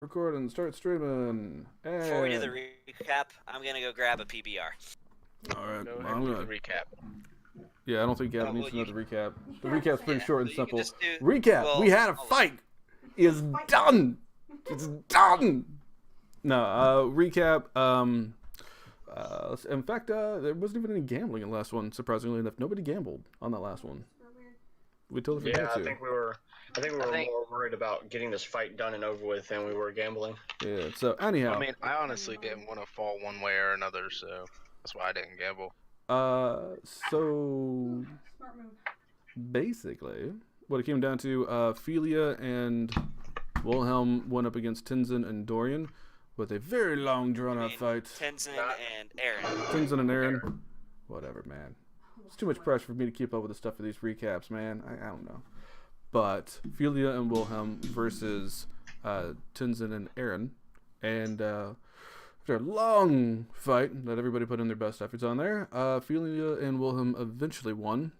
Record and start streaming. Before we do the And recap, I'm gonna go grab a PBR. all right, No, I'm do gonna. the recap. Yeah, I don't think Gavin Oh, needs well, another recap. The recap's pretty Yeah, short and so you can simple. just do- Recap: well, we had a hold on. fight. Is done. It's done. No, recap. In fact, there wasn't even any gambling in the last one. Surprisingly enough, nobody gambled on that last one. We totally forgot Yeah, to. I think we were more worried about getting this fight done and over with than we were gambling. Yeah. So anyhow, I mean, I honestly didn't want to fall one way or another, so that's why I didn't gamble. so basically, what it came down to, Felia and Wilhelm went up against Tenzin and Dorian with a very long, drawn-out fight. Tenzin and Aaron. Tenzin and Aaron. Whatever, man. It's too much pressure for me to keep up with the stuff for these recaps, man. I don't know. But Felia and Wilhelm versus Tenzin and Aaron. And after a long fight that everybody put in their best efforts on there, Felia and Wilhelm eventually won.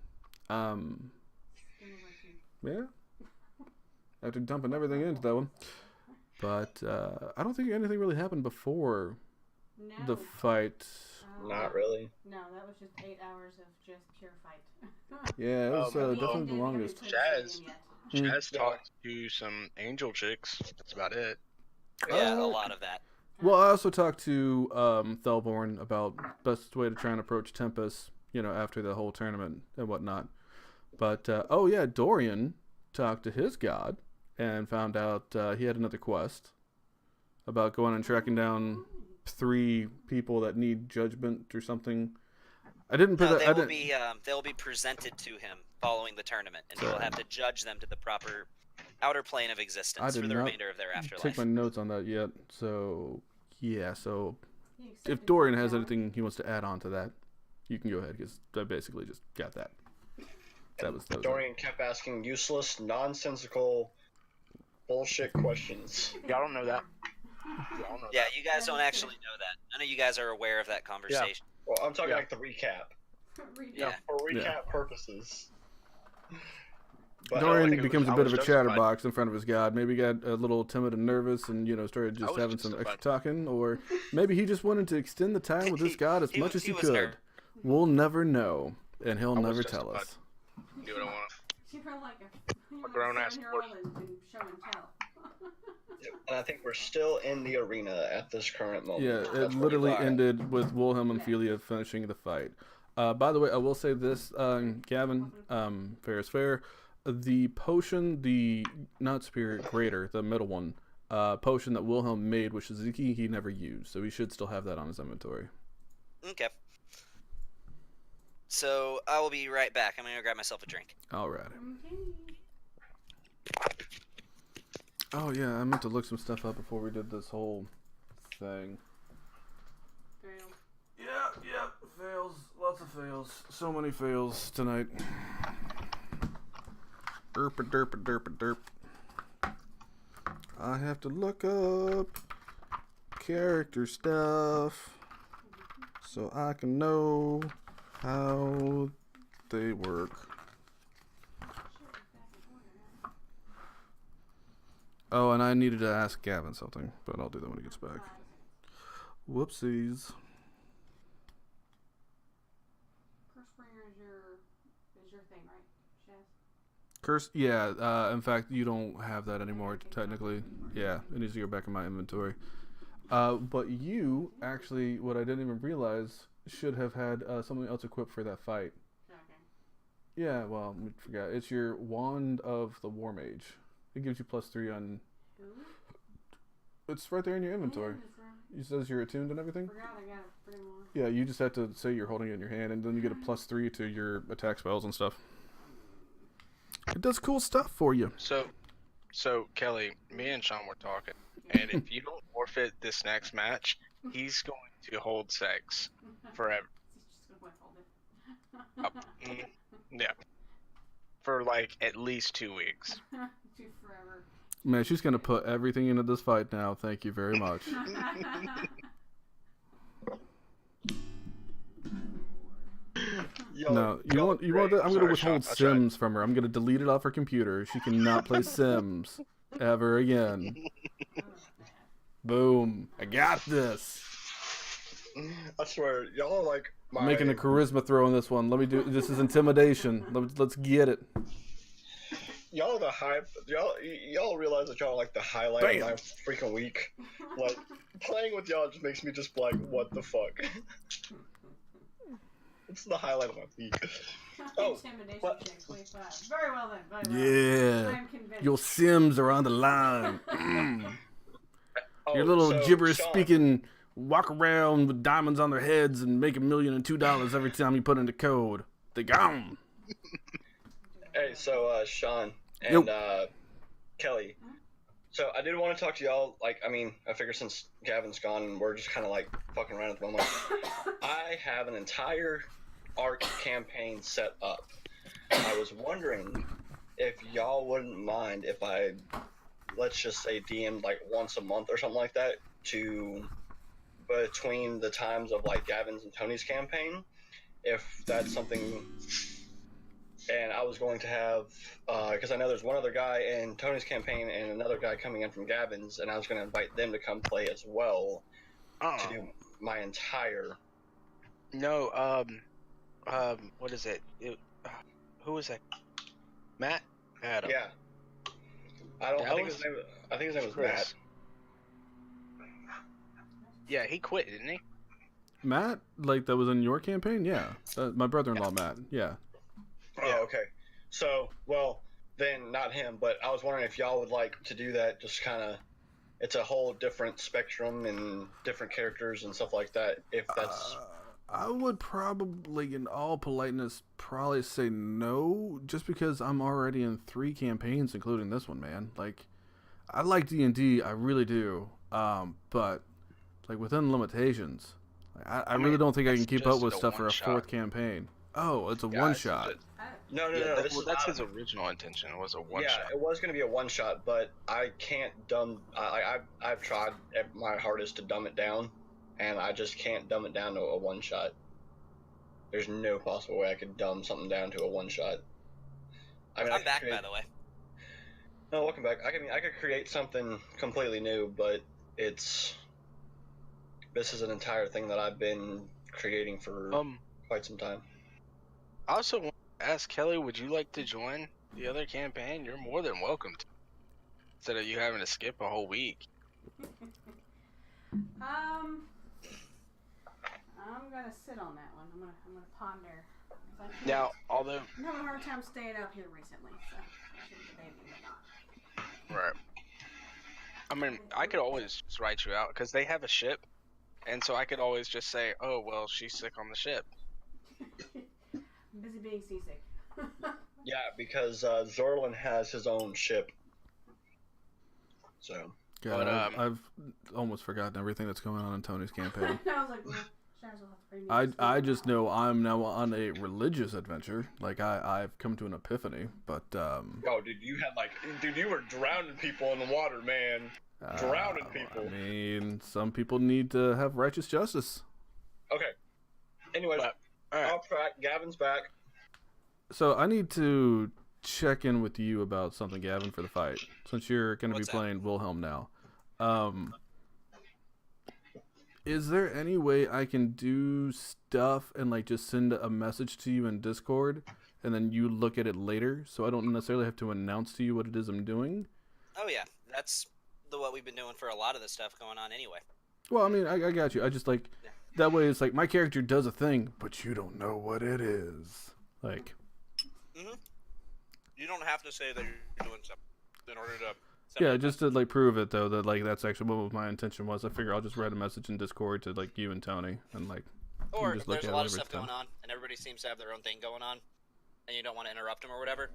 Yeah. After dumping everything into that one. But I don't think anything really happened before the fight. Not really. No, that was just 8 hours of just pure fight. Yeah, it was Oh, definitely the longest. Chaz talked to some angel chicks. That's about it. Yeah, a lot of that. Well, I also talked to Thelborn about best way to try and approach Tempest, after the whole tournament and whatnot. But, Dorian talked to his god and found out he had another quest about going and tracking down 3 people that need judgment or something. I didn't put that. They'll be presented to him following the tournament, and he will have to judge them to the proper outer plane of existence for the remainder of their afterlife. Take my notes on that yet. So yeah. So if Dorian has anything he wants to add on to that, you can go ahead because I basically just got that. That was Dorian kept asking useless, nonsensical, bullshit questions. Y'all don't know that. Yeah, you guys don't actually know that. None of you guys are aware of that conversation. Well, I'm talking like the recap. Yeah. For recap purposes. But Dorian becomes a bit of a justified. chatterbox in front of his god. Maybe he got a little timid and nervous and, started just having some extra talking. Or maybe he just wanted to extend the time with his god as much as he was could. nerd. We'll never know, and he'll I was never tell justified. us. Do what I want. She felt like A grown-ass 7-year-old and can show and tell. And I think we're still in the arena at this current moment. Yeah, That's it where literally we are. ended with Wilhelm and Felia finishing the fight. By the way, I will say this, Gavin, fair is fair. The potion, the not superior, greater, the middle one, potion that Wilhelm made with Shizuki, he never used, so he should still have that on his inventory. Okay. So I will be right back. I'm gonna go grab myself a drink. Alright. Okay. Oh yeah, I meant to look some stuff up before we did this whole thing. Fail. Yeah, fails. Lots of fails. So many fails tonight. Derp. I have to look up character stuff so I can know how they work. Oh, and I needed to ask Gavin something, but I'll do that when he gets back. Whoopsies. Cursebringer is your thing, right, Chaz? Curse, yeah. In fact, you don't have that anymore, technically. Yeah, it needs to go back in my inventory. But you, actually, what I didn't even realize, should have had something else equipped for that fight. Okay. Yeah, well, we forgot. It's your Wand of the War Mage. It gives you +3 on... Who? It's right there in your inventory. Yeah, It says you're attuned and everything. forgot I got it pretty much. Yeah, you just have to say you're holding it in your hand, and then you get a +3 to your attack spells and stuff. It does cool stuff for you. So Kelly, me and Sean were talking, and if you don't forfeit this next match, he's going to hold sex forever. He's just gonna withhold it. Yeah, for like at least 2 weeks. To forever. Man, she's gonna put everything into this fight now. Thank you very much. No, you want that? I'm gonna withhold Sean, I tried. Sims from her. I'm gonna delete it off her computer. She cannot play Sims ever again. Boom. I got this. I swear, y'all are like I'm making a charisma throw on this one. Let me do. This is intimidation. Let's get it. Y'all are the hype. Y'all realize that y'all are like the highlight Bam. of my freaking week. Like playing with y'all just makes me just like, what the fuck? It's the highlight of my week. Oh, Intimidation what? check 25. Very well then. Very well. Yeah. I'm convinced. Your Sims are on the line. Oh, Your little so, gibberish Sean, speaking walk around with diamonds on their heads and make $1,002,000 every time you put into code. They gone. Hey, so Sean and Kelly. So I did want to talk to y'all. Like, I mean, I figure since Gavin's gone and we're just kind of like fucking around at the moment, I have an entire ARC campaign set up. I was wondering if y'all wouldn't mind if I, let's just say, DM'd like once a month or something like that to between the times of like Gavin's and Tony's campaign, if that's something. And I was going to have, because I know there's one other guy in Tony's campaign and another guy coming in from Gavin's, and I was going to invite them to come play as well to do my entire. No, what is it? Who was that? Matt? Adam. Yeah. I think his name was Chris. Matt. Yeah, he quit, didn't he? Matt, like that was in your campaign? Yeah. My brother-in-law, Matt. Yeah. Oh, okay. So, well, then not him, but I was wondering if y'all would like to do that. Just kind of, it's a whole different spectrum and different characters and stuff like that. If that's, I would probably, in all politeness, probably say no, just because I'm already in 3 campaigns, including this one, man. Like, I like D&D, I really do, but like within limitations. I really don't think I can keep up with stuff for a 4th campaign. Oh, it's a one-shot. No. That's his original intention. Was a one shot. Yeah, it was going to be a one shot, but I can't I've tried my hardest to dumb it down, and I just can't dumb it down to a one shot. There's no possible way I could dumb something down to a one shot. I mean, I'm back, by the way. No, welcome back. I could create something completely new, but this is an entire thing that I've been creating for quite some time. I also want to ask Kelly, would you like to join the other campaign? You're more than welcome to. Instead of you having to skip a whole week. I'm gonna sit on that one. I'm gonna ponder. Now, although I'm having a hard time staying up here recently, so I should the baby or not. right. I mean, I could always just write you out because they have a ship, and so I could always just say, "Oh, well, she's sick on the ship." I'm busy being seasick. Yeah, because Zorlin has his own ship. So. God, I've almost forgotten everything that's going on in Tony's campaign. I was like, well, Shaz will have to bring me I just know I'm now on a religious adventure. Like I've come to an epiphany, but Oh, dude, you were drowning people in the water, man. Drowning people. I mean, some people need to have righteous justice. Okay. Anyways, all right. off track. Gavin's back. So I need to check in with you about something, Gavin, for the fight, since you're going to be playing Wilhelm now. Is there any way I can do stuff and like just send a message to you in Discord, and then you look at it later, so I don't necessarily have to announce to you what it is I'm doing? Oh yeah, that's what we've been doing for a lot of the stuff going on anyway. Well, I mean, I got you. I just like that way. It's like my character does a thing, but you don't know what it is. Like. Mm-hmm. You don't have to say that you're doing something in order to. Yeah, just to like prove it though that like that's actually what my intention was. I figure I'll just write a message in Discord to like you and Tony and like. Or just if look there's at a lot it of every stuff time. going on and everybody seems to have their own thing going on, and you don't want to interrupt them or whatever,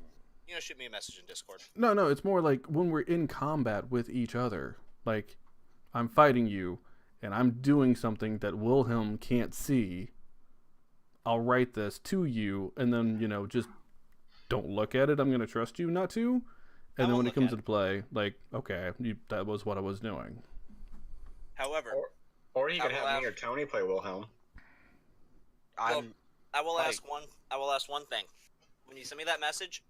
shoot me a message in Discord. No, it's more like when we're in combat with each other. Like, I'm fighting you, and I'm doing something that Wilhelm can't see. I'll write this to you, and then just don't look at it. I'm gonna trust you not to. And then when it comes into play, like, okay, that was what I was doing. However, or you could have me or Tony play Wilhelm. I will ask one thing. When you send me that message,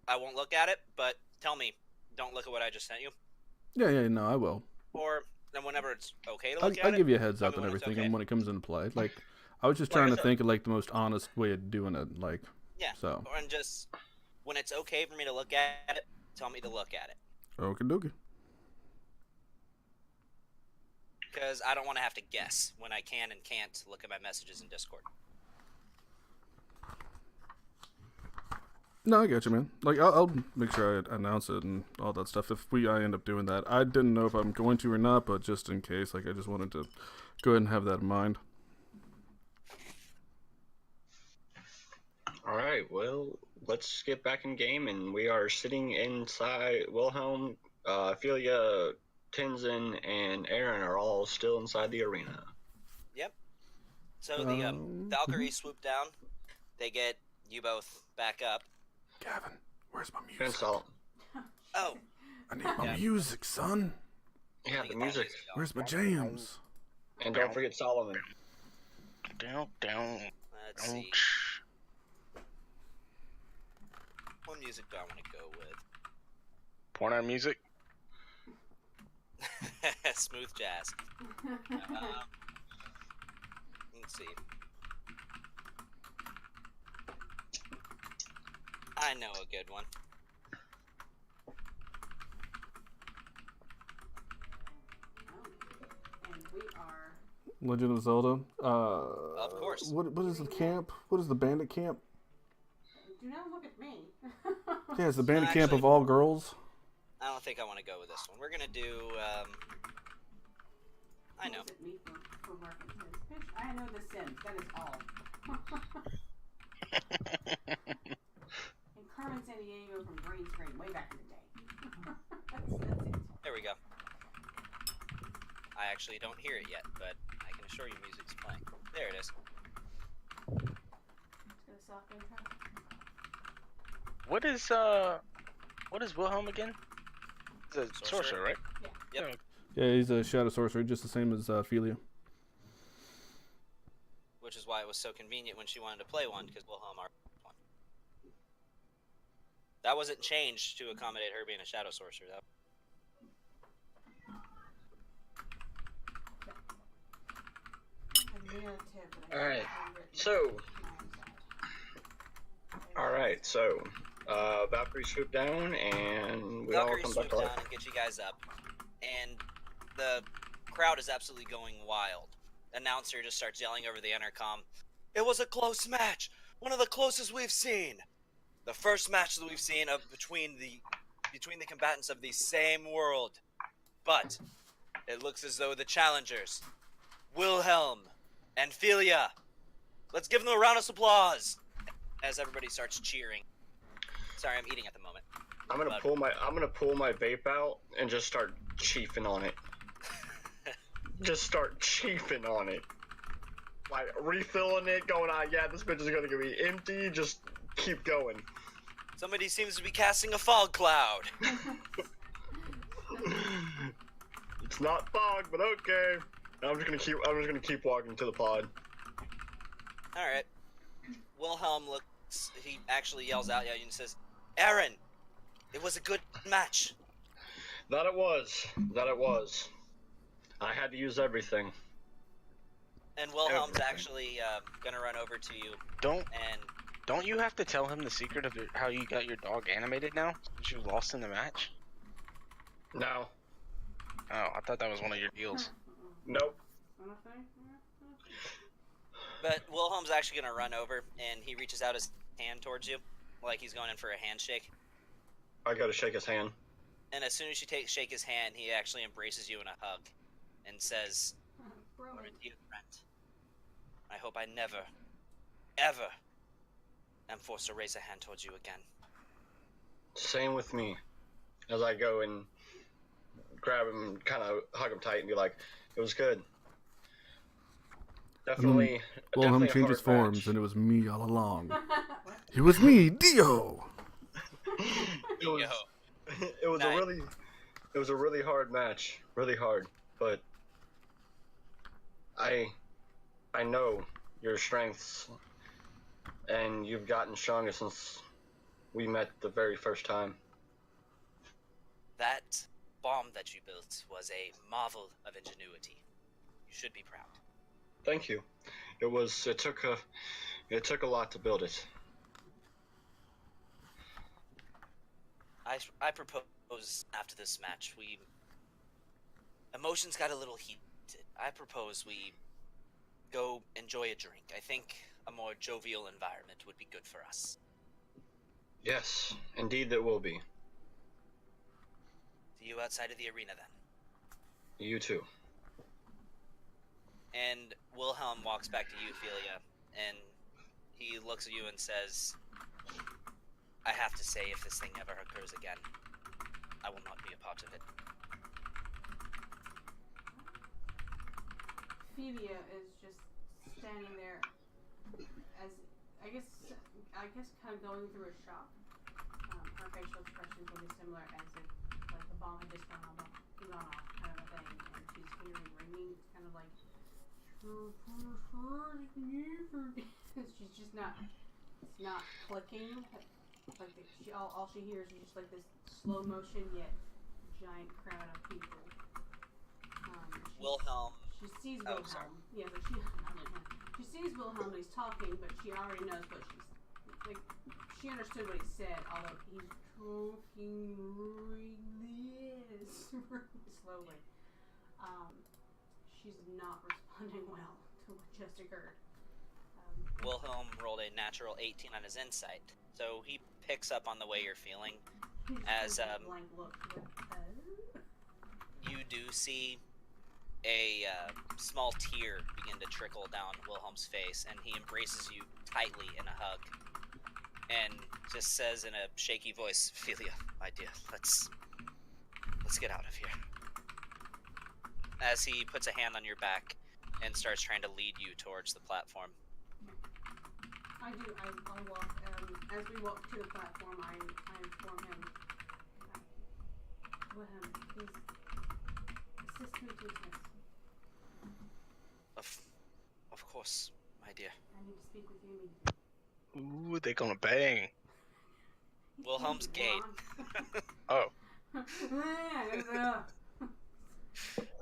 I won't look at it, but tell me, don't look at what I just sent you. Yeah, no, I will. Or then whenever it's okay to I'll look at it. give you a heads tell up me and when it's everything, okay. and when it comes into play. Like, I was just Like I trying to said- think of like the most honest way of doing it. Like, Yeah. so And just when it's okay for me to look at it, tell me to look at it. okie dokie. Because I don't want to have to guess when I can and can't look at my messages in Discord. No, I get you, man. Like, I'll make sure I announce it and all that stuff if I end up doing that. I didn't know if I'm going to or not, but just in case, like, I just wanted to go ahead and have that in mind. All right, well, let's get back in game, and we are sitting inside. Wilhelm, Ophelia, Tenzin, and Aaron are all still inside the arena. Yep. So the Valkyries swoop down. They get you both back up. Gavin, where's my music? Install. Oh, I need my music, son. Yeah, the music. Where's my jams? And don't forget Solomon. Down. let's see. What music do I want to go with? Porno music. Smooth jazz. Let's see. I know a good one. And we are. Legend of Zelda. Of course. What is the camp? What is the bandit camp? Do not look at me. Yeah, it's the bandit camp actually- of all girls. I don't think I want to go with this one. We're gonna do. I know. Looks at me for references. Bitch, I know The Sims. That is all. And Carmen Sandiego from Green Screen way back in the day. that's it. There we go. I actually don't hear it yet, but I can assure you music's playing. There it is. Just gonna soft intro. What is Wilhelm again? He's a sorcerer, right? Yep. Yeah, he's a shadow sorcerer, just the same as Ophelia. Which is why it was so convenient when she wanted to play one, because Wilhelm already had one. That wasn't changed to accommodate her being a shadow sorcerer, though. Alright, so. Alright, so. Valkyrie swoop down, and we Valkyrie all come swoop back to down life. and get you guys up, and the crowd is absolutely going wild. Announcer just starts yelling over the intercom, "It was a close match! One of the closest we've seen! The first match that we've seen between the combatants of the same world. But it looks as though the challengers, Wilhelm and Philia, let's give them a round of applause!" As everybody starts cheering. Sorry, I'm eating at the moment. I'm gonna pull my vape out and just start chiefing on it. Just start chiefing on it. Like refilling it, going on, yeah, this bitch is gonna be empty, just keep going. Somebody seems to be casting a fog cloud. It's not fog, but okay. I'm just gonna keep walking to the pod. Alright. Wilhelm looks, he actually yells out at you and says, "Aaron, it was a good match." That it was. I had to use everything. And Wilhelm's Everything. actually gonna run over to you and Don't you have to tell him the secret of how you got your dog animated now? Since you lost in the match? No. Oh, I thought that was one of your deals. Nope. but Wilhelm's actually gonna run over and he reaches out his hand towards you, like he's going in for a handshake. I gotta shake his hand. And as soon as you shake his hand, he actually embraces you in a hug and says, "You're a dear friend. I hope I never, ever am forced to raise a hand towards you again." Same with me. As I go and grab him, kind of hug him tight, and be like, "It was good." Definitely. Wilhelm definitely a changed his hard forms, match. and it was me all along. It was me, Dio. It was. It was Nice. It was a really hard match, really hard. But I know your strengths, and you've gotten stronger since we met the very first time. That bomb that you built was a marvel of ingenuity. You should be proud. Thank you. It took a lot to build it. I propose after this match emotions got a little heated. I propose we go enjoy a drink. I think a more jovial environment would be good for us. Yes, indeed that will be. See you outside of the arena then. You too. And Wilhelm walks back to you, Ophelia, and he looks at you and says, I have to say, if this thing ever occurs again, I will not be a part of it. Ophelia is just standing there, as I guess kind of going through a shock. Her facial expressions will be similar as if like the bomb had just gone off, kind of a thing, and she's hearing ringing. It's kind of like she's just not. It's not clicking. Like all she hears is just like this slow motion yet giant crowd of people. Wilhelm. She sees Oh, Wilhelm. sorry. Yeah, but she sees Wilhelm and he's talking, but she already knows what she's like. She understood what he said, although he's talking really slowly. She's not responding well to what just occurred. Wilhelm rolled a natural 18 on his insight, so he picks up on the way you're feeling. As blank look. you do see a small tear begin to trickle down Wilhelm's face, and he embraces you tightly in a hug, and just says in a shaky voice, "Ophelia, my dear, let's get out of here." As he puts a hand on your back and starts trying to lead you towards the platform. I walk, as we walk to the platform, I inform him, Wilhelm, please assist me to attend. Of course, my dear. I need to speak with you immediately. Ooh, they gonna bang. Wilhelm's gay. Oh,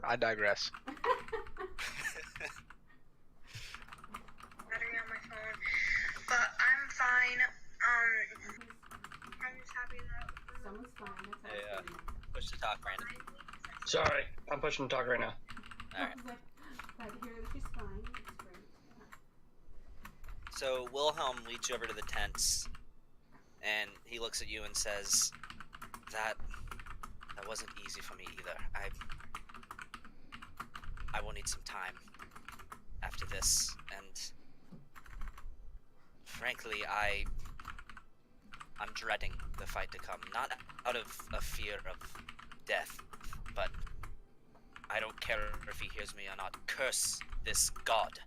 I digress. Battery on my phone, but I'm fine. I'm just happy that Someone's fine. That's Hey, how it's going. push to talk, Brandon. Sorry, I'm pushing talk right now. Alright. I was glad to hear that she's fine. It's great. So Wilhelm leads you over to the tents, and he looks at you and says, that wasn't easy for me either. I will need some time after this, and frankly, I'm dreading the fight to come. Not out of a fear of death, but I don't care if he hears me or not. Curse this god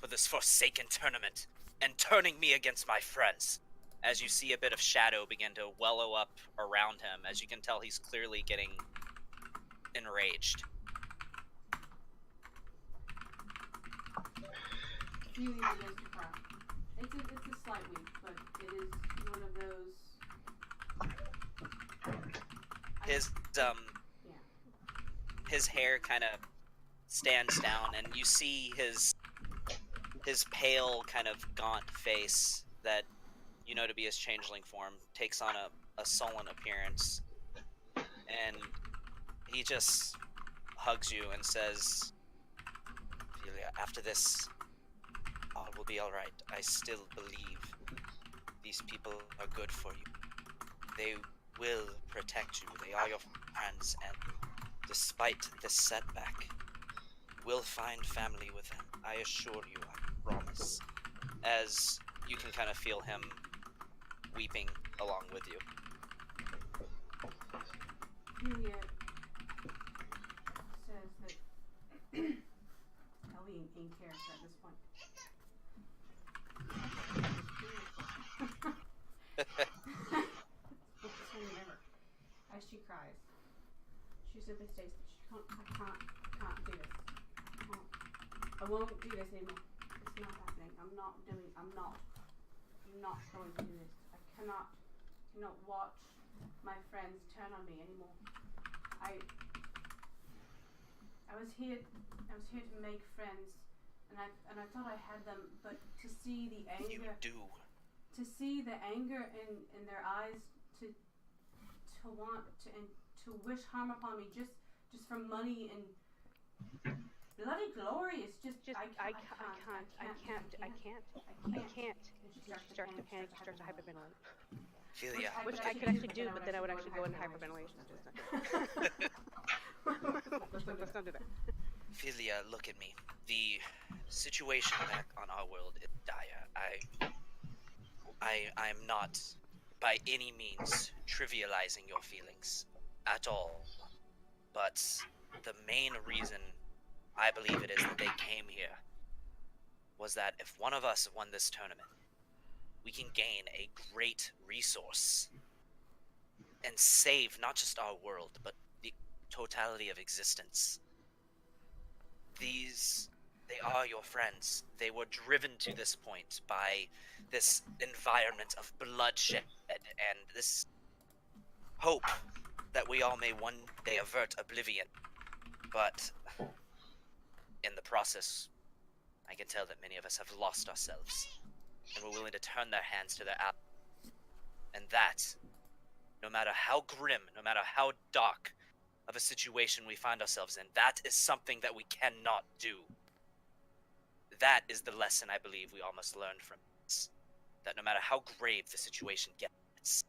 for this forsaken tournament and turning me against my friends. As you see a bit of shadow begin to wallow up around him, as you can tell he's clearly getting enraged. Really begins to cry. It's a slight weep, but it is one of those. His hair kind of stands down, and you see his pale, kind of gaunt face that you know to be his changeling form takes on a sullen appearance, and he just hugs you and says, "Ophelia, after this, all will be all right. I still believe these people are good for you. They will protect you. They are your friends, and despite this setback, we'll find family with them. I assure you, I promise." As you can kind of feel him weeping along with you. Juliet says that Ellie in character at this point. As she cries, she simply states that I can't do this. I won't do this anymore. It's not happening. I'm not going to do this. I cannot watch my friends turn on me anymore. I was here to make friends, and I thought I had them, but to see the anger. You do. To see the anger in their eyes, to want to and to wish harm upon me just for money and bloody glory is just I can't. And she starts to panic, she starts to hyperventilate. Philia. Which I could actually do, but then I would actually go into hyperventilation. Let's not do that. Philia, look at me. The situation back on our world is dire. I'm not by any means trivializing your feelings at all. But the main reason I believe it is that they came here was that if one of us won this tournament, we can gain a great resource and save not just our world, but the totality of existence. They are your friends. They were driven to this point by this environment of bloodshed and this hope that we all may one day avert oblivion. But in the process, I can tell that many of us have lost ourselves and were willing to turn their hands to their allies. And that, no matter how grim, no matter how dark of a situation we find ourselves in, that is something that we cannot do. That is the lesson I believe we all must learn from this. That no matter how grave the situation gets,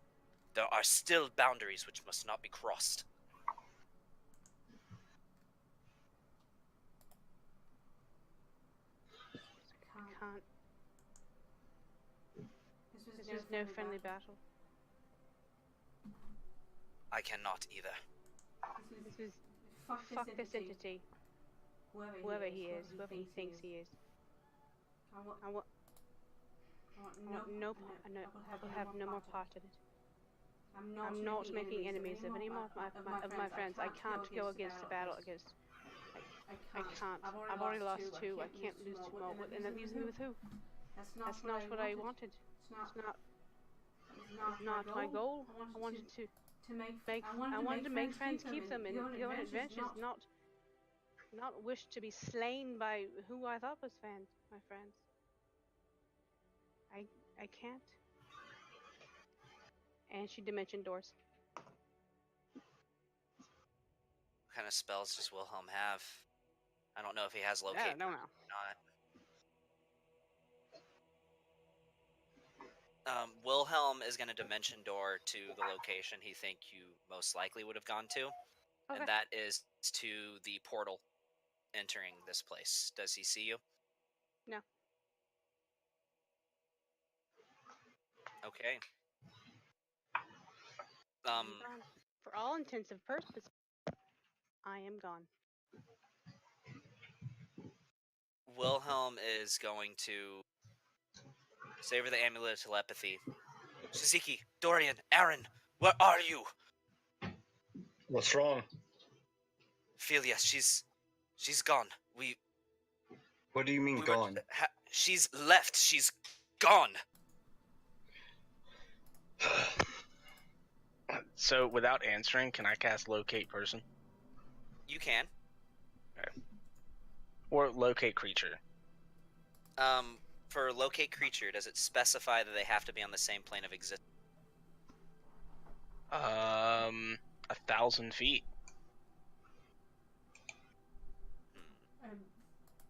there are still boundaries which must not be crossed. Can't. This is no friendly battle. I cannot either. This is fuck this entity. Whoever he is, whoever he thinks he is. I will have no more part in it. I'm not making enemies of any more of my friends. I can't go against a battle against. I can't. I've already lost two. I can't lose two more. And then losing with who? That's not what I wanted. It's not my goal. I wanted to make friends, keep them, and go on adventures, not wish to be slain by who I thought was my friends. I can't. And she dimension doors. What kind of spells does Wilhelm have? I don't know if he has locate No. or not. Wilhelm is going to dimension door to the location he think you most likely would have gone to. Okay. And that is to the portal entering this place. Does he see you? No. Okay. For all intents and purposes, I am gone. Wilhelm is going to savor the amulet of telepathy. Suzuki, Dorian, Aaron, where are you? What's wrong? Philia, she's gone. What do you mean gone? She's left. She's gone. So, without answering, can I cast Locate Person? You can. Okay. Or Locate Creature. For Locate Creature, does it specify that they have to be on the same plane of existence? 1,000 feet.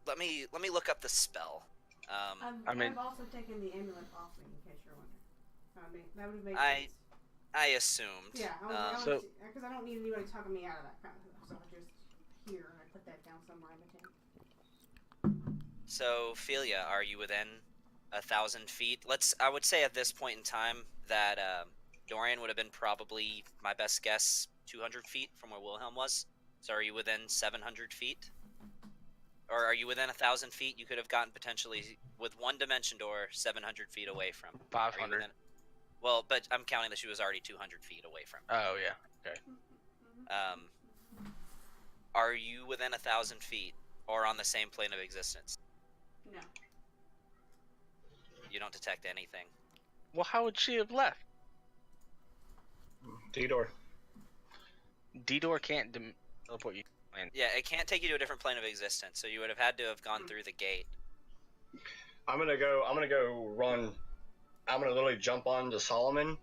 Let me look up the spell. I've also taken the amulet off me, in case you're wondering. That would make sense. I assumed. Yeah, because I don't need anybody talking me out of that kind of stuff. So I just here and I put that down somewhere in the tank. So, Philia, are you within 1,000 feet? I would say at this point in time that Dorian would have been probably, my best guess, 200 feet from where Wilhelm was. So are you within 700 feet? Or are you within 1,000 feet? You could have gotten potentially, with one dimension door, 700 feet away from. 500. Well, but I'm counting that she was already 200 feet away from. Oh, yeah. Okay. Are you within 1,000 feet or on the same plane of existence? No. You don't detect anything. Well, how would she have left? D-door. D-Door can't teleport you. Yeah, it can't take you to a different plane of existence, so you would have had to have gone through the gate. I'm gonna go run. I'm gonna literally jump onto Solomon,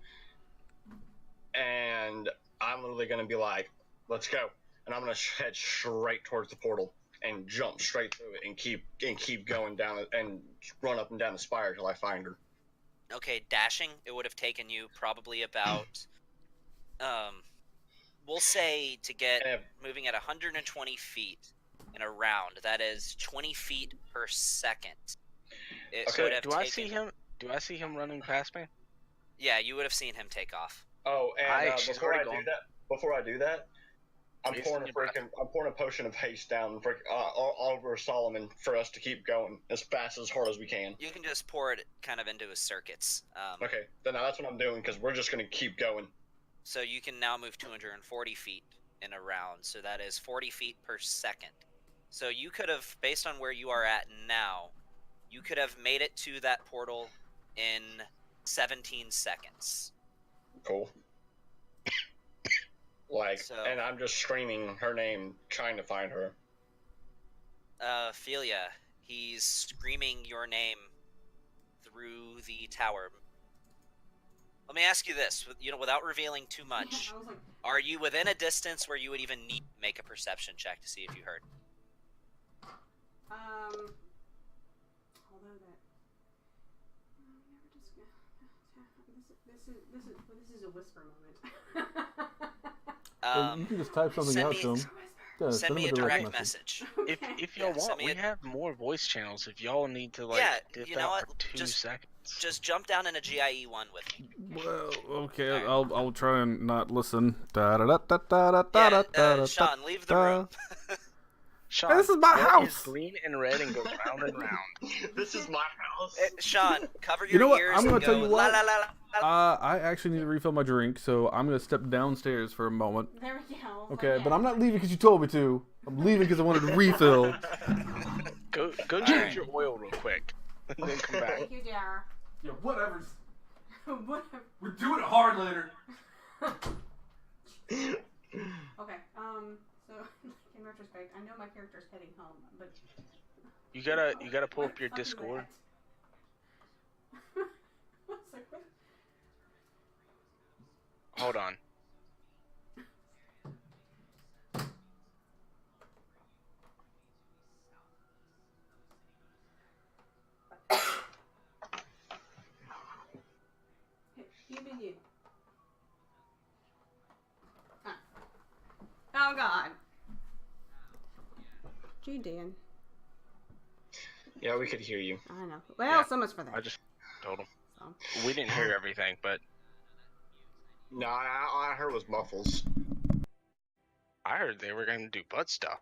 and I'm literally gonna be like, "Let's go!" And I'm gonna head straight towards the portal and jump straight through it and keep going down it and run up and down the spire till I find her. Okay, dashing, it would have taken you probably about, we'll say to get moving at 120 feet in a round. That is 20 feet per second. So do I see him? Do I see him running past me? Yeah, you would have seen him take off. Oh, and before I do that, I'm pouring a potion of haste down all over Solomon for us to keep going as fast as hard as we can. You can just pour it kind of into his circuits. Okay, then that's what I'm doing because we're just gonna keep going. So you can now move 240 feet in a round. So that is 40 feet per second. So you could have, based on where you are at now, you could have made it to that portal in 17 seconds. Cool. And I'm just screaming her name, trying to find her. Ophelia, he's screaming your name through the tower. Let me ask you this, without revealing too much. Are you within a distance where you would even need to make a perception check to see if you heard? Although that... This is a whisper moment. You can just type something out to him. Yeah, send me a direct message. If y'all want, we have more voice channels. If y'all need to dip out for 2 seconds. Just jump down in a GIE one with me. Well, okay, right. I'll try and not listen. Sean, leave the room. Sean, hey, this is my house. Is green and red and goes round and round. This is my house. Sean, cover your ears. I'm gonna tell you what. La, la, la, la. I actually need to refill my drink, so I'm gonna step downstairs for a moment. There we go. Okay, but I'm not leaving because you told me to. I'm leaving because I wanted to refill. Go change your oil real quick, and then come back. Thank you, Dara. Yeah, whatever. Whatever. We're doing it hard later. Okay. So in retrospect, I know my character's heading home, but you gotta pull up your Discord. Hold on. You. Oh God. Gee, Dan. Yeah, we could hear you. I know. Well, so much for that. I just told him. So. We didn't hear everything, but... No, all I heard was muffles. I heard they were going to do butt stuff.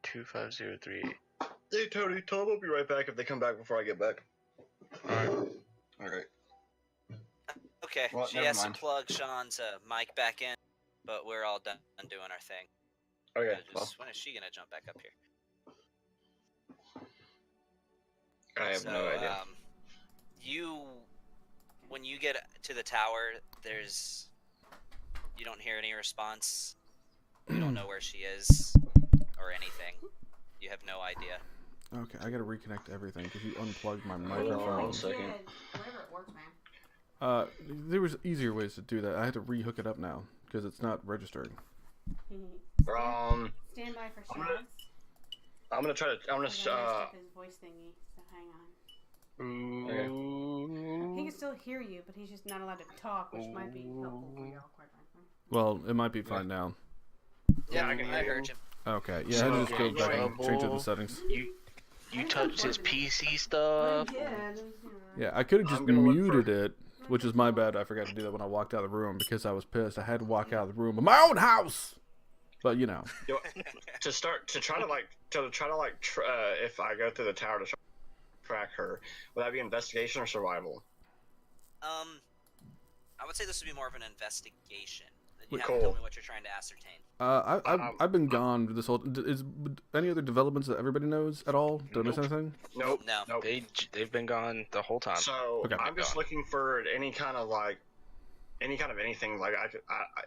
250-2503. Hey Tony, tell them I'll be right back if they come back before I get back. Alright. Alright. Okay, Well, she never has mind. to plug Sean's mic back in, but we're all done doing our thing. Okay, well, When is she gonna jump back up here? I have no idea. When you get to the tower, you don't hear any response. You don't know where she is or anything. You have no idea. Okay, I gotta reconnect everything because you unplugged my Hold on microphone. 1 second. Whatever it works, man. There was easier ways to do that. I had to re-hook it up now because it's not registering. Stand by for I'm shots. gonna try to. I'm gonna. Because I messed up his voice thingy, so hang on. Okay. He can still hear you, but he's just not allowed to talk, which might be helpful for y'all, quite frankly. Well, it might be fine now. Yeah, I can I hear heard you. you. Okay, yeah, I had to just go back and change up the settings. You touched his PC stuff. Yeah, I could have just I'm gonna look muted for- it, which is my bad. I forgot to do that when I walked out of the room because I was pissed. I had to walk out of the room of my own house. But you know, If I go through the tower to try to track her, would that be investigation or survival? I would say this would be more of an investigation. You Cool. have to tell me what you're trying to ascertain. I've been gone this whole. Is any other developments that everybody knows at all? Did I miss anything? Nope. No. Nope. They've been gone the whole time. So Okay. I'm just looking for any kind of anything like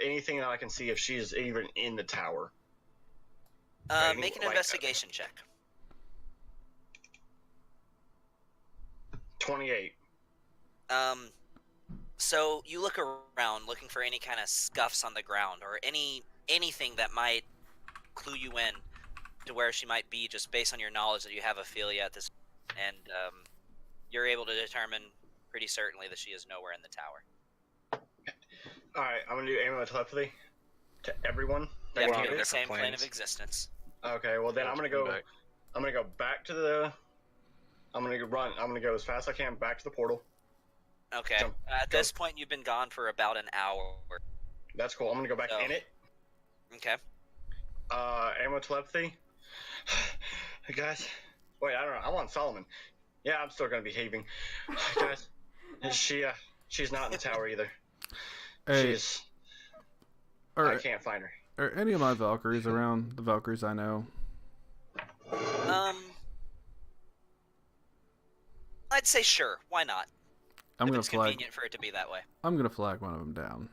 anything that I can see if she's even in the tower. Make an like- investigation check. 28. So you look around looking for any kind of scuffs on the ground or anything that might clue you in to where she might be, just based on your knowledge that you have of Ophelia at this, and you're able to determine pretty certainly that she is nowhere in the tower. All right, I'm gonna do aim of telepathy to everyone. Yeah, That you're can in get the same plane planes. of existence. it. Okay, well then I'm gonna go. I'm gonna go back to the. I'm gonna run. I'm gonna go as fast as I can back to the portal. Okay. Jump. At this point, you've been gone for about an hour. That's cool. I'm gonna go back So- in it. Okay. Aim of telepathy. Hey guys, wait, I don't know. I'm on Solomon. Yeah, I'm still gonna be heaving. Guys, she's not in the tower either. Hey, She's. I are can't find her. any of my Valkyries around? The Valkyries I know. I'd say sure. Why not? I'm If gonna it's flag. convenient for it to be that way. I'm gonna flag one of them down.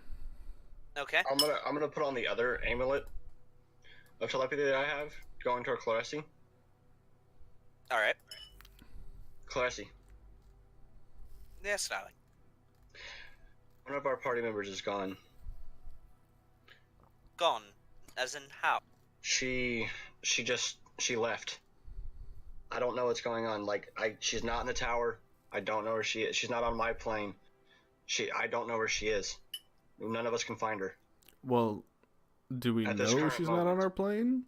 Okay. I'm gonna put on the other amulet of telepathy that I have, going toward Claresi. All right. Claresi, Yes, darling. one of our party members is gone. Gone. As in how? She left. I don't know what's going on. She's not in the tower. I don't know where she is. She's not on my plane. I don't know where she is. None of us can find her. Well, do we At this know current she's not on moment. our plane?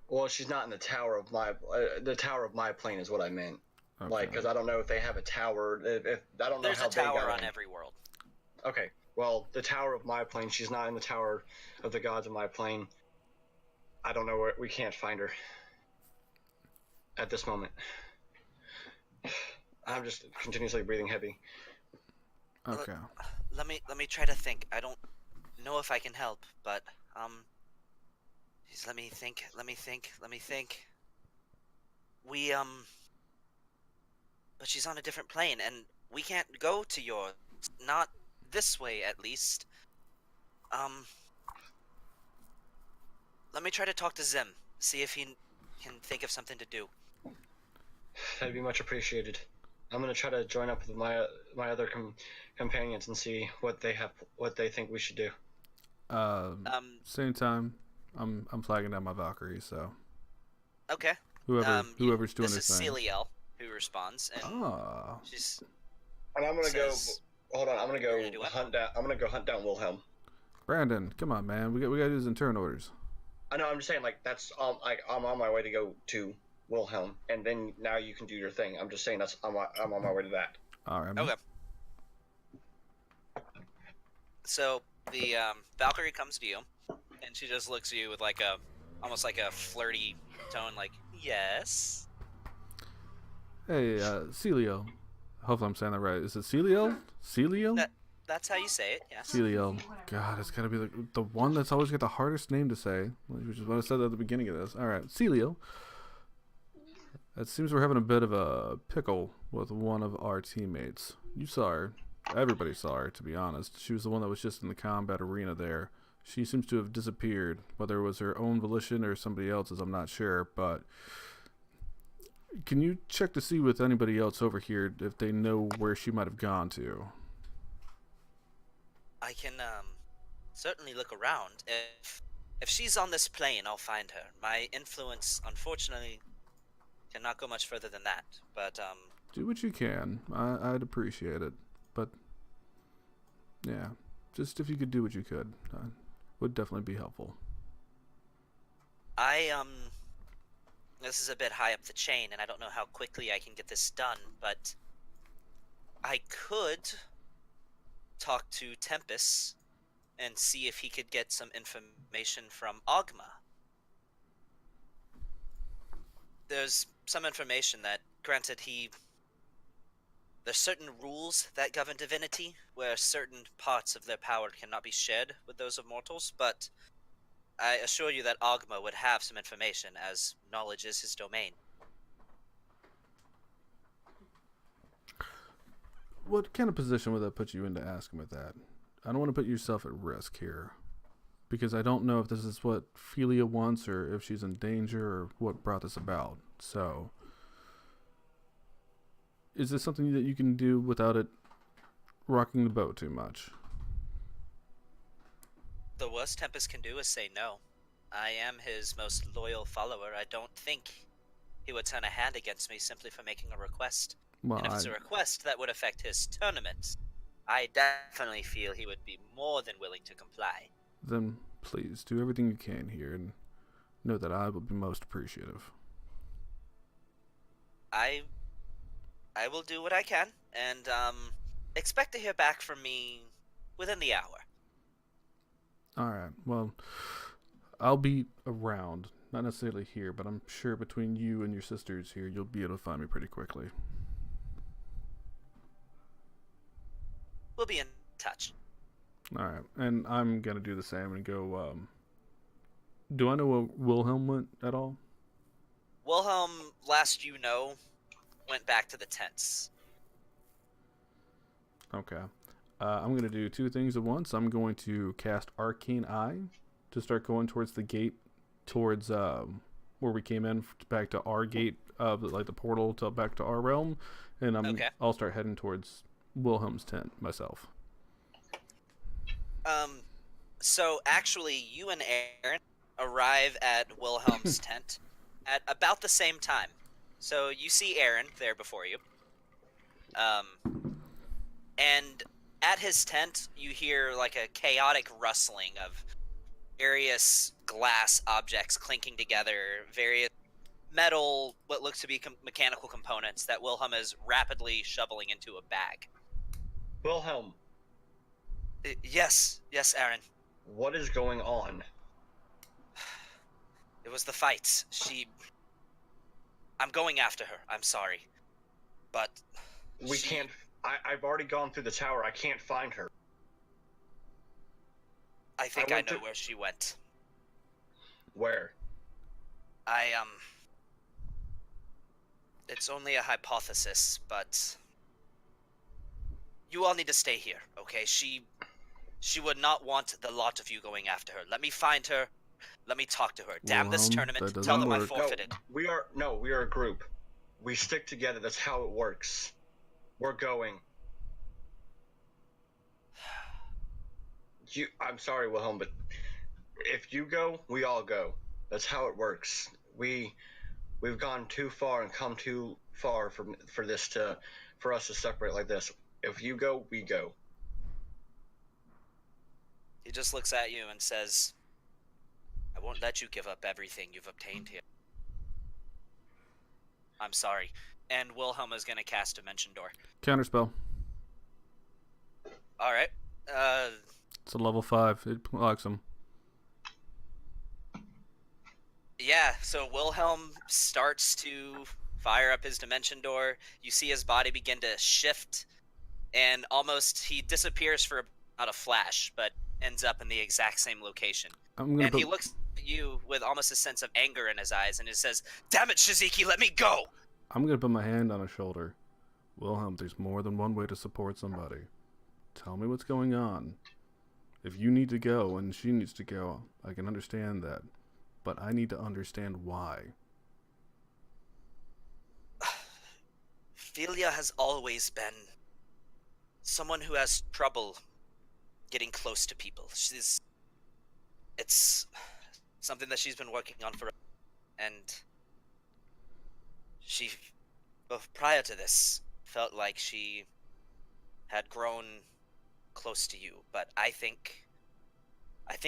Well, she's not in the tower of my plane is what I meant. Okay. Because I don't know if they have a tower. If I don't know There's how a tower they got on in. every world. Okay, well, the tower of my plane, she's not in the tower of the gods of my plane. I don't know where, we can't find her at this moment. I'm just continuously breathing heavy. Okay. Let me try to think. I don't know if I can help, but just let me think. But she's on a different plane, and we can't go to yours. Not this way, at least. Let me try to talk to Zim. See if he can think of something to do. That'd be much appreciated. I'm gonna try to join up with my other companions and see what they think we should do. Same time, I'm flagging down my Valkyries. So Okay. whoever's doing this their is thing. Celiel who responds, and Ah, she's And I'm gonna says, go. Hold on, I'm gonna You're go gonna do what? hunt down. I'm gonna go hunt down Wilhelm. Brandon, come on, man. We gotta do this in turn orders. I know. I'm just saying, that's I'm on my way to go to Wilhelm, and then now you can do your thing. I'm just saying I'm on my way to that. All right. Okay. So the Valkyrie comes to you, And she just looks at you with like almost like a flirty tone, like, yes. Hey, Celio. Hopefully I'm saying that right. Is it Celio? Celio? That's how you say it, yes. Celio. God, it's gotta be the one that's always got the hardest name to say, which is what I said at the beginning of this. All right, Celio. It seems we're having a bit of a pickle with one of our teammates. You saw her. Everybody saw her, to be honest. She was the one that was just in the combat arena there. She seems to have disappeared. Whether it was her own volition or somebody else's, I'm not sure, but can you check to see with anybody else over here if they know where she might have gone to? I can certainly look around. If she's on this plane, I'll find her. My influence, unfortunately, cannot go much further than that. But do what you can. I'd appreciate it. But yeah, just if you could do what you could, would definitely be helpful. This is a bit high up the chain, and I don't know how quickly I can get this done, but I could talk to Tempest and see if he could get some information from Ogma. There's some information that, granted, there's certain rules that govern divinity, where certain parts of their power cannot be shared with those of mortals, but I assure you that Ogma would have some information, as knowledge is his domain. What kind of position would that put you in to ask him with that? I don't want to put yourself at risk here, because I don't know if this is what Philia wants or if she's in danger or what brought this about. So, is this something that you can do without it rocking the boat too much? The worst Tempest can do is say no. I am his most loyal follower. I don't think he would turn a hand against me simply for making a request. Well, and if it's a request that would affect his tournament, I definitely feel he would be more than willing to comply. Then please do everything you can here and know that I will be most appreciative. I will do what I can, and expect to hear back from me within the hour. Alright, well, I'll be around. Not necessarily here, but I'm sure between you and your sisters here, you'll be able to find me pretty quickly. We'll be in touch. Alright, and I'm gonna do the same and go, do I know where Wilhelm went at all? Wilhelm, last you know, went back to the tents. Okay. I'm going to do two things at once. I'm going to cast Arcane Eye to start going towards the gate, towards where we came in, back to our gate, like the portal to back to our realm, and I'll start heading towards Wilhelm's tent myself. So actually, you and Aaron arrive at Wilhelm's tent at about the same time. So you see Aaron there before you. And at his tent, you hear like a chaotic rustling of various glass objects clinking together, various metal, what looks to be mechanical components that Wilhelm is rapidly shoveling into a bag. Wilhelm. Yes, Aaron. What is going on? It was the fight. I'm going after her. I'm sorry. But we can't... I've already gone through the tower. I can't find her. I think I know where she went. Where? It's only a hypothesis, but you all need to stay here, okay? She would not want the lot of you going after her. Let me find her. Let me talk to her. Damn this tournament. Tell them I forfeited. We are a group. We stick together. That's how it works. We're going. I'm sorry, Wilhelm, but if you go, we all go. That's how it works. We've gone too far and come too far for us to separate like this. If you go, we go. He just looks at you and says, I won't let you give up everything you've obtained here. I'm sorry. And Wilhelm is going to cast Dimension Door. Counterspell. Alright. It's a level 5. It blocks him. Yeah, so Wilhelm starts to fire up his dimension door. You see his body begin to shift, and almost he disappears for about a flash, but ends up in the exact same location. I'm gonna And he put looks at you with almost a sense of anger in his eyes, and he says, "Damn it, Shiziki, let me go!" my hand on his shoulder. Wilhelm, there's more than one way to support somebody. Tell me what's going on. If you need to go and she needs to go, I can understand that. But I need to understand why. Philia has always been someone who has trouble getting close to people. It's something that she's been working on for, and she, prior to this, felt like she had grown close to you. But I think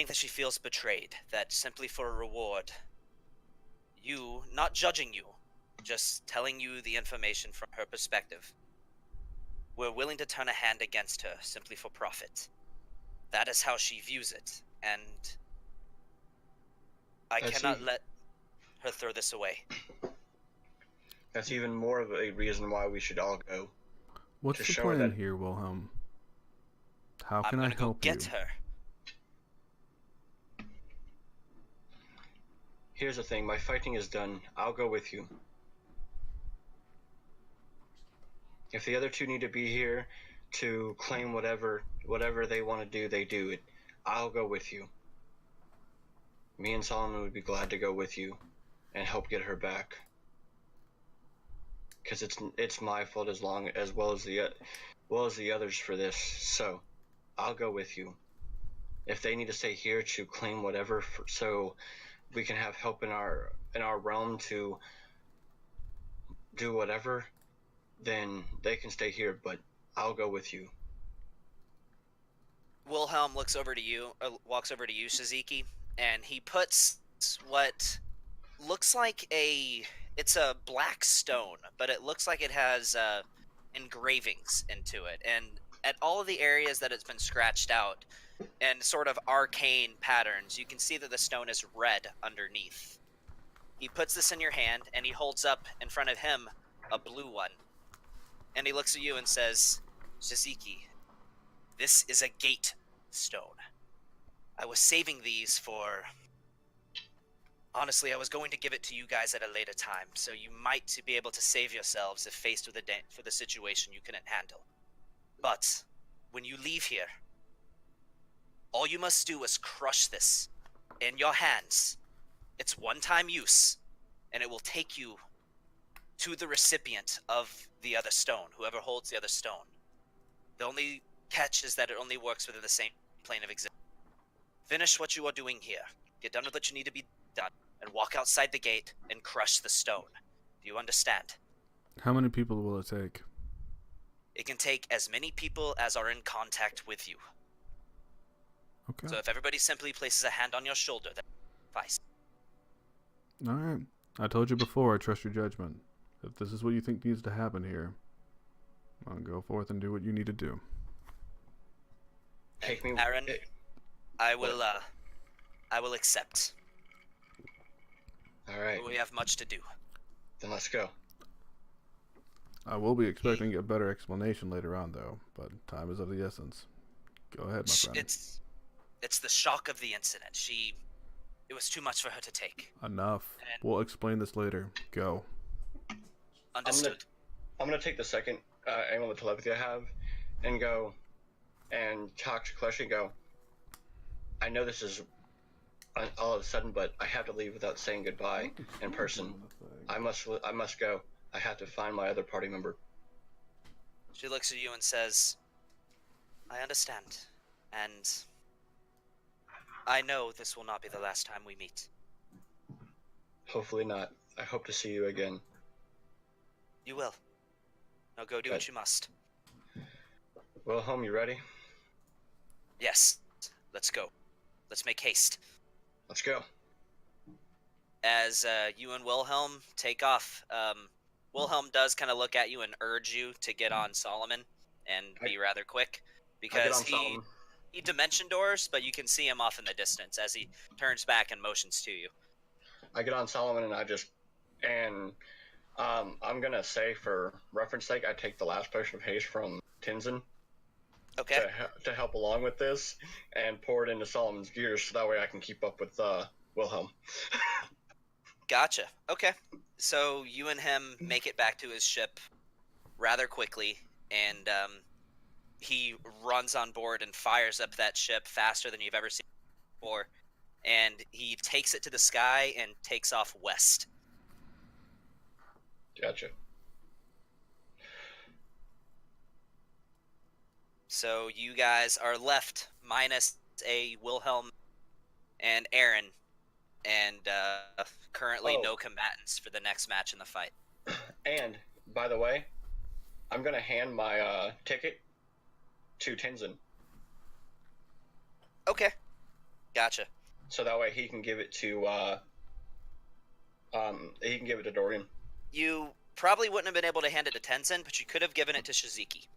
that she feels betrayed. That simply for a reward, you, not judging you, just telling you the information from her perspective, we're willing to turn a hand against her simply for profit. That is how she views it, and I cannot let her throw this away. That's even more of a reason why we should all go. What's the plan here, Wilhelm? How can I help you? I'm gonna go get her. Here's the thing, my fighting is done. I'll go with you. If the other two need to be here to claim whatever they want to do, they do it. I'll go with you. Me and Solomon would be glad to go with you and help get her back. Because it's my fault as well as the others for this. So I'll go with you. If they need to stay here to claim whatever, so we can have help in our realm to do whatever, then they can stay here. But I'll go with you. Wilhelm walks over to you, Shiziki, and he puts what looks like it's a black stone, but it looks like it has engravings into it. And at all of the areas that it's been scratched out and sort of arcane patterns, you can see that the stone is red underneath. He puts this in your hand, and he holds up in front of him a blue one. And he looks at you and says, Shiziki, this is a gate stone. I was saving these for... Honestly, I was going to give it to you guys at a later time, so you might be able to save yourselves if faced with the situation you couldn't handle. But when you leave here, all you must do is crush this in your hands. It's one-time use, and it will take you to the recipient of the other stone, whoever holds the other stone. The only catch is that it only works within the same plane of existence. Finish what you are doing here. Get done with what you need to be done, and walk outside the gate and crush the stone. Do you understand? How many people will it take? It can take as many people as are in contact with you. Okay. So if everybody simply places a hand on your shoulder, then suffice. Alright. I told you before, I trust your judgment. If this is what you think needs to happen here, I'll go forth and do what you need to do. Take me, Aaron. I will accept. All right. We have much to do. Then let's go. I will be expecting a better explanation later on, though. But time is of the essence. Go ahead, my friend. It's the shock of the incident. It was too much for her to take. Enough. And we'll explain this later. Go. Understood. I'm gonna take the second angle of telepathy I have, and go, and talk to Kleshi and go. I know this is all of a sudden, but I have to leave without saying goodbye in person. I must go. I have to find my other party member. She looks at you and says, I understand, and I know this will not be the last time we meet. Hopefully not. I hope to see you again. You will. Now go do what you must. Wilhelm, you ready? Yes. Let's go. Let's make haste. Let's go. As you and Wilhelm take off, Wilhelm does kind of look at you and urge you to get on Solomon and be rather quick, because he dimension doors, but you can see him off in the distance as he turns back and motions to you. I get on Solomon and I'm gonna say for reference sake, I take the last potion of haste from Tenzin Okay. to help along with this and pour it into Solomon's gears so that way I can keep up with Wilhelm. Gotcha. Okay. So you and him make it back to his ship rather quickly, and he runs on board and fires up that ship faster than you've ever seen before, and he takes it to the sky and takes off west. Gotcha. So you guys are left minus a Wilhelm and Aaron, and currently no combatants for the next match in the fight. And, by the way, I'm going to hand my ticket to Tenzin. Okay. Gotcha. So that way he can give it to Dorian. You probably wouldn't have been able to hand it to Tenzin, but you could have given it to Shiziki.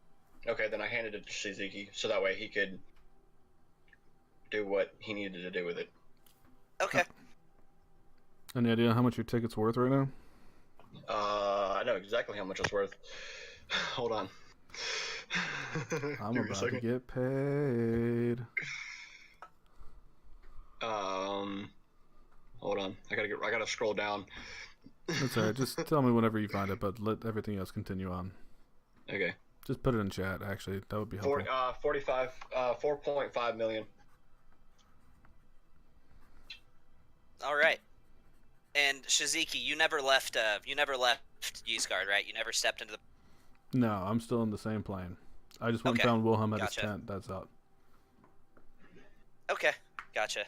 Okay, then I handed it to Shiziki, so that way he could do what he needed to do with it. Okay. Any idea how much your ticket's worth right now? I know exactly how much it's worth. Hold on. I'm Give me a about to second. get paid. Hold on. I gotta scroll down. That's alright. Just tell me whenever you find it, but let everything else continue on. Okay. Just put it in chat. Actually, that would be helpful. 4.5 million. All right. And Shiziki, you never left Ysgard, right? You never stepped into the... No, I'm still in the same plane. I just went Okay. and found Wilhelm at his Gotcha. tent. That's out. Okay. Gotcha.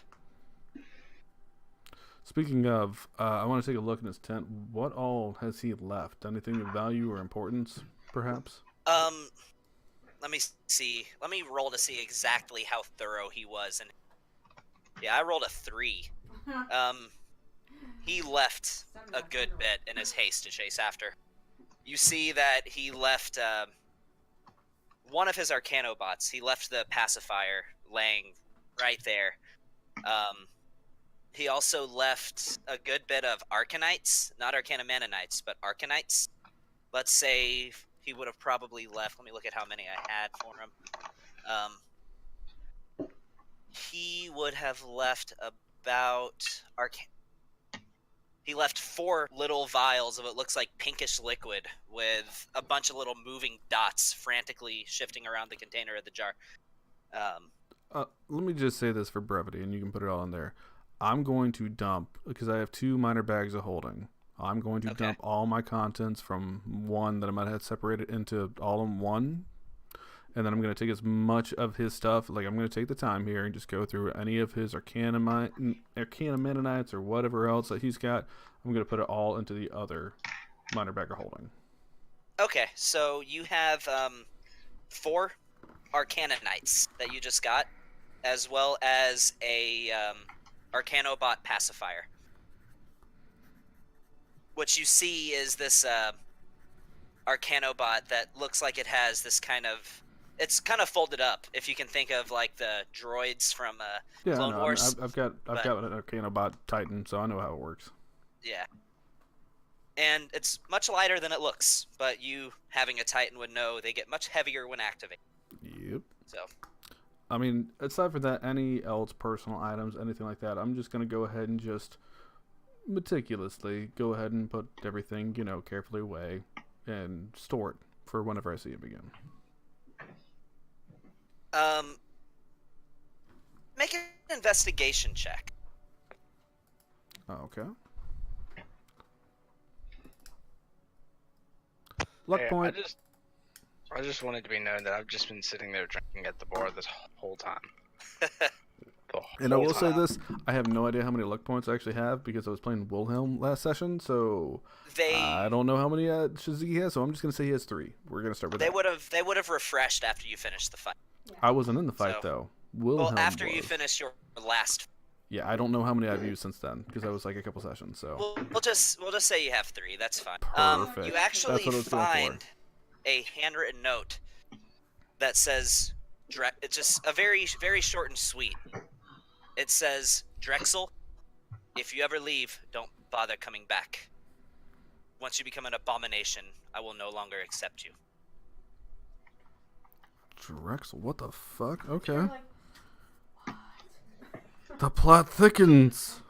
Speaking of, I want to take a look in his tent. What all has he left? Anything of value or importance, perhaps? Let me see. Let me roll to see exactly how thorough he was. And yeah, I rolled a 3. He left a good bit in his haste to chase after. You see that he left one of his Arcanobots. He left the pacifier laying right there. He also left a good bit of Arcanites, not Arcanamanonites, but Arcanites. Let's say he would have probably left. Let me look at how many I had for him. He would have left about He left 4 little vials of what looks like pinkish liquid with a bunch of little moving dots frantically shifting around the container of the jar. Let me just say this for brevity, and you can put it all in there. I'm going to dump, because I have 2 minor bags of holding. I'm going to dump all my contents from one that I might have separated into all in one. And then I'm going to take as much of his stuff, like I'm going to take the time here and just go through any of his Arcanamanonites or whatever else that he's got. I'm going to put it all into the other minor bag of holding. Okay, so you have 4 Arcanonites that you just got, as well as a Arcanobot pacifier. What you see is this Arcanobot that looks like it has this kind of... It's kind of folded up, if you can think of like the droids from Clone Wars. I've got an Arcanobot Titan, so I know how it works. Yeah. And it's much lighter than it looks, but you, having a Titan, would know they get much heavier when activated. Yep. So... I mean, aside from that, any else personal items, anything like that, I'm just going to go ahead and just meticulously go ahead and put everything, carefully away and store it for whenever I see him again. Make an investigation check. Okay. Luck point. I just wanted to be known that I've just been sitting there drinking at the bar this whole time. And I will say this, I have no idea how many luck points I actually have because I was playing Wilhelm last session, so I don't know how many Shiziki has, so I'm just going to say he has 3. We're going to start with that. They would have refreshed after you finished the fight. I wasn't in the fight, though. Wilhelm after was. you finished your last... Yeah, I don't know how many I've used since then, because I was like a couple sessions, so... We'll just say you have 3, that's fine. Perfect. You actually That's what I was going find for. a handwritten note that says... It's just a very, very short and sweet. It says, Drexel, If you ever leave, don't bother coming back. Once you become an abomination, I will no longer accept you. Drexel, what the fuck? Okay. You're like, The plot thickens.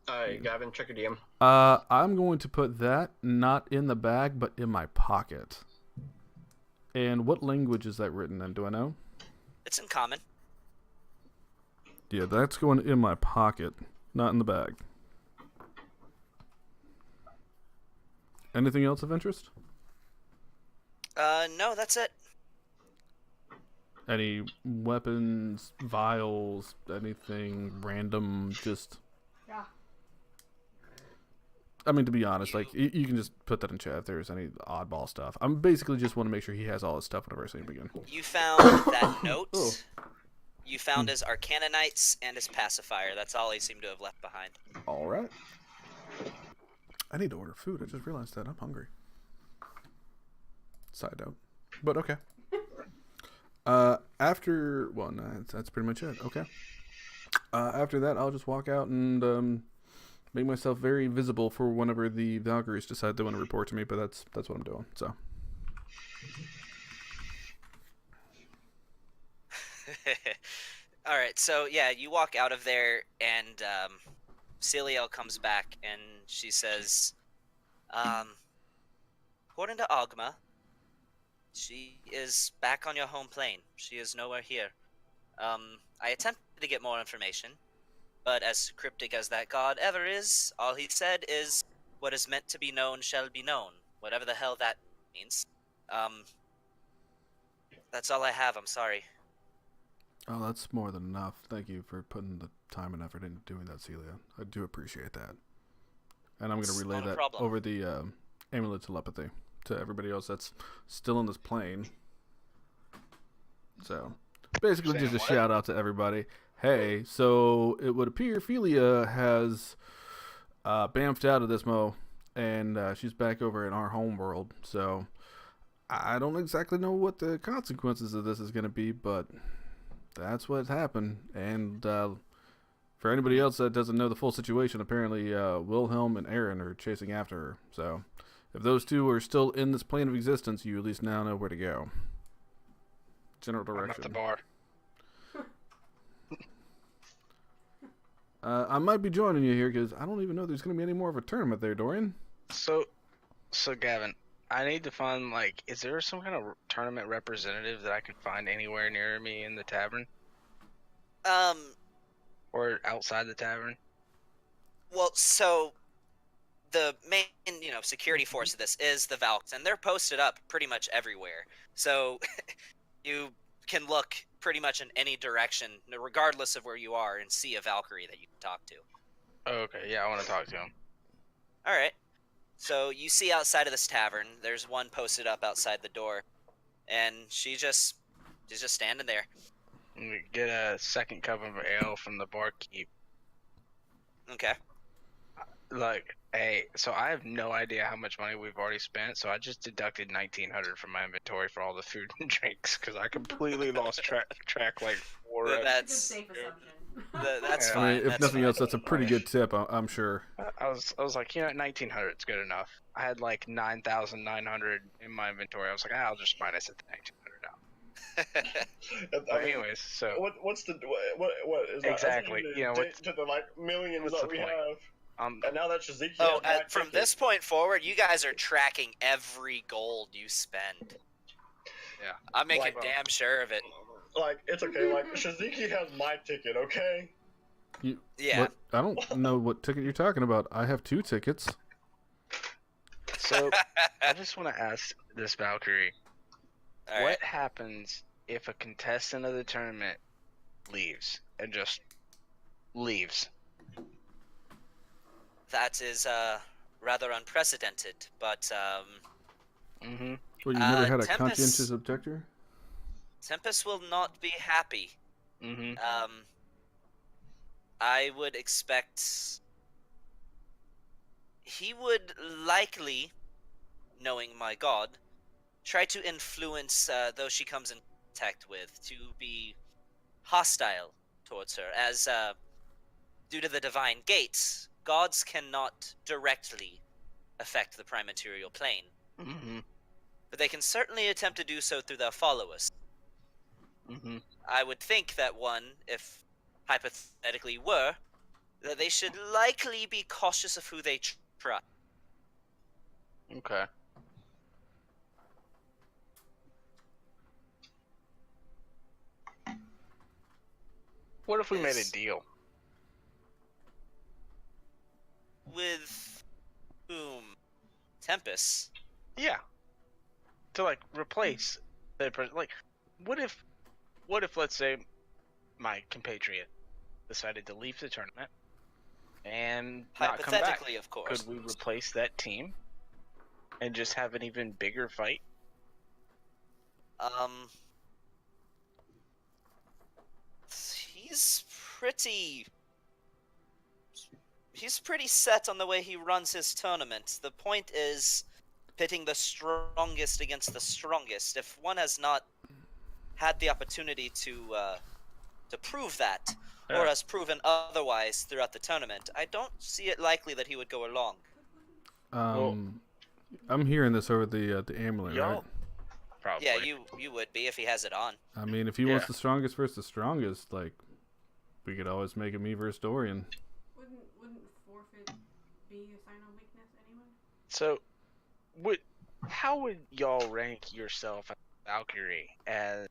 Alright, Gavin, check your DM. I'm going to put that not in the bag, but in my pocket. And what language is that written in? Do I know? It's in common. Yeah, that's going in my pocket, not in the bag. Anything else of interest? No, that's it. Any weapons, vials, anything random? Just, yeah. I mean, to be honest, like you can just put that in chat if there's any oddball stuff. I'm basically just want to make sure he has all his stuff whenever I see him again. You found that note. Oh. You found his Arcana Knights and his pacifier. That's all he seemed to have left behind. All right. I need to order food. I just realized that I'm hungry. Side note, but okay. That's pretty much it. Okay. After that, I'll just walk out and make myself very visible for whenever the Valkyries decide they want to report to me. But that's what I'm doing. So. All right, so yeah, you walk out of there, and Celiel comes back, and she says, according to Ogma, she is back on your home plane. She is nowhere here. I attempted to get more information, but as cryptic as that god ever is, all he said is, what is meant to be known shall be known, whatever the hell that means. That's all I have, I'm sorry. Oh, that's more than enough. Thank you for putting the time and effort into doing that, Celia. I do appreciate that. And I'm going to relay not a that problem. over the amulet telepathy to everybody else that's still on this plane. So, basically just a shout out to everybody. Hey, so it would appear Philia has bamfed out of this mo, and she's back over in our home world. So, I don't exactly know what the consequences of this is going to be, but that's what's happened. And for anybody else that doesn't know the full situation, apparently Wilhelm and Aaron are chasing after her. So if those two are still in this plane of existence, you at least now know where to go. General direction. I'm at the bar. I might be joining you here because I don't even know there's going to be any more of a tournament there, Dorian. So Gavin, I need to find, like, is there some kind of tournament representative that I can find anywhere near me in the tavern? Or outside the tavern? Well, so the main, security force of this is the Valks, and they're posted up pretty much everywhere. So you can look pretty much in any direction, regardless of where you are, and see a Valkyrie that you can talk to. Oh, okay, yeah, I want to talk to him. All right. So you see outside of this tavern, there's one posted up outside the door, and she's just standing there. Get a second cup of ale from the barkeep. Okay. Like, hey, so I have no idea how much money we've already spent, so I just deducted $1,900 from my inventory for all the food and drinks because I completely lost track like 4 That's That's a safe assumption. That's Yeah. fine. I mean, if that's nothing fine. else, that's a pretty good tip, I'm sure. I was like, $1,900 is good enough. I had like 9,900 in my inventory. I was like, I'll just minus it to $1,900 now. But anyways, so What's the what is that? Exactly, That's you know, to the like millions what's that the we point? have, and now that Shaziki Oh, has my from ticket. this point forward, you guys are tracking every gold you spend. Yeah. I'm making Like, damn sure of it. Like, it's okay. Like, Shaziki has my ticket, okay? Yeah. What? I don't know what ticket you're talking about. I have 2 tickets. So I just want to ask this Valkyrie, All right. what happens if a contestant of the tournament leaves and just leaves? That is rather unprecedented, but Mm-hmm. Well, you never had a Tempest- conscientious objector? Tempest will not be happy. Mm-hmm. I would expect he would likely, knowing my god, try to influence those she comes in contact with to be hostile towards her, as due to the divine gates, gods cannot directly affect the prime material plane, Mm-hmm. but they can certainly attempt to do so through their followers. Mm-hmm. I would think that one, if hypothetically were, that they should likely be cautious of who they trust. Okay. What if we made a Is- deal? With whom? Tempest. Yeah. To like replace the like, what if let's say my compatriot decided to leave the tournament and not come back? Hypothetically, of course. Could we replace that team and just have an even bigger fight? He's pretty. He's pretty set on the way he runs his tournament. The point is pitting the strongest against the strongest. If one has not had the opportunity to prove that, or Yeah. has proven otherwise throughout the tournament, I don't see it likely that he would go along. I'm hearing this over the amulet, Y'all, right? probably. Yeah, you would be if he has it on. I mean, if he wants the strongest versus the strongest, like, we could always make it me versus Dorian. Wouldn't forfeit be a sign of weakness anyway? So, how would y'all rank yourself as Valkyrie as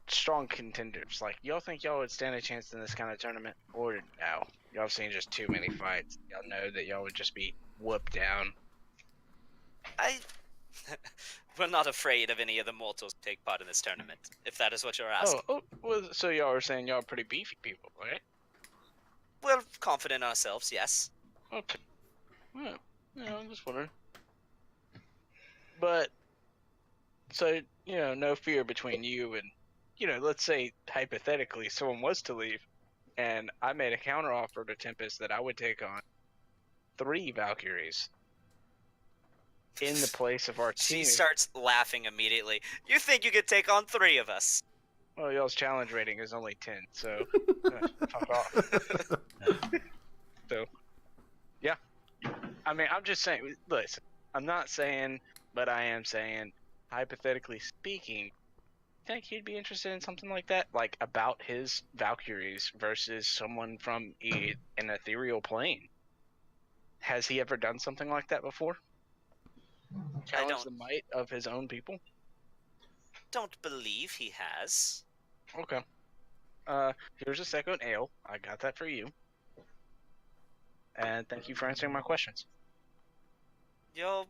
strong contenders? Like, y'all think y'all would stand a chance in this kind of tournament, or no? Y'all have seen just too many fights. Y'all know that y'all would just be whooped down. We're not afraid of any of the mortals to take part in this tournament, if that is what you're asking. Well, so y'all are saying y'all are pretty beefy people, right? We're confident in ourselves, yes. Okay. Well, I'm just wondering. But, so, no fear between you and, let's say, hypothetically, someone was to leave, and I made a counteroffer to Tempest that I would take on 3 Valkyries in the place of our team. She starts laughing immediately. You think you could take on 3 of us? Well, y'all's challenge rating is only 10, so fuck off. So, yeah. I mean, I'm just saying, listen, I'm not saying, but I am saying, hypothetically speaking, I think he'd be interested in something like that, like about his Valkyries versus someone from an ethereal plane. Has he ever done something like that before? Challenge the might of his own people? Don't believe he has. Okay. Here's a second ale. I got that for you. And thank you for answering my questions. You're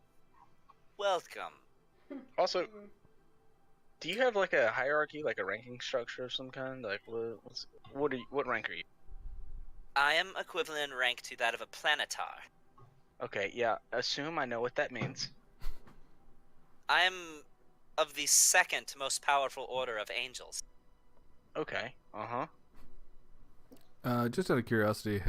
welcome. Also, do you have like a hierarchy, like a ranking structure of some kind? Like, what rank are you? I am equivalent in rank to that of a planetar. Okay, yeah. Assume I know what that means. I am of the 2nd most powerful order of angels. Okay. Uh-huh. Just out of curiosity,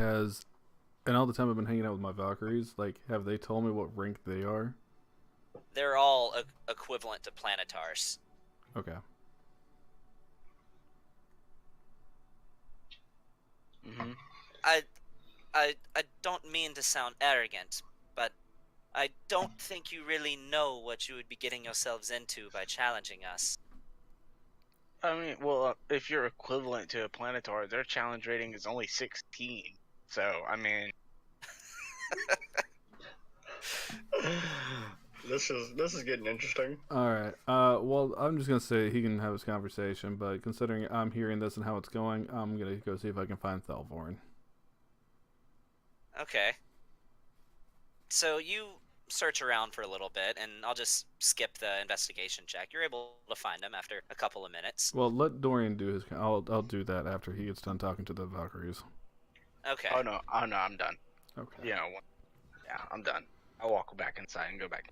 in all the time I've been hanging out with my Valkyries, like, have they told me what rank they are? They're all equivalent to planetars. Okay. Mm-hmm. I don't mean to sound arrogant, but I don't think you really know what you would be getting yourselves into by challenging us. I mean, well, if you're equivalent to a planetar, their challenge rating is only 16. So, I mean... This is getting interesting. Alright. Well, I'm just going to say he can have his conversation, but considering I'm hearing this and how it's going, I'm going to go see if I can find Thelvorn. Okay. So you search around for a little bit, and I'll just skip the investigation check. You're able to find him after a couple of minutes. Well, let Dorian do his... I'll do that after he gets done talking to the Valkyries. Okay. Oh no, I'm done. Okay. Yeah, I'm done. I'll walk back inside and go back.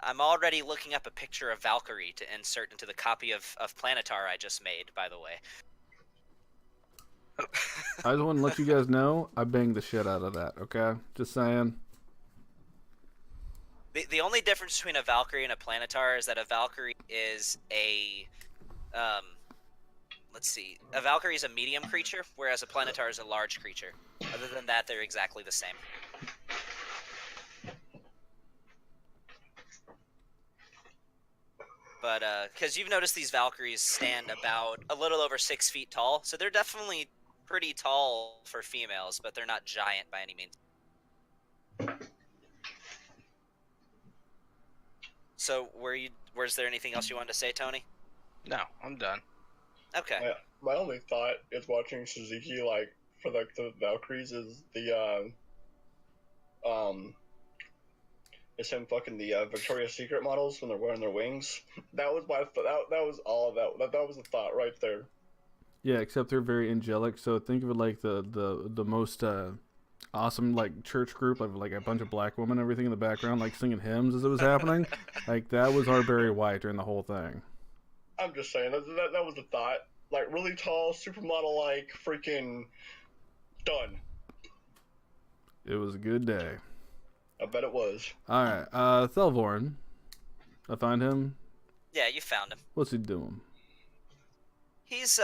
I'm already looking up a picture of Valkyrie to insert into the copy of Planetar I just made, by the way. I just want to let you guys know I banged the shit out of that, okay? Just saying. The only difference between a Valkyrie and a Planetar is that a Valkyrie is a let's see. A Valkyrie is a medium creature, whereas a Planetar is a large creature. Other than that, they're exactly the same. But, because you've noticed these Valkyries stand about a little over 6 feet tall, so they're definitely pretty tall for females, but they're not giant by any means. So, was there anything else you wanted to say, Tony? No, I'm done. Okay. My only thought is watching Suzuki, like, for like the Valkyries is the is him fucking the Victoria's Secret models when they're wearing their wings. That was that was all of that was the thought right there. Yeah, except they're very angelic. So think of it like the most awesome like church group of like a bunch of black women, and everything in the background, like singing hymns as it was happening. Like that was our Barry White during the whole thing. I'm just saying that was the thought. Like really tall, supermodel like freaking done. It was a good day. I bet it was. All right, Thelvorn. I find him. Yeah, you found him. What's he doing? He's,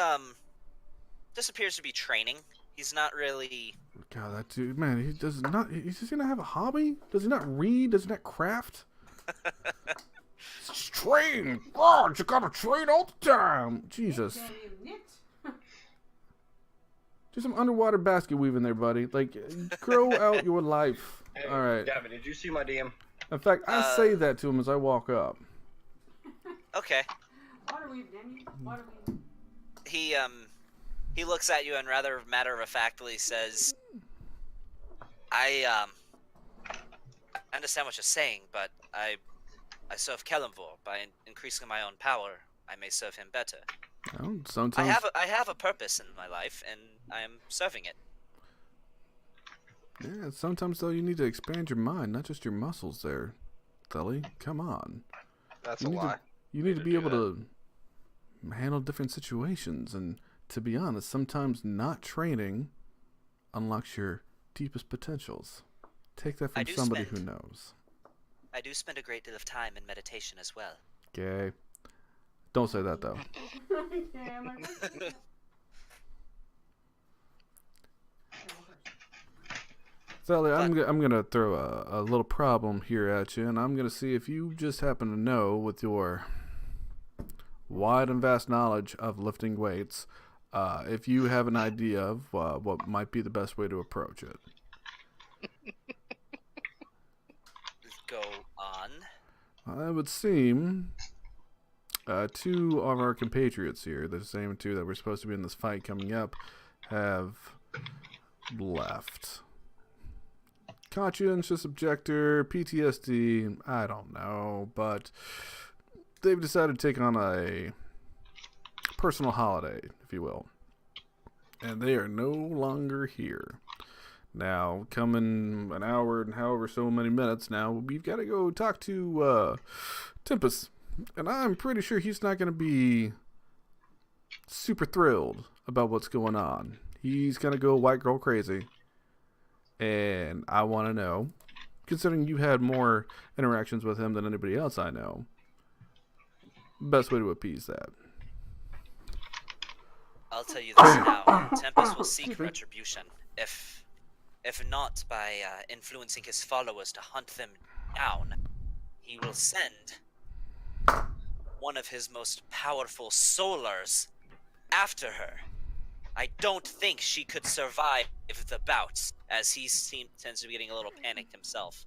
this appears to be training. He's not really... God, that dude, man, he does not he not have a hobby? Does he not read? Does he not craft? Just train! Oh, you gotta train all the time! Jesus. Do some underwater basket weaving there, buddy. Like, grow out your life. Hey, all right. Gavin, did you see my DM? In fact, I say that to him as I walk up. Okay. Water weave, Danny. Water weave. He looks at you and rather matter-of-factly says, I understand what you're saying, but I serve Kelemvor. By increasing my own power, I may serve him better. Well, sometimes I have a purpose in my life, and I am serving it. Yeah, sometimes though you need to expand your mind, not just your muscles there, Theli. Come on. That's a lie. You need to be able to handle different situations, and to be honest, sometimes not training unlocks your deepest potentials. Take that from somebody who knows. I do spend a great deal of time in meditation as well. Okay. Don't say that though. Okay, I'm like, Sally, I'm gonna throw a little problem here at you, and I'm gonna see if you just happen to know, with your wide and vast knowledge of lifting weights, if you have an idea of what might be the best way to approach it. Go on. It would seem two of our compatriots here, the same two that were supposed to be in this fight coming up, have left. Conscientious objector, PTSD, I don't know, but they've decided to take on a personal holiday, if you will. And they are no longer here. Now, coming an hour and however so many minutes now, we've got to go talk to Tempest. And I'm pretty sure he's not going to be super thrilled about what's going on. He's going to go white girl crazy. And I want to know, considering you had more interactions with him than anybody else I know, best way to appease that. I'll tell you this now. Tempest will seek retribution. If not by influencing his followers to hunt them down, he will send one of his most powerful solars after her. I don't think she could survive the bouts, as he tends to be getting a little panicked himself.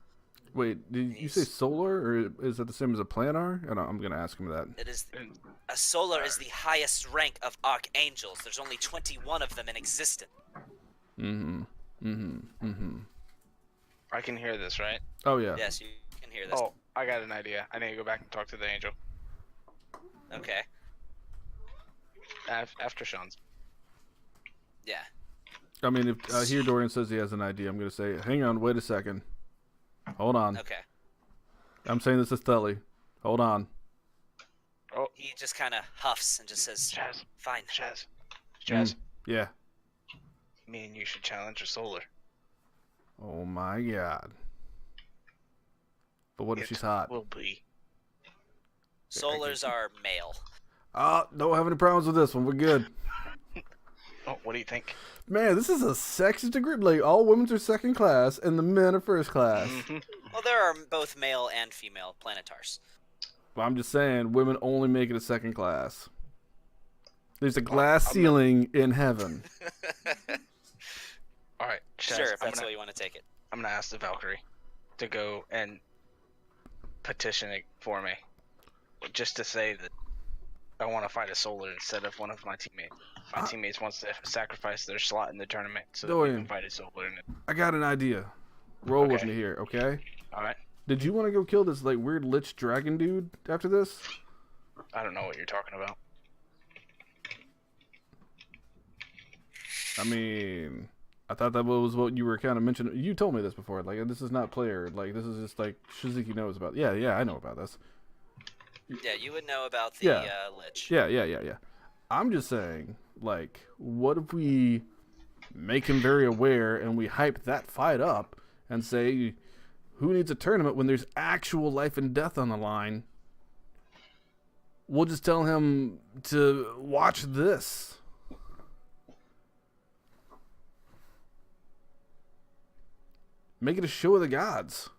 Wait, did you say solar, or is it the same as a planar? And I'm going to ask him that. It is. A solar is the highest rank of archangels. There's only 21 of them in existence. I can hear this, right? Oh, yeah. Yes, you can hear this. Oh, I got an idea. I need to go back and talk to the angel. Okay. After Sean's. Yeah. I mean, if I hear Dorian says he has an idea, I'm going to say, hang on, wait a second. Hold on. Okay. I'm saying this is Theli. Hold on. Oh. He just kind of huffs and just says, Chaz. fine. Chaz. Yeah. Me and you should challenge a solar. Oh, my God. But what if she's hot? Will be. Solars are male. Don't have any problems with this one. We're good. Oh, what do you think? Man, this is a sexist group. Like, all women are second class and the men are first class. Mm-hmm. Well, there are both male and female planetars. Well, I'm just saying, women only make it a second class. There's a glass ceiling in heaven. All right, Chaz, Sure, if that's the way you want to take it. I'm gonna ask the Valkyrie to go and petition it for me, just to say that I want to fight a Solar instead of one of my teammates. My teammates wants to sacrifice their slot in the tournament so that we can fight a Solar in it. I got an idea. Roll with Okay. me here, okay? All right. Did you want to go kill this like weird lich dragon dude after this? I don't know what you're talking about. I mean, I thought that was what you were kind of mentioning. You told me this before. Like, this is not player. Like, this is just like Shizuki knows about. Yeah, I know about this. Yeah, you would know about the Lich. Yeah. I'm just saying, like, what if we make him very aware and we hype that fight up and say, who needs a tournament when there's actual life and death on the line? We'll just tell him to watch this. Make it a show of the gods.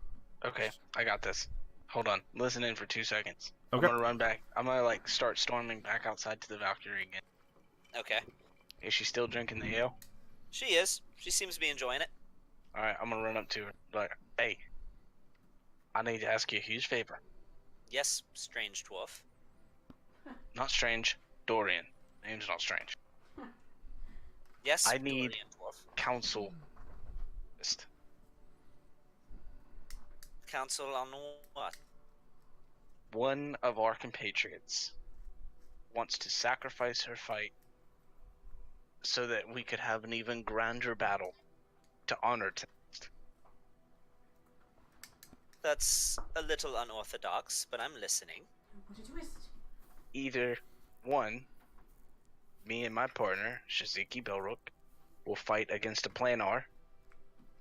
Okay, I got this. Hold on. Listen in for 2 seconds. Okay. I'm gonna run back. I'm gonna like start storming back outside to the Valkyrie again. Okay. Is she still drinking the ale? She is. She seems to be enjoying it. Alright, I'm gonna run up to her. Like, hey, I need to ask you a huge favor. Yes, strange dwarf. Not strange, Dorian. Name's not strange. Yes, I need Dorian dwarf. counsel. Just Council on what? one of our compatriots wants to sacrifice her fight so that we could have an even grander battle to honor tonight. That's a little unorthodox, but I'm listening. What a twist. Either one, me and my partner, Shizuki Belrook, will fight against a planar,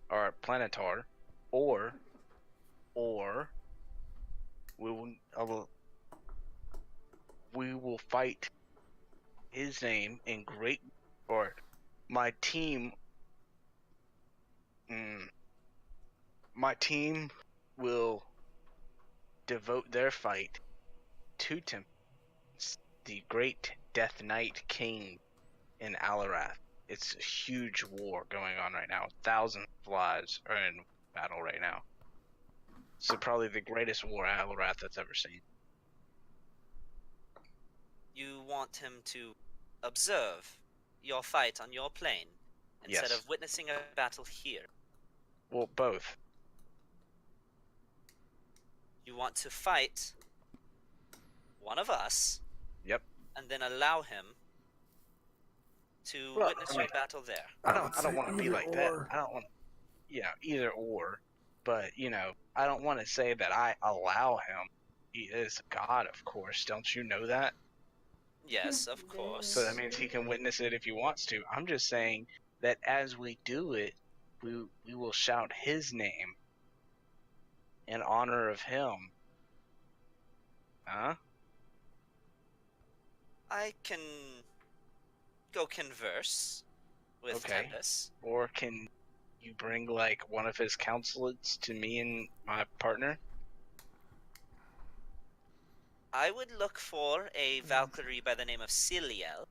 or a planetar, or we will fight his name in great, or my team will devote their fight to Tempest, the great Death Knight King in Alarath. It's a huge war going on right now. Thousands of lives are in battle right now. So probably the greatest war Alarath has ever seen. You want him to observe your fight on your plane instead Yes. of witnessing a battle here. Well, both. You want to fight one of us. Yep. And then allow him to Well, witness I your mean, battle there. I don't want to be like that. I don't want, either or. But I don't want to say that I allow him. He is God, of course. Don't you know that? Yes, of course. So that means he can witness it if he wants to. I'm just saying that as we do it, we will shout his name in honor of him. Huh? I can go converse with Okay. Tempest. Or can you bring like one of his counsellors to me and my partner? I would look for a Valkyrie by the name of Celiel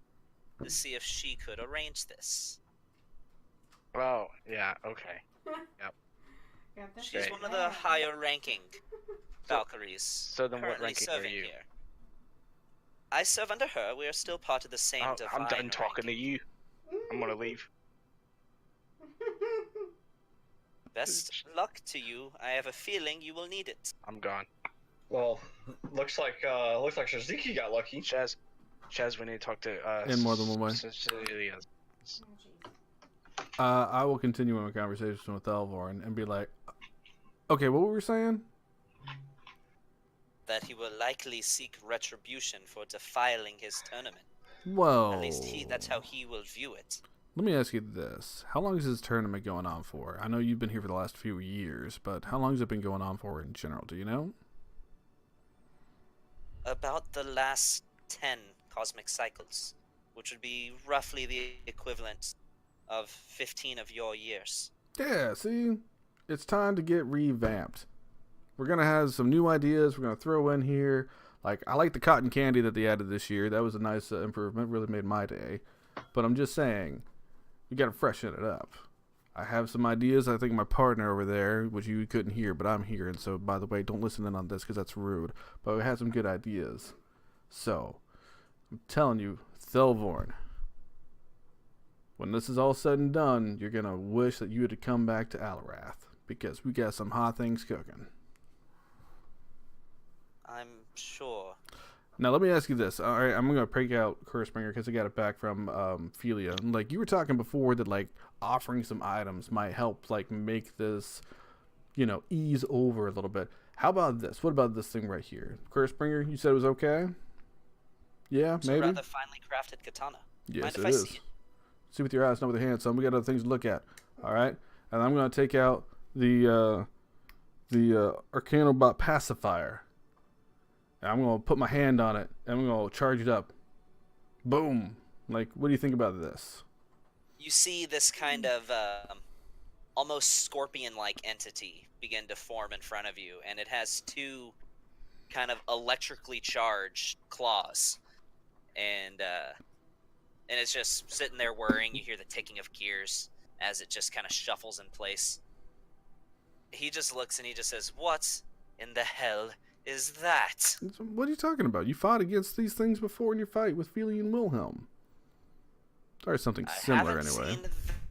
to see if she could arrange this. Oh, yeah, okay. Got that She's Great. one of the higher ranking Valkyries So then what currently ranking are serving you? here. I serve under her. We are still part of the same Oh, divine I'm done talking to ranking. you. I'm gonna leave. Best luck to you. I have a feeling you will need it. I'm gone. Well, looks like Shizuki got lucky. Chaz, we need to talk to In more than one way. Cecilia. Oh, jeez. I will continue my conversation with Elvorn and be like, okay, what were we saying? That he will likely seek retribution for defiling his tournament. Whoa. At least that's how he will view it. Let me ask you this. How long is this tournament going on for? I know you've been here for the last few years, but how long has it been going on for in general? Do you know? About the last 10 cosmic cycles, which would be roughly the equivalent of 15 of your years. Yeah, see? It's time to get revamped. We're going to have some new ideas we're going to throw in here. Like, I like the cotton candy that they added this year. That was a nice improvement. Really made my day. But I'm just saying, we got to freshen it up. I have some ideas. I think my partner over there, which you couldn't hear, but I'm here. And so, by the way, don't listen in on this because that's rude. But we had some good ideas. So, I'm telling you, Thelvorn, when this is all said and done, you're going to wish that you had to come back to Alarath. Because we got some hot things cooking. I'm sure. Now, let me ask you this. All right, I'm going to break out Cursebringer because I got it back from Felia. Like, you were talking before that, like, offering some items might help, like, make this, you know, ease over a little bit. How about this? What about this thing right here? Cursebringer, you said it was okay? Yeah, It's maybe? a rather finely crafted katana. Yes, Mind it if I is. see it? See with your eyes, not with your hands, son. We got other things to look at. All right? And I'm going to take out the Arcanobot pacifier. And I'm going to put my hand on it, and I'm going to charge it up. Boom. Like, what do you think about this? You see this kind of almost scorpion-like entity begin to form in front of you, and it has two kind of electrically charged claws. And it's just sitting there whirring. You hear the ticking of gears as it just kind of shuffles in place. He just looks and he just says, "What in the hell is that?" What are you talking about? You fought against these things before in your fight with Feely and Wilhelm. Or something similar, I haven't anyway. seen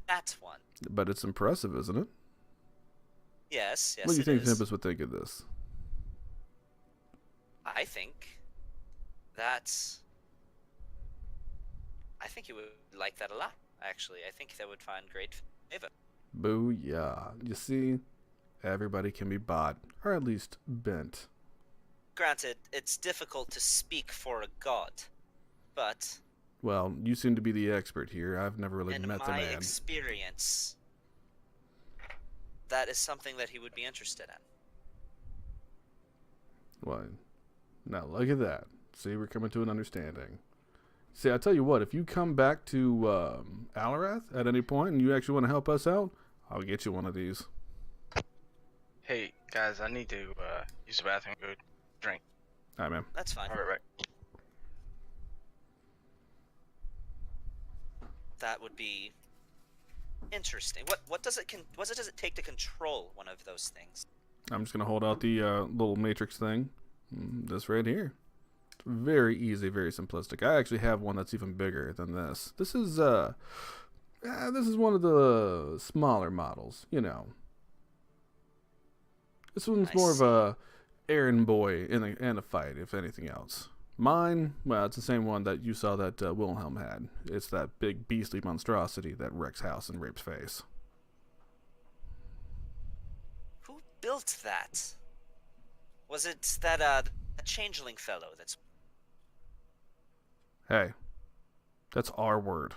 that one. But it's impressive, isn't it? Yes, What do you think is. Tempest would think of this? I think he would like that a lot, actually. I think that would find great favor. Booyah. You see, everybody can be bought, or at least bent. Granted, it's difficult to speak for a god, but Well, you seem to be the expert here. I've never really in met the my man. experience, that is something that he would be interested in. What? Now look at that. See, we're coming to an understanding. See, I tell you what, if you come back to Alarath at any point and you actually want to help us out, I'll get you one of these. Hey, guys, I need to use the bathroom. Go drink. All right, man. That's fine. All right. That would be interesting. What does it take to control one of those things? I'm just going to hold out the little matrix thing. This right here. Very easy, very simplistic. I actually have one that's even bigger than this. This is one of the smaller models, you know. This one's more of a errand boy in a fight, if anything else. Mine, well, it's the same one that you saw that Wilhelm had. It's that big beastly monstrosity that wrecks house and rapes face. Who built that? Was it that changeling fellow that's... Hey, that's our word.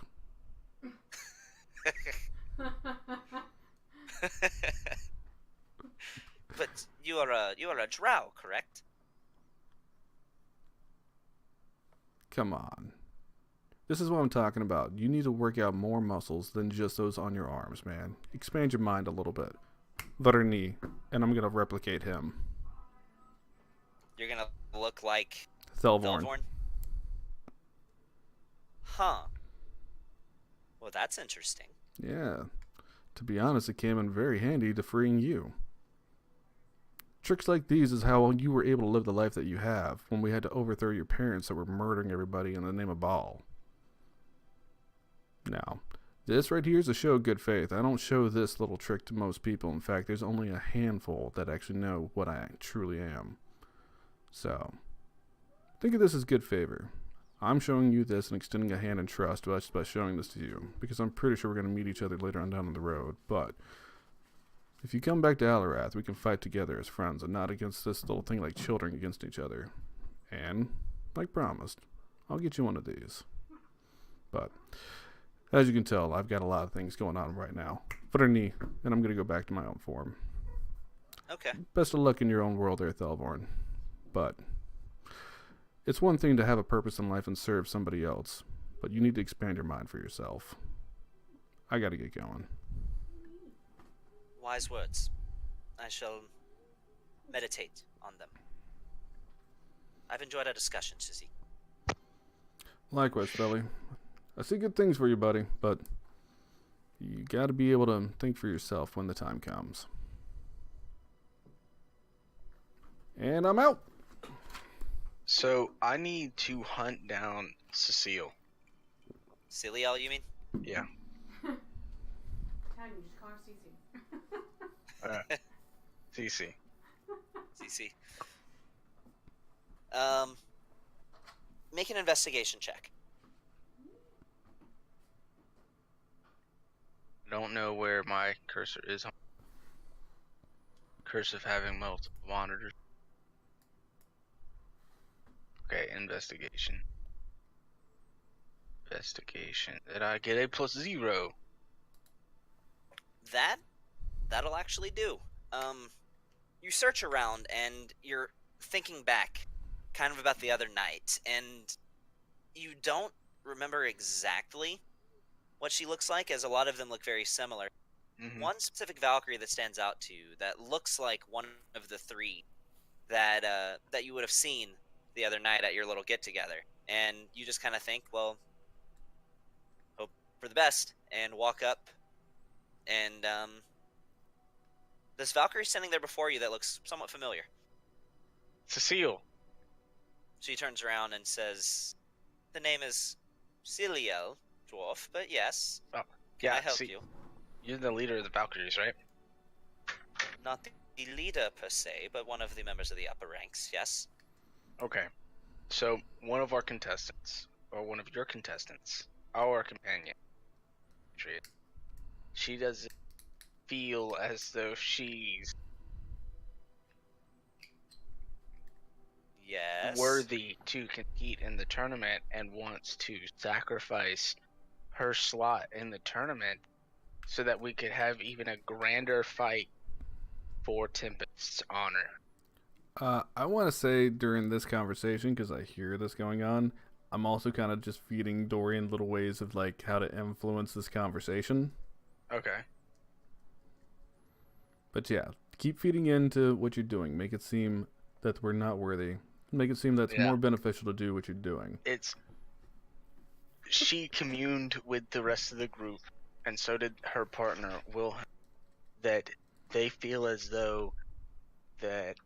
But you are a drow, correct? Come on. This is what I'm talking about. You need to work out more muscles than just those on your arms, man. Expand your mind a little bit. Verni, and I'm gonna replicate him. You're gonna look like Thelvorn. Huh. Well, that's interesting. Yeah. To be honest, it came in very handy to freeing you. Tricks like these is how you were able to live the life that you have when we had to overthrow your parents that were murdering everybody in the name of Baal. Now, this right here is a show of good faith. I don't show this little trick to most people. In fact, there's only a handful that actually know what I truly am. So, think of this as good favor. I'm showing you this and extending a hand in trust just by showing this to you, because I'm pretty sure we're going to meet each other later on down the road. But if you come back to Alarath, we can fight together as friends and not against this little thing like children against each other. And, like promised, I'll get you one of these. But as you can tell, I've got a lot of things going on right now. Verni, and I'm going to go back to my own form. Okay. Best of luck in your own world there, Thelvorn. But It's one thing to have a purpose in life and serve somebody else, but you need to expand your mind for yourself. I gotta get going. Wise words. I shall meditate on them. I've enjoyed our discussion, Susie. Likewise, Felly. I see good things for you, buddy, but you gotta be able to think for yourself when the time comes. And I'm out. So I need to hunt down Cecile. Celiel, you mean? Yeah. Time, you just call her Cece. CC. CC. Make an investigation check. Don't know where my cursor is. Curse of having multiple monitors. Okay, investigation. Investigation. Did I get a +0? That'll actually do. You search around and you're thinking back kind of about the other night, and you don't remember exactly what she looks like, as a lot of them look very similar. Mm-hmm. One specific Valkyrie that stands out to you that looks like one of the three that you would have seen the other night at your little get-together, and you just kind of think, well, hope for the best, and walk up, and this Valkyrie standing there before you that looks somewhat familiar. Cecile. She turns around and says, "The name is Celiel, dwarf, but yes. Oh, Can yeah. I help see, you?" You're the leader of the Valkyries, right? Not the leader per se, but one of the members of the upper ranks, yes. Okay. So one of our contestants, or one of your contestants, our companion, she doesn't feel as though she's Yes. worthy to compete in the tournament and wants to sacrifice her slot in the tournament so that we could have even a grander fight for Tempest's honor. I want to say during this conversation, because I hear this going on, I'm also kind of just feeding Dorian little ways of like how to influence this conversation. Okay. But yeah, keep feeding into what you're doing. Make it seem that we're not worthy. Make it seem that it's more beneficial to do what you're doing. She communed with the rest of the group, and so did her partner, Wilhelm, that they feel as though that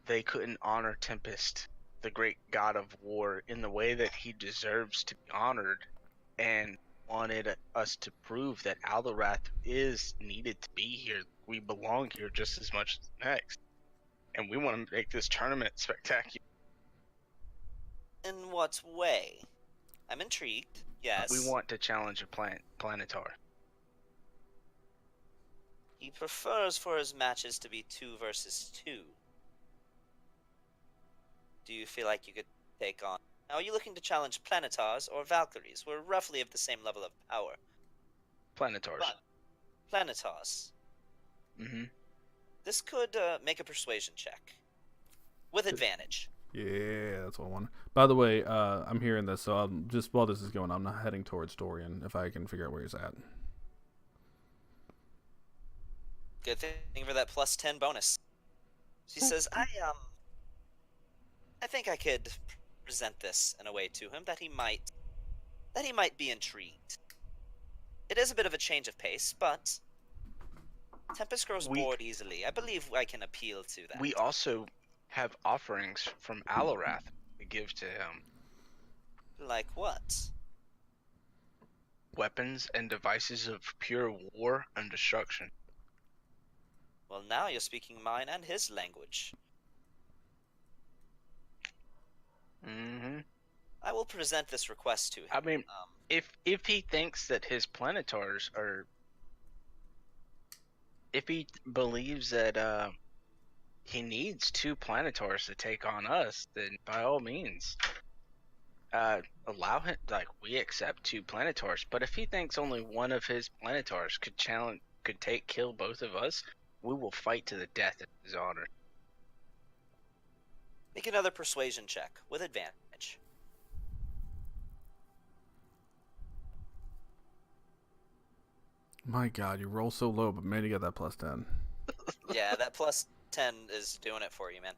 they couldn't honor Tempest, the great god of war, in the way that he deserves to be honored, and wanted us to prove that Alderath is needed to be here. We belong here just as much as the next, and we want to make this tournament spectacular. In what way? I'm intrigued, yes. We want to challenge a planetar. He prefers for his matches to be 2 versus 2. Do you feel like you could take on... Now, are you looking to challenge planetars or Valkyries? We're roughly of the same level of power. Planetars. But planetars. Mm-hmm. This could make a persuasion check. With advantage. Yeah, that's what I want. By the way, I'm hearing this, so I'm just while this is going on, I'm heading towards Dorian, if I can figure out where he's at. Good thing for that +10 bonus. She says, I think I could present this in a way to him that he might be intrigued. It is a bit of a change of pace, but Tempest grows bored easily. I believe I can appeal to that. We also have offerings from Alderath to give to him. Like what? Weapons and devices of pure war and destruction. Well, now you're speaking mine and his language. Mm-hmm. I will present this request to him. I mean, if he thinks that his planetars are... If he believes that he needs 2 planetars to take on us, then by all means, allow him. Like, we accept 2 planetars. But if he thinks only one of his planetars could kill both of us, we will fight to the death in his honor. Make another persuasion check with advantage. My God, you roll so low, but man, you got that plus 10. Yeah, that plus 10 is doing it for you, man.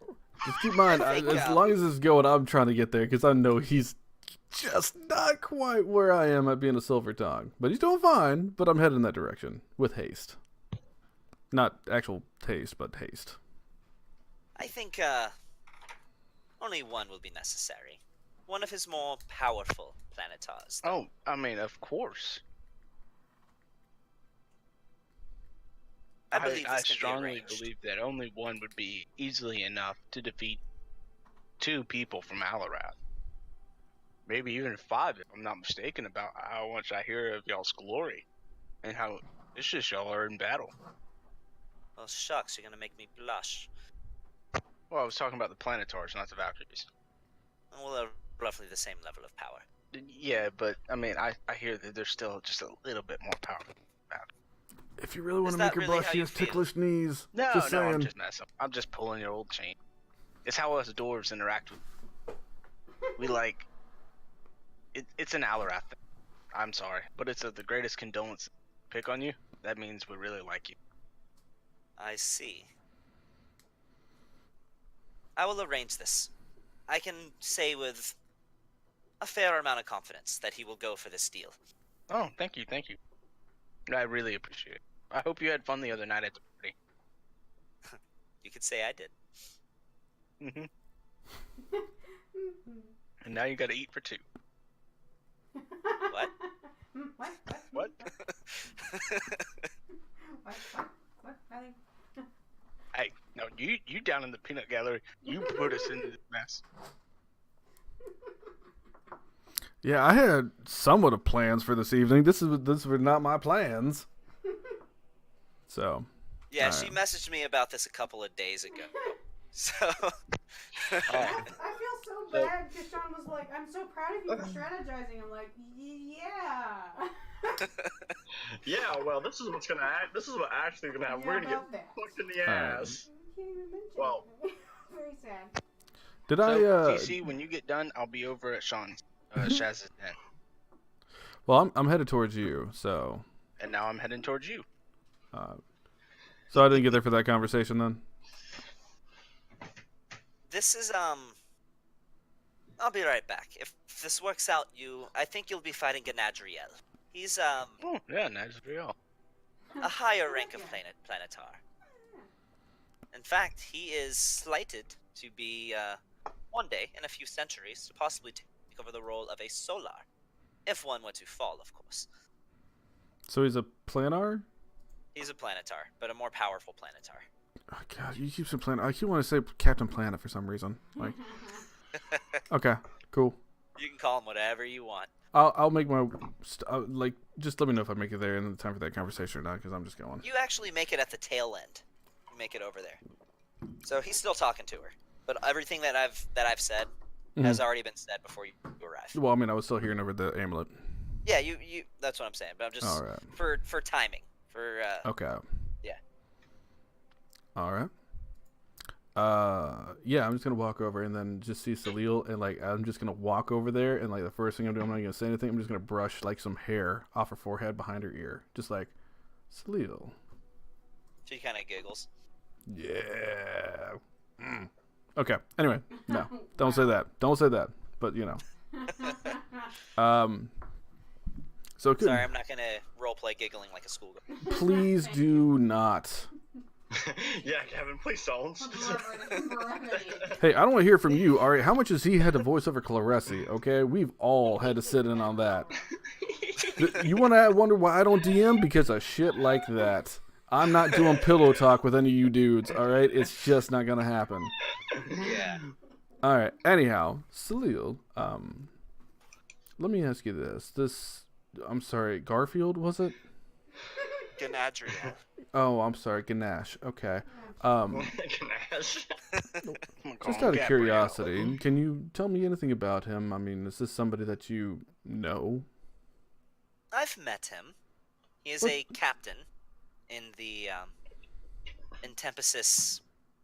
Just keep in mind, as long as it's going, I'm trying to get there because I know he's just not quite where I am at being a silver tongue. But he's doing fine, but I'm heading in that direction with haste. Not actual taste, but haste. I think only one will be necessary. One of his more powerful planetars. Oh, I mean, of course. I believe I this can be strongly arranged. believe that only one would be easily enough to defeat 2 people from Alarat. Maybe even 5, if I'm not mistaken, about how much I hear of y'all's glory and how vicious y'all are in battle. Well, shucks, you're gonna make me blush. Well, I was talking about the Planetars, not the Valkyries. Well, they're roughly the same level of power. Yeah, but I mean, I hear that there's still just a little bit more powerful. If you really want Is to that make her really blush, how she you has feel? ticklish knees. No, Just no, saying. I'm just messing. I'm just pulling your old chain. It's how us dwarves interact with. We like. It's an Alarat thing. I'm sorry, but it's the greatest condolence pick on you. That means we really like you. I see. I will arrange this. I can say with a fair amount of confidence that he will go for this deal. Oh, thank you. I really appreciate it. I hope you had fun the other night at the party. You could say I did. And now you gotta eat for 2. What? What? What? What? Nothing. Hey, no, you down in the peanut gallery. You put us into this mess. Yeah, I had somewhat of plans for this evening. This were not my plans. So. Yeah, All she right. messaged me about this a couple of days ago. So. I feel so bad because Sean was like, "I'm so proud of you for strategizing." I'm like, "Yeah." Yeah, well, this is what actually gonna happen. Yeah, We're gonna get about that. fucked in the ass. You can't even mention Well- it. Very sad. Did So, I? TC, when you get done, I'll be over at Sean's, Shaz's den. Well, I'm headed towards you. So. And now I'm heading towards you. So I didn't get there for that conversation then. This is I'll be right back. If this works out, I think you'll be fighting Ganadriel. He's Oh, yeah, nice real. a higher rank of planetar. In fact, he is slated to be one day in a few centuries to possibly take over the role of a solar, if one were to fall, of course. So he's a planar? He's a planetar, but a more powerful planetar. Oh, God, you keep saying planet. I keep wanting to say Captain Planet for some reason. Like, okay, cool. You can call him whatever you want. I'll make my like. Just let me know if I make it there in the time for that conversation or not, because I'm just going. You actually make it at the tail end. You make it over there. So he's still talking to her, but everything that I've said has already been said before you arrive. Well, I mean, I was still hearing over the amulet. Yeah, you. That's what I'm saying. But I'm just All right. for timing. For Okay. Yeah. All right. Yeah, I'm just gonna walk over and then just see Salil, and like I'm just gonna walk over there, and like the first thing I'm doing, I'm not gonna say anything. I'm just gonna brush like some hair off her forehead behind her ear, just like Salil. She kind of giggles. Yeah. Okay. Anyway, no, don't say that. Don't say that. But you know. So could, Sorry, I'm not gonna roleplay giggling like a schoolgirl. please do not. Yeah, Gavin, please don't. Hey, I don't want to hear from you. All right, how much has he had to voice over Claresi? Okay, we've all had to sit in on that. You want to wonder why I don't DM? Because of shit like that. I'm not doing pillow talk with any of you dudes. All right, it's just not gonna happen. Yeah. All right. Anyhow, Salil, let me ask you this. I'm sorry, Garfield, was it? Ganadriel. Oh, I'm sorry, Ganesh. Okay. Ganesh. Just out of curiosity, can you tell me anything about him? I mean, is this somebody that you know? I've met him. He is What? a captain in the Tempesis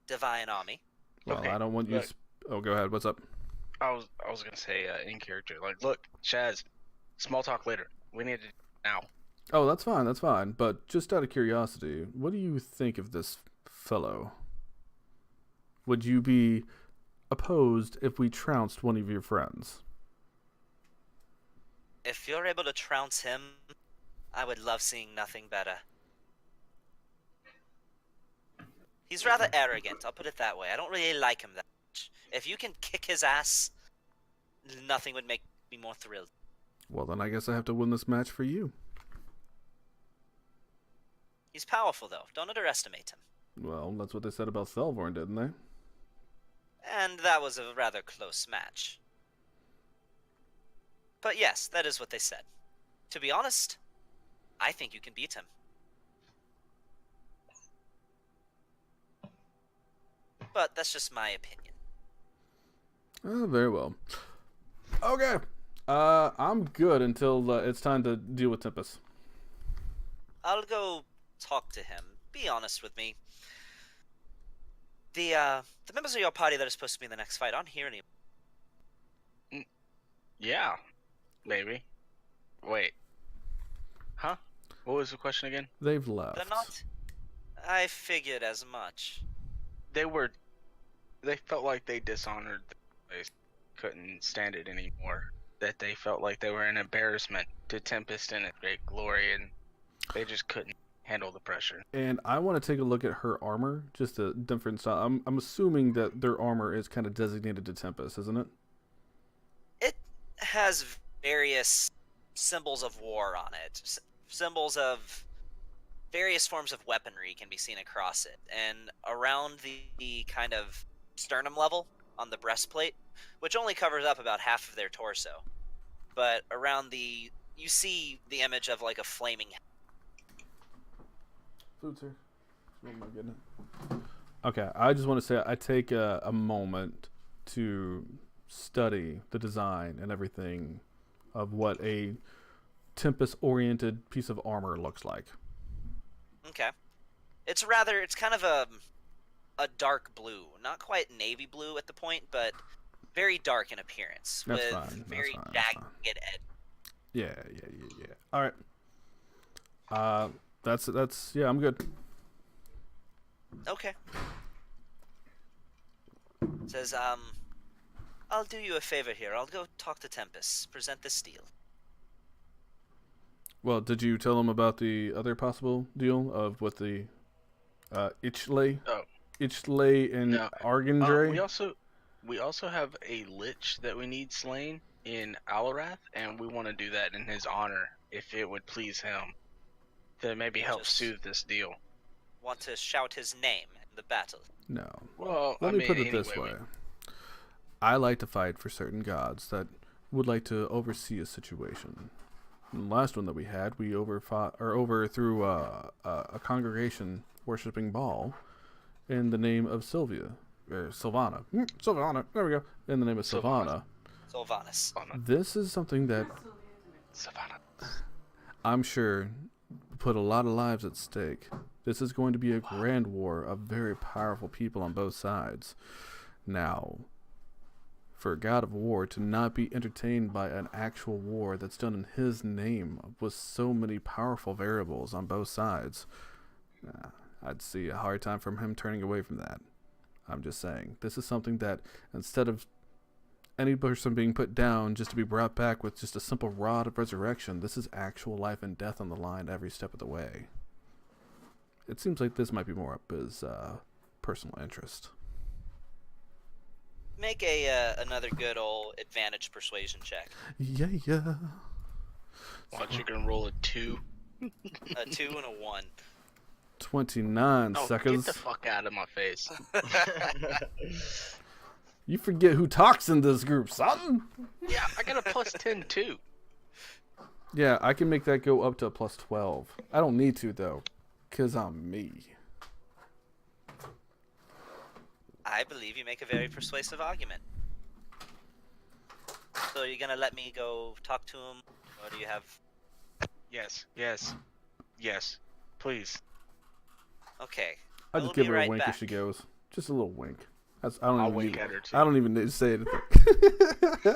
Divine Army. Well, Okay, I don't want you. look. Oh, go ahead. What's up? I was gonna say in character, like, look, Shaz, small talk later. We need it now. Oh, that's fine. That's fine. But just out of curiosity, what do you think of this fellow? Would you be opposed if we trounced one of your friends? If you're able to trounce him, I would love seeing nothing better. He's rather arrogant, I'll put it that way. I don't really like him that much. If you can kick his ass, nothing would make me more thrilled. Well, then I guess I have to win this match for you. He's powerful, though. Don't underestimate him. Well, that's what they said about Thelvorn, didn't they? And that was a rather close match. But yes, that is what they said. To be honest, I think you can beat him. But that's just my opinion. Oh, very well. Okay. I'm good until it's time to deal with Tempest. I'll go talk to him. Be honest with me. The members of your party that are supposed to be in the next fight aren't here anymore. Yeah, maybe. Wait. Huh? What was the question again? They've left. They're not. I figured as much. They felt like they dishonored the place. Couldn't stand it anymore. That they felt like they were an embarrassment to Tempest and its great glory, and they just couldn't handle the pressure. And I want to take a look at her armor, just a different style. I'm assuming that their armor is kind of designated to Tempest, isn't it? It has various symbols of war on it. Symbols of various forms of weaponry can be seen across it. And around the kind of sternum level on the breastplate, which only covers up about half of their torso. But around you see the image of like a flaming. Food, sir. Oh my goodness. Okay, I just want to say I take a moment to study the design and everything of what a Tempest-oriented piece of armor looks like. Okay. It's kind of a dark blue. Not quite navy blue at the point, but very dark in appearance. That's with fine. very That's fine. jagged edge. Yeah. All right. That's yeah. I'm good. Okay. It says, I'll do you a favor here. I'll go talk to Tempest. Present the steel. Well, did you tell them about the other possible deal of what the Ichley? Oh. Ichley and No. Argendray? We also have a lich that we need slain in Alarath, and we want to do that in his honor, if it would please him, to maybe help Just soothe this deal. Want to shout his name in the battle. No. Well, Let me put it this anyway, way. I like to fight for certain gods that would like to oversee a situation. And the last one that we had, we overthrew a congregation worshipping Baal in the name of Sylvia. Or Sylvana. Sylvana. There we go. In the name of Sylvana. Sylvanas. This is something that Savannah. I'm sure put a lot of lives at stake. This is going to be a grand war of very powerful people on both sides. Now, for a god of war to not be entertained by an actual war that's done in his name with so many powerful variables on both sides, I'd see a hard time from him turning away from that. I'm just saying, this is something that instead of any person being put down just to be brought back with just a simple rod of resurrection, this is actual life and death on the line every step of the way. It seems like this might be more up his personal interest. Make another good old advantage persuasion check. Yeah. Watch, you're gonna roll a 2. A 2 and a 1. 29 Oh, seconds. get the fuck out of my face. You forget who talks in this group, son. Yeah, I got a plus 10 too. Yeah, I can make that go up to a plus 12. I don't need to, though, because I'm me. I believe you make a very persuasive argument. So you're gonna let me go talk to him, or do you have? Yes. Please. Okay. I will just give be her right a wink back. as she goes. Just a little wink. I don't I'll even wink need, at her too. I don't even need to say anything.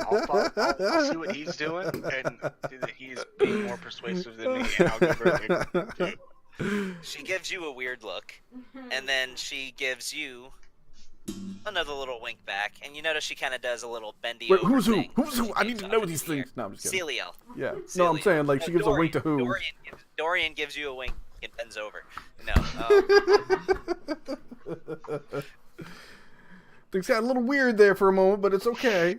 I'll see what he's doing and see that he's being more persuasive than me, and I'll give her a wink too. She gives you a weird look, and then she gives you another little wink back, and you notice she kind of does a little bendy Wait, over who's who? thing Who's as she who? I need takes to off know into these the air. things. No, I'm just kidding. Celiel. Yeah. No, Celia. I'm saying like she gives a wink to who? Dorian gives you a wink and bends over. No. Things got a little weird there for a moment, but it's okay.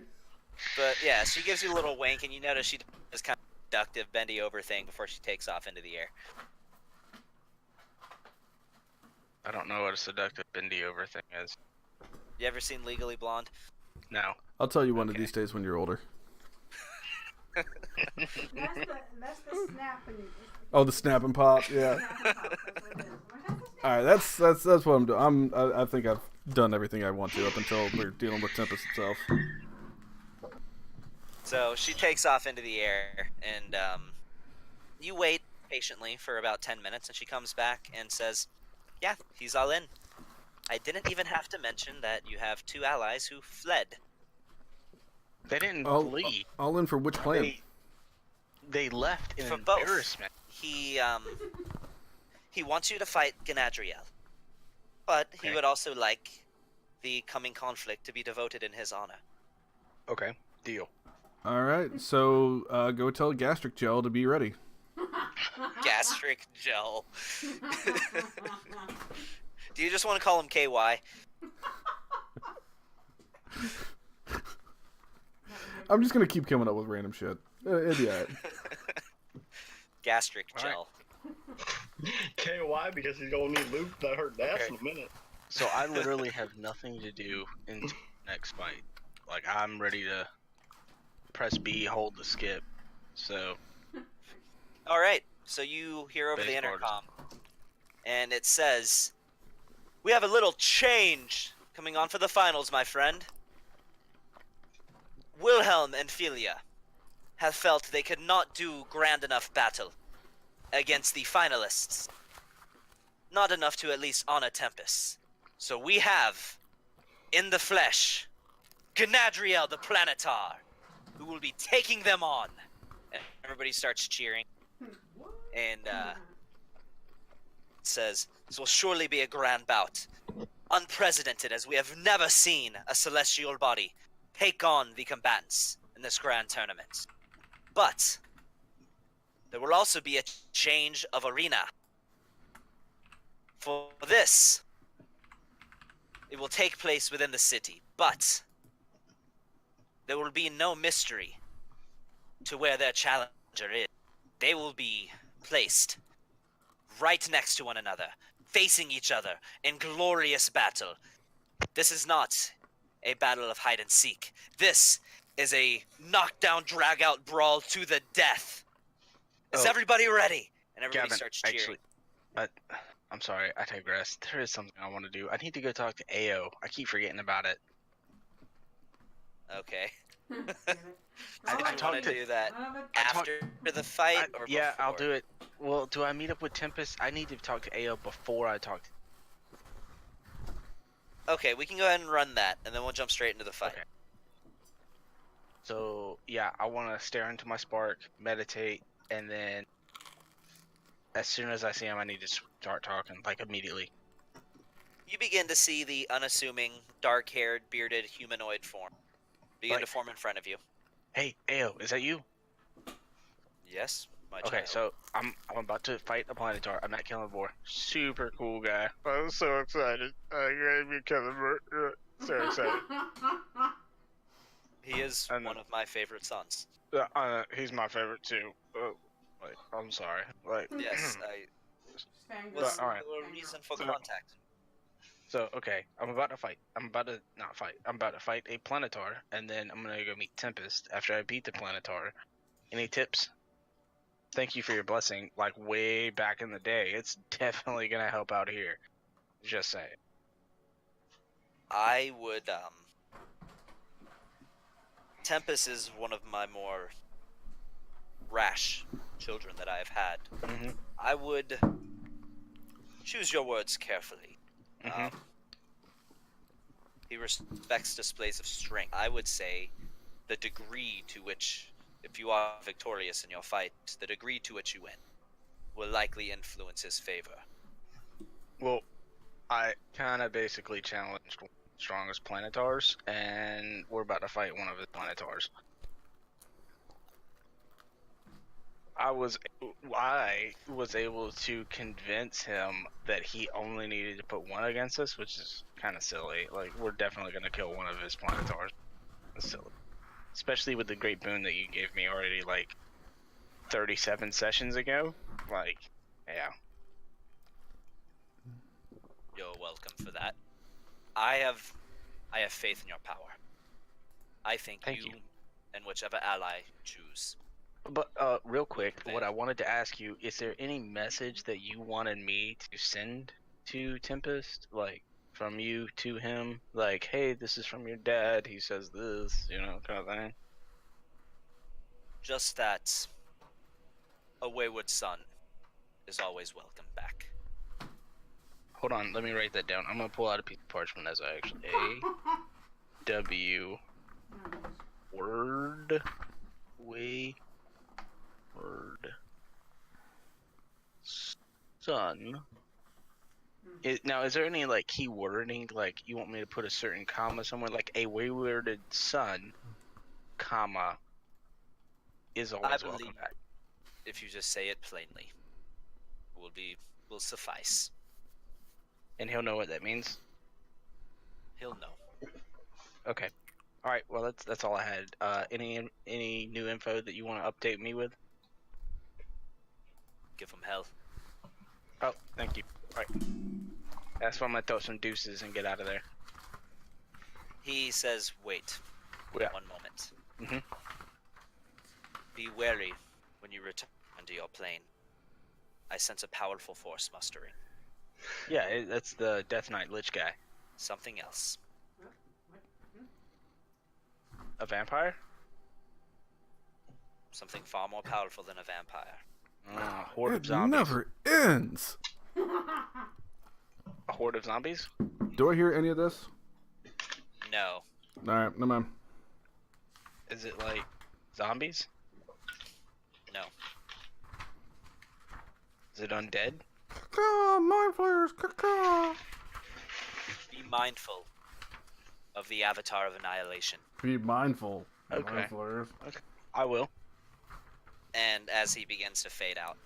But yeah, she gives you a little wink, and you notice she does kind of seductive bendy over thing before she takes off into the air. I don't know what a seductive bendy over thing is. You ever seen Legally Blonde? No. I'll tell you one of these days when you're older. That's the snap and. Oh, the snap and pop. Yeah. All right, that's what I'm doing. I think I've done everything I want to up until we're dealing with Tempest itself. So she takes off into the air, and you wait patiently for about 10 minutes, and she comes back and says, yeah, he's all in. I didn't even have to mention that you have 2 allies who fled. They didn't All flee. All in for which plan? They left in For both. embarrassment. He wants you to fight Ganadriel, but he Okay. would also like the coming conflict to be devoted in his honor. Okay, deal. All right, so go tell Gastric Gel to be ready. Gastric gel. Do you just want to call him KY? I'm just gonna keep coming up with random shit. It'll be alright. Gastric All right. gel. KY because he's gonna need Luke that hurt ass in a minute. So I literally have nothing to do until next fight. Like, I'm ready to press B, hold the skip. So, All right. So you hear over the Base orders. intercom, and it says, "We have a little change coming on for the finals, my friend. Wilhelm and Philia have felt they could not do grand enough battle against the finalists. Not enough to at least honor Tempest. So we have, in the flesh, Ganadriel the Planetar, who will be taking them on." And everybody starts cheering. And it says, "This will surely be a grand bout. Unprecedented, as we have never seen a celestial body take on the combatants in this grand tournament. But there will also be a change of arena. For this, it will take place within the city, but there will be no mystery to where their challenger is. They will be placed right next to one another, facing each other in glorious battle. This is not a battle of hide and seek. This is a knockdown, drag-out brawl to the death. Is Oh. everybody ready?" And everybody Gavin, starts cheering. actually, I'm sorry, I digress. There is something I want to do. I need to go talk to AO. I keep forgetting about it. Okay. Damn it. I Did you talked want to to- do that I after the fight, or Yeah, I'll before? do it. Well, do I meet up with Tempest? I need to talk to AO before I talk to... Okay, we can go ahead and run that, and then we'll jump straight into the fight. Okay. So, yeah, I want to stare into my spark, meditate, and then as soon as I see him, I need to start talking, like, immediately. You begin to see the unassuming, dark-haired, bearded humanoid form begin to Like- form in front of you. Hey, AO, is that you? Yes, my Okay, child. so I'm about to fight a Planetar. I'm at Kellenbor. Super cool guy. I'm so excited. You're gonna be Kellenbor. So excited. He is And- one of my favorite sons. He's my favorite too. Like, I'm sorry. Like, Yes, I Fangirl. was all right. a reason for So- contact. So, okay, I'm about to fight. I'm about to not fight. I'm about to fight a Planetar, and then I'm gonna go meet Tempest after I beat the Planetar. Any tips? Thank you for your blessing, like way back in the day. It's definitely gonna help out here. Just say. I would, Tempest is one of my more rash children that I have had. Mm-hmm. I would choose your words carefully. Mhm. He respects displays of strength. I would say the degree to which, if you are victorious in your fight, the degree to which you win will likely influence his favor. Well, I kind of basically challenged one of the strongest planetars, and we're about to fight one of his planetars. I was able to convince him that he only needed to put one against us, which is kind of silly. Like, we're definitely going to kill one of his planetars. That's silly. Especially with the great boon that you gave me already, like, 37 sessions ago. Like, yeah. You're welcome for that. I have faith in your power. I think Thank you. and whichever ally you choose. But real quick, what I wanted to ask you, is there any message that you wanted me to send to Tempest, like from you to him, like, hey, this is from your dad, he says this, kind of thing? Just that a wayward son is always welcome back. Hold on, let me write that down. I'm gonna pull out a piece of parchment as I actually A-W word way word son. Now, is there any like key wording, like you want me to put a certain comma somewhere, like a waywarded son, comma, is always welcome back? If you just say it plainly, will suffice. And he'll know what that means? He'll know. Okay. All right. Well, that's all I had. Any new info that you want to update me with? Give him hell. Oh, thank you. All right. That's why I'm gonna throw some deuces and get out of there. He says, "Wait, Yeah. one moment. Mhm. Be wary when you return to your plane. I sense a powerful force mustering. Yeah, that's the Death Knight Lich guy. Something else. A vampire? Something far more powerful than a vampire. Horde of It zombies. never ends. A horde of zombies? Do I hear any of this? No. All right, never mind. Is it like zombies? No. Is it undead? Mind flayers, Be mindful of the Avatar of Annihilation. Be mindful. Okay. Mind flayers. Okay. I will. And as he begins to fade out,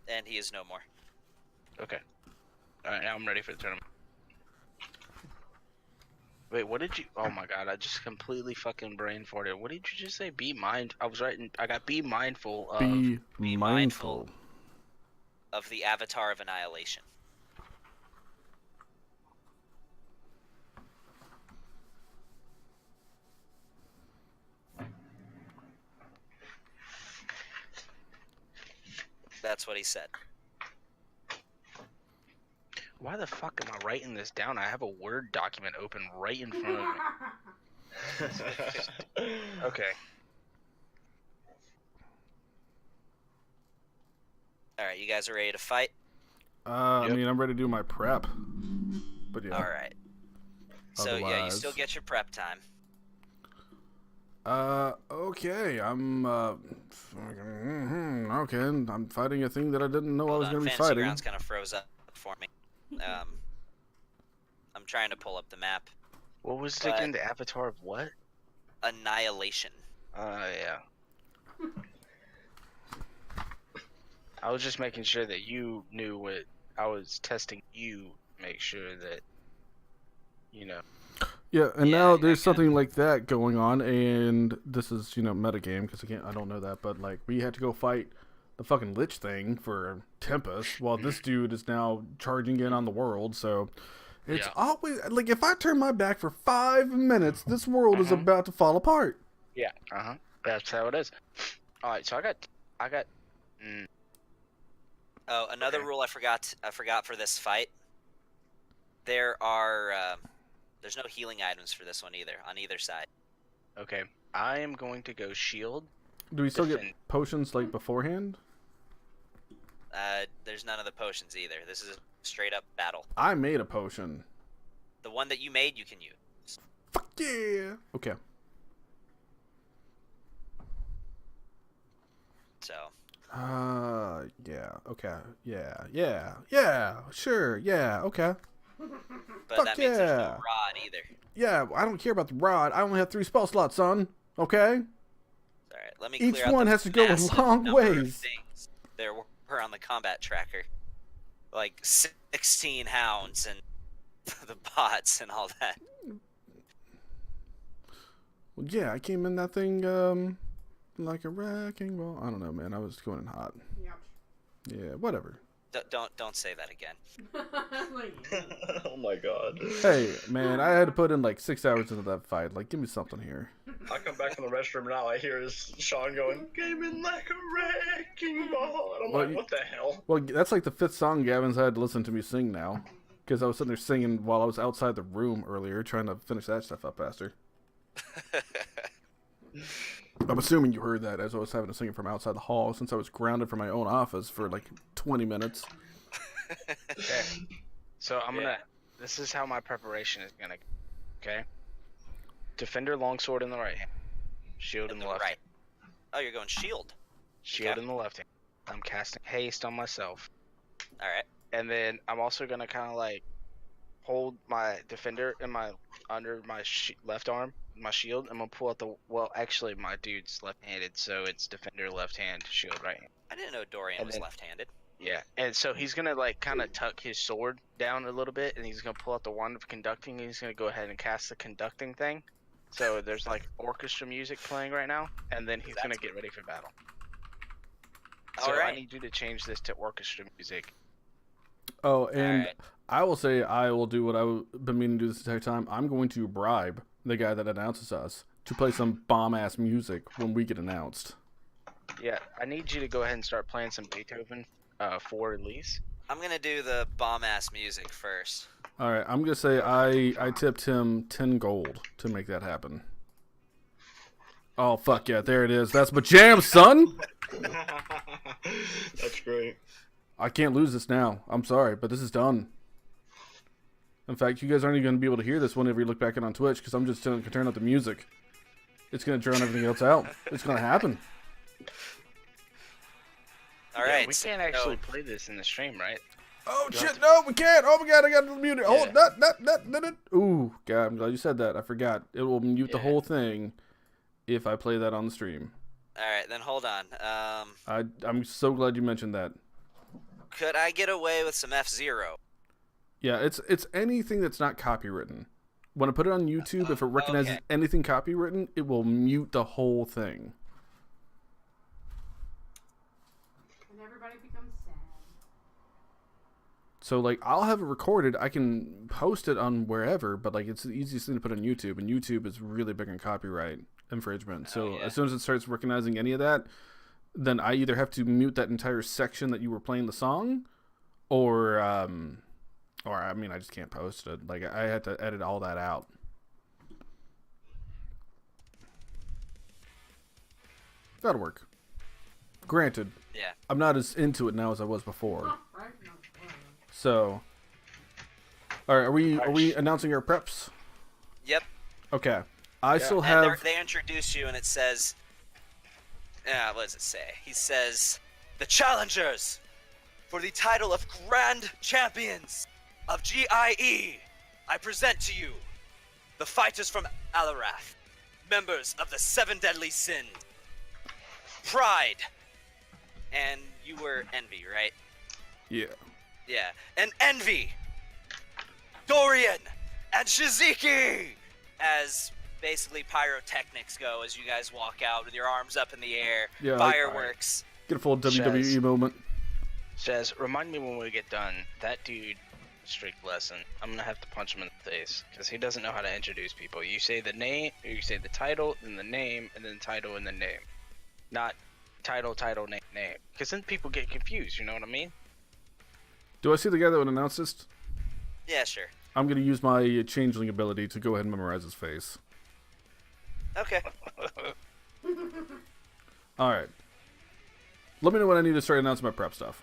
and he is no more. Okay. Alright, now I'm ready for the tournament. Wait, what did you... Oh my god, I just completely fucking brain farted. What did you just say? I was writing... I got be mindful of... Be mindful. Of the Avatar of Annihilation. That's what he said. Why the fuck am I writing this down? I have a Word document open right in front of me. Okay. Alright, you guys are ready to fight? Yep. I mean, I'm ready to do my prep. But yeah. Alright. So, yeah, you Otherwise- still get your prep time. Okay, okay, I'm fighting a thing that I didn't know I was going to be Fantasy fighting. Grounds kind of froze up for me. I'm trying to pull up the map. What was But- again? The avatar of what? Annihilation. Yeah. I was just making sure that you knew what I was testing you. Make sure that, Yeah, and Yeah, now I there's get it. something like that going on, and this is, metagame, because I don't know that, but, like, we had to go fight the fucking Lich thing for Tempest, while this dude is now charging in on the world, so it's Yeah. always, like, if I turn my back for 5 minutes, this world is about to fall apart. Yeah. That's how it is. All right. So I got. Oh, another Okay. rule I forgot for this fight. There's no healing items for this one either, on either side. Okay. I am going to go shield. Do we still get Defend. potions, like, beforehand? There's none of the potions either. This is a straight up battle. I made a potion. The one that you made, you can use. Fuck yeah. Okay. So. Yeah. Okay. Yeah. Sure. Yeah. Okay. But Fuck that means there's no yeah. rod either. Yeah. I don't care about the rod. I only have 3 spell slots, son. Okay. All right. Let me. Each clear out one the has to go a massive long number of ways. things there were on the combat tracker, like 16 hounds and the bots and all that. Well, yeah. I came in that thing like a wrecking ball. I don't know, man. I was going in hot. Yep. Yeah. Whatever. Don't say that again. Oh my god. Hey, man. I had to put in like 6 hours into that fight. Like, give me something here. I come back from the restroom now. I hear is Sean going, "Came in like a wrecking ball," and I'm Well, like, "What the hell?" Well, that's like the 5th song Gavin's had to listen to me sing now. Because I was sitting there singing while I was outside the room earlier, trying to finish that stuff up faster. I'm assuming you heard that as I was having to sing it from outside the hall, since I was grounded from my own office for like 20 minutes. Okay. So I'm gonna. This is how my preparation is gonna. Okay. Defender longsword in the right hand. Shield in the left. Right. Hand. Oh, you're going shield. Shield Okay. in the left hand. I'm casting haste on myself. All right. And then I'm also gonna kind of like hold my defender in my under my left arm, my shield. I'm gonna pull out actually my dude's left-handed, so it's defender left hand, shield right hand. I didn't know Dorian And was then- left-handed. Yeah, and so he's gonna like kind of tuck his sword down a little bit, and he's gonna pull out the wand of conducting, and he's gonna go ahead and cast the conducting thing. So there's like orchestra music playing right now, and then he's gonna get ready for battle. So All right. I need you to change this to orchestra music. Oh, and Alright. I will say I will do what I've been meaning to do this entire time. I'm going to bribe the guy that announces us to play some bomb-ass music when we get announced. Yeah, I need you to go ahead and start playing some Beethoven for release. I'm gonna do the bomb-ass music first. All right, I'm going to say I tipped him 10 gold to make that happen. Oh, fuck yeah, there it is. That's my jam, son! That's great. I can't lose this now. I'm sorry, but this is done. In fact, you guys aren't even going to be able to hear this whenever you look back on Twitch, because I'm just going to turn up the music. It's going to drown everything else out. It's going to happen. All Yeah, right. we so- can't actually play this in the stream, right? Oh, You shit, have to- no, we can't. Oh, my God, I got to mute it. Hold, Yeah. that. Ooh, God, I'm glad you said that. I forgot. It will mute the Yeah. whole thing if I play that on the stream. All right, then hold on. I'm so glad you mentioned that. Could I get away with some F-Zero? Yeah, it's anything that's not copywritten. When I put it on YouTube, if it recognizes Okay. anything copywritten, it will mute the whole thing. And everybody becomes sad. So, like, I'll have it recorded. I can post it on wherever, but, like, it's the easiest thing to put on YouTube, and YouTube is really big on copyright infringement. So, yeah. as soon as it starts recognizing any of that, then I either have to mute that entire section that you were playing the song, or I mean, I just can't post it. Like, I had to edit all that out. That'll work. Granted, Yeah. I'm not as into it now as I was before. Right? No. So, all right, are we announcing our preps? Yep. Okay. I still And have. they introduce you, and it says, what does it say? He says, the challengers for the title of Grand Champions of GIE. I present to you the fighters from Alarath, members of the Seven Deadly Sins, Pride, and you were Envy, right? Yeah. Yeah, and Envy, Dorian, and Shiziki, as basically pyrotechnics go as you guys walk out with your arms up in the air, Yeah, fireworks. Get a full WWE moment. Says, remind me when we get done. That dude, strict lesson. I'm gonna have to punch him in the face because he doesn't know how to introduce people. You say the name, you say the title, then the name, and then title and the name, not title, name. Because then people get confused. You know what I mean? Do I see the guy that would announce this? Yeah, sure. I'm gonna use my changeling ability to go ahead and memorize his face. Okay. All right. Let me know when I need to start announcing my prep stuff.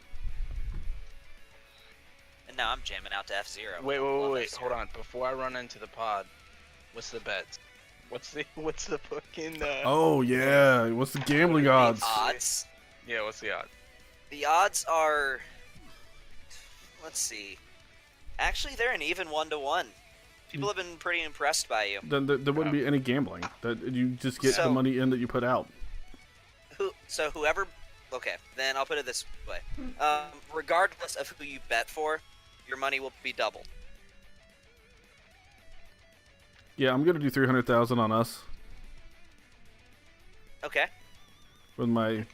And now I'm jamming out to F-Zero. Wait, Love wait. F-Zero. Hold on. Before I run into the pod, what's the bets? What's the fucking Oh yeah, what's the gambling The odds? odds. Yeah, what's the odds? The odds are. Let's see. Actually, they're an even 1-to-1. People have been pretty impressed by you. Then there wouldn't be any gambling. That you just get the So- money in that you put out. So whoever. Okay, then I'll put it this way. Regardless of who you bet for, your money will be doubled. Yeah, I'm gonna do 300,000 on us Okay. with my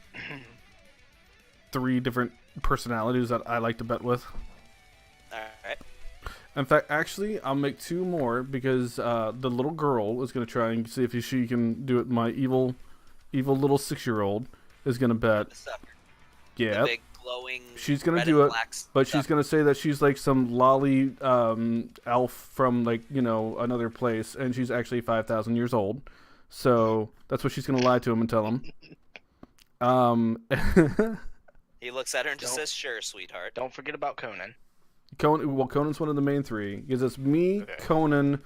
3 different personalities that I like to bet with. Alright. In fact, actually, I'll make 2 more because the little girl is gonna try and see if she can do it. My evil little 6-year-old is gonna bet. The sucker. Yeah, The big glowing. she's gonna red do and it, black but she's sucker. gonna say that she's like some lolly elf from like another place, and she's actually 5,000 years old. So that's what she's gonna lie to him and tell him. He looks at her and just Don't- says, "Sure, sweetheart." Don't forget about Conan. Conan's one of the main 3 because it's me, Okay. Conan,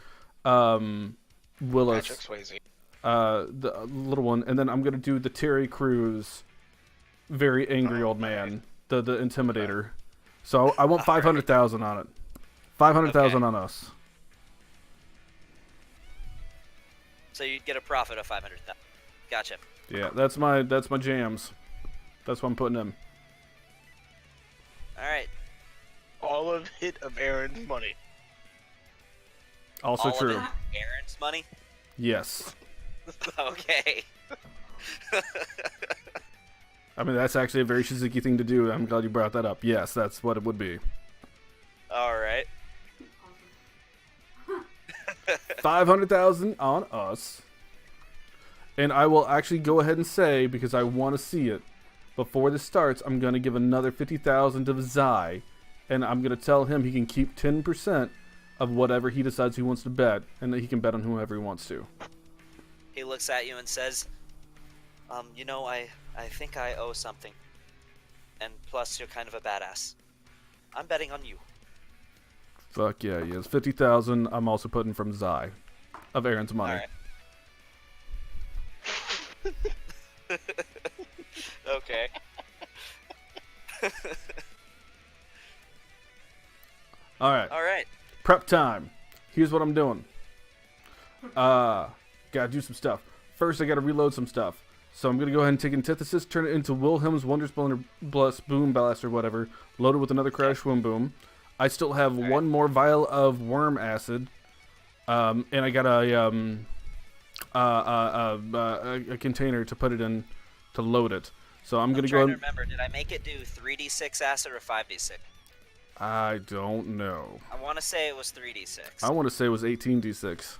Willis, Patrick Swayze. the little one, and then I'm gonna do the Terry Crews, very angry Oh, old man, the Intimidator. So I want 500,000 on it. 500,000 Okay. on us. So you'd get a profit of 500,000. Gotcha. Yeah, that's my jams. That's what I'm putting in. All right. All of it of Aaron's money. Also All true. of it, Aaron's money. Yes. Okay. I mean, that's actually a very Shizuki thing to do. I'm glad you brought that up. Yes, that's what it would be. All right. 500,000 on us. And I will actually go ahead and say, because I want to see it, before this starts, I'm going to give another 50,000 to Zai. And I'm going to tell him he can keep 10% of whatever he decides he wants to bet. And that he can bet on whoever he wants to. He looks at you and says, I think I owe something. And plus, you're kind of a badass. I'm betting on you. Fuck yeah, he is. 50,000 I'm also putting from Zai. Of Aaron's money. Alright. Okay. Alright. Alright. Prep time. Here's what I'm doing. Gotta do some stuff. First, I gotta reload some stuff. So I'm gonna go ahead and take Antithesis, turn it into Wilhelm's Wonder Bless Boom Blast or whatever. Load it with another Crash Boom Boom. I still have one more vial of Worm Acid. And I got a container to put it in to load it. So I'm gonna go trying to ahead. remember, did I make it do 3d6 acid or 5d6? I don't know. I want to say it was 3d6. I want to say it was 18d6.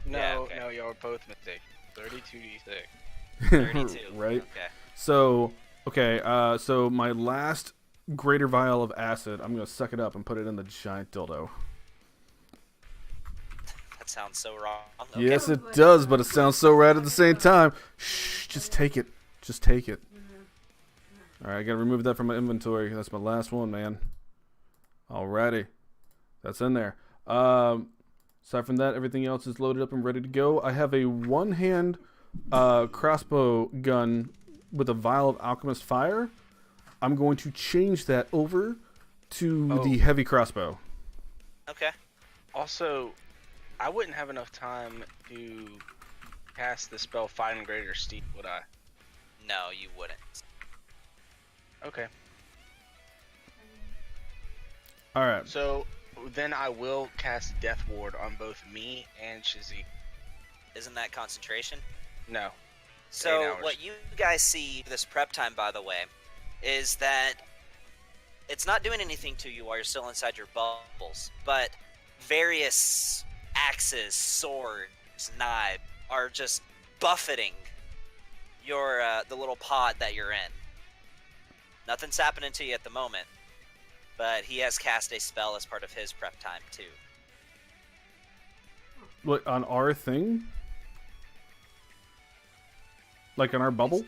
No, Yeah, okay. no, y'all are both mistaken. 32d6. 32. Right? Okay. So, okay, so my last greater vial of acid, I'm going to suck it up and put it in the giant dildo. That sounds so wrong. Okay. Yes, it does, but it sounds so rad at the same time. Shh, just take it. Just take it. Alright, I got to remove that from my inventory. That's my last one, man. Alrighty. That's in there. Aside from that, everything else is loaded up and ready to go. I have a one-hand crossbow gun with a vial of Alchemist Fire. I'm going to change that over to the heavy crossbow. Okay. Also, I wouldn't have enough time to cast the spell Find Greater Steep, would I? No, you wouldn't. Okay. Alright. So, then I will cast Death Ward on both me and Shizzy. Isn't that concentration? No. 8 So hours. what you guys see this prep time, by the way, is that it's not doing anything to you while you're still inside your bubbles, but various axes, swords, knives are just buffeting your the little pod that you're in. Nothing's happening to you at the moment, but he has cast a spell as part of his prep time too. What, on our thing? Like on our bubble?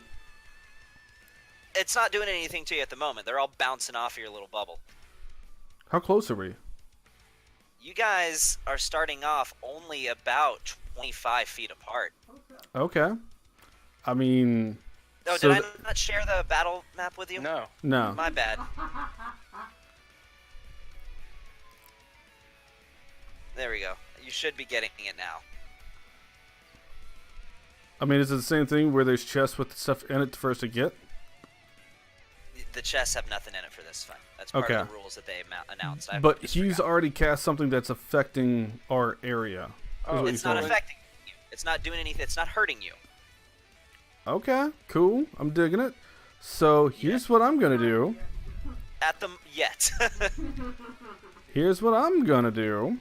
It's not doing anything to you at the moment. They're all bouncing off of your little bubble. How close are we? You guys are starting off only about 25 feet apart. Okay. I mean... Oh, so did I not share the battle map with you? No. No. My bad. There we go. You should be getting it now. I mean, is it the same thing where there's chests with stuff in it for us to get? The chests have nothing in it for this fight. That's part of the rules that they announced. But he's already cast something that's affecting our area. Oh, It's not affecting you. It's not doing anything. It's not hurting you. Okay, cool. I'm digging it. So here's what I'm gonna do. At them yet. Here's what I'm gonna do.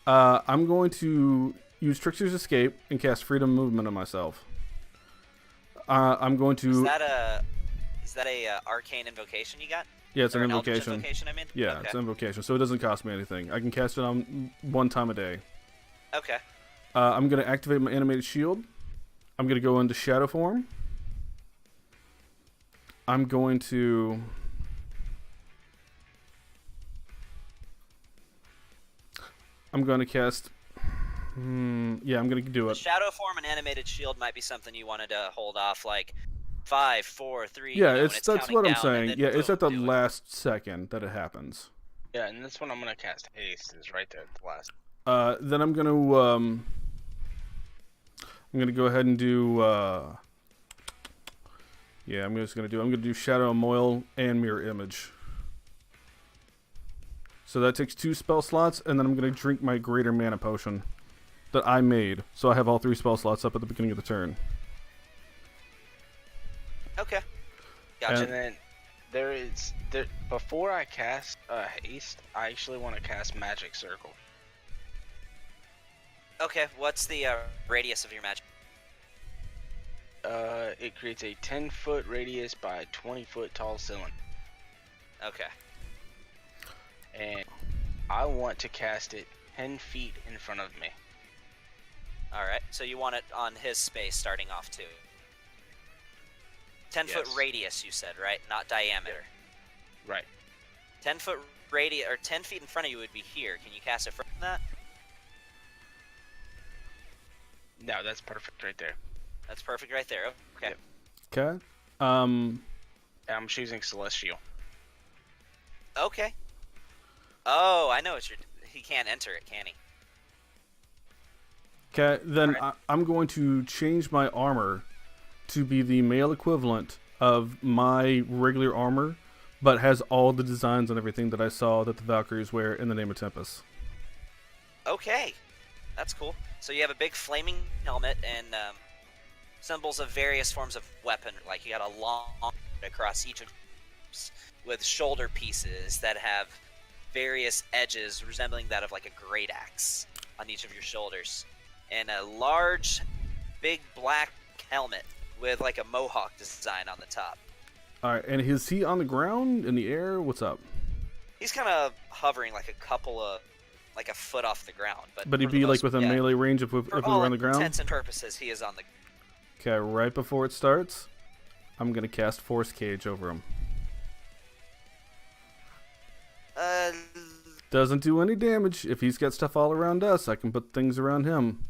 I'm going to use Trickster's Escape and cast Freedom Movement on myself. I'm going to. Is that a arcane invocation you got? Yeah, it's Or an eldritch invocation. invocation, I mean? Yeah, Okay. it's an invocation, so it doesn't cost me anything. I can cast it on one time a day. Okay. I'm gonna activate my animated shield. I'm gonna go into shadow form. I'm going to. I'm going to cast. Yeah, I'm going to do The it. shadow form and animated shield might be something you wanted to hold off, like 5, 4, 3. Yeah, when that's counting what I'm down, saying. and Yeah, then it's at the boom, do it. last second that it happens. Yeah, and this one I'm gonna cast haste is right there at the last. Then I'm gonna go ahead and do. Yeah, I'm gonna do Shadow Moil and Mirror Image. So that takes 2 spell slots, and then I'm gonna drink my Greater Mana Potion that I made. So I have all 3 spell slots up at the beginning of the turn. Okay. Gotcha. And then before I cast haste, I actually want to cast Magic Circle. Okay, what's the radius of your magic? It creates a 10-foot radius by 20-foot tall ceiling, Okay. and I want to cast it 10 feet in front of me. Alright, so you want it on his space starting off too. 10-foot Yes. radius, you said, right? Not diameter. Right. 10-foot radius, or 10 feet in front of you would be here. Can you cast it from that? No, that's perfect right there. That's perfect right there. Okay. Yep. Okay. And I'm choosing Celestial. Okay. Oh, I know what you're... He can't enter it, can he? Okay. Then Alright. I'm going to change my armor to be the male equivalent of my regular armor, but has all the designs and everything that I saw that the Valkyries wear in the name of Tempest. Okay. That's cool. So you have a big flaming helmet and symbols of various forms of weapon. Like you got a long across each of with shoulder pieces that have various edges resembling that of like a great axe on each of your shoulders. And a large, big black helmet with like a mohawk design on the top. Alright, and is he on the ground, in the air? What's up? He's kind of hovering like a foot off the ground. But he'd for the be like most- within yeah, melee range if we for were all on the ground? intents and purposes, he is on the... Okay, right before it starts, I'm going to cast Force Cage over him. Doesn't do any damage. If he's got stuff all around us, I can put things around him.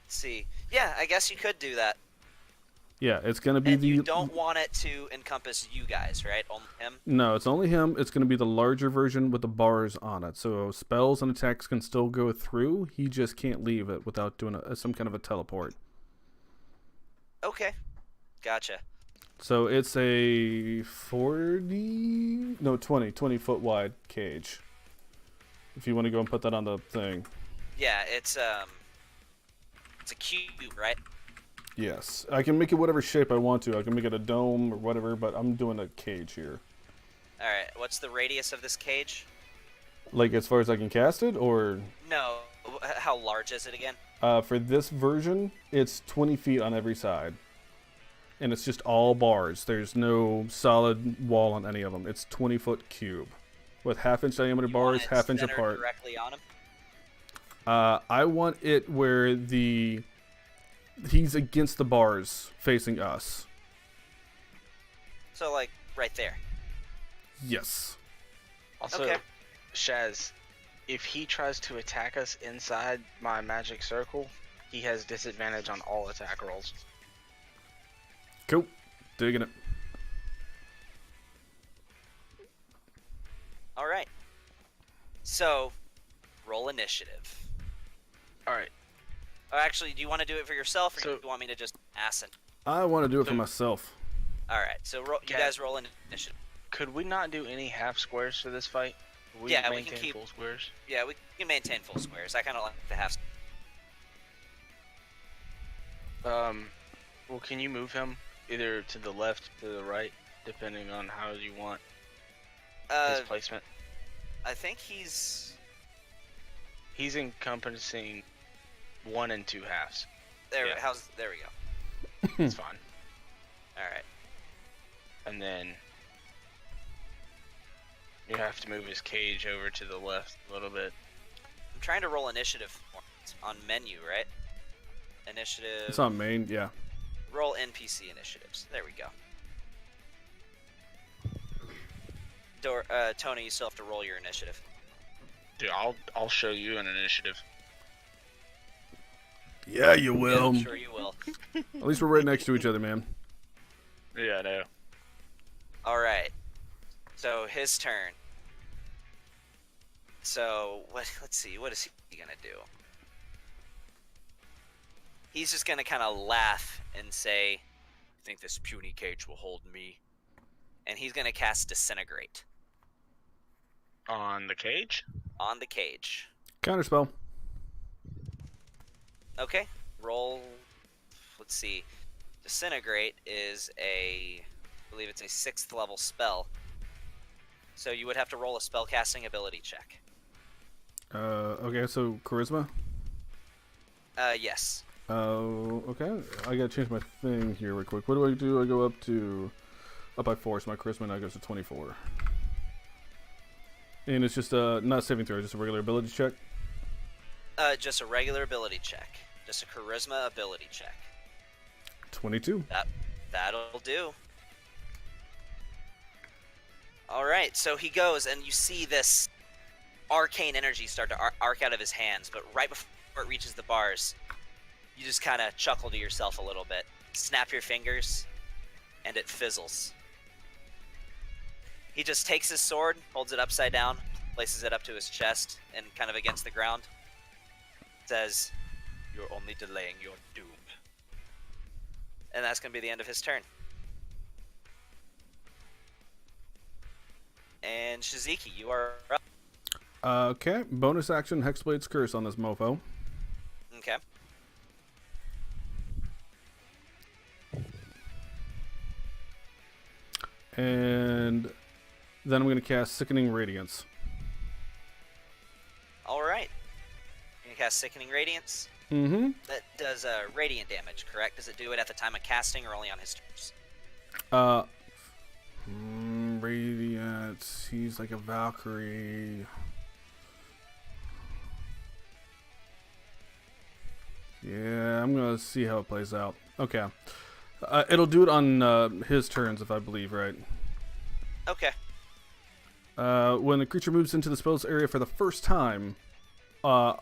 Let's see. Yeah, I guess you could do that. Yeah, it's going to be And the... you don't want it to encompass you guys, right? Only him? No, it's only him. It's going to be the larger version with the bars on it. So spells and attacks can still go through. He just can't leave it without doing some kind of a teleport. Okay. Gotcha. So it's a 20 foot wide cage. If you want to go and put that on the thing. Yeah, it's a cube, right? Yes. I can make it whatever shape I want to. I can make it a dome or whatever, but I'm doing a cage here. Alright, what's the radius of this cage? Like as far as I can cast it, or... No, how large is it again? For this version, it's 20 feet on every side. And it's just all bars. There's no solid wall on any of them. It's 20-foot cube. With half-inch diameter You want bars, it half-inch centered apart. directly on him? I want it where he's against the bars facing us. So, like, right there. Yes. Also, Okay. Shaz, if he tries to attack us inside my magic circle, he has disadvantage on all attack rolls. Cool. Digging it. All right. So, roll initiative. All right. Oh, actually, do you want to do it for yourself, or So- do you want me to just ask it? I want to do it for So- myself. All right. So you Yeah. guys roll initiative. Could we not do any half squares for this fight? We Yeah, we maintain can keep- full squares. Yeah, we can maintain full squares. I kind of like to have. Well, can you move him either to the left, to the right, depending on how you want his placement? I think he's. He's encompassing 1 and 2 halves. There. Yeah. There we go. It's fine. All right. And then you have to move his cage over to the left a little bit. I'm trying to roll initiative on menu, right? Initiative. It's on main, yeah. Roll NPC initiatives. There we go. Tony, you still have to roll your initiative. Dude, I'll show you an initiative. Yeah, you will. Yeah, I'm sure you will. At least we're right next to each other, man. Yeah, I know. All right. So his turn. So let's see. What is he gonna do? He's just gonna kind of laugh and say, "I think this puny cage will hold me." And he's gonna cast Disintegrate On the cage? on the cage. Counterspell. Okay. Roll. Let's see. Disintegrate is I believe it's a 6th level spell. So you would have to roll a spellcasting ability check. Okay, so charisma. Yes. Okay. I gotta change my thing here real quick. What do I do? I go up by 4, so my charisma now goes to 24. And it's just not a saving throw, just a regular ability check. Just a regular ability check. Just a charisma ability check. 22. That'll do. All right, so he goes, and you see this arcane energy start to arc out of his hands, but right before it reaches the bars, you just kind of chuckle to yourself a little bit. Snap your fingers, and it fizzles. He just takes his sword, holds it upside down, places it up to his chest, and kind of against the ground. Says, "You're only delaying your doom." And that's going to be the end of his turn. And Shiziki, you are up. Okay. Bonus action Hexblade's Curse on this mofo. Okay. And then I'm going to cast Sickening Radiance. All right. You're going to cast Sickening Radiance. Mm-hmm. That does radiant damage, correct? Does it do it at the time of casting or only on his turns? Radiance. He's like a Valkyrie. Yeah, I'm going to see how it plays out. Okay. It'll do it on his turns, if I believe, right? Okay. When the creature moves into the spell's area for the first time on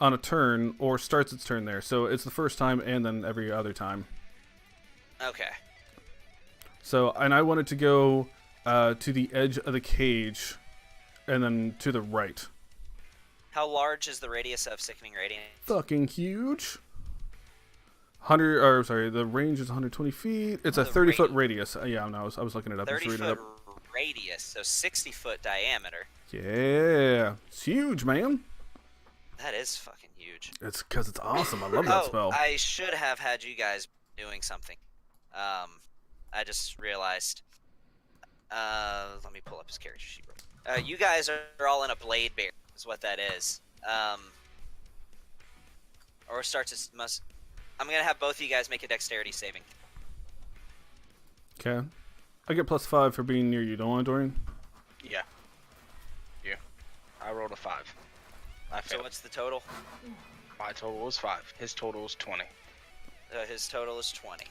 a turn, or starts its turn there. So it's the first time and then every other time. Okay. So, and I want it to go to the edge of the cage and then to the right. How large is the radius of Sickening Radiance? Fucking huge. 100, or sorry, the range is 120 feet. It's a The 30-foot radius. Yeah, no, I was looking it up. Just 30 reading it foot up. radius, so 60 foot diameter. Yeah, it's huge, man. That is fucking huge. It's because it's awesome. I love that spell. I should have had you guys doing something. I just realized. Let me pull up his character sheet. You guys are all in a blade bear, is what that is. Or starts to must. I'm gonna have both of you guys make a dexterity saving. Okay. I get +5 for being near you, don't I, Dorian? Yeah. Yeah. I rolled a 5. I So failed. what's the total? My total was 5. His total was 20. His total is 20.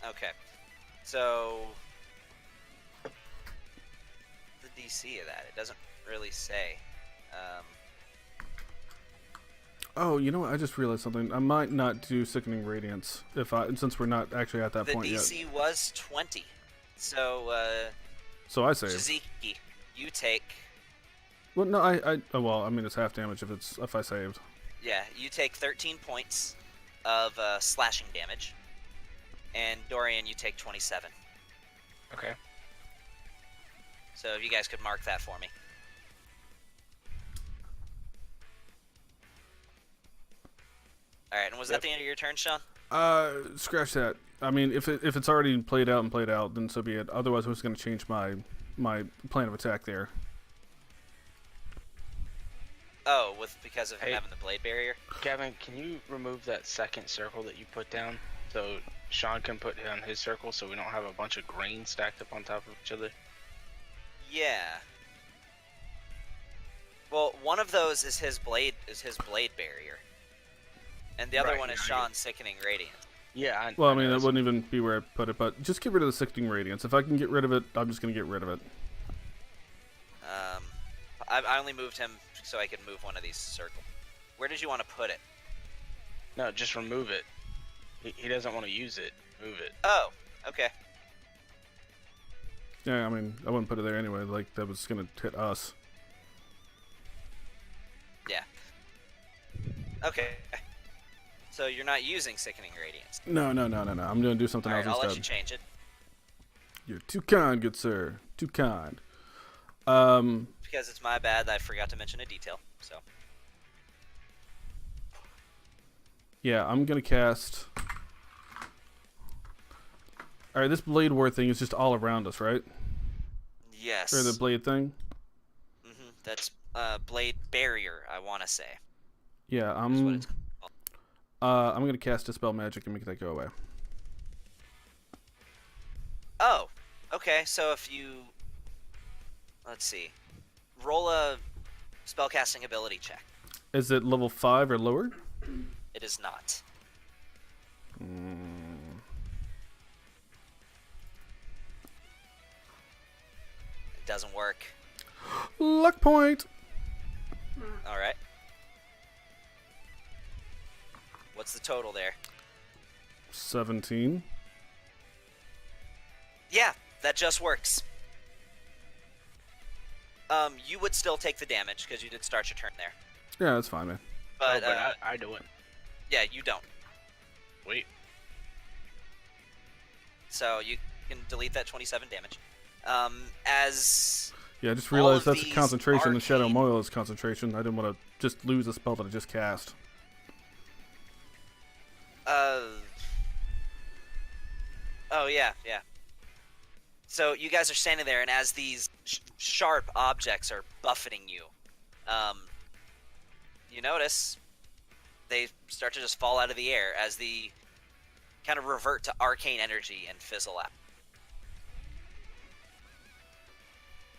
Okay. So DC of that? It doesn't really say. Oh, you know what? I just realized something. I might not do Sickening Radiance since we're not actually at that The point DC yet. was 20. So, So I saved. Shiziki, you take... Well, no, well, I mean, it's half damage if I saved. Yeah, you take 13 points of slashing damage. And Dorian, you take 27. Okay. So if you guys could mark that for me. Alright, and was that the end of your turn, Sean? Scratch that. I mean, if it's already played out, then so be it. Otherwise, I was going to change my plan of attack there. Oh, because of him having the blade barrier? Gavin, can you remove that second circle that you put down so Sean can put down his circle so we don't have a bunch of green stacked up on top of each other? Yeah. Well, one of those is his blade barrier. And the other one is Sean's Sickening Radiance. Yeah. Well, I mean, that wouldn't even be where I put it, but just get rid of the Sickening Radiance. If I can get rid of it, I'm just going to get rid of it. I only moved him so I could move one of these circles. Where did you want to put it? No, just remove it. He doesn't want to use it. Move it. Oh, okay. Yeah, I mean, I wouldn't put it there anyway. Like, that was going to hit us. Yeah. Okay. So you're not using Sickening Radiance? No. I'm going to do something else Alright, I'll instead. let you change it. You're too kind, good sir. Too kind. Because it's my bad that I forgot to mention a detail, so. Yeah, I'm going to cast... Alright, this Blade War thing is just all around us, right? Yes. Or the blade thing? Mm-hmm. That's blade barrier, I want to say. Yeah, That's what it's called. I'm going to cast Dispel Magic and make that go away. Oh, okay, so if you... Let's see. Roll a spellcasting ability check. Is it level 5 or lower? It is not. It doesn't work. Luck point! Alright. What's the total there? 17. Yeah, that just works. You would still take the damage, because you did start your turn there. Yeah, that's fine, man. But, I do it. yeah, you don't. Wait. So you can delete that 27 damage. As... Yeah, I just all realized of that's a these concentration. The Shadow arcane- Moil is concentration. I didn't want to just lose a spell that I just cast. Oh, yeah. So you guys are standing there, and as these sharp objects are buffeting you, you notice they start to just fall out of the air as the kind of revert to arcane energy and fizzle out.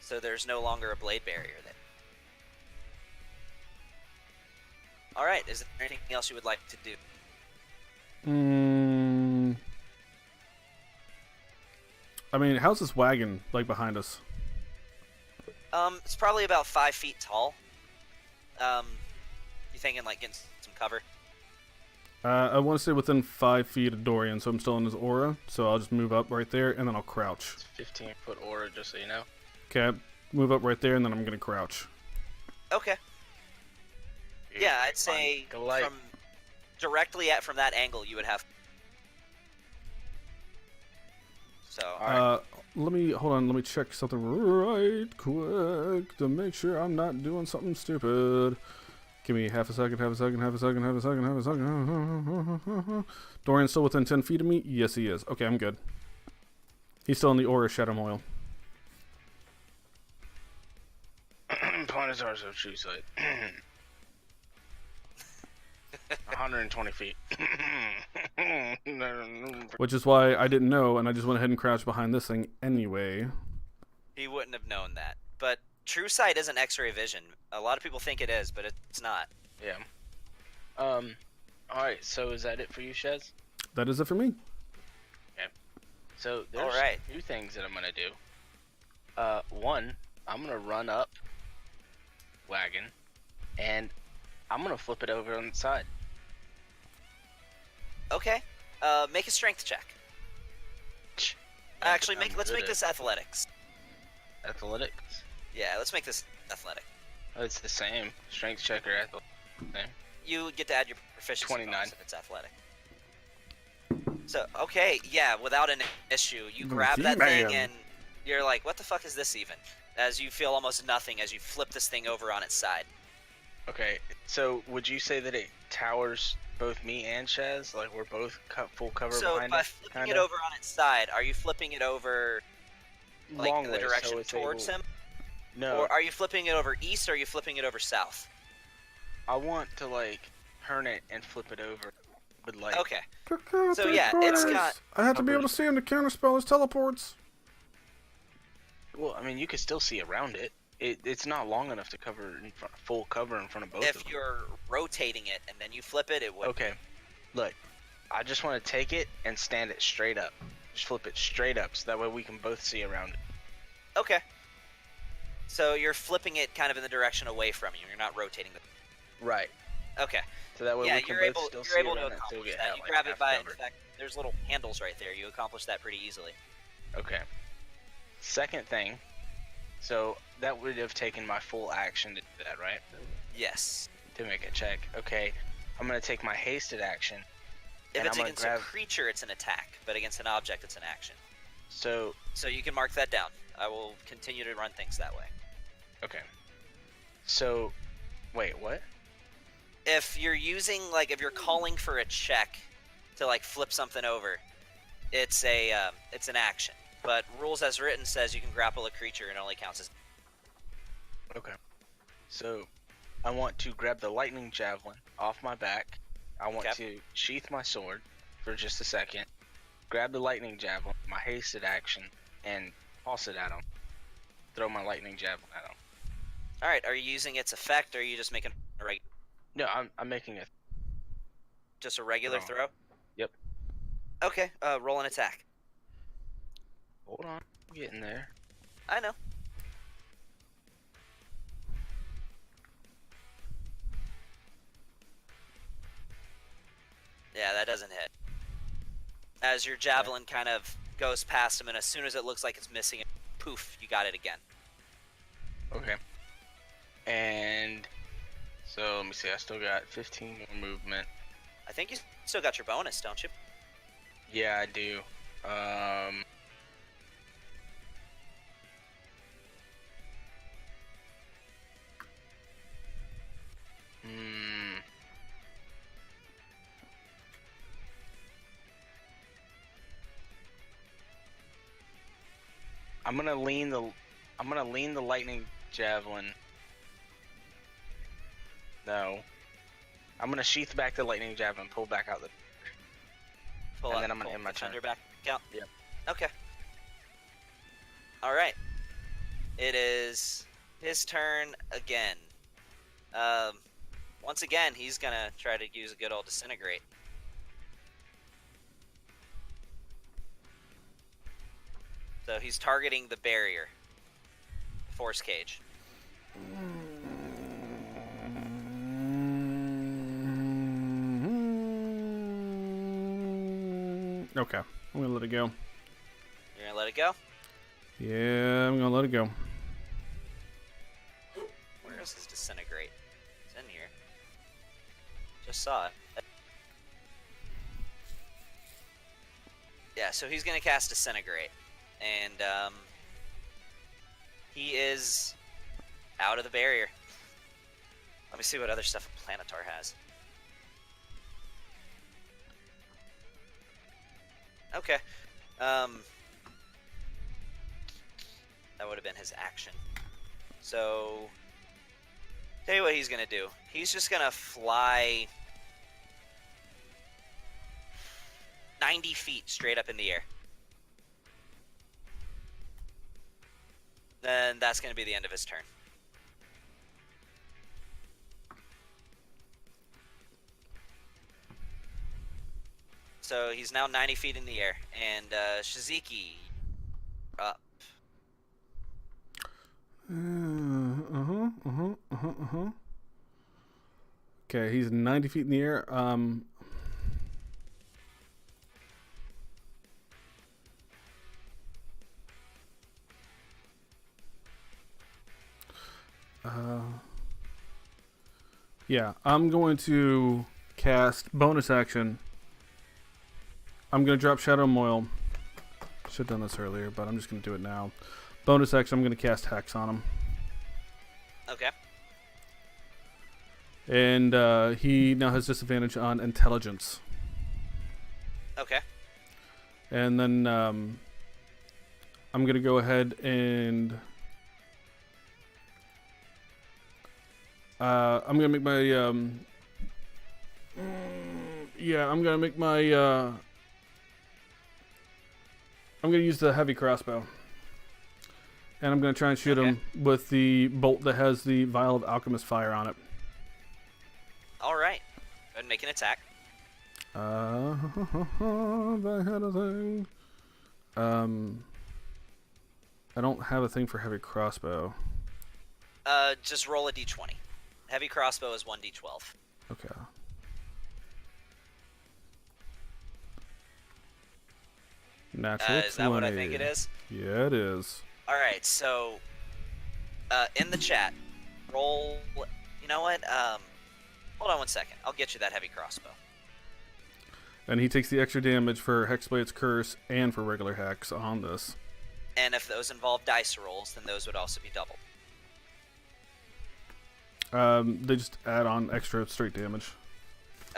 So there's no longer a blade barrier there. Alright, is there anything else you would like to do? I mean, how's this wagon, like, behind us? It's probably about 5 feet tall. You thinking, like, getting some cover? I want to stay within 5 feet of Dorian, so I'm still in his aura. So I'll just move up right there, and then I'll crouch. It's 15-foot aura, just so you know. Okay, move up right there, and then I'm going to crouch. Okay. Yeah, I'd say from directly from that angle, you would have. So. Let me check something right quick to make sure I'm not doing something stupid. Give me half a second. Dorian's still within 10 feet of me? Yes, he is. Okay, I'm good. He's still in the aura of Shadow Moil. Planetars of true sight. 120 feet. Which is why I didn't know, and I just went ahead and crouched behind this thing anyway. He wouldn't have known that. But true sight isn't X-ray vision. A lot of people think it is, but it's not. Yeah. Alright, so is that it for you, Shez? That is it for me. Okay. So there's Alright. 2 things that I'm gonna do. One, I'm gonna run up wagon, and I'm gonna flip it over on the side. Okay. Make a strength check. Actually, let's make this athletics. Athletics. Yeah, let's make this athletic. Oh, it's the same. Strength check or athletics. Same. You get to add your proficiency 29. bonus if it's athletic. So, okay, yeah, without an issue, you grab that thing and you're like, what the fuck is this even? As you feel almost nothing as you flip this thing over on its side. Okay, so would you say that it towers both me and Shaz? Like we're both full cover So behind by it? flipping Kinda? it over on its side, are you flipping it over like Long in the way, direction so it's towards able- him? No, Or are you flipping it over east or are you flipping it over south? I want to like turn it and flip it over, but like Okay. So yeah, it's got... I have to be able to see him to counterspell his teleports. Well, I mean, you can still see around it. It's not long enough to cover full cover in front of both of If them. you're rotating it and then you flip it, it would... Okay, look, I just want to take it and stand it straight up. Just flip it straight up, so that way we can both see around it. Okay. So you're flipping it kind of in the direction away from you. You're not rotating the... Right. Okay. So that way Yeah, we can you're both able, still you're see able to around it. So we accomplish get that. out, You like, grab it half by... In covered. fact, there's little handles right there. You accomplish that pretty easily. Okay. Second thing, so that would have taken my full action to do that, right? Yes. To make a check. Okay, I'm gonna take my hasted action. If and it's I'm gonna against grab. a creature, it's an attack. But against an object, it's an action. So So you can mark that down. I will continue to run things that way. okay. So, wait, what? If you're using, like, if you're calling for a check to, like, flip something over, it's an action. But rules as written says you can grapple a creature and it only counts as... Okay. So, I want to grab the lightning javelin off my back. I want Okay. to sheath my sword for just a second. Grab the lightning javelin, my hasted action, and toss it at him. Throw my lightning javelin at him. Alright, are you using its effect, or are you just making No, I'm making a. just a regular Throw. throw? Yep. Okay, roll an attack. Hold on, I'm getting there. I know. Yeah, that doesn't hit. As your javelin kind of goes past him, and as soon as it looks like it's missing it, poof, you got it again. Okay. And so let me see. I still got 15 more movement. I think you still got your bonus, don't you? Yeah, I do. Hmm. I'm gonna lean the lightning javelin. No. I'm gonna sheath back the lightning javelin, pull back out the. Pull And out, then I'm gonna pull end my the turn. thunder back out. Yep. Okay. All right. It is his turn again. Once again, he's gonna try to use a good old disintegrate. So he's targeting the barrier, force cage. Okay, I'm gonna let it go. You're gonna let it go? Yeah, I'm gonna let it go. Where is his disintegrate? It's in here. Just saw it. Yeah, so he's gonna cast disintegrate, and he is out of the barrier. Let me see what other stuff a Planetar has. Okay. That would have been his action. So, tell you what he's gonna do. He's just gonna fly 90 feet straight up in the air. Then that's gonna be the end of his turn. So he's now 90 feet in the air, and Shiziki, up. Okay, he's 90 feet in the air. Yeah, I'm going to cast bonus action. I'm going to drop Shadow Moil. Should have done this earlier, but I'm just going to do it now. Bonus action, I'm going to cast Hex on him. Okay. And he now has disadvantage on intelligence. Okay. And then I'm going to go ahead and I'm going to make my I'm going to make my I'm going to use the heavy crossbow. And I'm going to try and shoot him with the bolt that has the vial of alchemist fire on it. All right. Go ahead and make an attack. I had a thing. I don't have a thing for heavy crossbow. Just roll a d20. Heavy crossbow is 1d12. Okay. Natural 20. Is that what I think it is? Yeah, it is. All right. So, in the chat, roll. You know what? Hold on one second. I'll get you that heavy crossbow. And he takes the extra damage for Hexblade's Curse and for regular Hex on this. And if those involve dice rolls, then those would also be doubled. They just add on extra straight damage.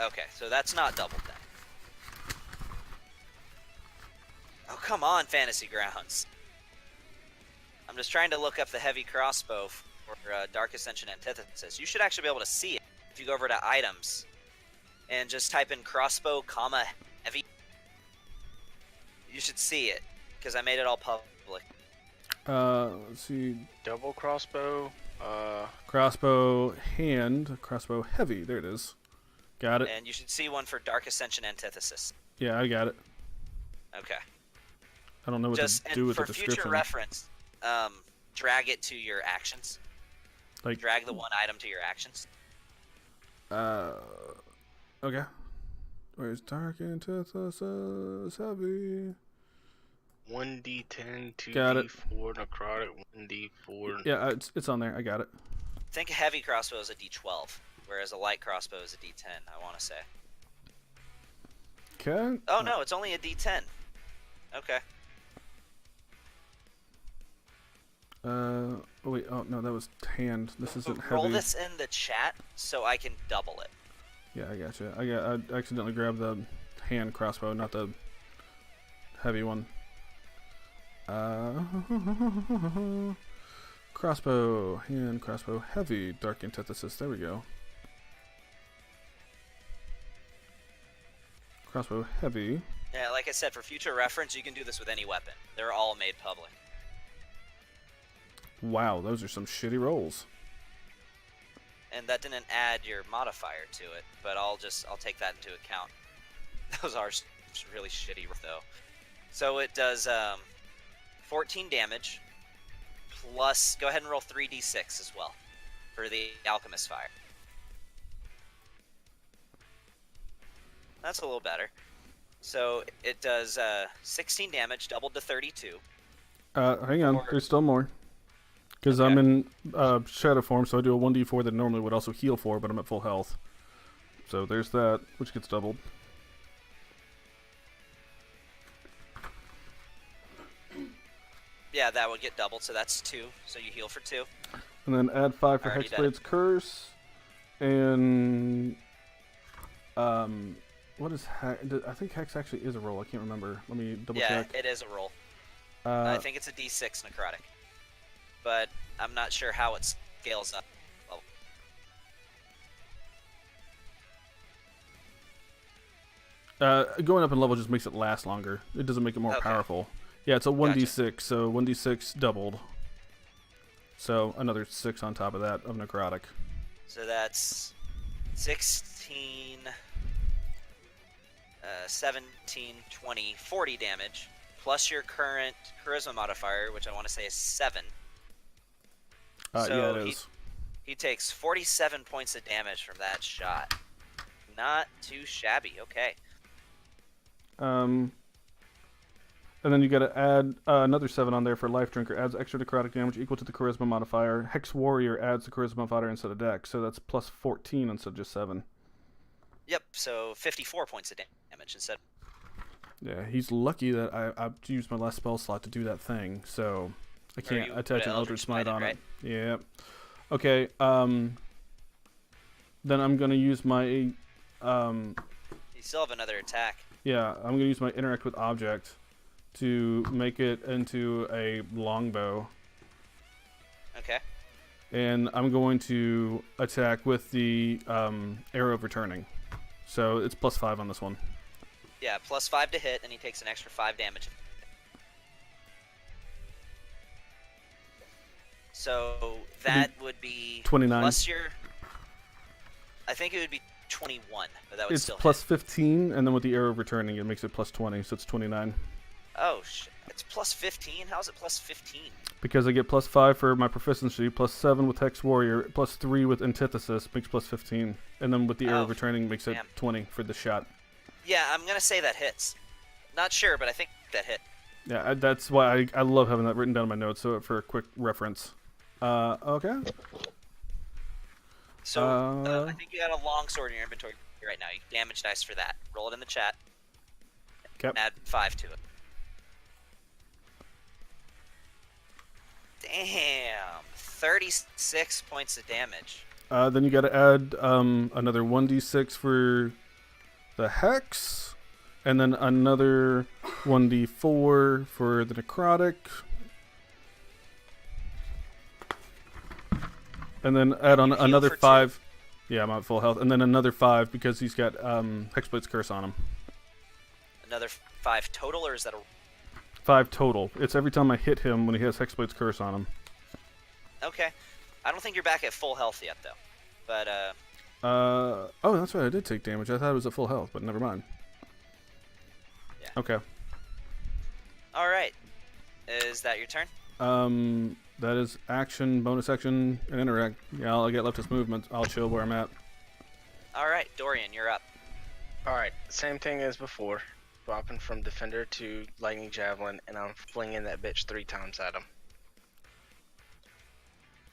Okay, so that's not doubled then. Oh, come on, Fantasy Grounds. I'm just trying to look up the heavy crossbow for Dark Ascension Antithesis. You should actually be able to see it if you go over to items and just type in crossbow, comma, heavy. You should see it because I made it all public. Let's see. Double crossbow. Crossbow hand, crossbow heavy. There it is. Got it. And you should see one for Dark Ascension Antithesis. Yeah, I got it. Okay. I don't know what Just to do with the for description. future reference, drag it to your actions. Like Drag the one item to your actions. Okay. Where's Dark Antithesis heavy? 1d10, Got it. 2d4 necrotic, 1d4. Yeah, it's on there. I got it. Think a heavy crossbow is a d12, whereas a light crossbow is a d10, I want to say. Okay. Oh, no, it's only a d10. Okay. Oh wait. Oh no, that was hand. This isn't heavy. Roll this in the chat so I can double it. Yeah, I got you. I accidentally grabbed the hand crossbow, not the heavy one. Crossbow, hand, crossbow, heavy, dark antithesis. There we go. Crossbow, heavy. Yeah, like I said, for future reference, you can do this with any weapon. They're all made public. Wow, those are some shitty rolls. And that didn't add your modifier to it, but I'll take that into account. Those are really shitty though. So it does 14 damage, plus, go ahead and roll 3d6 as well, for the Alchemist Fire. That's a little better. So it does 16 damage, doubled to 32. Hang on, there's still more. Because Okay. I'm in shadow form, so I do a 1d4 that normally would also heal for, but I'm at full health. So there's that, which gets doubled. Yeah, that would get doubled, so that's 2. So you heal for 2. And then add 5 for Already did Hexblade's Curse. And what is Hex? I think Hex actually is a roll. I can't remember. Let me double Yeah, check. it is a roll. I think it's a d6 necrotic. But I'm not sure how it scales up. Going up in level just makes it last longer. It doesn't make it more Okay. powerful. Yeah, it's a 1d6, so 1d6 doubled. So another 6 on top of that of necrotic. So that's 16, 17, 20, 40 damage, plus your current charisma modifier, which I want to say is 7. Yeah, So it is. He takes 47 points of damage from that shot. Not too shabby. Okay. And then you got to add another 7 on there for Life Drinker. Adds extra necrotic damage equal to the Charisma modifier. Hex Warrior adds the Charisma modifier instead of Dex, so that's plus 14 instead of just 7. Yep. So 54 points of damage instead. Yeah, he's lucky that I used my last spell slot to do that thing, so I can't you attach put an an Eldritch Smite on right? it. Yeah. Okay. Then I'm gonna use my You still have another attack. Yeah, I'm gonna use my Interact with Object to make it into a longbow. Okay. And I'm going to attack with the arrow of returning. So it's plus 5 on this one. Yeah, plus 5 to hit, and he takes an extra 5 damage. So that would be 29. plus your. I think it would be 21, but that would It's still plus hit. 15, and then with the arrow of returning, it makes it plus 20, so it's 29. Oh shit! It's plus 15. How's it plus 15? Because I get plus 5 for my proficiency, plus 7 with Hex Warrior, plus 3 with Antithesis, makes plus 15. And then with the arrow of returning, makes it damn. 20 for the shot. Yeah, I'm gonna say that hits. Not sure, but I think that hit. Yeah, that's why I love having that written down in my notes, so for a quick reference. Okay. So I think you got a longsword in your inventory right now. You can damage dice for that. Roll it in the chat. Yep. Add 5 to it. Damn, 36 points of damage. Then you got to add another 1d6 for the Hex, and then another 1d4 for the Necrotic. And then add on You heal another for 5. Yeah, I'm at full health. And then another 5 because he's got Hexblade's Curse on him. Another 5 total, or is that a... 5 total. It's every time I hit him when he has Hexblade's Curse on him. Okay. I don't think you're back at full health yet, though. But, oh, that's right. I did take damage. I thought it was at full health, but never mind. Yeah. Okay. Alright. Is that your turn? That is action, bonus action, and interact. Yeah, I'll get leftist movement. I'll chill where I'm at. Alright, Dorian, you're up. Alright, same thing as before. Swapping from Defender to Lightning Javelin, and I'm flinging that bitch 3 times at him.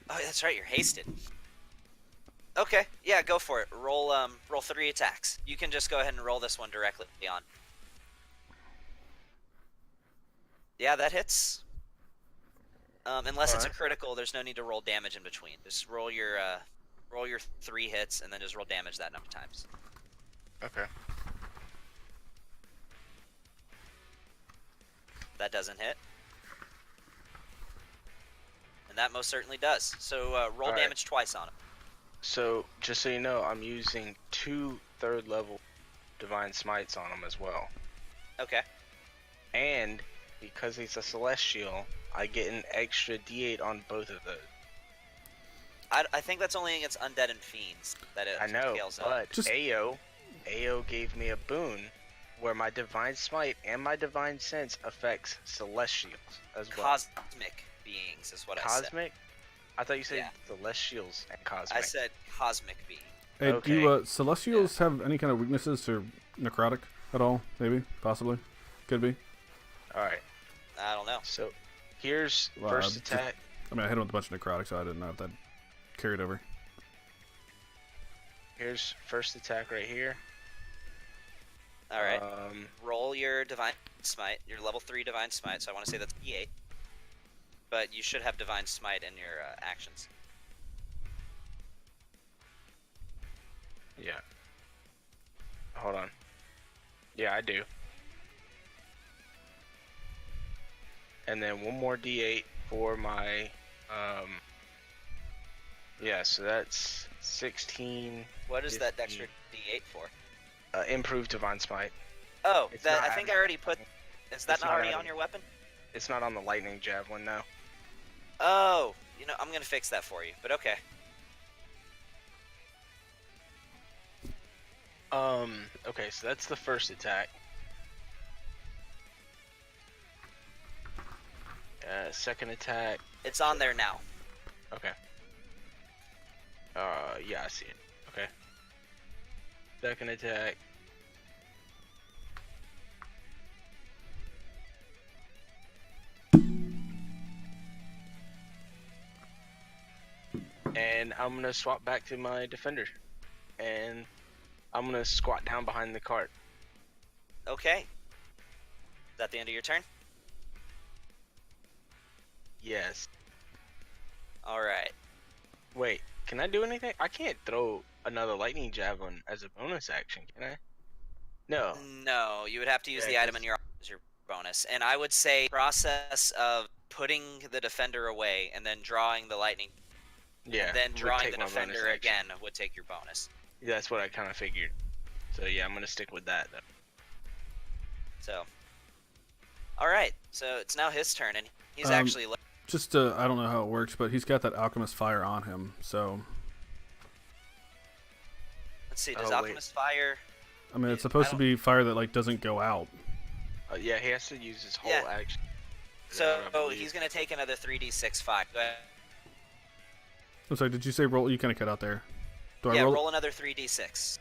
Oh, that's right, you're hasted. Okay, yeah, go for it. Roll 3 attacks. You can just go ahead and roll this one directly on. Yeah, that hits. Unless it's a critical, there's no need to roll damage in between. Just roll your 3 hits, and then just roll damage that number of times. Okay. That doesn't hit. And that most certainly does. So roll damage twice on him. So, just so you know, I'm using 2 third-level Divine Smites on him as well. Okay. And, because he's a Celestial, I get an extra D8 on both of those. I think that's only against undead and fiends that it I know, scales up. but Ao gave me a boon where my Divine Smite and my Divine Sense affects Celestials as well. Cosmic beings is what I said. Cosmic? I thought you said Yeah. Celestials and Cosmic. I said cosmic being. Hey, Okay. do Celestials have any kind of weaknesses to necrotic at all? Maybe, possibly, could be. Alright, I don't know. so here's Well, first attack. I mean, I hit him with a bunch of necrotic, so I didn't know if that carried over. Here's first attack right here. All right. Roll. Roll your divine smite, your level 3 divine smite. So I want to say that's E8. But you should have divine smite in your actions. Yeah. Hold on. Yeah, I do. And then one more D8 for my, yeah, so that's 16. What is that 15. extra D8 for? Improved Divine Smite. Oh, It's that not I think I added. already put. Is that It's not not already added. on your weapon? It's not on the Lightning Javelin now. Oh, you know, I'm gonna fix that for you. But okay. Okay, so that's the first attack. Second attack. It's on there now. Okay. Yeah, I see it. Okay. Second attack. And I'm gonna swap back to my defender. And I'm gonna squat down behind the cart. Okay. Is that the end of your turn? Yes. All right. Wait, can I do anything? I can't throw another lightning javelin as a bonus action, can I? No. No, you would have to use Yeah, the item 'cause- in your as your bonus. And I would say process of putting the defender away and then drawing the lightning, Yeah. and then would drawing take the my bonus defender action. again would take your bonus. Yeah, that's what I kind of figured. So yeah, I'm gonna stick with that though. So, all right. So it's now his turn, and he's Um, actually. Just I don't know how it works, but he's got that alchemist fire on him. So Let's see. Does Oh, wait. Alchemist Fire? I mean, it's I supposed to don't- be fire that like doesn't go out. Yeah, he has to use his whole Yeah. action. So I believe. he's gonna take another 3d6 fire. Go ahead. I'm sorry. Did you say roll? You kind of cut out there. Do I Yeah, roll? roll another 3d6.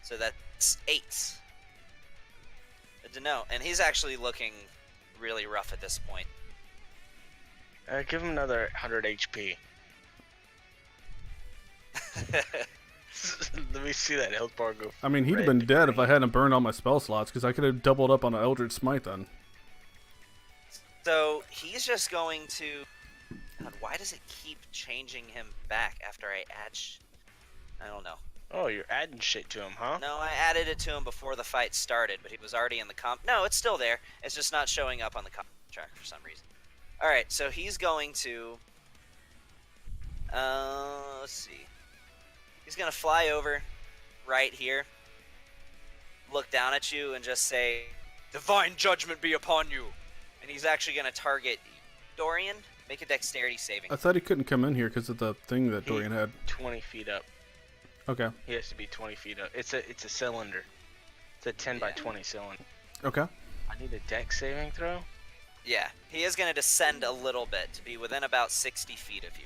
So that's 8. Good to know. And he's actually looking really rough at this point. Give him another 100 HP. Let me see that health bar go. I mean, he'd have red been to dead if I green. hadn't burned all my spell slots, because I could have doubled up on an Eldritch Smite then. So he's just going to. God, why does it keep changing him back after I add? I don't know. Oh, you're adding shit to him, huh? No, I added it to him before the fight started, but he was already in the comp. No, it's still there. It's just not showing up on the comp tracker for some reason. All right, so he's going to. Let's see. He's gonna fly over, right here. Look down at you and just say, "Divine judgment be upon you." And he's actually gonna target Dorian. Make a dexterity saving. I thought he couldn't come in here because of the thing that Dorian had. 20 feet up. Okay. He has to be 20 feet up. It's a cylinder. It's a 10 by 20 cylinder. Okay. I need a dex saving throw. Yeah, he is gonna descend a little bit to be within about 60 feet of you.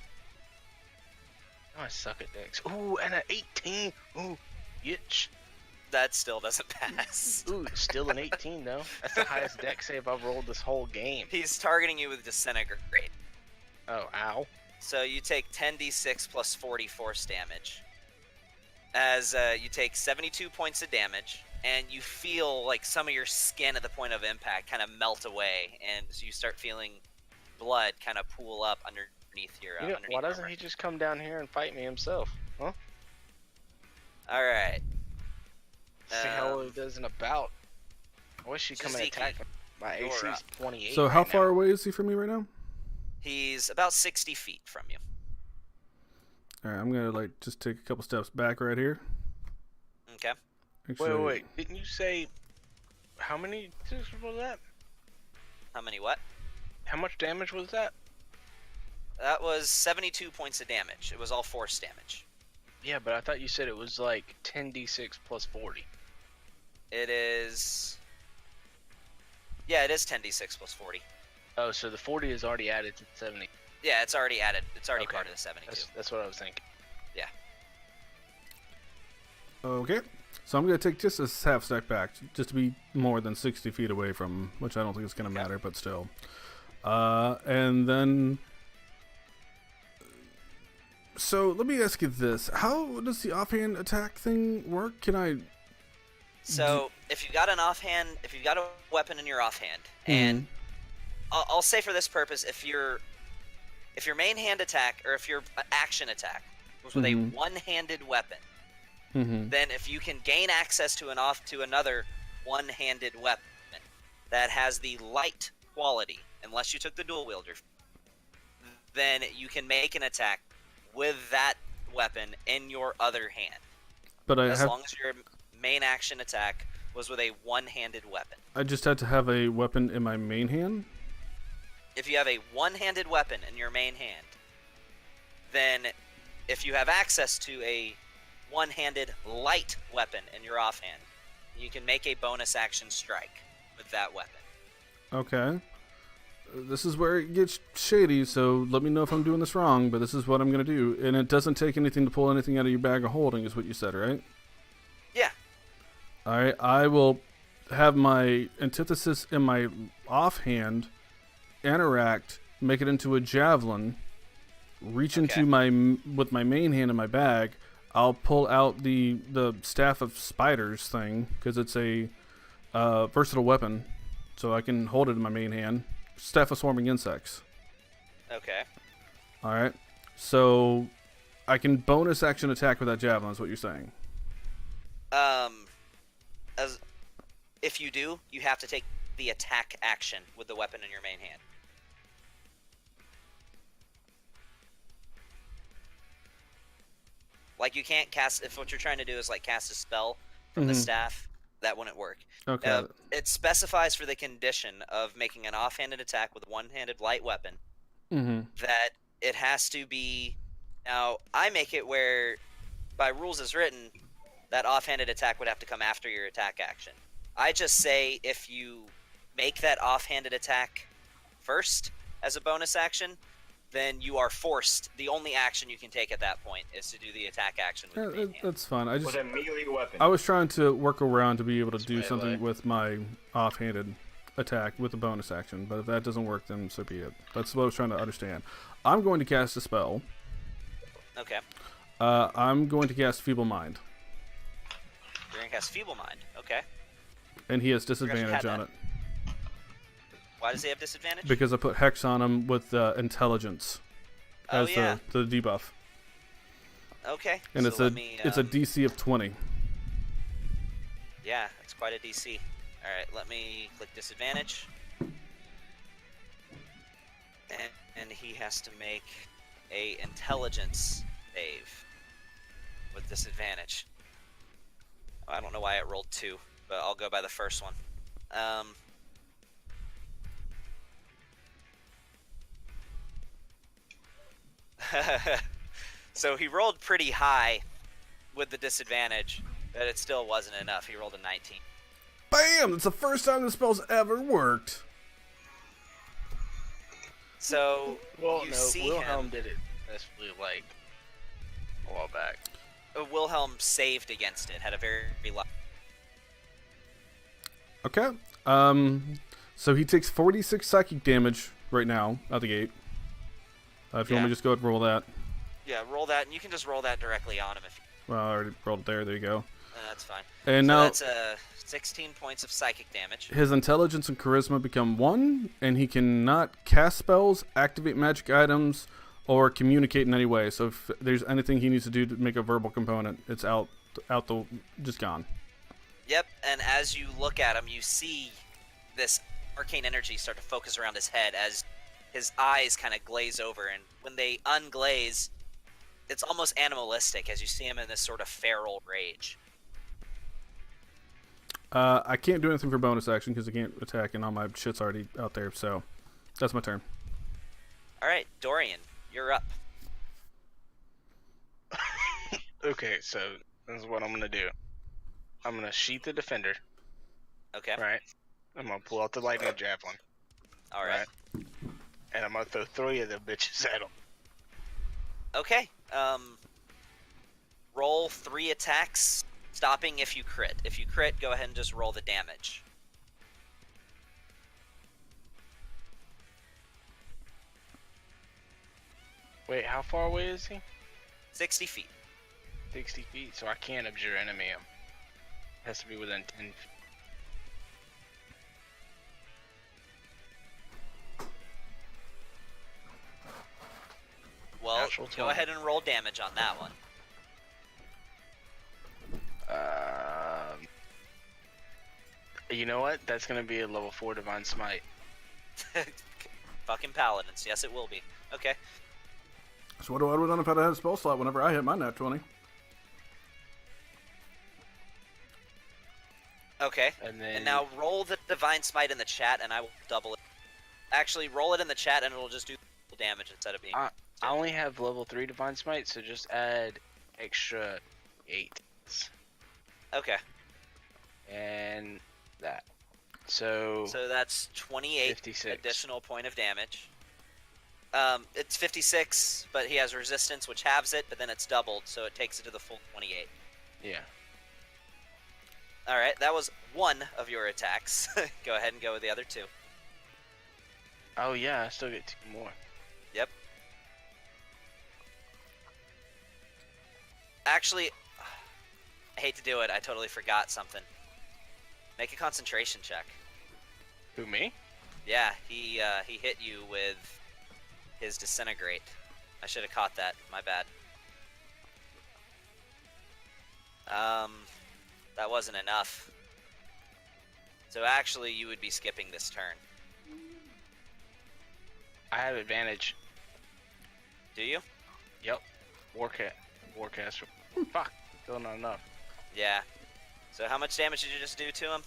Oh, I suck at dex. Ooh, and an 18. Ooh, yitch. That still doesn't pass. Ooh, still an 18 though. That's the highest dex save I've rolled this whole game. He's targeting you with disintegrate. Oh, ow. So you take 10d6 plus 40 force damage. As you take 72 points of damage, and you feel like some of your skin at the point of impact kind of melt away, and you start feeling blood kind of pool up underneath your You know, underneath why doesn't armor. he just come down here and fight me himself? Huh? All right. See how well he does in a bout. I wish he'd come and Suzuki, attack me. My you're AC is up. 28. So how right far now. away is he from me right now? He's about 60 feet from you. All right, I'm gonna like just take a couple steps back right here. Okay. Actually, Wait. Didn't you say how many was that? How many what? How much damage was that? That was 72 points of damage. It was all force damage. Yeah, but I thought you said it was like 10d6 plus 40. It is. Yeah, it is 10d6 plus 40. Oh, so the 40 is already added to the 70. Yeah, it's already added. It's already Okay. part of the 72. That's what I was thinking. Okay. So I'm gonna take just a half step back, just to be more than 60 feet away from him, which I don't think is gonna matter, but still. And then. So let me ask you this: how does the offhand attack thing work? Can I? So if you got an offhand, if you got a weapon in your offhand, and I'll say for this purpose, if your main hand attack or if your action attack was with a one-handed weapon, then if you can gain access to another one-handed weapon that has the light quality, unless you took the dual wielder, then you can make an attack with that weapon in your other hand, But as long as your main action attack was with a one-handed weapon. I just had to have a weapon in my main hand. If you have a one-handed weapon in your main hand, then if you have access to a one-handed light weapon in your offhand, you can make a bonus action strike with that weapon. Okay. this is where it gets shady, so let me know if I'm doing this wrong, but this is what I'm going to do. And it doesn't take anything to pull anything out of your bag of holding, is what you said, right? Yeah. Alright, I will have my antithesis in my offhand, interact, make it into a javelin, reach into with my main hand in my bag. I'll pull out the staff of spiders thing, because it's a versatile weapon, so I can hold it in my main hand. Staff of swarming insects. Okay. Alright, so I can bonus action attack with that javelin, is what you're saying. As if you do, you have to take the attack action with the weapon in your main hand. Like, you can't cast, if what you're trying to do is like cast a spell from the staff, that wouldn't work. Okay. It specifies for the condition of making an offhanded attack with a one-handed light weapon that it has to be. Now, I make it where, by rules as written, that offhanded attack would have to come after your attack action. I just say if you make that offhanded attack first as a bonus action, then you are forced. The only action you can take at that point is to do the attack action with your main hand. That's fine. With a melee weapon. I was trying to work around to be able to It's do melee. something with my offhanded attack with a bonus action, but if that doesn't work, then so be it. That's what I was trying to understand. I'm going to cast a spell. Okay. I'm going to cast Feeble Mind, You're going to cast Feeble Mind. Okay. and he has Forgot you had disadvantage on that. it Why does he have disadvantage? because I put Hex on him with Intelligence Oh, as yeah. the debuff, Okay. and so it's let me, it's a DC of 20. Yeah, it's quite a DC. Alright, let me click disadvantage. And he has to make a intelligence save with disadvantage. I don't know why it rolled 2, but I'll go by the first one. So he rolled pretty high with the disadvantage, but it still wasn't enough. He rolled a 19. Bam! It's the first time the spell's ever worked. So Well, you no, see Wilhelm him. did it successfully like a while back. Wilhelm saved against it. Had a very low. Okay. So he takes 46 psychic damage right now out the gate. If you want me to just go ahead and roll that. Yeah, roll that, and you can just roll that directly on him if Well, I already rolled it there. There you go. that's fine. And So now that's 16 points of psychic damage. his intelligence and charisma become 1, and he cannot cast spells, activate magic items, or communicate in any way. So if there's anything he needs to do to make a verbal component, it's just gone. Yep, and as you look at him, you see this arcane energy start to focus around his head as his eyes kind of glaze over, and when they unglaze, it's almost animalistic as you see him in this sort of feral rage. I can't do anything for bonus action because I can't attack, and all my shit's already out there. So that's my turn. All right, Dorian, you're up. Okay, so this is what I'm gonna do. I'm gonna sheath the defender. Okay. Right. I'm gonna pull out the lightning javelin. All right. And I'm gonna throw 3 of them bitches at him. Okay. Roll 3 attacks, stopping if you crit. If you crit, go ahead and just roll the damage. Wait, how far away is he? 60 feet. 60 feet, so I can't abjure enemy him. Has to be within 10 feet. Well, Natural go 20. ahead and roll damage on that one. You know what? That's gonna be a level 4 divine smite. Fucking paladins. Yes, it will be. Okay. So what do I do if I had a spell slot whenever I hit my nat 20? Okay. And then now roll the divine smite in the chat, and I will double it. Actually, roll it in the chat, and it'll just do damage instead of being. I only have level 3 divine smite, so just add extra 8. Okay. And that. So that's 28 56. additional point of damage. It's 56, but he has resistance, which halves it, but then it's doubled, so it takes it to the full 28. Yeah. All right, that was one of your attacks. Go ahead and go with the other two. Oh yeah, I still get 2 more. Yep. Actually, I hate to do it. I totally forgot something. Make a concentration check. Who, me? Yeah, he hit you with his disintegrate. I should have caught that. My bad. That wasn't enough. So actually, you would be skipping this turn. I have advantage. Do you? Yep. Warcaster. Fuck. Still not enough. Yeah. So how much damage did you just do to him?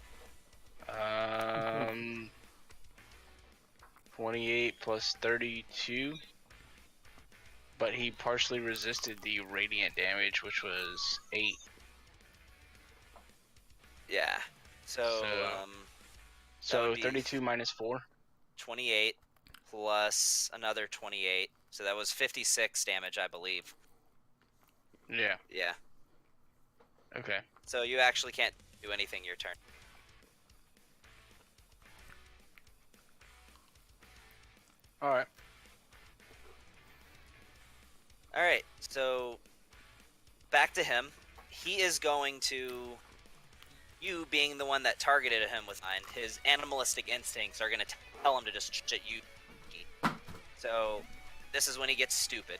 28 plus 32. But he partially resisted the radiant damage, which was 8. Yeah. So So be 32 minus 4. 28 plus another 28. So that was 56 damage, I believe. Yeah. Yeah. Okay. So you actually can't do anything your turn. Alright. Alright, so back to him. He is going to, you being the one that targeted him with mine, his animalistic instincts are going to tell him to just shit you. So this is when he gets stupid,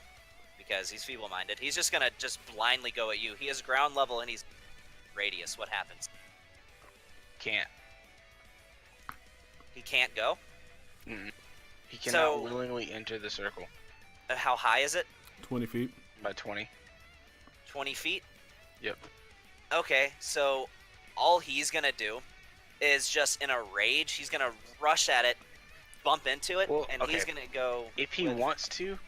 because he's feeble-minded. He's just going to just blindly go at you. He is ground level and he's radius. What happens? Can't. He can't go? Mm-mm. He cannot willingly enter the circle. How high is it? 20 feet. By 20. 20 feet? Yep. Okay, so all he's going to do is just in a rage, he's going to rush at it, bump into it, Well, and okay. he's going to go... If he wants to,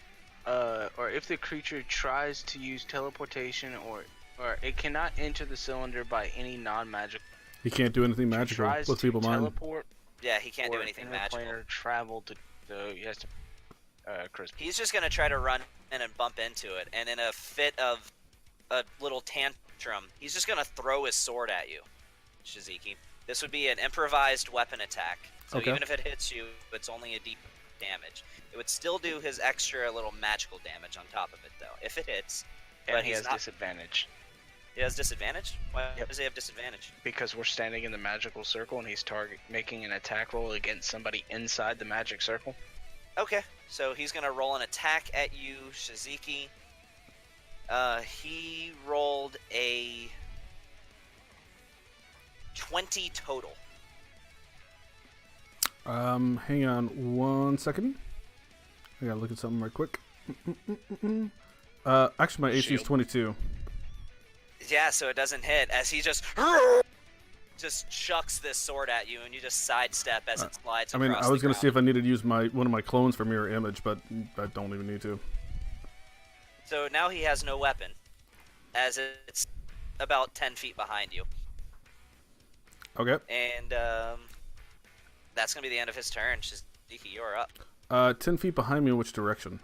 or if the creature tries to use teleportation, or it cannot enter the cylinder by any non-magical. He can't do anything magical Tries with to people mind. teleport. Yeah, he can't do or anything magical. interplanar travel to. He has to. Chris. He's just going to try to run in and bump into it, and in a fit of a little tantrum, he's just going to throw his sword at you, Shiziki. This would be an improvised weapon attack. So Okay. even if it hits you, it's only a deep damage. It would still do his extra little magical damage on top of it, though, if it hits. And But he he's has not... disadvantage He has disadvantage? Why Yep. does he have disadvantage? because we're standing in the magical circle and he's making an attack roll against somebody inside the magic circle. Okay, so he's going to roll an attack at you, Shiziki. He rolled a 20 total. Hang on 1 second. I gotta look at something right quick. Actually, my AC is Shield. 22. Yeah, so it doesn't hit, as he just chucks this sword at you, and you just sidestep as it slides I across mean, I was the gonna see ground. if I needed to use one of my clones for mirror image, but I don't even need to. So now he has no weapon, as it's about 10 feet behind you. Okay. And that's going to be the end of his turn. Shiziki, you're up. 10 feet behind me, which direction?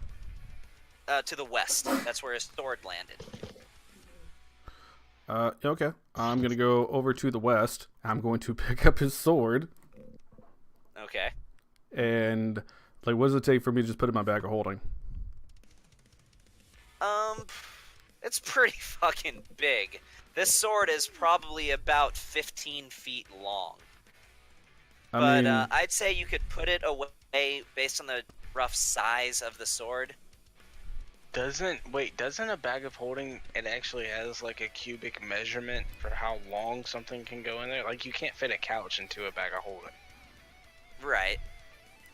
To the west. That's where his sword landed. Okay. I'm gonna go over to the west. I'm going to pick up his sword. Okay. And, like, what does it take for me to just put it in my bag of holding? It's pretty fucking big. This sword is probably about 15 feet long. I mean, I'd say you could put it away based on the rough size of the sword. Doesn't a bag of holding, it actually has like a cubic measurement for how long something can go in there? Like you can't fit a couch into a bag of holding. Right.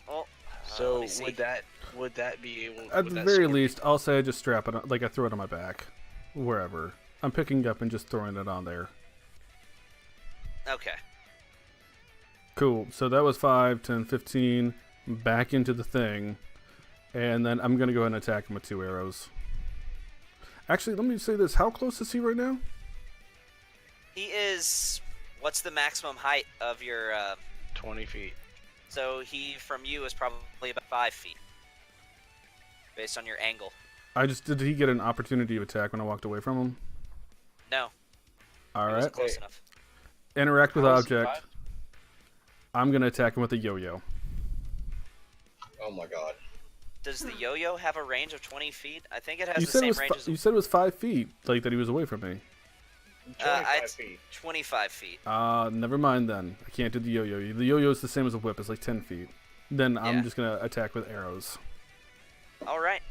Well, So let me see. would that be able? at would the that very sword be- least, I'll say I just strap it on, like I throw it on my back. Wherever. I'm picking it up and just throwing it on there. Okay. Cool. So that was 5, 10, 15. Back into the thing. And then I'm going to go ahead and attack him with 2 arrows. Actually, let me say this. How close is he right now? He is... What's the maximum height of your... 20 feet. So he from you is probably about 5 feet, based on your angle. Did he get an opportunity of attack when I walked away from him? No. All He right. wasn't close enough. Interact with How is he object. five? I'm gonna attack him with a yo-yo. Oh my god. Does the yo-yo have a range of 20 feet? I think it has You the said it same was. range as You said it was 5 feet, like that he was away from me. 25 feet. 25 feet. Never mind then. I can't do the yo-yo. The yo-yo is the same as a whip. It's like 10 feet. Then I'm Yeah. just gonna attack with arrows. All right.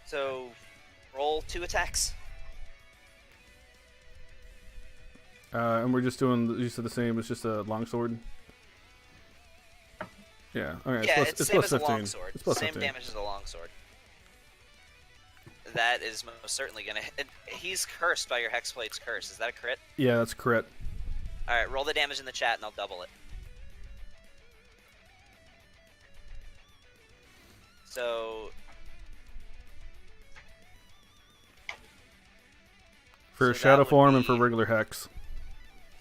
So, roll 2 attacks. And we're just doing. You said the same. It's just a longsword. Yeah. All right. Yeah, it's it's same plus as a 15. longsword. It's plus Same 15. damage as a longsword. That is most certainly gonna hit. He's cursed by your Hexblade's curse. Is that a crit? Yeah, that's crit. All right, roll the damage in the chat and I'll double it. So For So shadow that would form and for be- regular hex.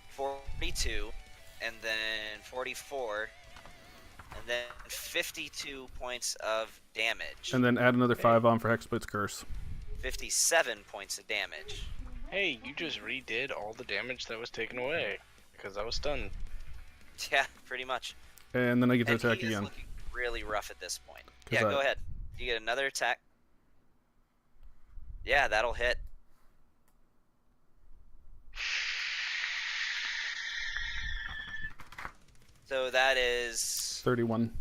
42, and then 44, and then 52 points of damage. And then add another 5 on for Hexblade's curse. 57 points of damage. Hey, you just redid all the damage that was taken away because I was stunned. Yeah, pretty much. And then I get to And attack he is again. looking really rough at this point. 'Cause Yeah, I- go ahead. You get another attack. Yeah, that'll hit. So that is... 31.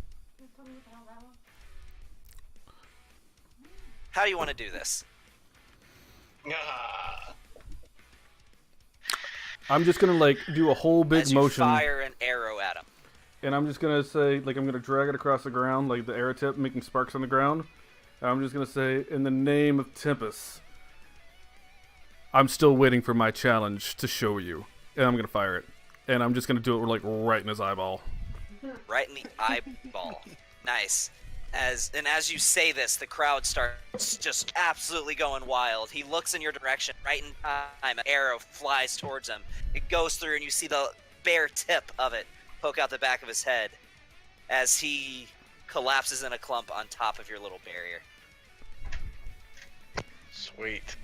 How do you want to do this? Ah. I'm just gonna like do a whole big As you motion, fire an arrow at him. and I'm just gonna say like I'm gonna drag it across the ground, like the arrow tip making sparks on the ground. And I'm just gonna say, in the name of Tempest, I'm still waiting for my challenge to show you, and I'm gonna fire it, and I'm just gonna do it like right in his eyeball. Right in the eyeball. Nice. As you say this, the crowd starts just absolutely going wild. He looks in your direction right in time. An arrow flies towards him. It goes through, and you see the bare tip of it poke out the back of his head as he collapses in a clump on top of your little barrier. Sweet.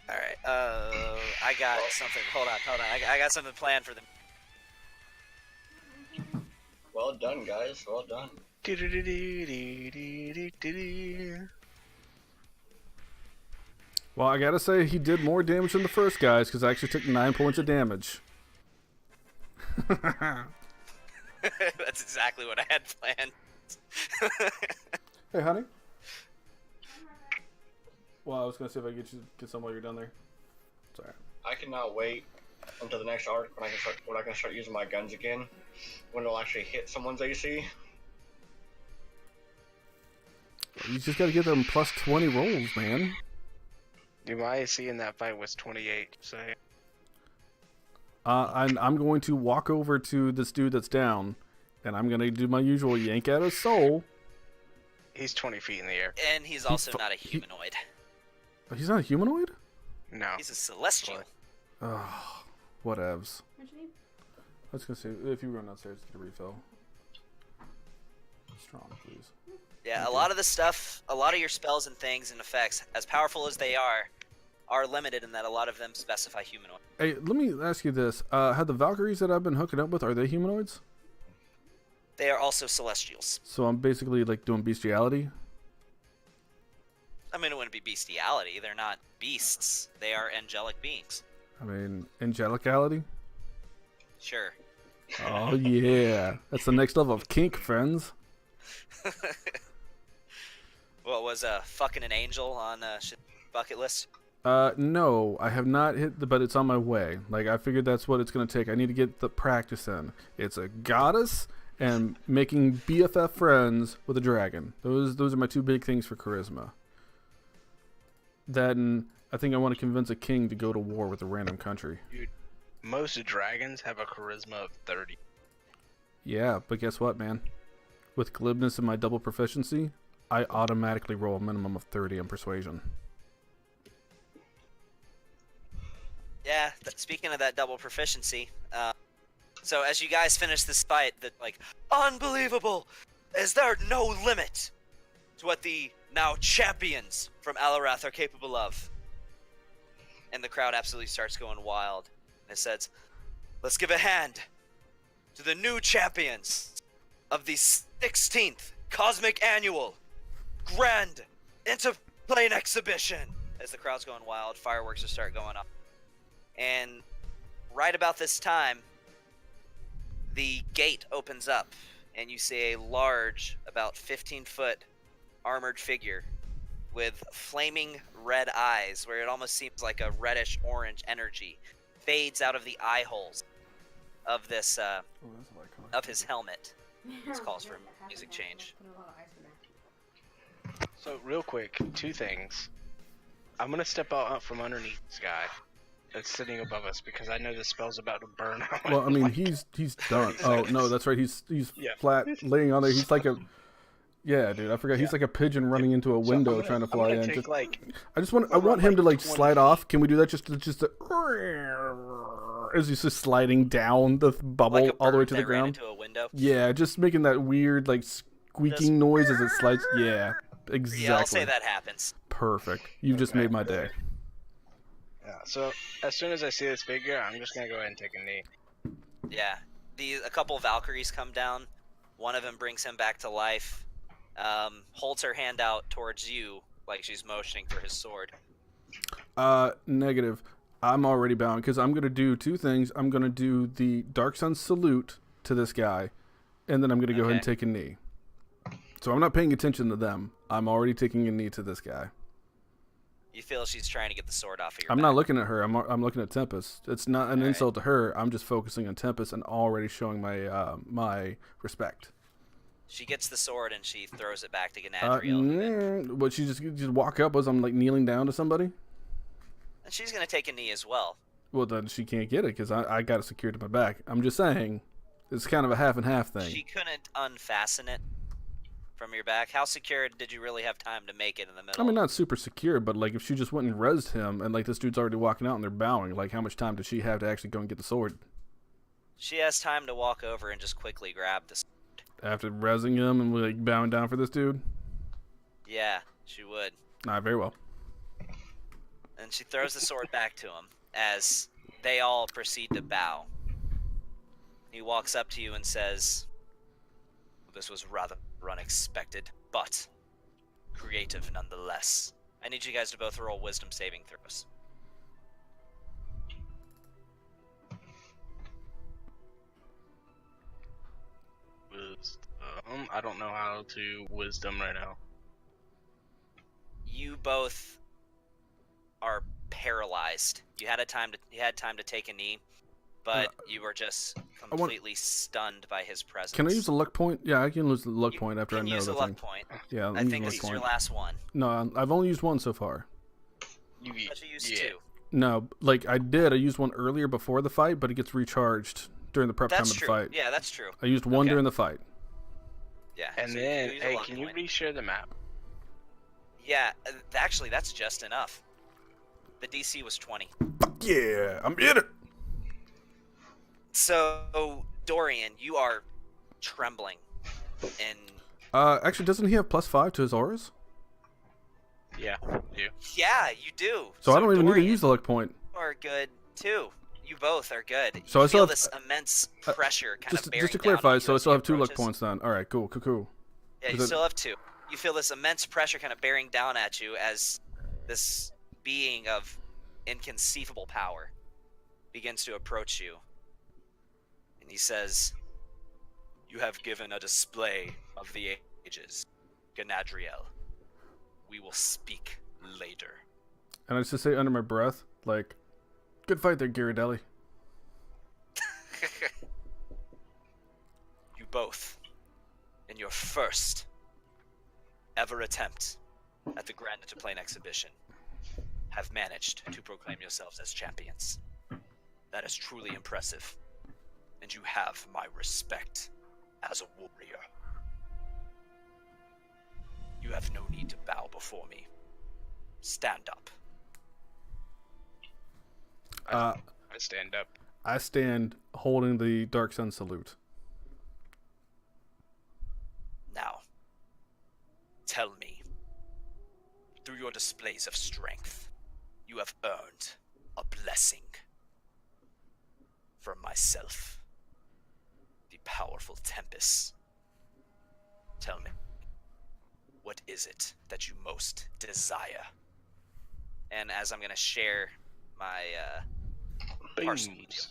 All right. I got something. Hold on. I got something planned for them. Well done, guys. Well done. Well, I gotta say he did more damage than the first guys because I actually took 9 points of damage. That's exactly what I had planned. Hey, honey. Well, I was gonna see if I could get some while you're down there. Sorry. I cannot wait until the next arc when I can start using my guns again. When it'll actually hit someone's AC. You just gotta get them plus 20 rolls, man. Dude, my AC in that fight was 28, so... I'm going to walk over to this dude that's down, and I'm gonna do my usual yank out his soul. He's 20 feet in the air. And he's also not a humanoid. Oh, he's not a humanoid? No. He's a celestial. Oh, whatevs. What's your name? I was gonna say, if you run downstairs to get a refill. Strong, please. Yeah, a lot of the stuff, a lot of your spells and things and effects, as powerful as they are limited in that a lot of them specify humanoid. Hey, let me ask you this. Have the Valkyries that I've been hooking up with, are they humanoids? They are also celestials. So I'm basically like doing bestiality? I mean, it wouldn't be bestiality. They're not beasts. They are angelic beings. I mean, angelicality? Sure. Oh yeah. That's the next level of kink, friends. What was fucking an angel on bucket list? No, I have not hit but it's on my way. Like, I figured that's what it's gonna take. I need to get the practice in. It's a goddess and making BFF friends with a dragon. Those are my 2 big things for charisma. Then I think I want to convince a king to go to war with a random country. Most dragons have a charisma of 30. Yeah, but guess what, man? With glibness and my double proficiency, I automatically roll a minimum of 30 on persuasion. Yeah, speaking of that double proficiency, So as you guys finish this fight, that like unbelievable, is there no limit to what the now champions from Alarath are capable of? And the crowd absolutely starts going wild. And it says, "Let's give a hand to the new champions of the 16th Cosmic Annual Grand Interplane Exhibition." As the crowd's going wild, fireworks will start going off. And right about this time, the gate opens up, and you see a large, about 15-foot armored figure with flaming red eyes, where it almost seems like a reddish-orange energy fades out of the eye holes of this, of his helmet. This calls for a music change. So real quick, 2 things. I'm gonna step out from underneath this guy that's sitting above us because I know the spell's about to burn out. Well, I mean, he's done. Oh no, that's right. He's flat laying on there. He's like a dude. I forgot. He's like a pigeon running into a window trying to fly in. Take, I want him to like slide off. Can we do that? Just as he's just sliding down the bubble Like a all the way bird to the that ran ground. into a window. Yeah, just making that weird like squeaking noise as it slides. Yeah, exactly. Yeah, I'll say that happens. Perfect. You've just made my day. Yeah. So as soon as I see this figure, I'm just gonna go ahead and take a knee. Yeah. A couple Valkyries come down. One of them brings him back to life. Holds her hand out towards you, like she's motioning for his sword. Negative. I'm already bound because I'm gonna do 2 things. I'm gonna do the Dark Sun salute to this guy, and then I'm gonna go ahead and take a knee. So I'm not paying attention to them. I'm already taking a knee to this guy. You feel she's trying to get the sword off of your I'm back. not looking at her. I'm looking at Tempest. It's not an insult to her. I'm just focusing on Tempest and already showing my my respect. She gets the sword and she throws it back to Ganadriel. But she just walk up as I'm like kneeling down to somebody. And she's gonna take a knee as well. Well, then she can't get it because I got it secured to my back. I'm just saying, it's kind of a half and half thing. She couldn't unfasten it from your back. How secure did you really have time to make it in the middle? I mean, not super secure, but like if she just went and rezzed him and like this dude's already walking out and they're bowing, like how much time does she have to actually go and get the sword? She has time to walk over and just quickly grab the sword. After rezzing him and like bowing down for this dude? Yeah, she would. Nah, very well. And she throws the sword back to him as they all proceed to bow. He walks up to you and says, "This was rather unexpected, but creative nonetheless. I need you guys to both roll wisdom saving throws." I don't know how to wisdom right now. You both are paralyzed. You had time to take a knee, but you were just completely stunned by his presence. Can I use a luck point? Yeah, I can lose the luck point after I know use the a luck thing. point. Yeah, I think this is your last one. No, I've only used one so far. But you used 2. No, like I used one earlier before the fight, but it gets recharged during the prep time of the fight. Yeah, that's true. I used one during the fight. Yeah. And so then, you hey, can you reshare the map? Yeah, actually, that's just enough. The DC was 20. Fuck yeah, I'm in it. So, Dorian, you are trembling. And Actually, doesn't he have +5 to his auras? Yeah, you. yeah, you do. So I don't even Dorian, need to use the luck point. You are good too. You both are good. So you I still feel have- this immense pressure kind of bearing Just to down clarify, on you so I as still he have 2 luck approaches. points then. All right, cool. Yeah, you Is it- still have 2. You feel this immense pressure kind of bearing down at you as this being of inconceivable power begins to approach you. And he says, "You have given a display of the ages, Ganadriel. We will speak later." And I just say under my breath, like, good fight there, Ghirardelli. You both, in your first ever attempt at the Grand Interplane Exhibition, have managed to proclaim yourselves as champions. That is truly impressive, and you have my respect as a warrior. You have no need to bow before me. Stand up. I stand up. I stand holding the Dark Sun salute. Now, tell me, through your displays of strength, you have earned a blessing from myself, the powerful Tempest. Tell me, what is it that you most desire? And as I'm going to share my parcel with you.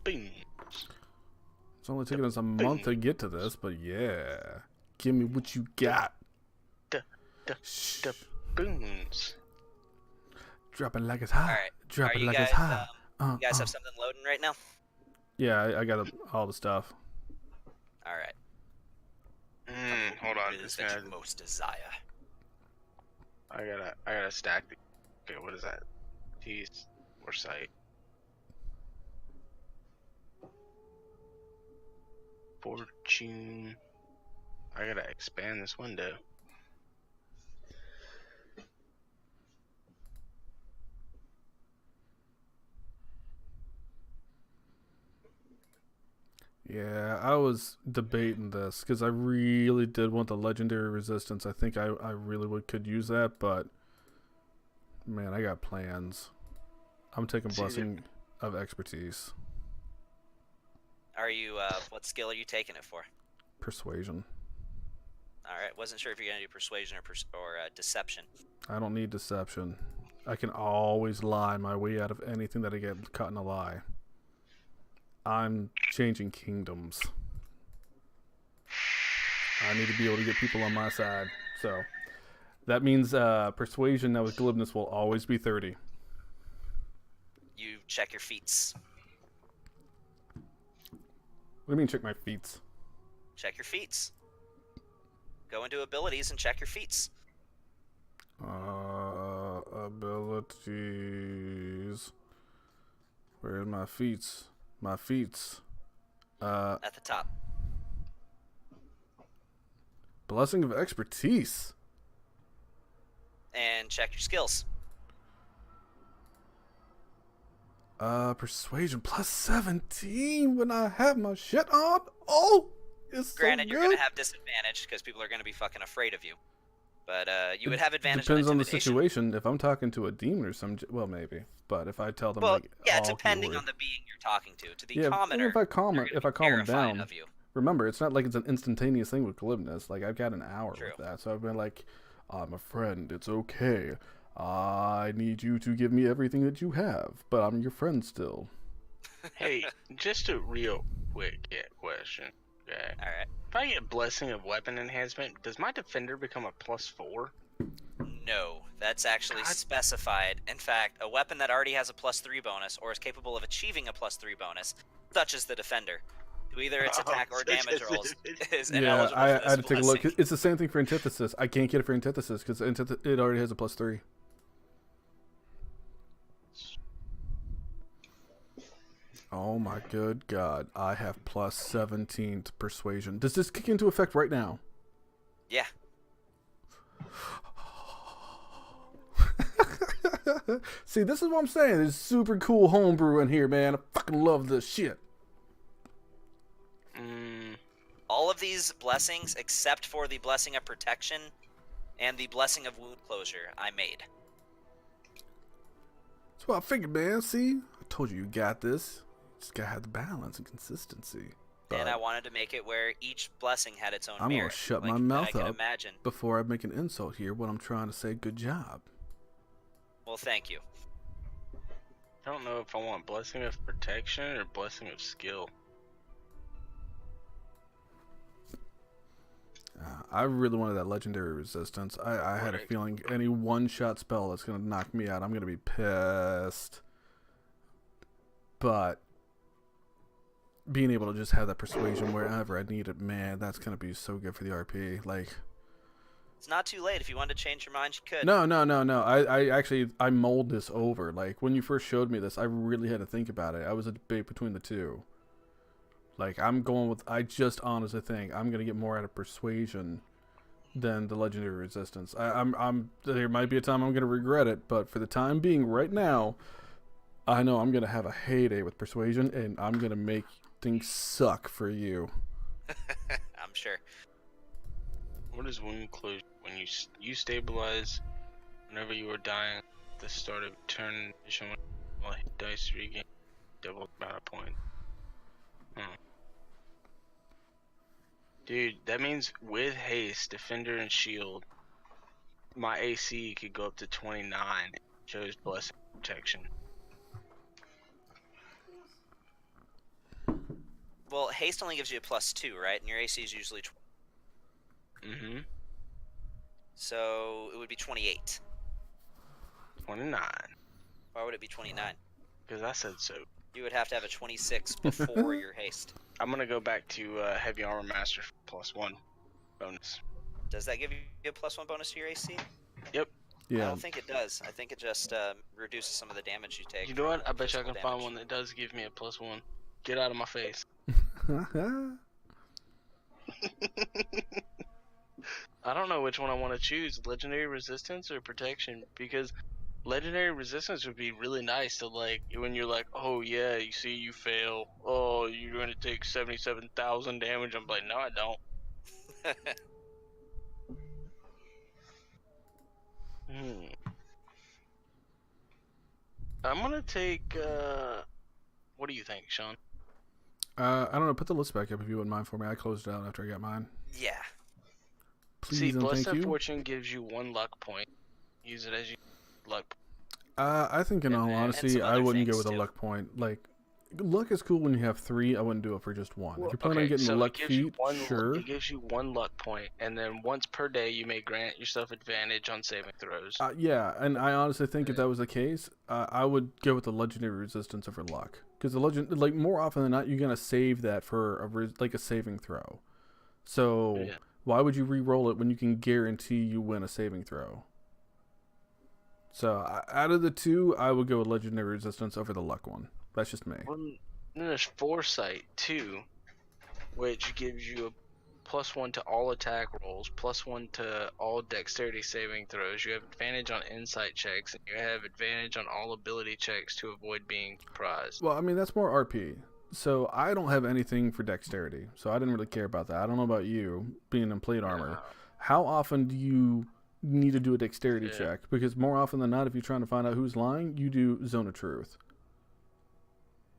Beans. It's only taken us a month to get to this, but yeah. Give me what you got. The boons. Drop it like it's hot. Alright. Drop Are it you like guys, it's hot. you guys have something loading right now? Yeah, I got all the stuff. Alright. Hold on. What is that you most desire? I gotta stack. Okay, what is that? Tease or sight? Fortune. I gotta expand this window. Yeah, I was debating this because I really did want the legendary resistance. I think I really could use that, but man, I got plans. I'm taking blessing of expertise. Are you, what skill are you taking it for? Persuasion. Alright, wasn't sure if you're gonna do persuasion or deception. I don't need deception. I can always lie my way out of anything that I get caught in a lie. I'm changing kingdoms. I need to be able to get people on my side. So that means persuasion now with glibness will always be 30. You check your feats. What do you mean check my feats? Check your feats. Go into abilities and check your feats. Abilities. Where's my feats? My feats. At the top. Blessing of expertise. And check your skills. Persuasion plus 17 when I have my shit on. Oh, it's Granted, so you're good. gonna have disadvantage because people are gonna be fucking afraid of you. But you would have advantage. Depends on the intimidation. situation. If I'm talking to a demon or some, well, maybe. But if I tell them, Well, like, yeah, all depending glory. on the being you're talking to. To the Yeah, commoner, if I calm they're it, gonna if I be calm them terrified down. of you. Remember, it's not like it's an instantaneous thing with glibness. Like I've got an hour True. with that, so I've been like, I'm a friend. It's okay. I need you to give me everything that you have, but I'm your friend still. Hey, just a real quick question. Okay. All right. If I get blessing of weapon enhancement, does my defender become a +4? No, that's actually specified. In fact, a weapon that already has a +3 bonus or is capable of achieving a +3 bonus, such as the defender, to either its attack or damage rolls, is Yeah, ineligible I for this had to take a look. blessing. It's the same thing for antithesis. I can't get it for antithesis because it already has a +3. Oh my good God! I have plus 17 to persuasion. Does this kick into effect right now? Yeah. See, this is what I'm saying. There's super cool homebrew in here, man. I fucking love this shit. All of these blessings, except for the blessing of protection and the blessing of wound closure, I made. That's what I figured, man. See, I told you got this. Just gotta have the balance and consistency. And I wanted to make it where each blessing had its own I'm merit. gonna shut like, my that mouth I can up imagine. before I make an insult here. What I'm trying to say, good job. Well, thank you. I don't know if I want blessing of protection or blessing of skill. I really wanted that legendary resistance. I had a Right. feeling any one-shot spell that's gonna knock me out, I'm gonna be pissed. But being able to just have that persuasion wherever I need it, man, that's gonna be so good for the RP. Like, It's not too late. If you wanted to change your mind, you could. no. I actually mulled this over. Like when you first showed me this, I really had to think about it. I was a debate between the two. Like I'm going with, I just honestly think I'm gonna get more out of persuasion than the legendary resistance. I'm there might be a time I'm gonna regret it, but for the time being, right now, I know I'm gonna have a heyday with persuasion, and I'm gonna make things suck for you. I'm sure. What is wound closure? When you stabilize whenever you are dying at the start of turn, while hit dice regain double amount of point. Dude, that means with haste, defender, and shield, my AC could go up to 29. It shows blessing protection. Well, haste only gives you a +2, right? And your AC is usually Mm-hmm. So it would be 28. 29. Why would it be 29? Because I said so. You would have to have a 26 before your haste. I'm gonna go back to Heavy Armor Master for +1 bonus. Does that give you a +1 bonus to your AC? Yep. Yeah. I don't think it does. I think it just reduces some of the damage you take. You know what? I bet you I physical can find damage. one that does give me a +1. Get out of my face. I don't know which one I want to choose, Legendary Resistance or Protection, because Legendary Resistance would be really nice to, like, when you're like, oh yeah, you see you fail, oh, you're going to take 77,000 damage. I'm like, no, I don't. I'm going to take, what do you think, Sean? I don't know. Put the list back up if you wouldn't mind for me. I closed it out after I got mine. Yeah. Please See, and Blessed thank you. Fortune gives you 1 luck point. Use it as you luck. I think in all and honesty, some I other wouldn't go things, with a too. luck point. Like, luck is cool when you have 3. I wouldn't do it for just 1. Well, if you're planning on getting so the luck it gives you feat, one, sure. It gives you 1 luck point, and then once per day you may grant yourself advantage on saving throws. Yeah, and I honestly think if that was the case, I would go with the legendary resistance over luck, because the legend, like, more often than not, you're gonna save that for a saving throw. So Yeah. why would you re-roll it when you can guarantee you win a saving throw? So out of the two, I would go with legendary resistance over the luck one. That's just me. Well, then there's Foresight too, which gives you a +1 to all attack rolls, +1 to all dexterity saving throws. You have advantage on insight checks, and you have advantage on all ability checks to avoid being surprised. Well, I mean, that's more RP. So I don't have anything for dexterity, so I didn't really care about that. I don't know about you, being in plate armor. How often do you need to do a dexterity check? Because more often than not, if you're trying to find out who's lying, you do Zone of Truth.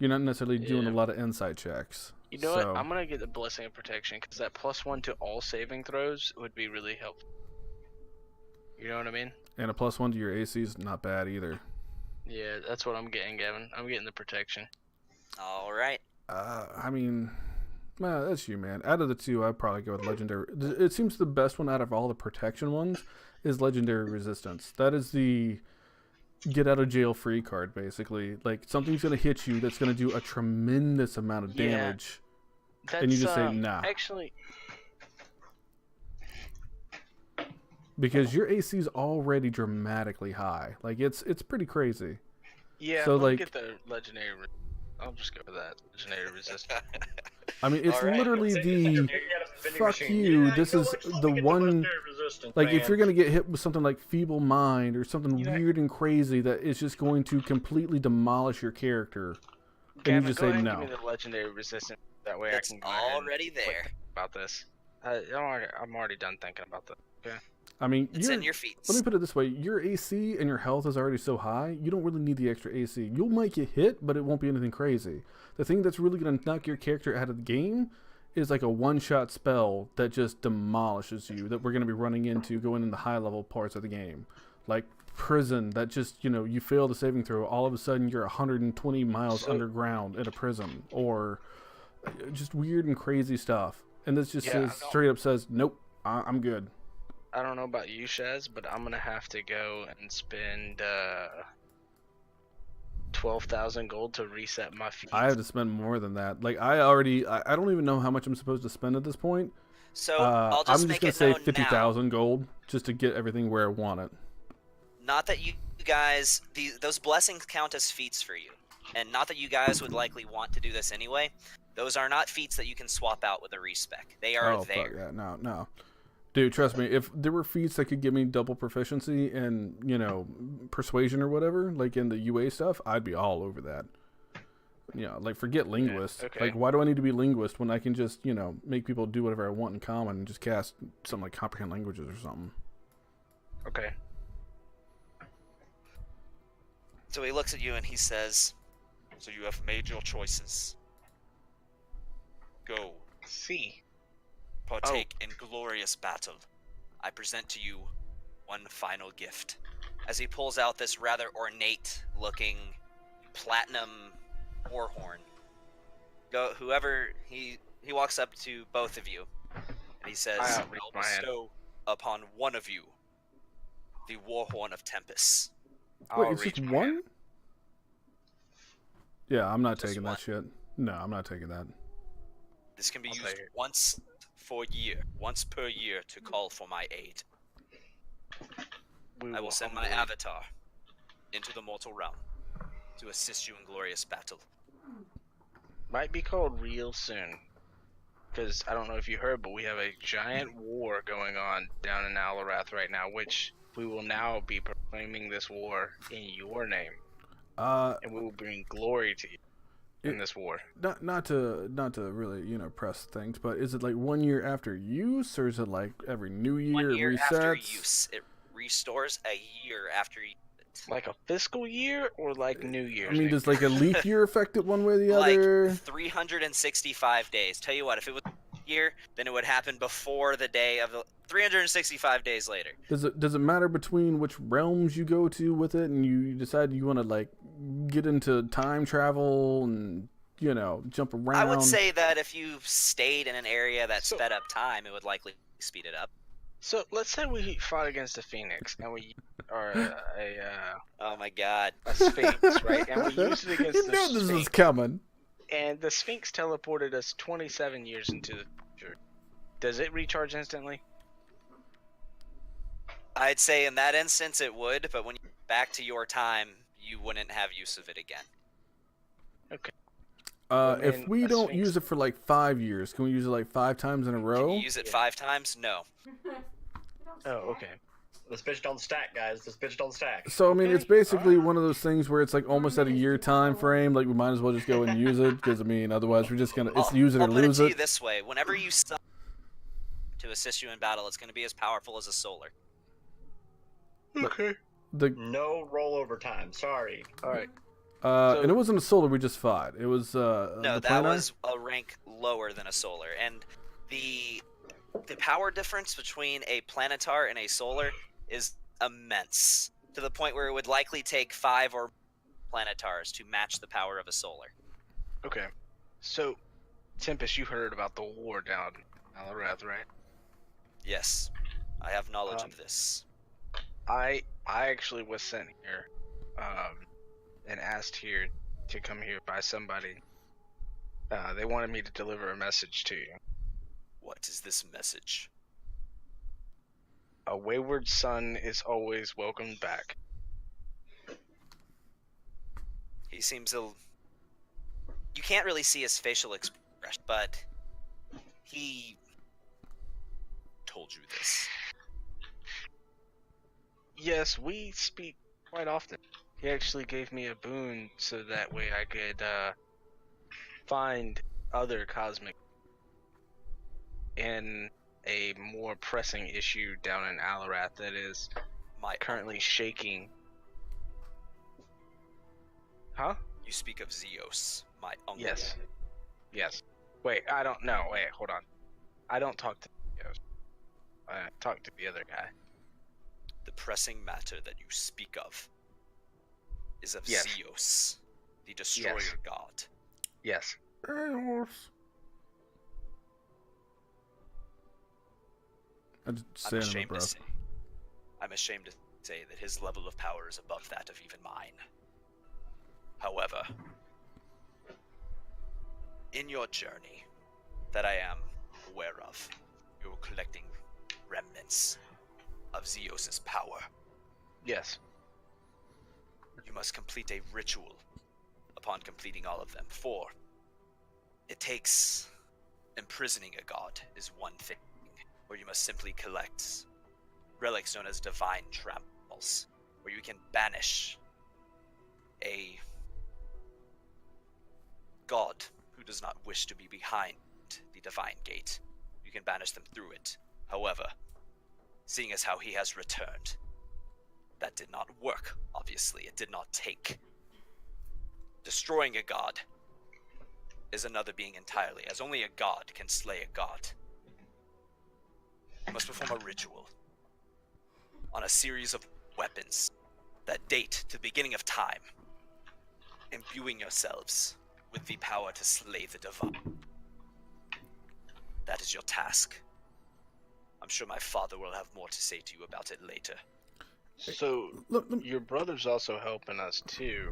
You're not necessarily doing a lot of insight checks. You know what? I'm gonna get the Blessing of Protection, because that +1 to all saving throws would be really helpful. You know what I mean? And a +1 to your AC is not bad either. Yeah, that's what I'm getting, Gavin. I'm getting the protection. All right. I mean, well, that's you, man. Out of the two, I'd probably go with legendary. It seems the best one out of all the protection ones is legendary resistance. That is the get out of jail free card, basically. Like, something's gonna hit you that's gonna do a tremendous amount of damage, and you just say nah. Actually, because your AC is already dramatically high. Like, it's pretty crazy. yeah. So, I'll like, get the legendary. I'll just go with that legendary resistance. I mean, it's All right. literally You the got a vending fuck machine. you. Yeah, This go is with the something one. legendary resistance, Like, man. if you're gonna get hit with something like feeble mind or something You know- weird and crazy that is just going to completely demolish your character, and Gavin, you just go say ahead no. and give me the legendary resistance. That way It's I can go ahead and already there. think about this. I'm already done thinking about that. Okay. I mean, It's in your feats. let me put it this way: your AC and your health is already so high, you don't really need the extra AC. You might get hit, but it won't be anything crazy. The thing that's really gonna knock your character out of the game is like a one-shot spell that just demolishes you. That we're gonna be running into going in the high-level parts of the game, like prison. That just, you fail the saving throw, all of a sudden you're 120 miles underground in a prison, or just weird and crazy stuff. And this just straight up says, nope, I'm good. I don't know about you, Shaz, but I'm gonna have to go and spend 12,000 gold to reset my feet. I have to spend more than that. Like, I don't even know how much I'm supposed to spend at this point. So I'll just I'm make just gonna it say known 50,000 gold just to get everything where I want it. now. Not that you guys, those blessings count as feats for you, and not that you guys would likely want to do this anyway. Those are not feats that you can swap out with a respec. They are Oh there. fuck yeah, no. Dude, trust me, if there were feats that could give me double proficiency in, persuasion or whatever, like in the UA stuff, I'd be all over that. Yeah, like forget linguist. okay. Like, why do I need to be linguist when I can just, make people do whatever I want in common and just cast something like comprehend languages or something? Okay. So he looks at you and he says, "So you have made your choices. Go, See. partake in glorious battle. I present to you one final gift." As he pulls out this rather ornate-looking platinum war horn. He walks up to both of you, and he says, I "I'll outreach my hand. bestow upon one of you the war horn of Tempest." Wait, I'll it's just reach my one? hand. Yeah, I'm not Just taking one. that shit. No, I'm not taking that. This can be I'll used take it. once per year to call for my aid. I will send my humbly- avatar into the mortal realm to assist you in glorious battle. Might be called real soon. Because I don't know if you heard, but we have a giant war going on down in Alarath right now, which we will now be proclaiming this war in your name, and we will bring glory to you in this war. Not to really press things, but is it like 1 year after use, or is it like every new year 1 year it resets? after use, it restores a year after you. Like a fiscal year or like New Year's? I mean, Eve? does like a leap year affect it one way or the Like other? 365 days. Tell you what, if it was a year, then it would happen before the day of the 365 days later. Does it matter between which realms you go to with it, and you decide you want to like get into time travel and jump around? I would say that if you stayed in an area that So- sped up time, it would likely speed it up. So let's say we fought against a phoenix and we are Oh my god. a sphinx, right? And we used it against you the know this sphinx. is coming. And the sphinx teleported us 27 years into the future. Does it recharge instantly? I'd say in that instance it would, but when you get back to your time, you wouldn't have use of it again. If then we a don't sphinx- use it for like 5 years, can we use it like 5 times in a Can row? you use it 5 times? No. Oh, okay. This bitch don't stack, guys. This bitch don't stack. So I mean, Okay, it's basically one of those things where it's like almost at a year time frame. Like we might as well just go and use it because I mean, otherwise we're just gonna use it or I'll put lose it to you it. this way: whenever you summon to assist you in battle, it's going to be as powerful as a solar. Okay. The No rollover time. Sorry. All right. and it wasn't a solar we just fought. It was No, the that planar? was a rank lower than a solar, and the power difference between a planetar and a solar is immense, to the point where it would likely take 5 or planetars to match the power of a solar. Okay. So, Tempest, you heard about the war down in Alarath, right? Yes, I have knowledge Um, of this. I actually was sent here, and asked here to come here by somebody. They wanted me to deliver a message to you. What is this message? A wayward son is always welcomed back. He seems a... You can't really see his facial expression, but he told you this. Yes, we speak quite often. He actually gave me a boon so that way I could find other cosmic in a more pressing issue down in Alarath that is My currently shaking. Huh? You speak of Zeus, my uncle. Yes. Yes. Wait, I don't know. Wait, hold on. I don't talk to Zeus. I talk to the other guy. The pressing matter that you speak of is of Yes. Zeus, the destroyer Yes. god. Yes. I just say I'm it under ashamed to breath. say. I'm ashamed to say that his level of power is above that of even mine. However, in your journey that I am aware of, you're collecting remnants of Zeus's power. Yes. You must complete a ritual upon completing all of them. For it takes imprisoning a god is one thing. or you must simply collect relics known as divine trammels, where you can banish a god who does not wish to be behind the divine gate. You can banish them through it. However, seeing as how he has returned, that did not work, obviously. It did not take. Destroying a god is another being entirely, as only a god can slay a god. You must perform a ritual on a series of weapons that date to the beginning of time, imbuing yourselves with the power to slay the divine. That is your task. I'm sure my father will have more to say to you about it later. So, your brother's also helping us too.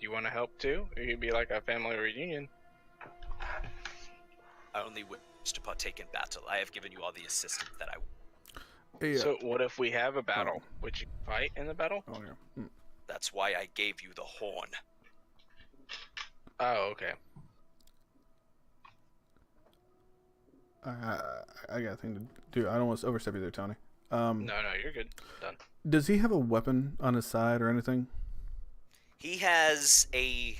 You want to help too? It could be like a family reunion. I only wish to partake in battle. I have given you all the assistance that I. Hey, So, what if we have a battle? Would you fight in the battle? oh yeah. That's why I gave you the horn. Oh, okay. I got a thing to do. I don't want to overstep you there, Tony. No, you're good. Done. Does he have a weapon on his side or anything? He has a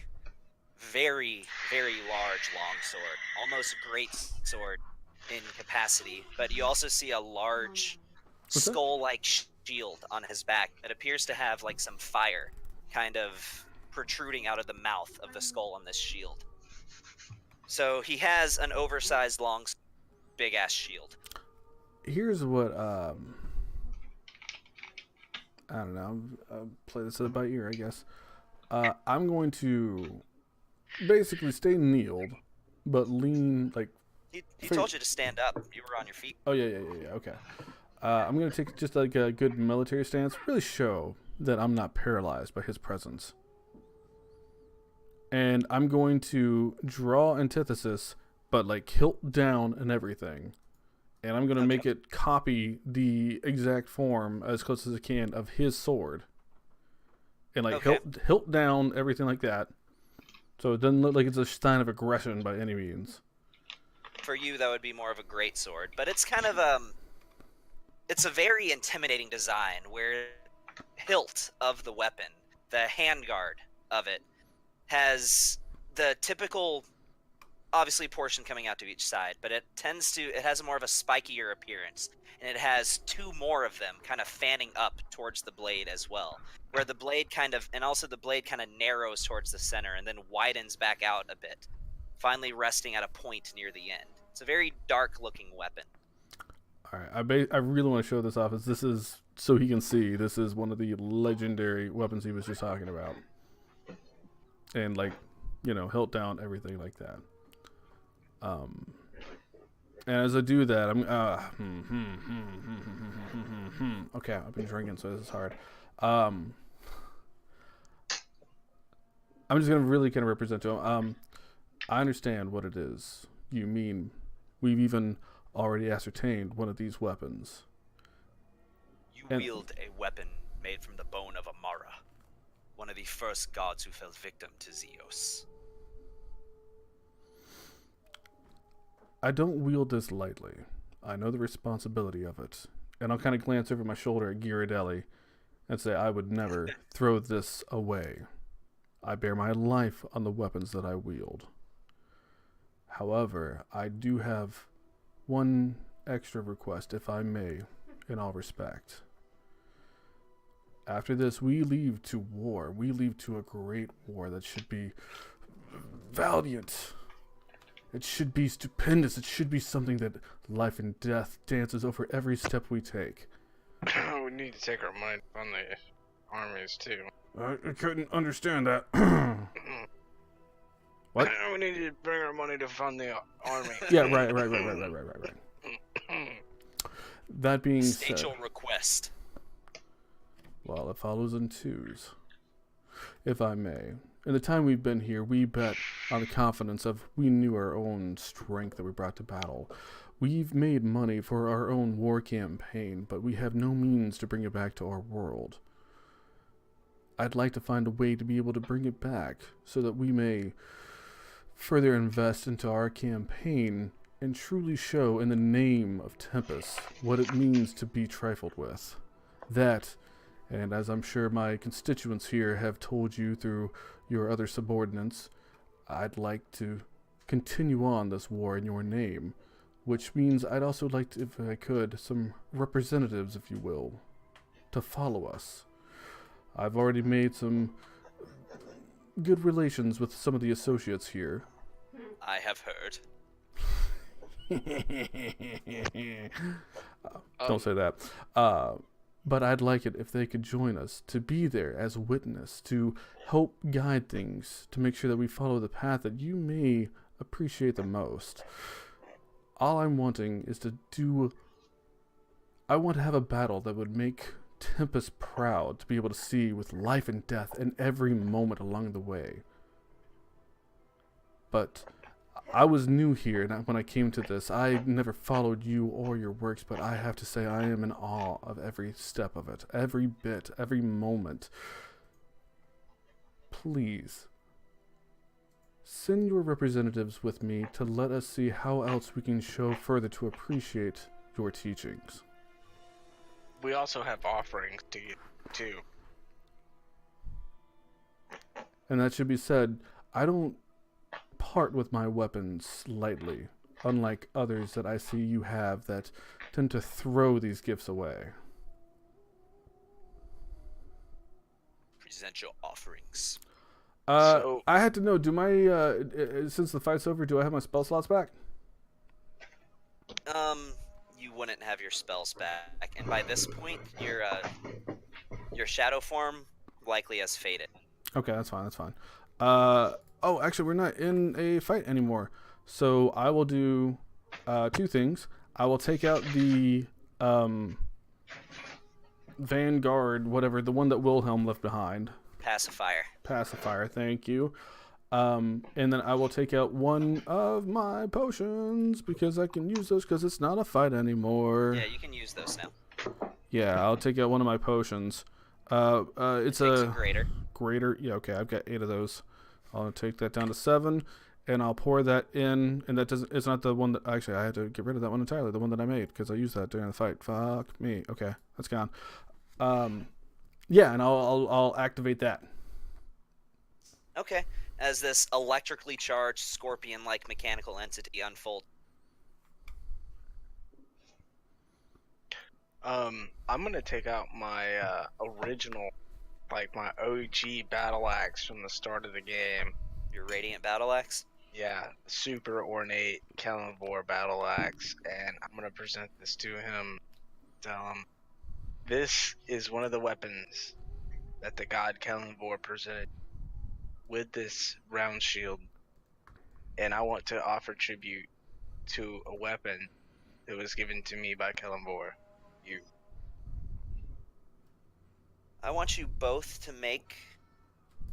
very, very large longsword, almost great sword in capacity, but you also see a large What's that? skull-like shield on his back that appears to have like some fire kind of protruding out of the mouth of the skull on this shield. So he has an oversized long big-ass shield. Here's what I don't know. I'll play this by ear, I guess. I'm going to basically stay kneeled, but lean like. He told you to stand up. You were on your feet. Oh yeah. Okay. I'm gonna take just like a good military stance, really show that I'm not paralyzed by his presence. And I'm going to draw antithesis, but like hilt down and everything. And I'm going to make it copy the exact form as close as I can of his sword. And like hilt down, everything like that. So it doesn't look like it's a sign of aggression by any means. For you, that would be more of a great sword. But it's kind of, it's a very intimidating design where hilt of the weapon, the handguard of it, has the typical, obviously, portion coming out to each side, but it has more of a spikier appearance, and it has two more of them kind of fanning up towards the blade as well, where the blade kind of narrows towards the center and then widens back out a bit, finally resting at a point near the end. It's a very dark-looking weapon. All right, I really want to show this off, as this is, so he can see, this is one of the legendary weapons he was just talking about. And like, hilt down, everything like that. And as I do that, okay, I've been drinking, so this is hard. I'm just gonna really kind of represent to him. I understand what it is you mean. We've even already ascertained one of these weapons. You wield a weapon made from the bone of Amara, one of the first gods who fell victim to Zeus. I don't wield this lightly. I know the responsibility of it. And I'll kind of glance over my shoulder at Ghirardelli and say I would never throw this away. I bear my life on the weapons that I wield. However, I do have one extra request, if I may, in all respect. After this, we leave to war. We leave to a great war that should be valiant. It should be stupendous. It should be something that life and death dances over every step we take. We need to take our money on the armies too. I couldn't understand that. What? We need to bring our money to fund the army. Yeah, right. That being State said, your request. well, it follows in twos. If I may. In the time we've been here, we bet on the confidence of we knew our own strength that we brought to battle. We've made money for our own war campaign, but we have no means to bring it back to our world. I'd like to find a way to be able to bring it back so that we may further invest into our campaign and truly show in the name of Tempest what it means to be trifled with. That, and as I'm sure my constituents here have told you through your other subordinates, I'd like to continue on this war in your name, which means I'd also like to, if I could, some representatives, if you will, to follow us. I've already made some good relations with some of the associates here. I have heard. Don't say that. But I'd like it if they could join us, to be there as witness, to help guide things, to make sure that we follow the path that you may appreciate the most. All I'm wanting is I want to have a battle that would make Tempest proud to be able to see with life and death in every moment along the way. But I was new here, and when I came to this, I never followed you or your works, but I have to say I am in awe of every step of it, every bit, every moment. Please, send your representatives with me to let us see how else we can show further to appreciate your teachings. We also have offerings to you, too. And that should be said, I don't part with my weapons lightly, unlike others that I see you have that tend to throw these gifts away. Present your offerings. So- I had to know, do my, since the fight's over, do I have my spell slots back? You wouldn't have your spells back, and by this point, your shadow form likely has faded. Okay, that's fine. Oh, actually, we're not in a fight anymore. So I will do two things. I will take out the Vanguard, whatever, the one that Wilhelm left behind. Pacifier. Thank you. And then I will take out one of my potions because I can use those because it's not a fight anymore. Yeah, you can use those now. Yeah, I'll take out one of my potions. It's a greater. Greater. Yeah, okay. I've got 8 of those. I'll take that down to 7, and I'll pour that in. And that doesn't. It's not the one that actually I had to get rid of that one entirely. The one that I made because I used that during the fight. Fuck me. Okay, that's gone. Yeah, and I'll activate that. Okay. As this electrically charged scorpion-like mechanical entity unfolds. I'm gonna take out my original, like my OG battle axe from the start of the game. Your Radiant Battle Axe? Yeah, super ornate Kalimvor battle axe, and I'm gonna present this to him. Tell him, this is one of the weapons that the god Kalimvor presented with this round shield, and I want to offer tribute to a weapon that was given to me by Kalimvor. You. I want you both to make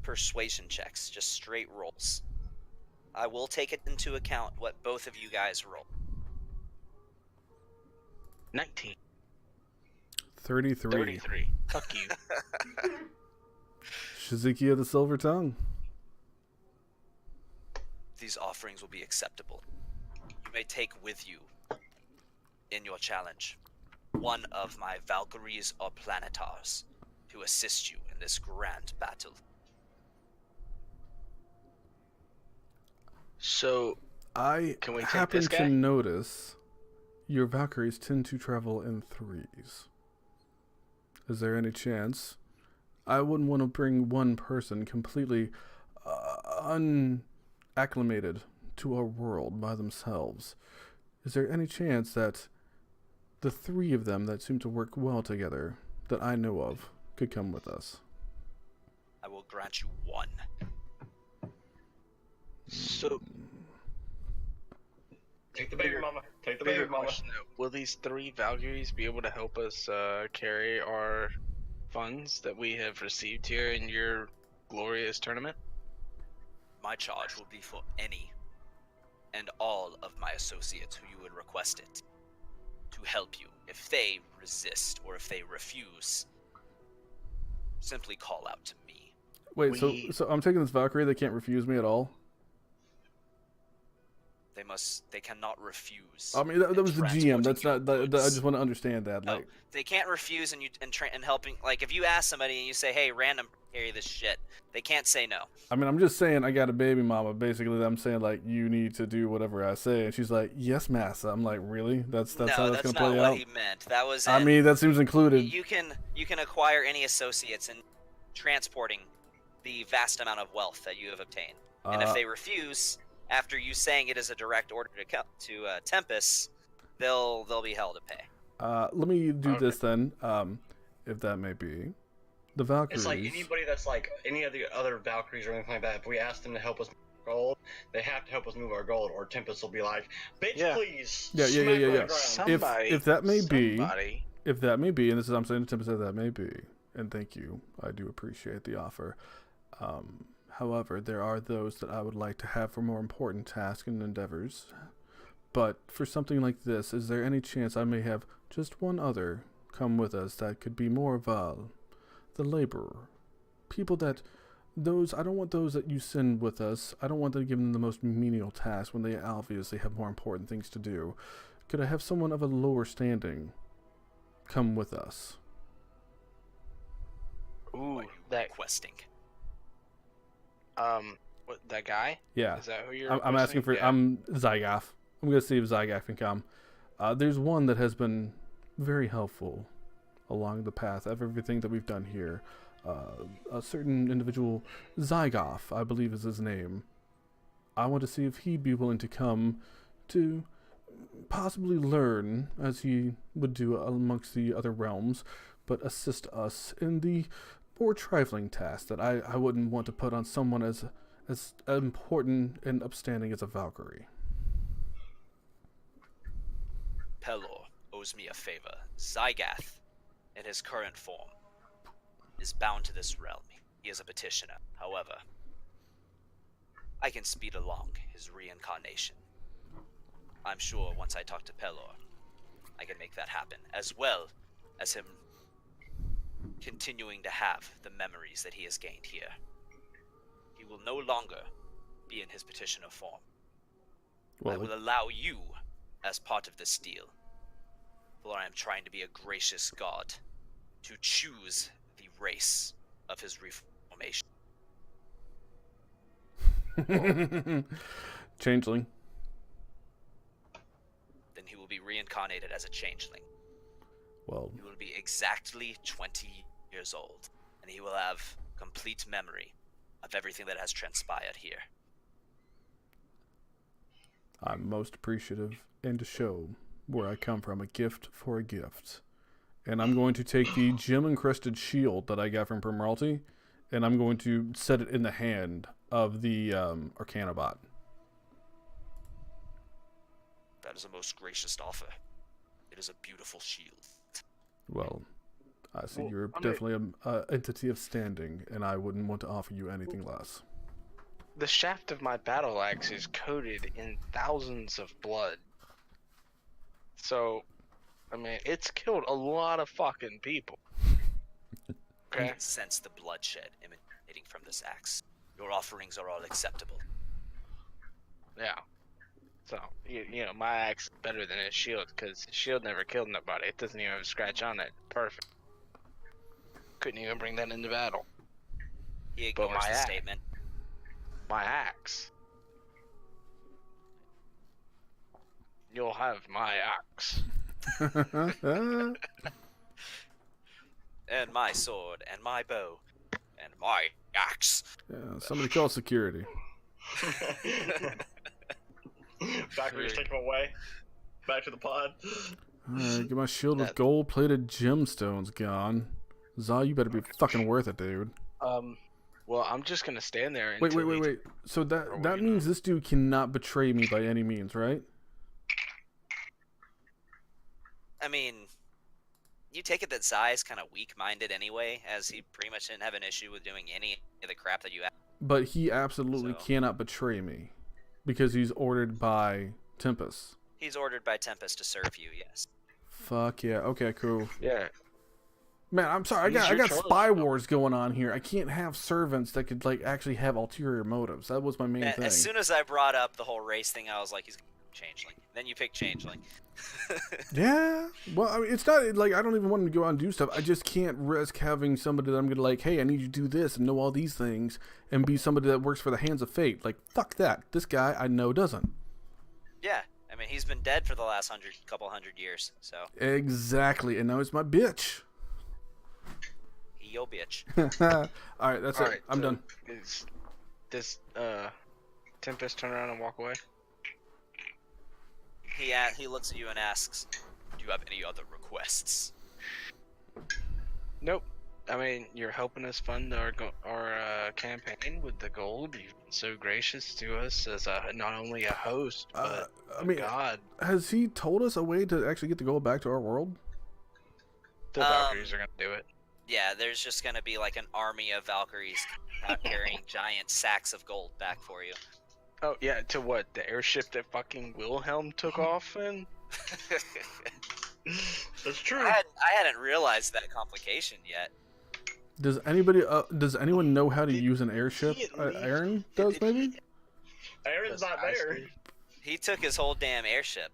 persuasion checks, just straight rolls. I will take it into account what both of you guys roll. 19. 33. 33. Fuck you. Shiziki of the Silver Tongue. These offerings will be acceptable. You may take with you, in your challenge, one of my Valkyries or Planetars to assist you in this grand battle. So, I can we take happen this guy? to notice your Valkyries tend to travel in 3s. Is there any chance? I wouldn't want to bring one person completely unacclimated to our world by themselves. Is there any chance that the 3 of them that seem to work well together, that I know of, could come with us? I will grant you one. So, Take the baby, mama. Take the baby, bigger mama. question though, will these 3 Valkyries be able to help us carry our funds that we have received here in your glorious tournament? My charge will be for any and all of my associates who you would request it to help you. If they resist or if they refuse, simply call out to me. Wait, so I'm taking this Valkyrie, they can't refuse me at all? They cannot refuse. I mean, that was the GM. That's not. I goods. just want to understand that. No, Like, they can't refuse, and helping. Like, if you ask somebody and you say, "Hey, random, carry this shit," they can't say no. I mean, I'm just saying I got a baby mama. Basically, I'm saying like you need to do whatever I say, and she's like, "Yes, massa." I'm like, "Really? That's No, how that's gonna play not out." what he meant. That was. I mean, that seems included. You can acquire any associates in transporting the vast amount of wealth that you have obtained, and if they refuse after you saying it is a direct order to Tempest, they'll be held to pay. Let me do this then. If that may be, the Valkyries. It's like anybody that's like any of the other Valkyries or anything like that. If we ask them to help us move our gold, they have to help us move our gold, or Tempest will be like, "Bitch, please." Yeah. Somebody, if that may somebody. be, and this is I'm saying to Tempest that may be, and thank you, I do appreciate the offer. However, there are those that I would like to have for more important tasks and endeavors. But for something like this, is there any chance I may have just one other come with us that could be more of the laborer? People that, I don't want those that you send with us. I don't want to give them the most menial tasks when they obviously have more important things to do. Could I have someone of a lower standing come with us? Ooh, that requesting. What, that guy? Yeah. Is that who you're? I'm asking for. Yeah. I'm Zygoth. I'm gonna see if Zygoth can come. There's one that has been very helpful along the path of everything that we've done here. A certain individual, Zygoth, I believe is his name. I want to see if he'd be willing to come to possibly learn, as he would do amongst the other realms, but assist us in the more trifling tasks that I wouldn't want to put on someone as important and upstanding as a Valkyrie. Pelor owes me a favor. Zygoth, in his current form, is bound to this realm. He is a petitioner. However, I can speed along his reincarnation. I'm sure once I talk to Pelor, I can make that happen, as well as him continuing to have the memories that he has gained here. He will no longer be in his petitioner form. I will allow you as part of this deal, for I am trying to be a gracious god, to choose the race of his reformation. Changeling. Then he will be reincarnated as a changeling. Well, He will be exactly 20 years old, and he will have complete memory of everything that has transpired here. I'm most appreciative, and to show where I come from, a gift for a gift. And I'm going to take the gem-encrusted shield that I got from Primalty, and I'm going to set it in the hand of the Arcanabot. That is a most gracious offer. It is a beautiful shield. Well, I see you're definitely an entity of standing, and I wouldn't want to offer you anything less. The shaft of my battle axe is coated in thousands of blood. So, I mean, it's killed a lot of fucking people. I can sense the bloodshed emanating from this axe. Your offerings are all acceptable. Yeah. So, you know, my axe is better than his shield, because his shield never killed nobody. It doesn't even have a scratch on it. Perfect. Couldn't even bring that into battle. He ignores the statement. My axe. You'll have my axe. And my sword, and my bow, and my axe. Yeah, somebody call security. Valkyries take him away. Back to the pod. Alright, get my shield with gold-plated gemstones gone. Zah, you better be fucking worth it, dude. Well, I'm just gonna stand there. Wait. So that means this dude cannot betray me by any means, right? I mean, you take it that Zai is kind of weak-minded anyway, as he pretty much didn't have an issue with doing any of the crap that you asked. But he absolutely cannot betray me, because he's ordered by Tempest. He's ordered by Tempest to serve you, yes. Fuck yeah. Okay, cool. Yeah. Man, I'm sorry. Use I your got choice. spy wars going on here. I can't have servants that could like actually have ulterior motives. That was my main thing. As soon as I brought up the whole race thing, I was like, he's Changeling. Then you pick Changeling. Yeah. Well, I mean, it's not like I don't even want him to go out and do stuff. I just can't risk having somebody that I'm gonna like, hey, I need you to do this and know all these things and be somebody that works for the hands of fate. Like, fuck that. This guy I know doesn't. Yeah, I mean, he's been dead for the last couple hundred years, so Exactly. And now it's my bitch. he yo bitch. All right, that's All it. right, I'm so done. Does Tempest turn around and walk away? He looks at you and asks, "Do you have any other requests?" Nope. I mean, you're helping us fund our campaign with the gold. You've been so gracious to us as not only a host, but I mean, god. has he told us a way to actually get the gold back to our world? The Valkyries are gonna do it. Yeah, there's just gonna be like an army of Valkyries carrying giant sacks of gold back for you. Oh yeah, to what? The airship that fucking Wilhelm took off in? That's true. I hadn't realized that complication yet. Does anyone know how to use an airship? Aaron does, maybe? Aaron's not there. He took his whole damn airship.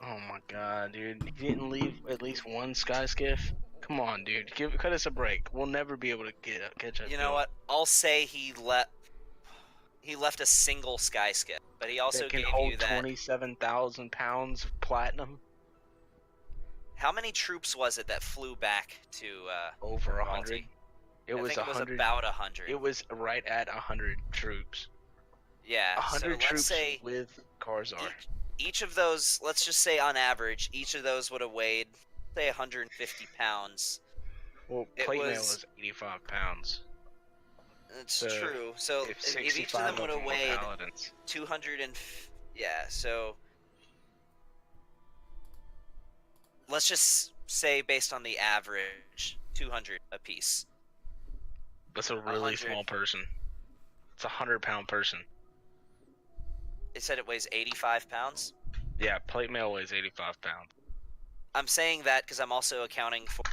Oh my god, dude. He didn't leave at least one sky skiff? Come on, dude. Cut us a break. We'll never be able to catch up. You know what? I'll say he left a single sky skip, but he also That can gave hold you that. 27,000 pounds of platinum. How many troops was it that flew back to Over 100. Malti? It was I think 100. it was about 100. It was right at 100 troops. Yeah, 100 so let's troops say with Karzar. each of those, let's just say on average, each of those would have weighed, say, 150 pounds. Well, it plate mail was- is 85 pounds. It's So, true. So If if each of 65 them would have were weighed paladins. 200 and yeah, so let's just say based on the average, 200 apiece. That's a really 100. small person. It's a 100-pound person. It said it weighs 85 pounds. Yeah, plate mail weighs 85 pounds. I'm saying that because I'm also accounting for,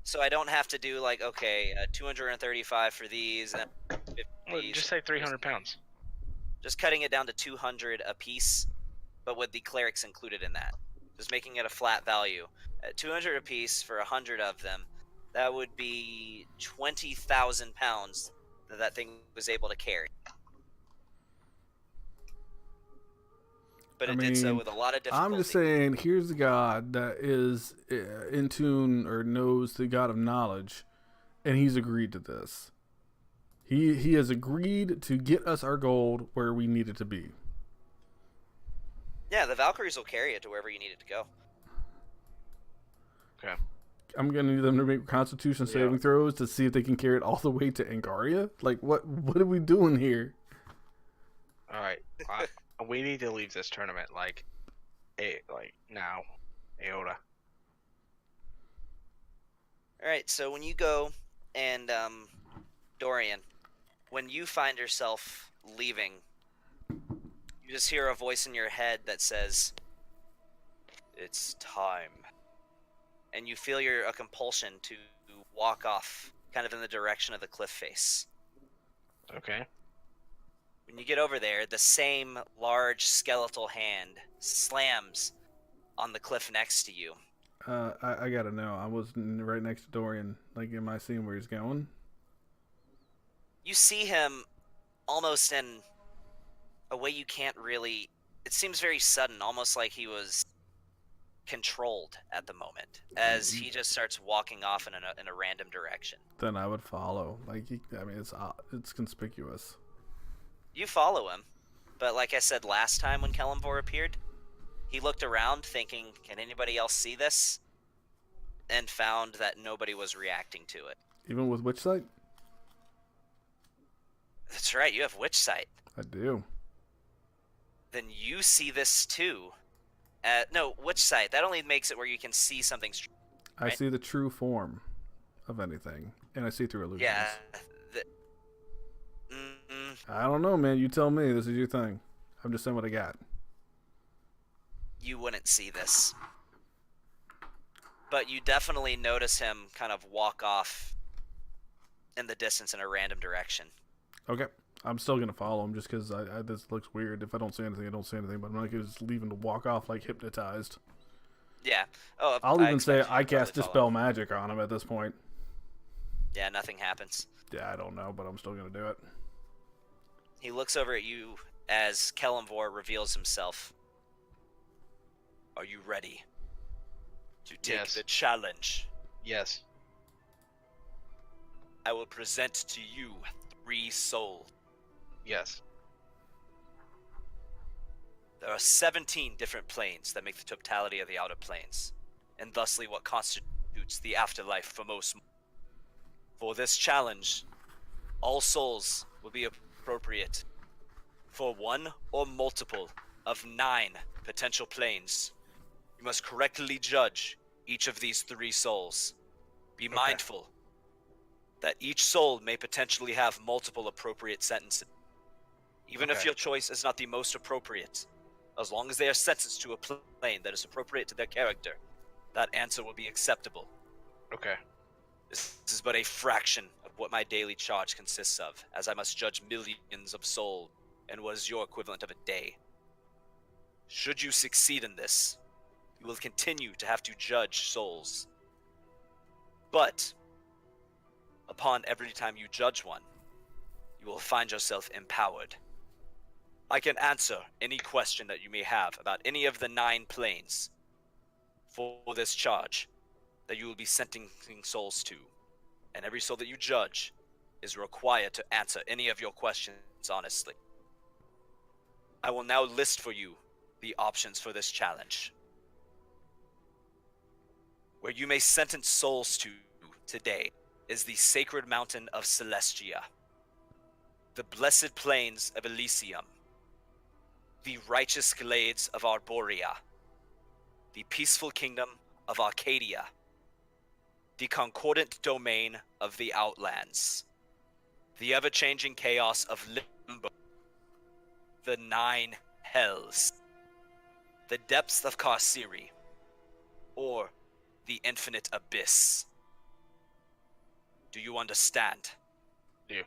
so I don't have to do like, okay, 235 for these and 50 for Well, these. just say 300 pounds. Just cutting it down to 200 a piece, but with the clerics included in that. Just making it a flat value. At 200 a piece for 100 of them, that would be 20,000 pounds that thing was able to carry. But I it did so mean, with a lot of difficulty. I'm just saying, here's the god that is in tune or knows the god of knowledge, and he's agreed to this. He has agreed to get us our gold where we need it to be. Yeah, the Valkyries will carry it to wherever you need it to go. Okay. I'm gonna need them to make Constitution saving throws to see if they can carry it all the way to Angaria. Like, what are we doing here? All right. We need to leave this tournament like now. Aota. Alright, so when you go and Dorian, when you find yourself leaving, you just hear a voice in your head that says, "It's time." And you feel a compulsion to walk off kind of in the direction of the cliff face. Okay. When you get over there, the same large skeletal hand slams on the cliff next to you. I gotta know. I was right next to Dorian. Like, am I seeing where he's going? You see him almost in a way you can't really... It seems very sudden, almost like he was controlled at the moment, as he just starts walking off in a random direction. Then I would follow. Like, I mean, it's conspicuous. You follow him, but like I said last time when Kellamvor appeared, he looked around thinking, can anybody else see this? And found that nobody was reacting to it. Even with Witch Sight? That's right, you have Witch Sight. I do. Then you see this too. No, Witch Sight, that only makes it where you can see something. I right? see the true form of anything, and I see through illusions. Yeah. I don't know, man. You tell me. This is your thing. I'm just saying what I got. You wouldn't see this. but you definitely notice him kind of walk off in the distance in a random direction. Okay. I'm still gonna follow him just because this looks weird. If I don't say anything, I don't say anything. But I'm not gonna just leave him to walk off like hypnotized. Yeah. Oh, I'll even say expect you I to probably cast follow. Dispel Magic on him at this point. Yeah, nothing happens. Yeah, I don't know, but I'm still gonna do it. He looks over at you as Kellamvor reveals himself. Are you ready to take Yes. the challenge? Yes. I will present to you 3 souls. Yes. There are 17 different planes that make the totality of the outer planes, and thusly what constitutes the afterlife for most. For this challenge, all souls will be appropriate for one or multiple of 9 potential planes. You must correctly judge each of these 3 souls. Be mindful that each soul may potentially have multiple appropriate sentences. Even if your choice is not the most appropriate, as long as they are sentenced to a plane that is appropriate to their character, that answer will be acceptable. Okay. This is but a fraction of what my daily charge consists of, as I must judge millions of souls in what is your equivalent of a day. Should you succeed in this, you will continue to have to judge souls. But, upon every time you judge one, you will find yourself empowered. I can answer any question that you may have about any of the 9 planes for this charge that you will be sentencing souls to. And every soul that you judge is required to answer any of your questions honestly. I will now list for you the options for this challenge. Where you may sentence souls to today is the Sacred Mountain of Celestia, the Blessed Plains of Elysium, the Righteous Glades of Arborea, the Peaceful Kingdom of Arcadia, the Concordant Domain of the Outlands, the Ever-Changing Chaos of Limbo, the 9 Hells, the Depths of Carceri, or the Infinite Abyss. Do you understand? Do.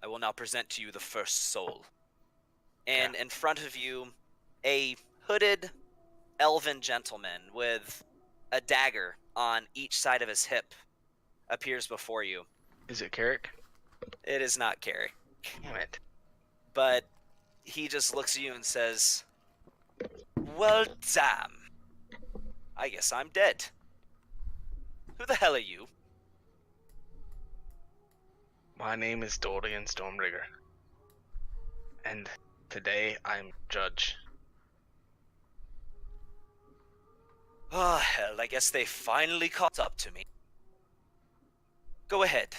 I will now present to you the first soul. And in front of you, a hooded elven gentleman with a dagger on each side of his hip appears before you. Is it Carrick? It is not Carrie, Damn it. but he just looks at you and says, "Well, damn. I guess I'm dead. Who the hell are you?" My name is Dorian Stormrigger. And today I'm judge. Oh, hell, I guess they finally caught up to me. Go ahead.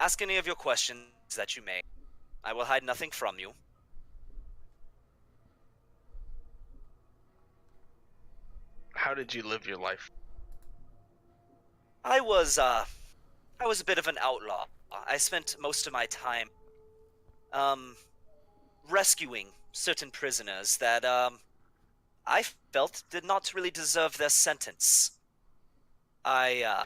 Ask any of your questions that you may. I will hide nothing from you. How did you live your life? I was a bit of an outlaw. I spent most of my time, rescuing certain prisoners that, I felt did not really deserve their sentence. I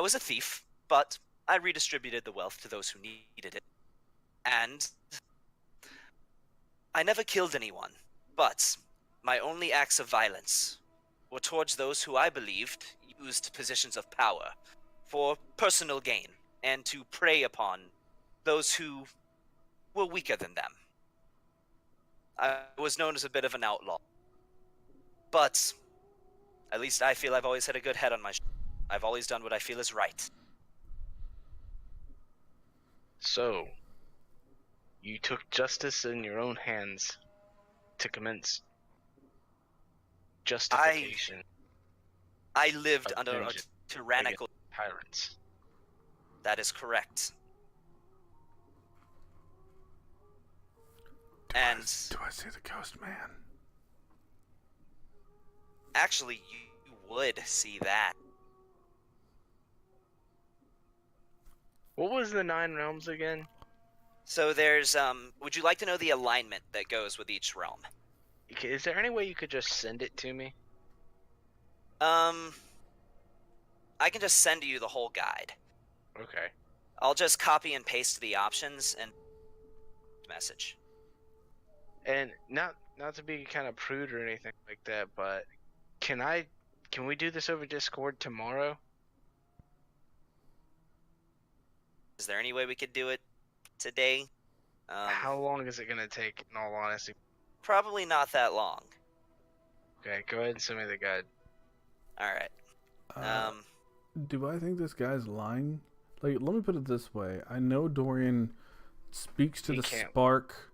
was a thief, but I redistributed the wealth to those who needed it. And I never killed anyone, but my only acts of violence were towards those who I believed used positions of power for personal gain and to prey upon those who were weaker than them. I was known as a bit of an outlaw. But at least I feel I've always had a good head on my shoulders. I've always done what I feel is right. So, you took justice in your own hands to commence justification I lived of under a vengeance tyrannical... against tyrants. That is correct. Do I see the ghost man? Actually, you would see that. What was the 9 realms again? So there's, would you like to know the alignment that goes with each realm? Is there any way you could just send it to me? I can just send you the whole guide. Okay. I'll just copy and paste the options and message. And not to be kind of prude or anything like that, but can we do this over Discord tomorrow? Is there any way we could do it today? How long is it gonna take, in all honesty? Probably not that long. Okay, go ahead and send me the guide. All right. Do I think this guy's lying? Like, let me put it this way. I know Dorian speaks to He the can't. spark,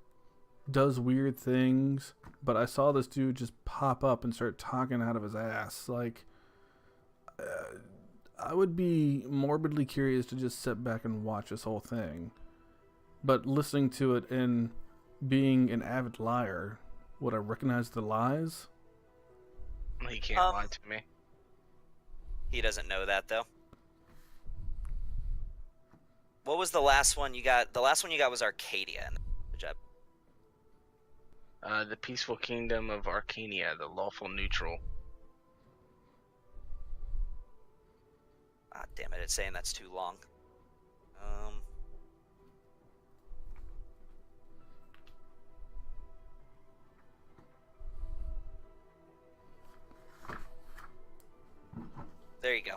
does weird things, but I saw this dude just pop up and start talking out of his ass. Like, I would be morbidly curious to just sit back and watch this whole thing. But listening to it and being an avid liar, would I recognize the lies? He can't lie to me. He doesn't know that though. What was the last one you got? The last one you got was Arcadia. Good job. The peaceful kingdom of Arcania, the lawful neutral. Ah, damn it! It's saying that's too long. There you go.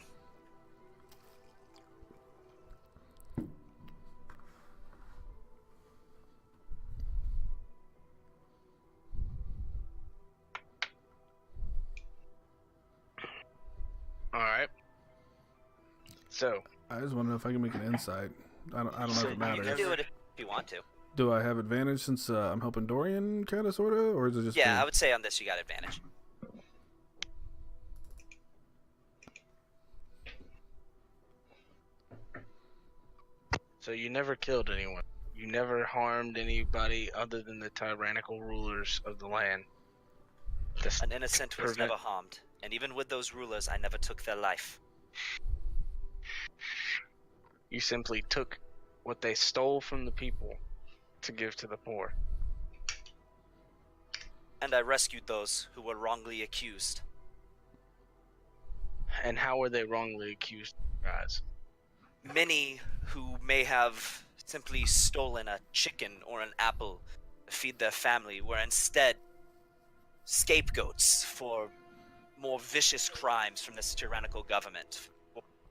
All right. So I just want to know if I can make an insight. I don't know So if it You matters. can do it if you want to. Do I have advantage since I'm helping Dorian, kind of, sort of? Or is it just... Yeah, I would say on this you got advantage. So you never killed anyone. You never harmed anybody other than the tyrannical rulers of the land. An innocent was prevent- never harmed, and even with those rulers, I never took their life. You simply took what they stole from the people to give to the poor. And I rescued those who were wrongly accused. And how were they wrongly accused, guys? Many who may have simply stolen a chicken or an apple to feed their family were instead scapegoats for more vicious crimes from this tyrannical government,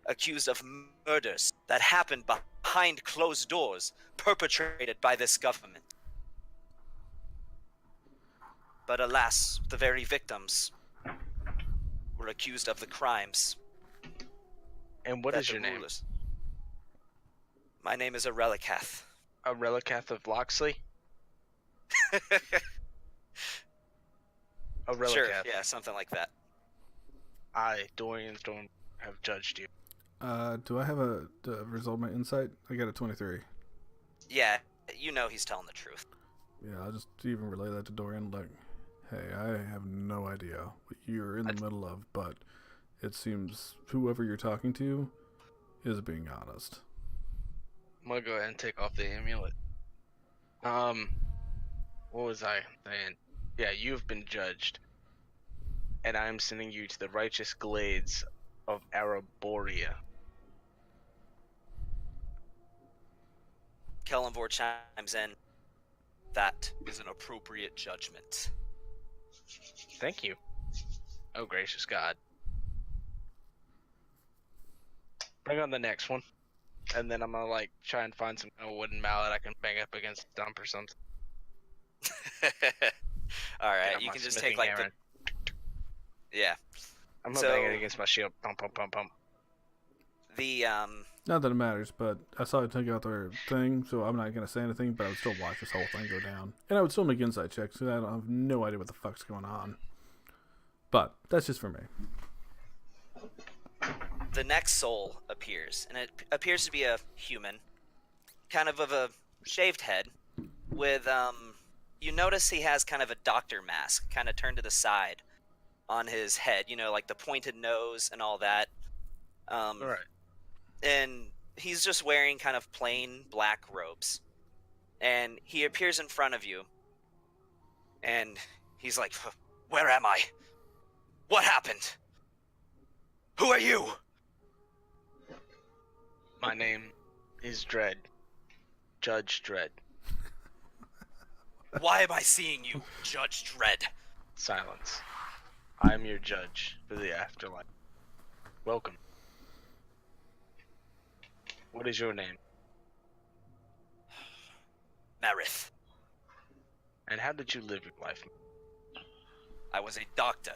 accused of murders that happened behind closed doors perpetrated by this government. But alas, the very victims were accused of the crimes. And what that is the your name? rulers- My name is Arelicath. A Relicath of Loxley? A Relicath. Sure, yeah, something like that. I, Dorian Storm, have judged you. do I have a result of my insight? I got a 23. Yeah, you know he's telling the truth. Yeah, I'll just even relay that to Dorian. Like, hey, I have no idea what you're in the middle of, but it seems whoever you're talking to is being honest. I'm gonna go ahead and take off the amulet. What was I saying? Yeah, you've been judged. And I am sending you to the righteous glades of Araborea. Kellenvor chimes in. That is an appropriate judgment. Thank you. Oh, gracious God. Bring on the next one. And then I'm gonna, like, try and find some kind of wooden mallet I can bang up against a stump or something. Alright, Get you my can just smithing take, like, hammer. Yeah. I'm gonna bang it against my shield. Pump, pump, pump, pump. The, Not that it matters, but I saw it take out their thing, so I'm not going to say anything, but I would still watch this whole thing go down. And I would still make insight checks, because I have no idea what the fuck's going on. But that's just for me. the next soul appears, and it appears to be a human, kind of a shaved head, with, you notice he has kind of a doctor mask, kind of turned to the side on his head, you know, like the pointed nose and all that. Alright. And he's just wearing kind of plain black robes. And he appears in front of you. And he's like, "Where am I? What happened?" Who are you? My name is Dredd. Judge Dredd. Why am I seeing you, Judge Dredd? Silence. I am your judge for the afterlife. Welcome. What is your name? Marith. And how did you live your life? I was a doctor.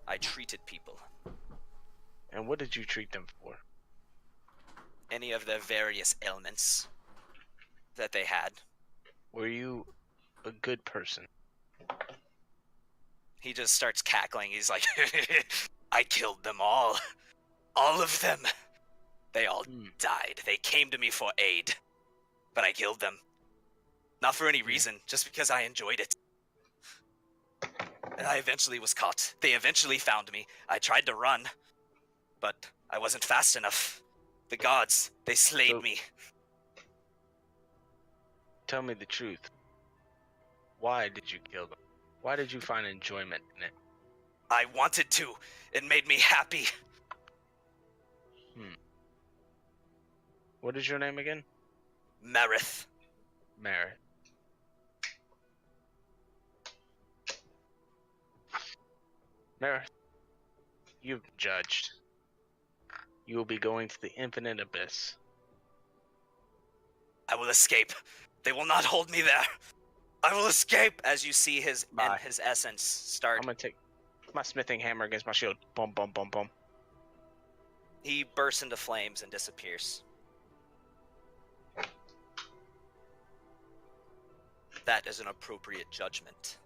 I treated people. And what did you treat them for? Any of their various ailments that they had. Were you a good person? He just starts cackling. He's like, I killed them all. All of them. They all died. They came to me for aid. But I killed them. Not for any reason, just because I enjoyed it. And I eventually was caught. They eventually found me. I tried to run, but I wasn't fast enough. The gods, they slayed me. Tell me the truth. Why did you kill them? Why did you find enjoyment in it? I wanted to. It made me happy. What is your name again? Marith. Merritt. Merritt, you've been judged. You will be going to the infinite abyss. I will escape. They will not hold me there. I will escape. As you see his essence start. I'm gonna take my smithing hammer against my shield. Boom, boom, boom, boom. He bursts into flames and disappears. That is an appropriate judgment.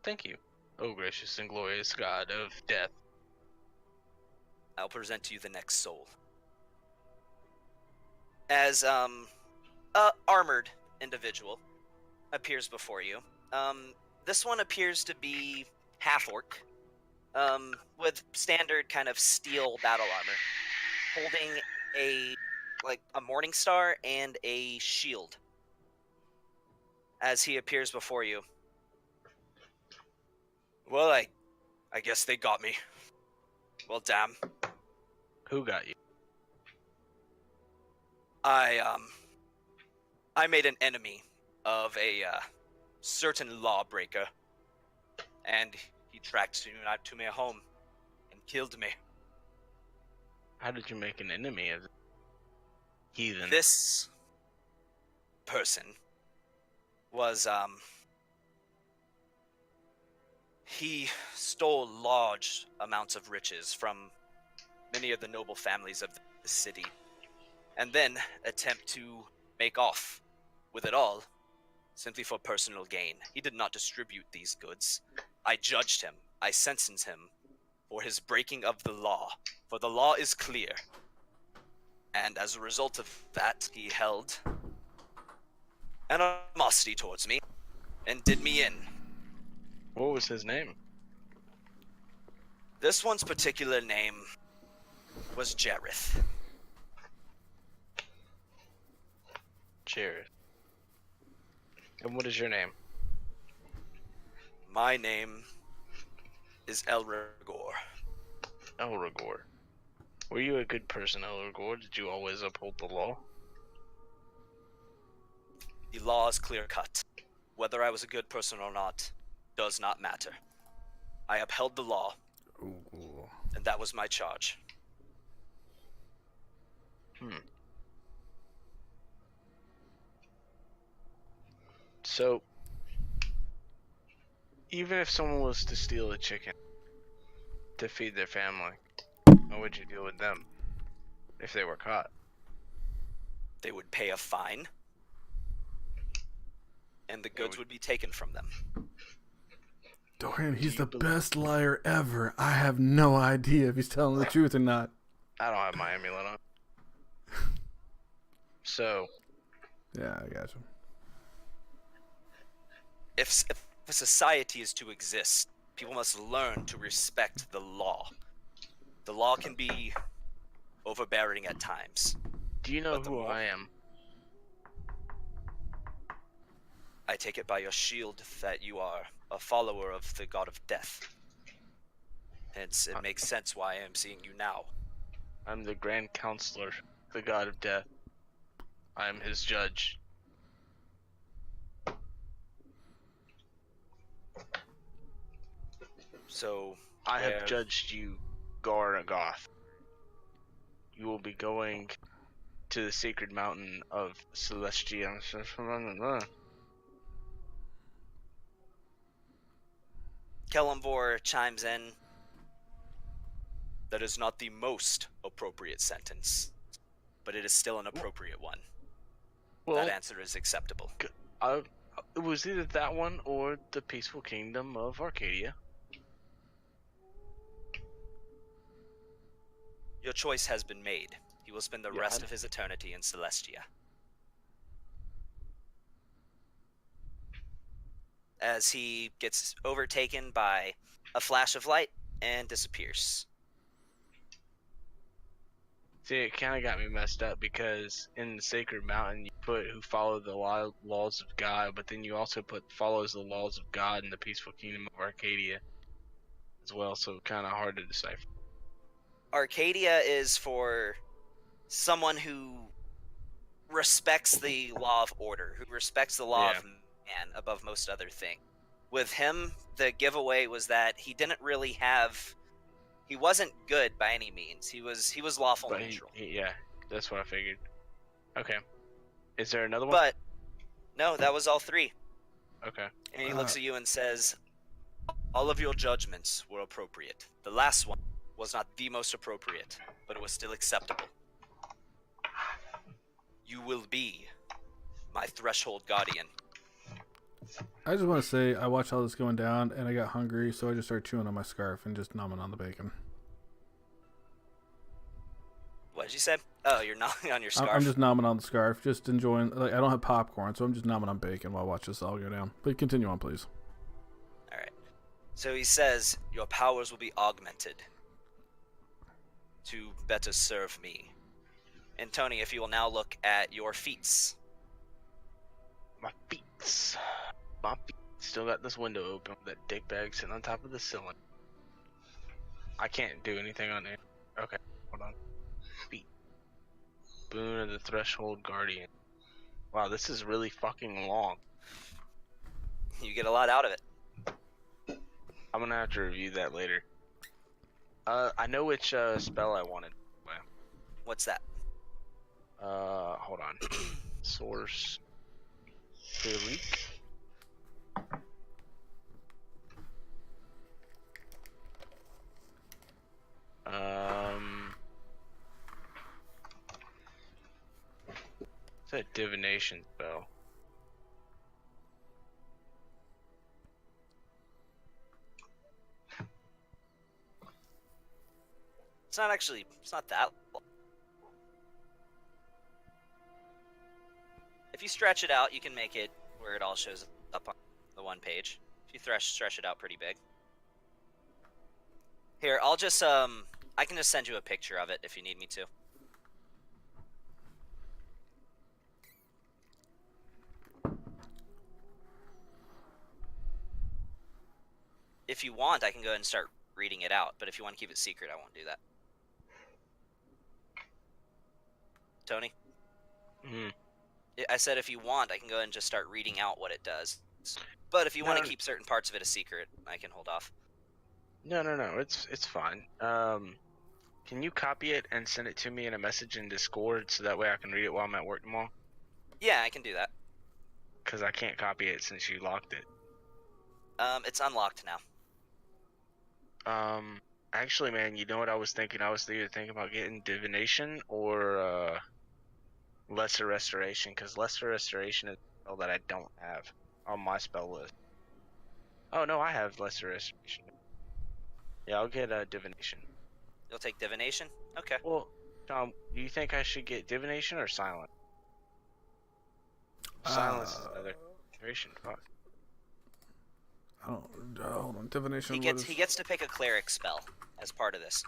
Thank you, O gracious and glorious God of death. I'll present to you the next soul. As a armored individual appears before you. This one appears to be half orc, with standard kind of steel battle armor, holding a morning star and a shield. As he appears before you. Well, I guess they got me. Well, damn. Who got you? I made an enemy of a certain lawbreaker, and he tracked me out to my home and killed me. How did you make an enemy of the heathen? This person was, he stole large amounts of riches from many of the noble families of the city, and then attempt to make off with it all, simply for personal gain. He did not distribute these goods. I judged him. I sentenced him for his breaking of the law, for the law is clear. And as a result of that, he held animosity towards me and did me in. What was his name? This one's particular name was Jareth. Cheers. And what is your name? My name is Elrigor. Elrigor. Were you a good person, Elrigor? Did you always uphold the law? The law is clear-cut. Whether I was a good person or not does not matter. I upheld the law, and that was my charge. So, even if someone was to steal a chicken to feed their family, how would you deal with them if they were caught? They would pay a fine, and the goods would be taken from them. Dorian, he's the best liar ever. I have no idea if he's telling the truth or not. I don't have my amulet on. So, Yeah, I got you. If a society is to exist, people must learn to respect the law. The law can be overbearing at times. do you know But the who more- I am? I take it by your shield that you are a follower of the god of death. Hence, it makes sense why I am seeing you now. I'm the Grand Counselor, the God of Death. I am his judge. So, I where- have judged you, Garnagoth. You will be going to the sacred mountain of Celestia. Kellamvor chimes in. That is not the most appropriate sentence, but it is still an appropriate one. Well, That answer is acceptable. it was either that one or the peaceful kingdom of Arcadia. Your choice has been made. He will spend the Yeah, rest of his eternity in Celestia. As he gets overtaken by a flash of light and disappears. See, it kind of got me messed up because in the sacred mountain you put who follow the laws of God, but then you also put follows the laws of God in the peaceful kingdom of Arcadia as well, so kind of hard to decipher. Arcadia is for someone who respects the law of order, who respects the law of man above most other things. With him, the giveaway was that he didn't really have. He wasn't good by any means. He was lawful But neutral. yeah, that's what I figured. Okay. Is there another one? But no, that was all three. Okay. And he looks at you and says, all of your judgments were appropriate. The last one was not the most appropriate, but it was still acceptable. You will be my threshold guardian. I just want to say I watched all this going down and I got hungry, so I just started chewing on my scarf and just numbing on the bacon. What did you say? Oh, you're gnawing on your scarf? I'm just numbing on the scarf, just enjoying. Like, I don't have popcorn, so I'm just numbing on bacon while I watch this all go down. But continue on, please. All right. So he says, your powers will be augmented to better serve me. And Tony, if you will now look at your feats. My feet. My feet. Still got this window open with that dick bag sitting on top of the ceiling. I can't do anything on there. Okay, hold on. Feet. Boon of the Threshold Guardian. Wow, this is really fucking long. You get a lot out of it. I'm gonna have to review that later. I know which spell I wanted. What's that? Hold on. Source. Leak. It's a divination spell. It's not that long. If you stretch it out, you can make it where it all shows up on the one page. If you stretch it out pretty big. Here, I'll just, I can just send you a picture of it if you need me to. If you want, I can go ahead and start reading it out, but if you want to keep it secret, I won't do that. Tony? Mm-hmm. I said if you want, I can go ahead and just start reading out what it does. But if you want to keep certain parts of it a secret, I can hold off. No, it's fine. Can you copy it and send it to me in a message in Discord so that way I can read it while I'm at work tomorrow? Yeah, I can do that. Because I can't copy it since you locked it. It's unlocked now. Actually, man, you know what I was thinking? I was either thinking about getting divination or lesser restoration, because lesser restoration is a spell that I don't have on my spell list. Oh no, I have lesser restoration. Yeah, I'll get divination. You'll take divination? Okay. Well, Tom, do you think I should get divination or silent? Silence is another concentration. Fuck. I don't. Hold on, divination. He gets to pick a cleric spell as part of this.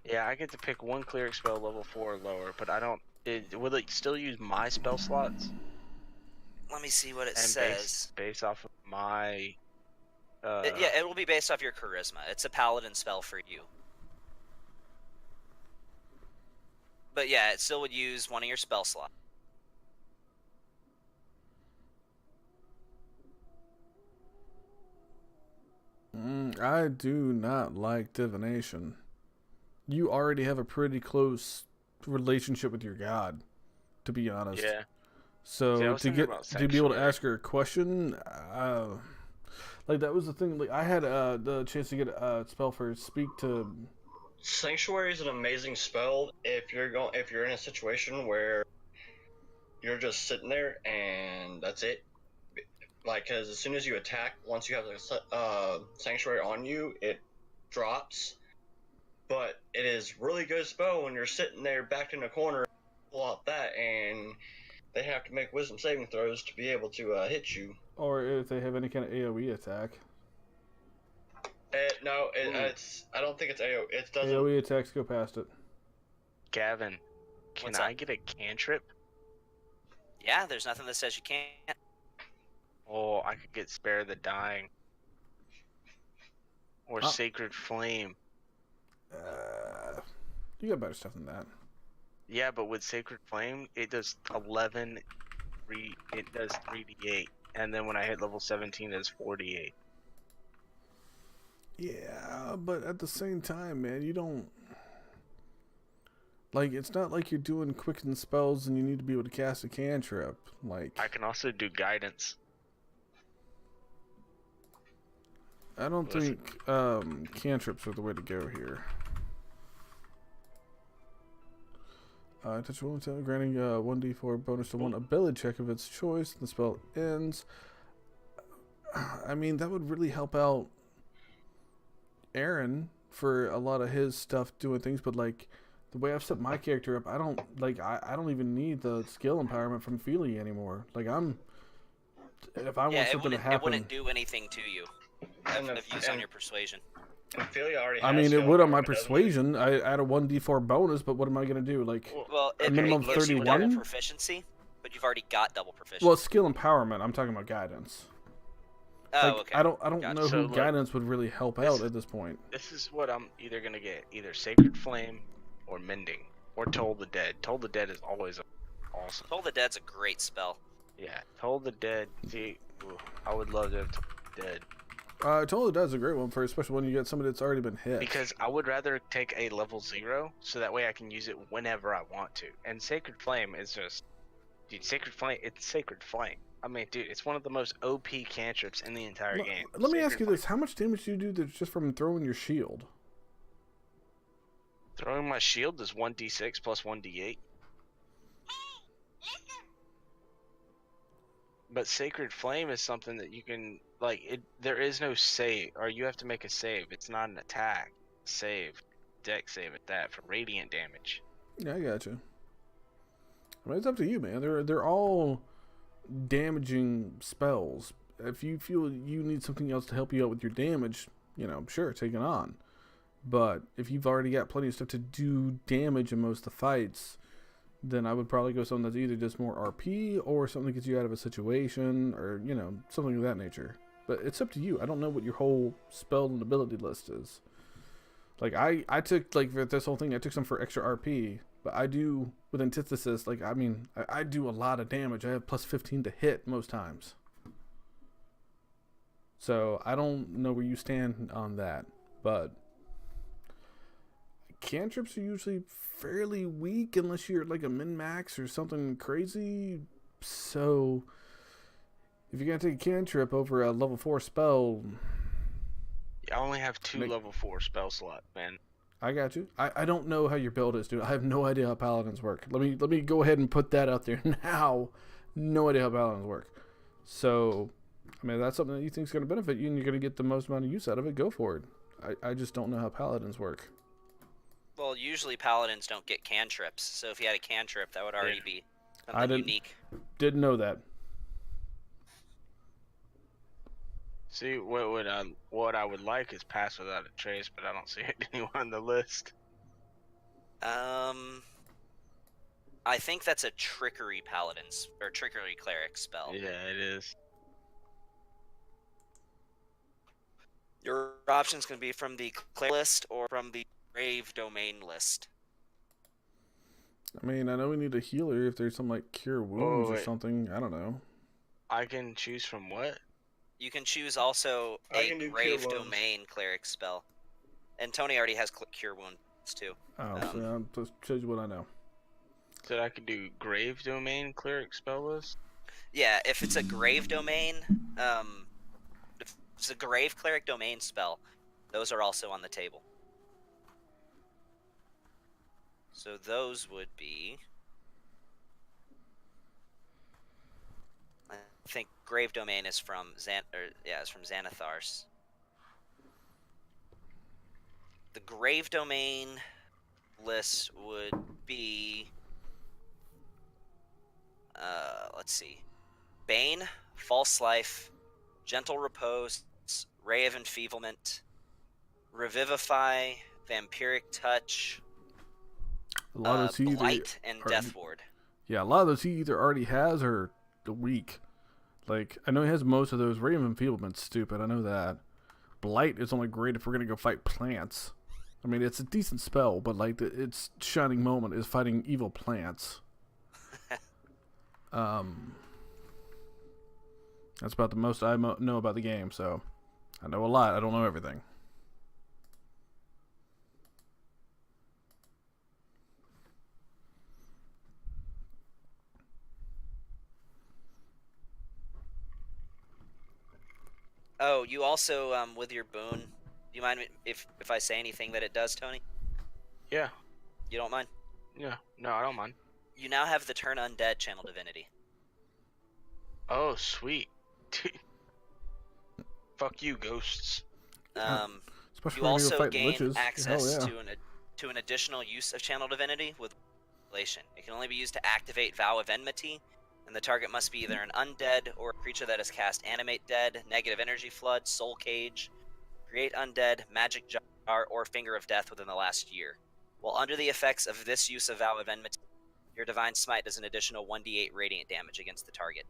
Yeah, I get to pick one cleric spell level 4 or lower, but I don't. Will it still use my spell slots? Let me see what it And says. Based off of my Yeah, it will be based off your charisma. It's a paladin spell for you. But yeah, it still would use one of your spell slots. I do not like divination. You already have a pretty close relationship with your god, to be honest. Yeah. So See, I was thinking about to be able to Sanctuary. ask her a question, like that was the thing. Like I had the chance to get a spell for speak to. Sanctuary is an amazing spell if you're in a situation where you're just sitting there and that's it. Like, because as soon as you attack, once you have a Sanctuary on you, it drops. But it is really good spell when you're sitting there backed in a corner, pull out that, and they have to make wisdom saving throws to be able to hit you. Or if they have any kind of AoE attack. No, it's. I don't think it's AoE. It doesn't. AoE attacks go past it. Gavin, can What's I up? get a cantrip? Yeah, there's nothing that says you can't. Oh, I could get Spare the Dying. Or Oh. Sacred Flame. You got better stuff than that. Yeah, but with Sacred Flame, it does 11. It does 3d8. And then when I hit level 17, it's 48. Yeah, but at the same time, man, you don't. Like, it's not like you're doing quicken spells and you need to be able to cast a cantrip. Like, I can also do Guidance. I don't Listen. think cantrips are the way to go here. Touch one time, granting 1d4 bonus to one ability check of its choice. The spell ends. I mean, that would really help out Aaron for a lot of his stuff doing things, but like the way I've set my character up, I don't even need the skill empowerment from Feely anymore. Like if I want Yeah, something to it happen, wouldn't do anything to you. And Of use on your persuasion. Ophelia already. I has mean, it skill would on my empowerment, doesn't it? persuasion. I add a 1d4 bonus, but what am I gonna do? Like, Well, it minimum gives you 31? double proficiency, but you've already got double proficiency. well, skill empowerment. I'm talking about guidance. oh, Like, okay. I don't Gotcha. know So, who look, guidance would really help this out is- at this point. This is what I'm either going to get. Either Sacred Flame or Mending. Or Toll the Dead. Toll the Dead is always awesome. Toll the Dead's a great spell. Yeah, Toll the Dead. See, ooh, I would love to have Toll the Dead. Totally does a great one for, especially when you get somebody that's already been hit. Because I would rather take a level 0, so that way I can use it whenever I want to. And Sacred Flame is just... Dude, Sacred Flame, it's Sacred Flame. I mean, dude, it's one of the most OP cantrips in the entire game. Let me ask Sacred you this: how much damage do you do that's just from throwing your shield? Throwing my shield is 1d6 plus 1d8. But Sacred Flame is something that you can, like, there is no save, or you have to make a save. It's not an attack. Save. Deck save at that for radiant damage. Yeah, I got you. I mean, it's up to you, man. They're all damaging spells. If you feel you need something else to help you out with your damage, sure, take it on. But if you've already got plenty of stuff to do damage in most of the fights, then I would probably go something that's either just more RP or something that gets you out of a situation or, something of that nature. But it's up to you. I don't know what your whole spell and ability list is. Like, I took, like, for this whole thing, I took some for extra RP. But I do, with Antithesis, like, I mean, I do a lot of damage. I have plus 15 to hit most times. So, I don't know where you stand on that. But cantrips are usually fairly weak unless you're, like, a min-max or something crazy. So, if you're going to take a cantrip over a level 4 spell... I only have 2 level 4 spell slots, man. I got you. I don't know how your build is, dude. I have no idea how paladins work. Let me go ahead and put that out there now. No idea how paladins work. So, I mean, if that's something that you think is going to benefit you and you're going to get the most amount of use out of it, go for it. I just don't know how paladins work. Well, usually paladins don't get cantrips, so if you had a cantrip, that would already be I something didn't- unique. Didn't know that. See, what I would like is Pass Without a Trace, but I don't see it anywhere on the list. I think that's a trickery paladins or trickery cleric spell. Yeah, it is. Your options can be from the cleric list or from the grave domain list. I mean, I know we need a healer if there's some like cure wounds or wait. something. I don't know. I can choose from what? You can choose also I a can do grave Cure Wounds. domain cleric spell. And Tony already has cure wounds too. Oh, so I'll just shows you what I know. So I could do grave domain cleric spell list. Yeah, if it's a grave domain, if it's a grave cleric domain spell, those are also on the table. So those would be, I think grave domain is from it's from Xanathars. The grave domain list would be, let's see, Bane, False Life, Gentle Repose, Ray of Enfeeblement, Revivify, Vampiric Touch, A lot of those he either Blight, and already- Death Ward. Yeah, a lot of those he either already has or weak. Like, I know he has most of those. Ray of Enfeeblement's stupid, I know that. Blight is only great if we're gonna go fight plants. I mean, it's a decent spell, but like, its shining moment is fighting evil plants. That's about the most I know about the game, so I know a lot. I don't know everything. Oh, you also, with your boon, do you mind if I say anything that it does, Tony? Yeah. You don't mind? Yeah. No, I don't mind. You now have the Turn Undead Channel Divinity. Oh, sweet. Fuck you, ghosts. Especially You when also fight gain liches. access Hell yeah. to an additional use of Channel Divinity with Relation. It can only be used to activate Vow of Enmity, and the target must be either an undead or a creature that has cast Animate Dead, Negative Energy Flood, Soul Cage, Create Undead, Magic Jar, or Finger of Death within the last year. While under the effects of this use of Vow of Enmity, your Divine Smite does an additional 1d8 radiant damage against the target.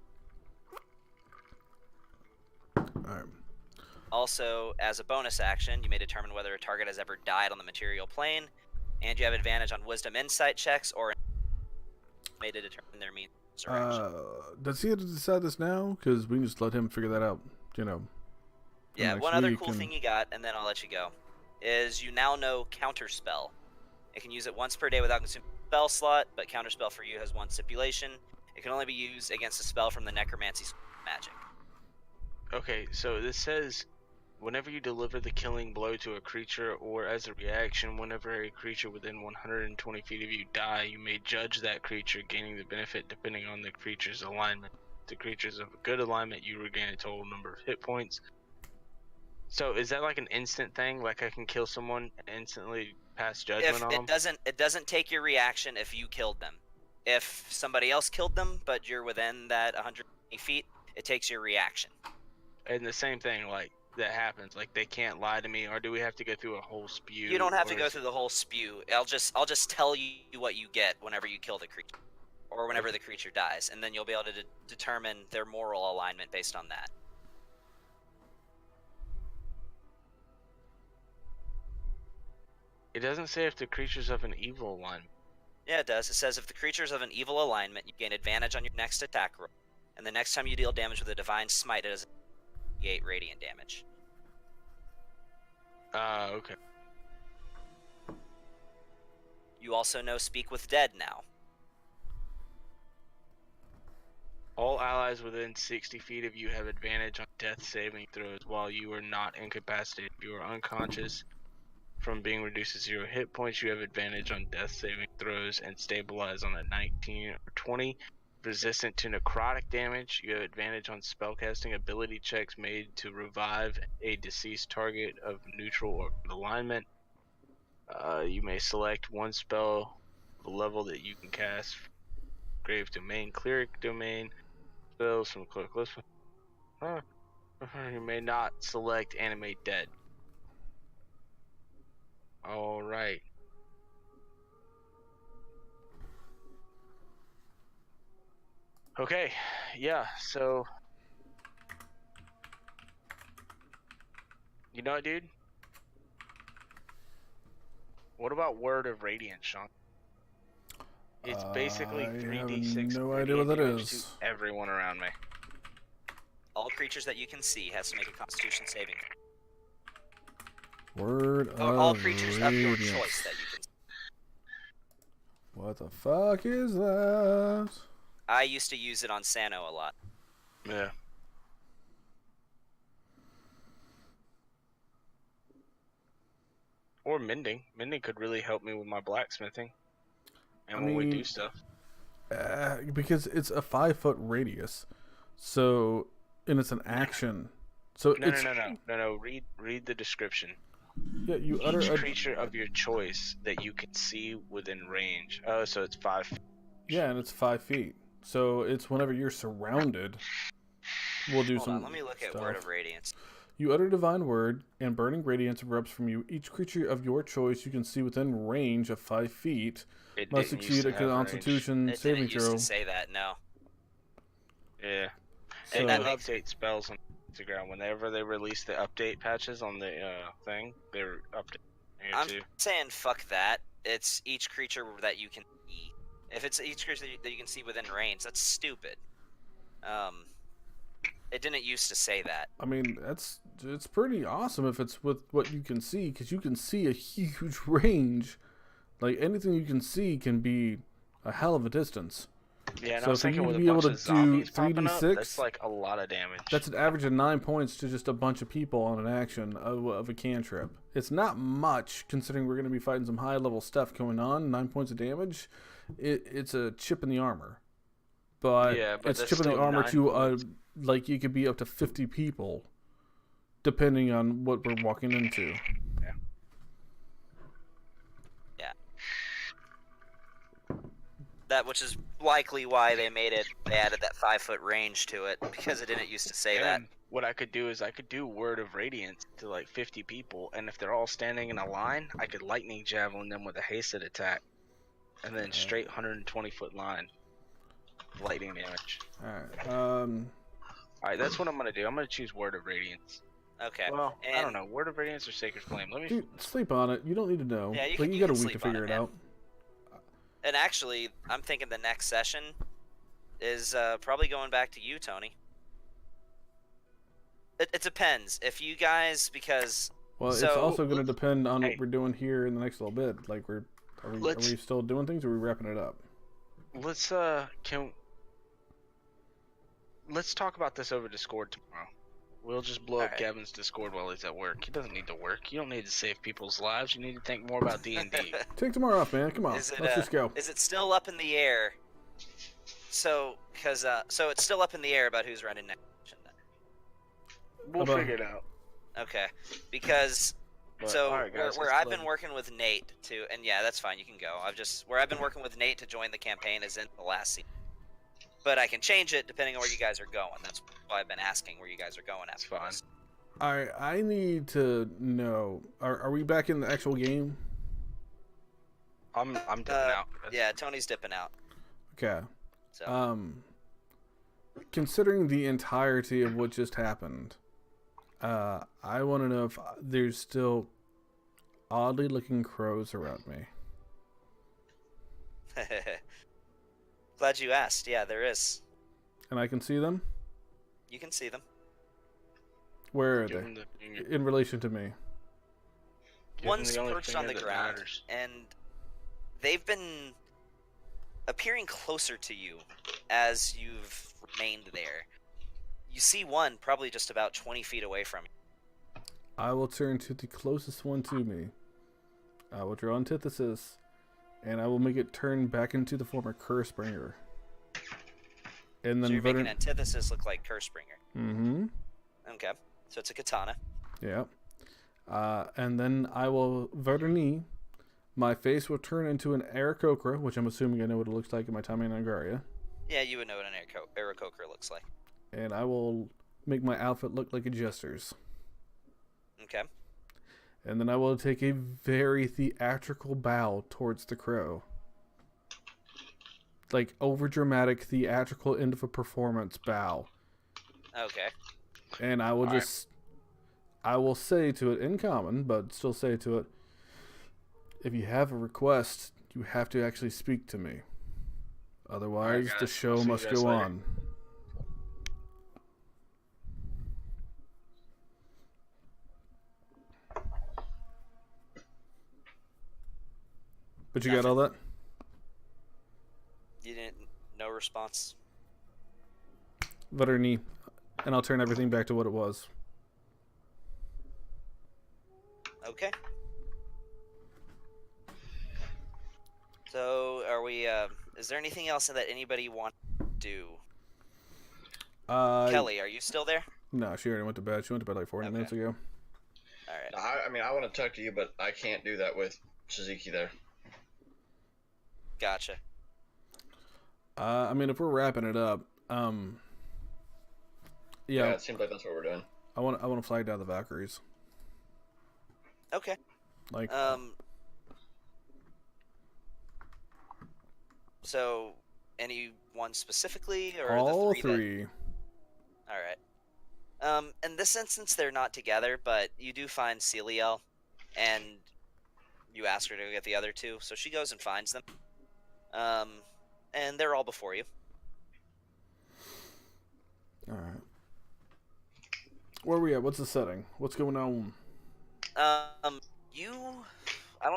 Alright. Also, as a bonus action, you may determine whether a target has ever died on the material plane, and you have advantage on Wisdom Insight checks or made to determine their means of resurrection. Does he have to decide this now? Because we can just let him figure that out, you know. Yeah, next one other week cool and- thing you got, and then I'll let you go, is you now know Counterspell. It can use it once per day without consuming a spell slot, but Counterspell for you has one stipulation. It can only be used against a spell from the Necromancy magic. Okay, so this says, whenever you deliver the killing blow to a creature, or as a reaction, whenever a creature within 120 feet of you die, you may judge that creature, gaining the benefit depending on the creature's alignment. If the creature's of a good alignment, you regain a total number of hit points. So is that like an instant thing? Like I can kill someone and instantly pass judgment on them? It doesn't take your reaction if you killed them. If somebody else killed them, but you're within that 120 feet, it takes your reaction. And the same thing, like, that happens. Like, they can't lie to me, or do we have to go through a whole spew? You don't have to or go is through the whole spew. I'll just tell you what you get whenever you kill the creature, or whenever the creature dies, and then you'll be able to determine their moral alignment based on that. It doesn't say if the creature's of an evil alignment. Yeah, it does. It says if the creature's of an evil alignment, you gain advantage on your next attack roll, and the next time you deal damage with a Divine Smite, it does 8 radiant damage. Okay. You also know Speak with Dead now. All allies within 60 feet of you have advantage on death saving throws while you are not incapacitated. If you are unconscious from being reduced to 0 hit points, you have advantage on death saving throws and stabilize on a 19 or 20. Resistant to necrotic damage, you have advantage on spellcasting ability checks made to revive a deceased target of neutral or good alignment. You may select one spell of a level that you can cast. Grave Domain, Cleric Domain, spells from Cleric list. You may not select Animate Dead. Alright. Okay, yeah, so You know what, dude? What about Word of Radiance, Sean? It's basically I 3d6 have no idea what that damage is. to everyone around me. All creatures that you can see has to make a Constitution saving. Word Or of all creatures of your Radiance. choice that you can see. What the fuck is that? I used to use it on Sano a lot. Yeah. Or mending. Mending could really help me with my blacksmithing. And I when we do mean, stuff. Because it's a 5-foot radius, so and it's an action. So it's No. Read the description. yeah. You utter Each a creature of your choice that you can see within range. Oh, so it's 5 feet. yeah, and it's 5 feet. So it's whenever you're surrounded. We'll do Hold some. on, let me look at stuff. Word of Radiance. You utter divine word, and burning radiance erupts from you. Each creature of your choice you can see within range of 5 feet It must didn't used succeed to a have range. Constitution It saving didn't used throw. to say that, no. Yeah. So, And that they makes- update spells on Instagram. Whenever they release the update patches on the thing, they're updating here I'm too. saying fuck that. It's each creature that you can see. If it's each creature that you can see within range, that's stupid. It didn't used to say that. I mean, it's pretty awesome if it's with what you can see, because you can see a huge range. Like anything you can see can be a hell of a distance. Yeah, and So I was for you thinking to with be a able bunch to of do zombies popping up, 3d6, that's like a lot of damage. That's an average of 9 points to just a bunch of people on an action of a cantrip. It's not much considering we're going to be fighting some high level stuff going on. 9 points of damage, it's a chip in the armor. But, Yeah, but it's that's chip in the still armor 9 to points. like you could be up to 50 people, depending on what we're walking into. That, which is likely why they added that 5-foot range to it, because it didn't used to say that. And what I could do is I could do Word of Radiance to like 50 people, and if they're all standing in a line, I could lightning javelin them with a hasted attack, and then straight 120-foot line, lightning damage. Alright, that's what I'm gonna do. I'm gonna choose Word of Radiance. Okay. Well, and I don't know. Word of Radiance or Sacred Flame? Let me. Dude, sleep on it. You don't need to know. Yeah, you like can- you you got a can week to sleep on figure it, it man. out. And actually, I'm thinking the next session is probably going back to you, Tony. It depends. If you guys, because... Well, So, it's also going to depend on hey. what we're doing here in the next little bit. Like, are we still doing things, or are we wrapping it up? Let's talk about this over Discord tomorrow. We'll just blow up Alright. Gavin's Discord while he's at work. He doesn't need to work. You don't need to save people's lives. You need to think more about D&D. Take tomorrow off, man. Come on, Is it, let's just go. Is it still up in the air? So, because so it's still up in the air about who's running next session then. We'll How about- figure it out. Okay, because But, so alright, guys, where let's I've play. been working with Nate to, and yeah, that's fine. You can go. Where I've been working with Nate to join the campaign is in the last season. But I can change it depending on where you guys are going. That's why I've been asking where you guys are going after fine. this. I need to know. Are we back in the actual game? I'm dipping out. Yeah, Tony's dipping out. Okay. So Considering the entirety of what just happened, I want to know if there's still oddly looking crows around me. glad you asked. Yeah, there is. And I can see them? You can see them. Where are Give they? him the finger. In relation to me. Give him One's the only perched on finger the that ground, matters. and they've been appearing closer to you as you've remained there. You see one probably just about 20 feet away from you. I will turn to the closest one to me. I will draw antithesis, and I will make it turn back into the former Cursebringer. And then So you're making Antithesis look like Cursebringer. Mm-hmm. Okay, so it's a katana. Yeah. And then I will Verderni. My face will turn into an Aarakocra, which I'm assuming I know what it looks like in my time in Angaria. Yeah, you would know what an Aarakocra looks like. And I will make my outfit look like a jester's. Okay. And then I will take a very theatrical bow towards the crow. Like overdramatic, theatrical end of a performance bow. Okay. And I will All right. just... I will say to it in common, but still say to it, if you have a request, you have to actually speak to me. Otherwise, Alright, the guys. show I'll see you must guys go later. on. But you got all that? You didn't. No response. Veterani, and I'll turn everything back to what it was. Okay. So, are we? Is there anything else that anybody want to do? Kelly, are you still there? No, she already went to bed. She went to bed like 40 Okay. minutes ago. All right. I mean, I want to talk to you, but I can't do that with Suzuki there. Gotcha. I mean, if we're wrapping it up, Yeah, it seems like that's what we're doing. I want to flag down the Valkyries. Okay. Like, So, anyone specifically, or all the three? three. All right. In this instance, they're not together, but you do find Celiel, and you ask her to go get the other two, so she goes and finds them. And they're all before you. All right. Where are we at? What's the setting? What's going on? I don't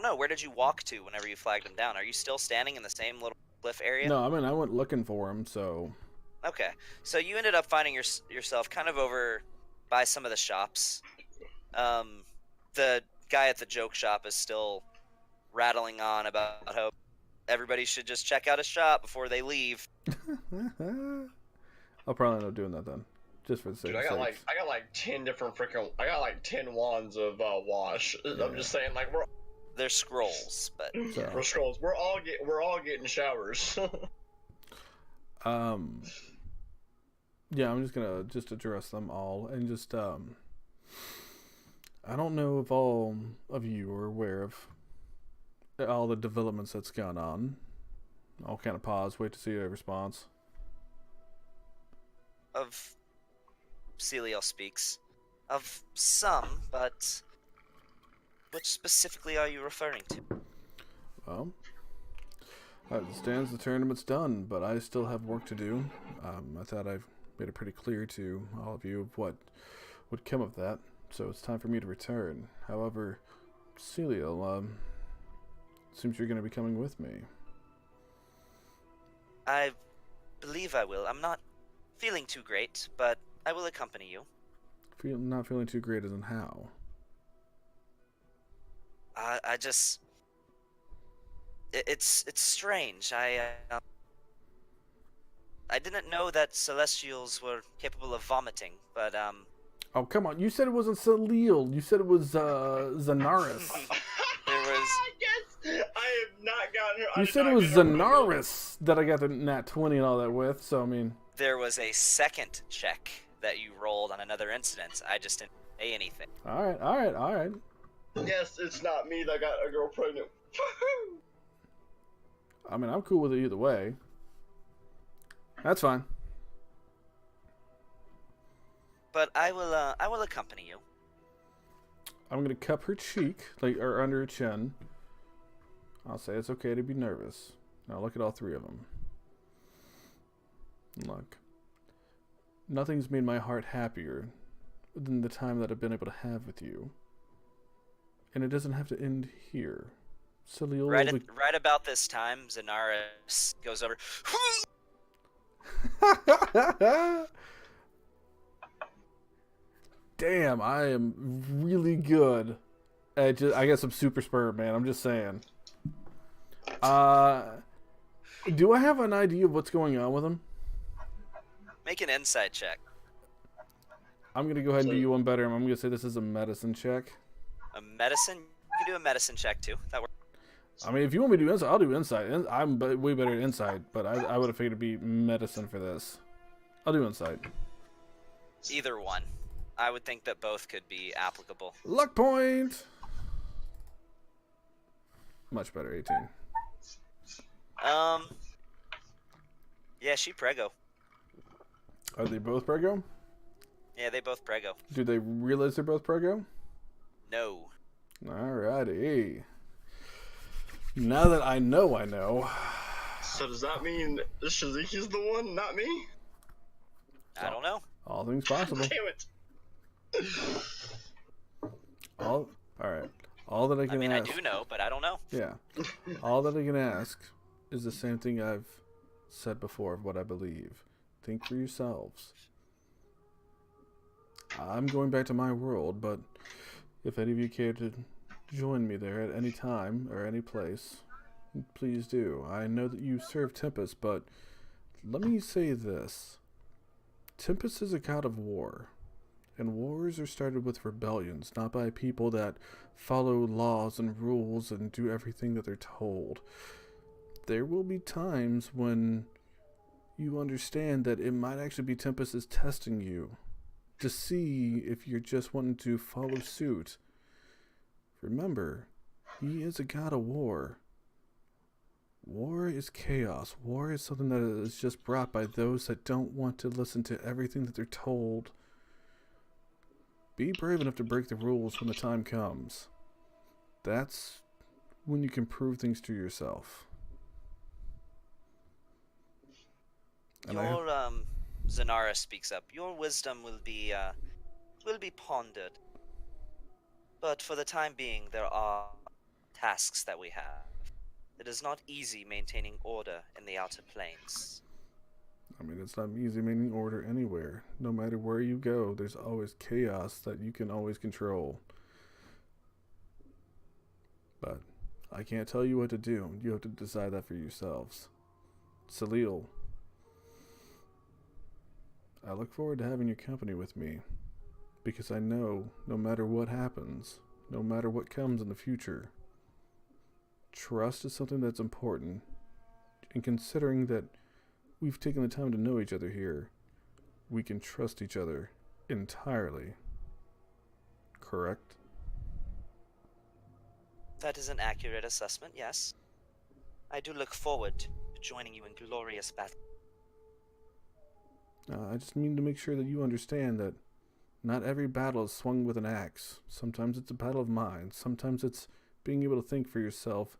know. Where did you walk to whenever you flagged them down? Are you still standing in the same little cliff area? No, I mean, I went looking for him, so... Okay. So you ended up finding yourself kind of over by some of the shops. The guy at the joke shop is still rattling on about how everybody should just check out his shop before they leave. I'll probably end up doing that then. Just for the sake Dude, of I got sakes. like 10 different I got like 10 wands of wash. Yeah. I'm just saying, like They're scrolls, but So. we're scrolls. We're all getting showers. Yeah, I'm just gonna address them all and just I don't know if all of you are aware of all the developments that's gone on. I'll kind of pause, wait to see a response. of Celiel speaks. Of some, but which specifically are you referring to? Well, as it stands, the tournament's done, but I still have work to do. I thought I've made it pretty clear to all of you of what would come of that, so it's time for me to return. However, Celiel, seems you're going to be coming with me. I believe I will. I'm not feeling too great, but I will accompany you. Not feeling too great as in how? I just... It's strange. I didn't know that Celestials were capable of vomiting, but, Oh, come on. You said it wasn't Celiel. You said it was, Zanaris. There was... I guess I have not gotten her. You said it was Zanaris that I got the nat 20 and all that with, so I mean... There was a second check that you rolled on another incident. I just didn't say anything. Alright. Yes, it's not me that got a girl pregnant. I mean, I'm cool with it either way. That's fine. But I will accompany you. I'm gonna cup her cheek, or under her chin. I'll say it's okay to be nervous. Now look at all three of them. Look. Nothing's made my heart happier than the time that I've been able to have with you. And it doesn't have to end here. Silly old... Right about this time, Zanaris goes over. Damn, I am really good at I guess I'm super spurred, man. I'm just saying. Do I have an idea of what's going on with him? Make an insight check. I'm gonna go ahead and do you one better. I'm gonna say this is a medicine check. A medicine? You can do a medicine check too. That works. I mean, if you want me to do insight, I'll do insight. I'm way better at insight, but I would have figured it'd be medicine for this. I'll do insight. Either one. I would think that both could be applicable. Luck point! Much better, 18. Yeah, she prego. Are they both prego? Yeah, they both prego. Do they realize they're both prego? No. Alrighty. Now that I know. So does that mean Shaziki's the one, not me? I don't know. All things possible. Damn it. Alright. All that I can ask. I do know, but I don't know. Yeah. All that I can ask is the same thing I've said before of what I believe. Think for yourselves. I'm going back to my world, but if any of you care to join me there at any time or any place, please do. I know that you serve Tempest, but let me say this. Tempest is a god of war, and wars are started with rebellions, not by people that follow laws and rules and do everything that they're told. There will be times when you understand that it might actually be Tempest is testing you to see if you're just wanting to follow suit. Remember, he is a god of war. War is chaos. War is something that is just brought by those that don't want to listen to everything that they're told. Be brave enough to break the rules when the time comes. That's when you can prove things to yourself. And Zanara speaks up. Your wisdom will be pondered. But for the time being, there are tasks that we have. It is not easy maintaining order in the Outer Planes. I mean, it's not easy maintaining order anywhere. No matter where you go, there's always chaos that you can always control. But I can't tell you what to do. You have to decide that for yourselves. Salil, I look forward to having your company with me, because I know no matter what happens, no matter what comes in the future, trust is something that's important. And considering that we've taken the time to know each other here, we can trust each other entirely. Correct? That is an accurate assessment, yes. I do look forward to joining you in glorious battle. I just mean to make sure that you understand that not every battle is swung with an axe. Sometimes it's a battle of minds. Sometimes it's being able to think for yourself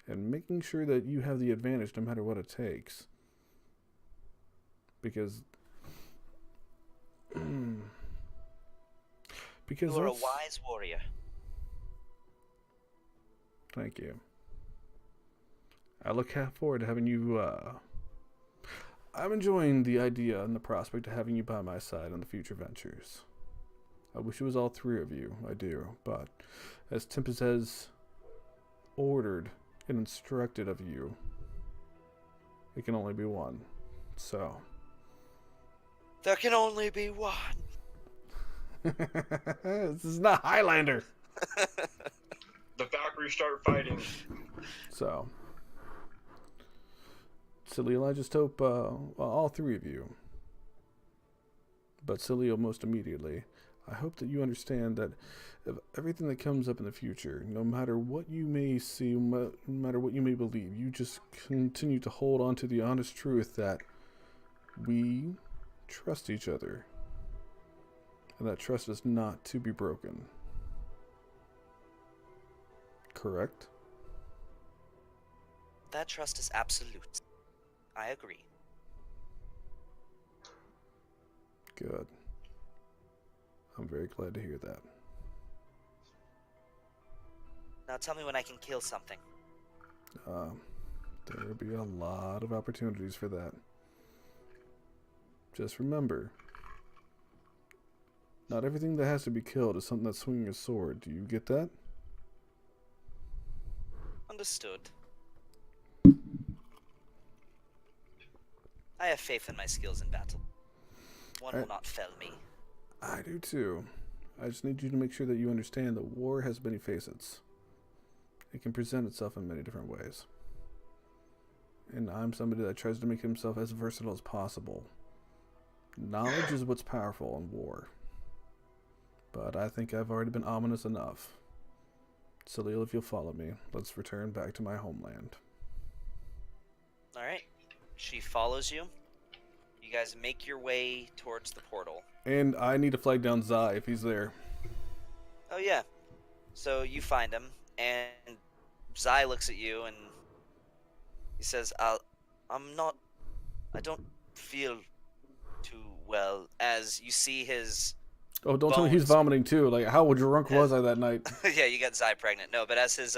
and making sure that you have the advantage no matter what it takes. Because You are a wise warrior. Thank you. I look forward to having you, I'm enjoying the idea and the prospect of having you by my side on the future ventures. I wish it was all three of you, I do, but as Tempest has ordered and instructed of you, it can only be one. So. There can only be one. This is not Highlander. The Valkyries start fighting. So. Salil, I just hope all three of you, but Salil most immediately, I hope that you understand that of everything that comes up in the future, no matter what you may see, no matter what you may believe, you just continue to hold on to the honest truth that we trust each other, and that trust is not to be broken. Correct? That trust is absolute. I agree. Good. I'm very glad to hear that. Now tell me when I can kill something. There will be a lot of opportunities for that. Just remember, not everything that has to be killed is something that's swinging a sword. Do you get that? Understood. I have faith in my skills in battle. One will not fail me. I do too. I just need you to make sure that you understand that war has many facets. It can present itself in many different ways. And I'm somebody that tries to make himself as versatile as possible. Knowledge is what's powerful in war. But I think I've already been ominous enough. Salil, if you'll follow me, let's return back to my homeland. Alright. She follows you. You guys make your way towards the portal. And I need to flag down Zai if he's there. Oh yeah. So you find him, and Zai looks at you and he says, I'm not. I don't feel too well." As you see his Oh, don't tell me he's bones. vomiting too. Like, how drunk was I that night? Yeah, you got Zai pregnant. No, but as his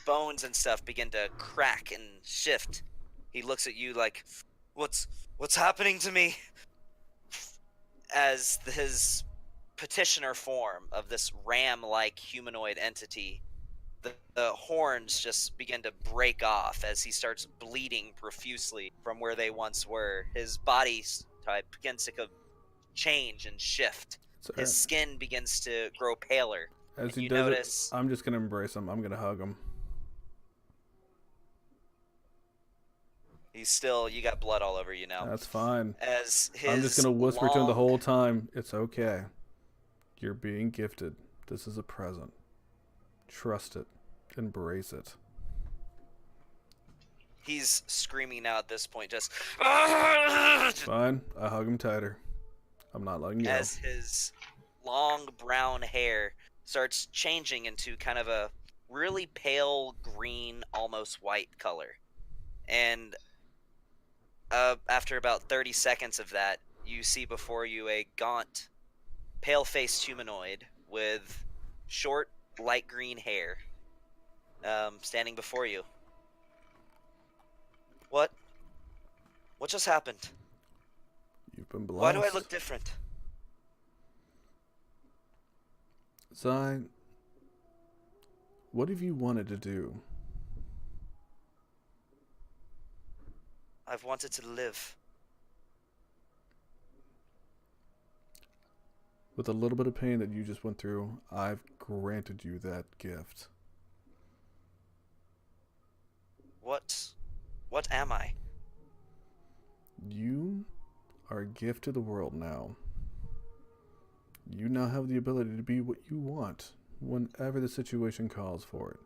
bones and stuff begin to crack and shift, he looks at you like, "What's happening to me?" As his petitioner form of this ram-like humanoid entity, the horns just begin to break off as he starts bleeding profusely from where they once were. His body type begins to change and shift. His skin begins to grow paler. As he you does notice, it, I'm just gonna embrace him. I'm gonna hug him. he's still, you got blood all over you now. That's fine. As his I'm just gonna whisper to him the whole time. It's okay. You're being gifted. This is a present. Trust it. Embrace it. He's screaming now at this point, just Fine. I hug him tighter. I'm not letting you go. As his long brown hair starts changing into kind of a really pale green, almost white color. And after about 30 seconds of that, you see before you a gaunt, pale-faced humanoid with short, light green hair standing before you. What just happened? You've been blessed. Why do I look different? Zai, what have you wanted to do? I've wanted to live. With a little bit of pain that you just went through, I've granted you that gift. What am I? You are a gift to the world now. You now have the ability to be what you want whenever the situation calls for it.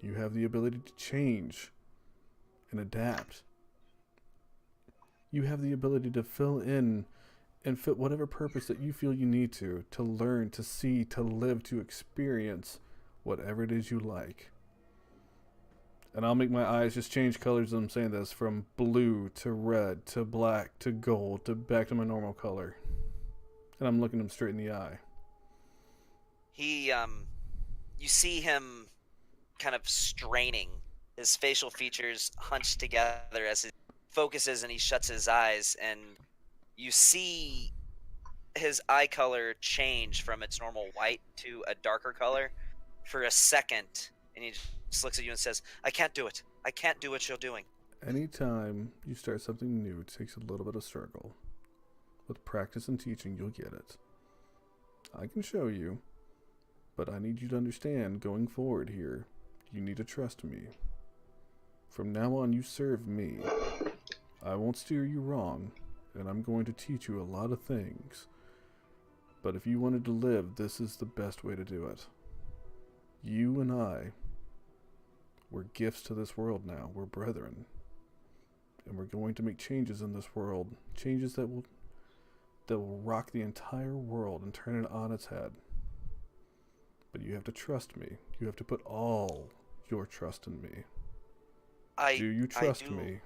You have the ability to change and adapt. You have the ability to fill in and fit whatever purpose that you feel you need to learn, to see, to live, to experience whatever it is you like. And I'll make my eyes just change colors as I'm saying this, from blue to red to black to gold to back to my normal color. And I'm looking him straight in the eye. He, you see him kind of straining, his facial features hunched together as he focuses and he shuts his eyes, and you see his eye color change from its normal white to a darker color for a second, and he just looks at you and says, I can't do it. I can't do what you're doing. Anytime you start something new, it takes a little bit of struggle. With practice and teaching, you'll get it. I can show you, but I need you to understand going forward here, you need to trust me. From now on, you serve me. I won't steer you wrong, and I'm going to teach you a lot of things. But if you wanted to live, this is the best way to do it. You and I, we're gifts to this world now. We're brethren. And we're going to make changes in this world. Changes that will rock the entire world and turn it on its head. But you have to trust me. You have to put all your trust in me. Do you trust me?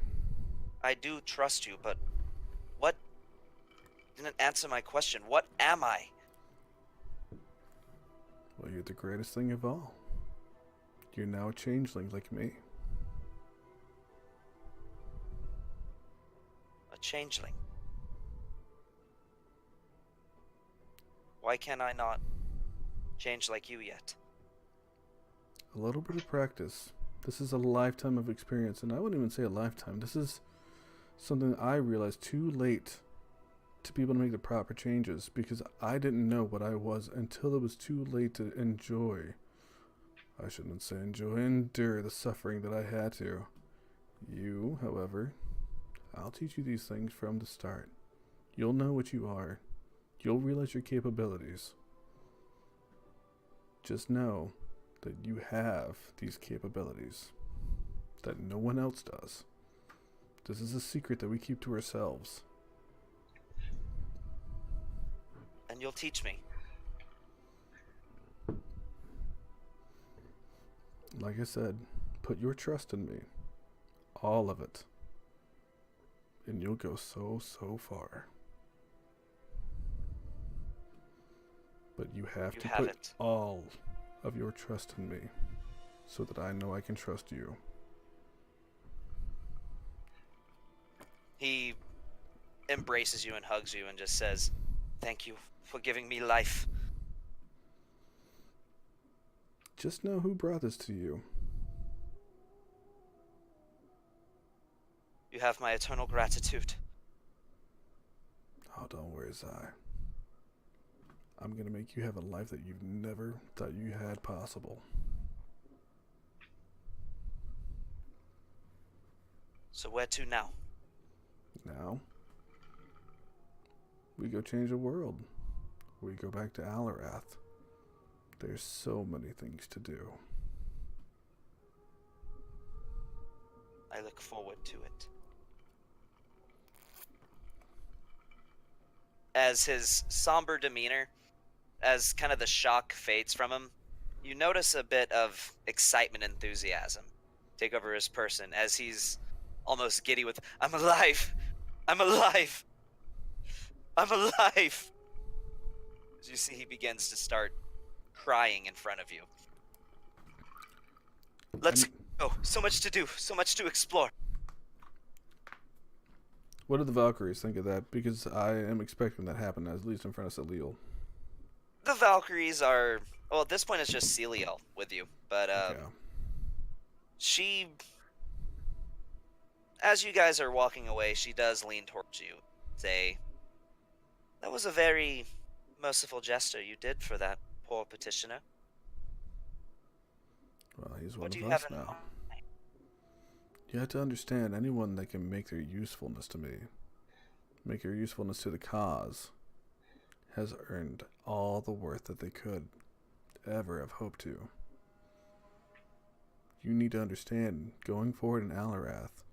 I do trust you, but what? You didn't answer my question. What am I? Well, you're the greatest thing of all. You're now a changeling like me. A changeling. Why can I not change like you yet? A little bit of practice. This is a lifetime of experience, and I wouldn't even say a lifetime. This is something I realized too late to be able to make the proper changes, because I didn't know what I was until it was too late to enjoy. I shouldn't say enjoy, endure the suffering that I had to. You, however, I'll teach you these things from the start. You'll know what you are. You'll realize your capabilities. Just know that you have these capabilities that no one else does. This is a secret that we keep to ourselves. and you'll teach me. Like I said, put your trust in me. All of it. And you'll go so far. But you have You to have put it. all of your trust in me so that I know I can trust you. He embraces you and hugs you and just says, "Thank you for giving me life." Just know who brought this to you. You have my eternal gratitude. Oh, don't worry, Zai. I'm gonna make you have a life that you've never thought you had possible. So where to now? Now, we go change the world. We go back to Alarath. There's so many things to do. I look forward to it. As his somber demeanor, as kind of the shock fades from him, you notice a bit of excitement and enthusiasm take over his person as he's almost giddy with, "I'm alive! I'm alive! I'm alive!" As you see, he begins to start crying in front of you. Let's go. So much to do. So much to explore. What do the Valkyries think of that? Because I am expecting that to happen, at least in front of Salil. The Valkyries are... Well, at this point, it's just Celiel with you. But, Yeah. she... As you guys are walking away, she does lean towards you. Say, "That was a very merciful gesture you did for that poor petitioner. Well, he's one What do of you us have in now. mind?" You have to understand, anyone that can make their usefulness to me, make their usefulness to the cause, has earned all the worth that they could ever have hoped to. You need to understand, going forward in Alarath,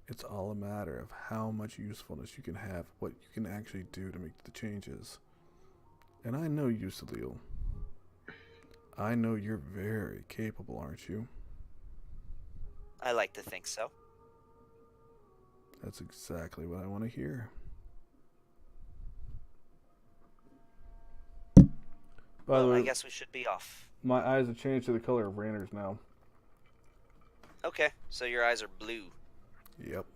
it's all a matter of how much usefulness you can have, what you can actually do to make the changes. And I know you, Salil. I know you're very capable, aren't you? I like to think so. That's exactly what I want to hear. By the Well, way, I guess we should be off. my eyes have changed to the color of Rainer's now. Okay, so your eyes are blue. Yep.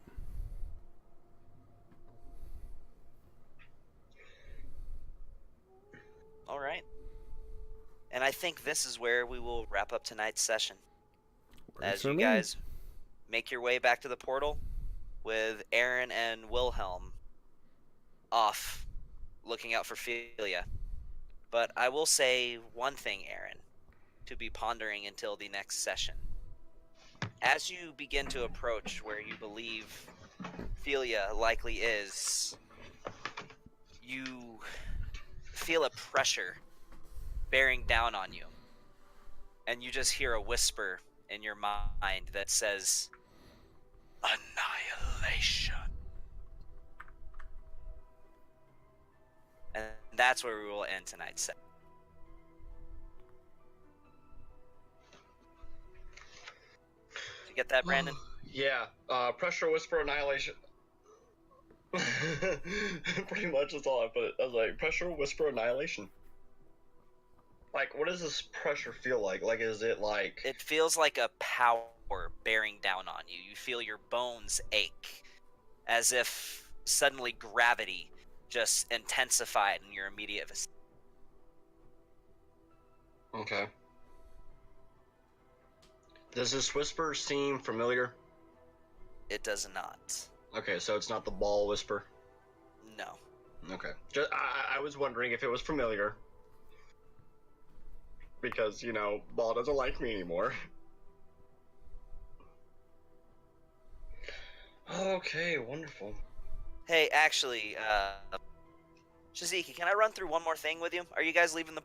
All right. And I think this is where we will wrap up tonight's session. Works As for you me. guys make your way back to the portal with Aaron and Wilhelm off looking out for Philia. But I will say one thing, Aaron, to be pondering until the next session. As you begin to approach where you believe Philia likely is, you feel a pressure bearing down on you. And you just hear a whisper in your mind that says, "Annihilation." And that's where we will end tonight's set. Did you get that, Brandon? Yeah. Pressure whisper annihilation. Pretty much that's all I put. I was like, pressure whisper annihilation. Like, what does this pressure feel like? Like, is it like... It feels like a power bearing down on you. You feel your bones ache, as if suddenly gravity just intensified in your immediate vicinity. Okay. Does this whisper seem familiar? It does not. Okay, so it's not the ball whisper. No. Okay. Just, I was wondering if it was familiar. Because, you know, Ball doesn't like me anymore. Okay, wonderful. Hey, actually, Shaziki, can I run through one more thing with you? Are you guys leaving the...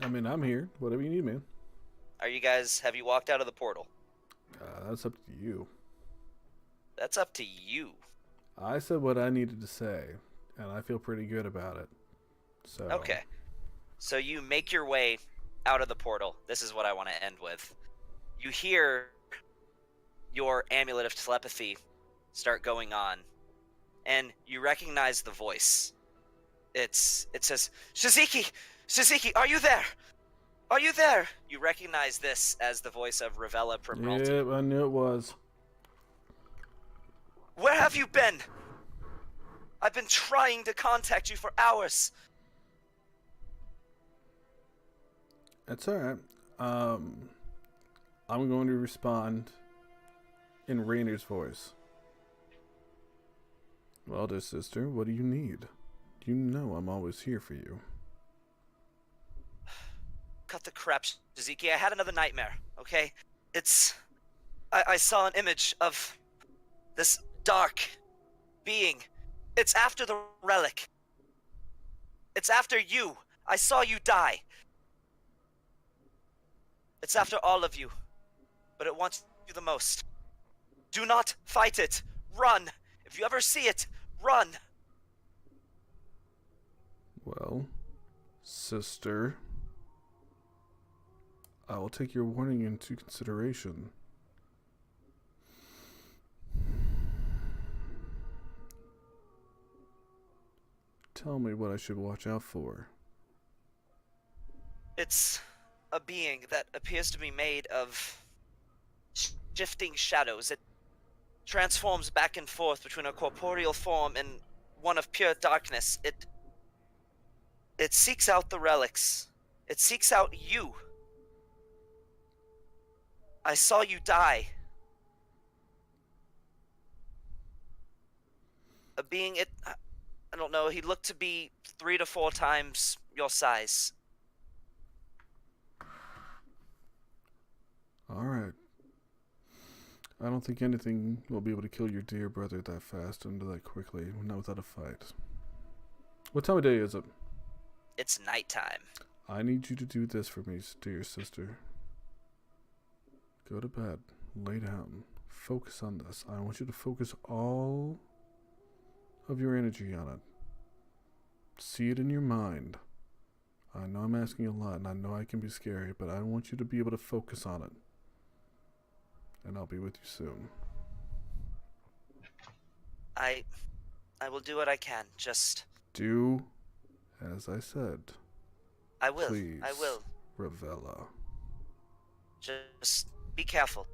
I mean, I'm here. Whatever you need, man. Have you walked out of the portal? That's up to you. That's up to you. I said what I needed to say, and I feel pretty good about it. So Okay. So you make your way out of the portal. This is what I want to end with. You hear your amulet of telepathy start going on, and you recognize the voice. It says, Shiziki, are you there? Are you there? You recognize this as the voice of Ravella Primralty. yeah, I knew it was. Where have you been? I've been trying to contact you for hours. That's all right. I'm going to respond in Rainer's voice. Well, dear sister, what do you need? You know I'm always here for you. Cut the crap, Shiziki. I had another nightmare, okay? I saw an image of this dark being. It's after the relic. It's after you. I saw you die. It's after all of you. But it wants you the most. Do not fight it. Run. If you ever see it, run. Well, sister, I will take your warning into consideration. Tell me what I should watch out for. It's a being that appears to be made of shifting shadows. It transforms back and forth between a corporeal form and one of pure darkness. It seeks out the relics. It seeks out you. I saw you die. A being, I don't know, he looked to be 3 to 4 times your size. Alright. I don't think anything will be able to kill your dear brother that fast and that quickly, not without a fight. What time of day is it? It's nighttime. I need you to do this for me, dear sister. Go to bed. Lay down. Focus on this. I want you to focus all of your energy on it. See it in your mind. I know I'm asking a lot, and I know I can be scary, but I want you to be able to focus on it. And I'll be with you soon. I will do what I can. Just... Do as I said. I will. Please, I will. Ravella. Just be careful.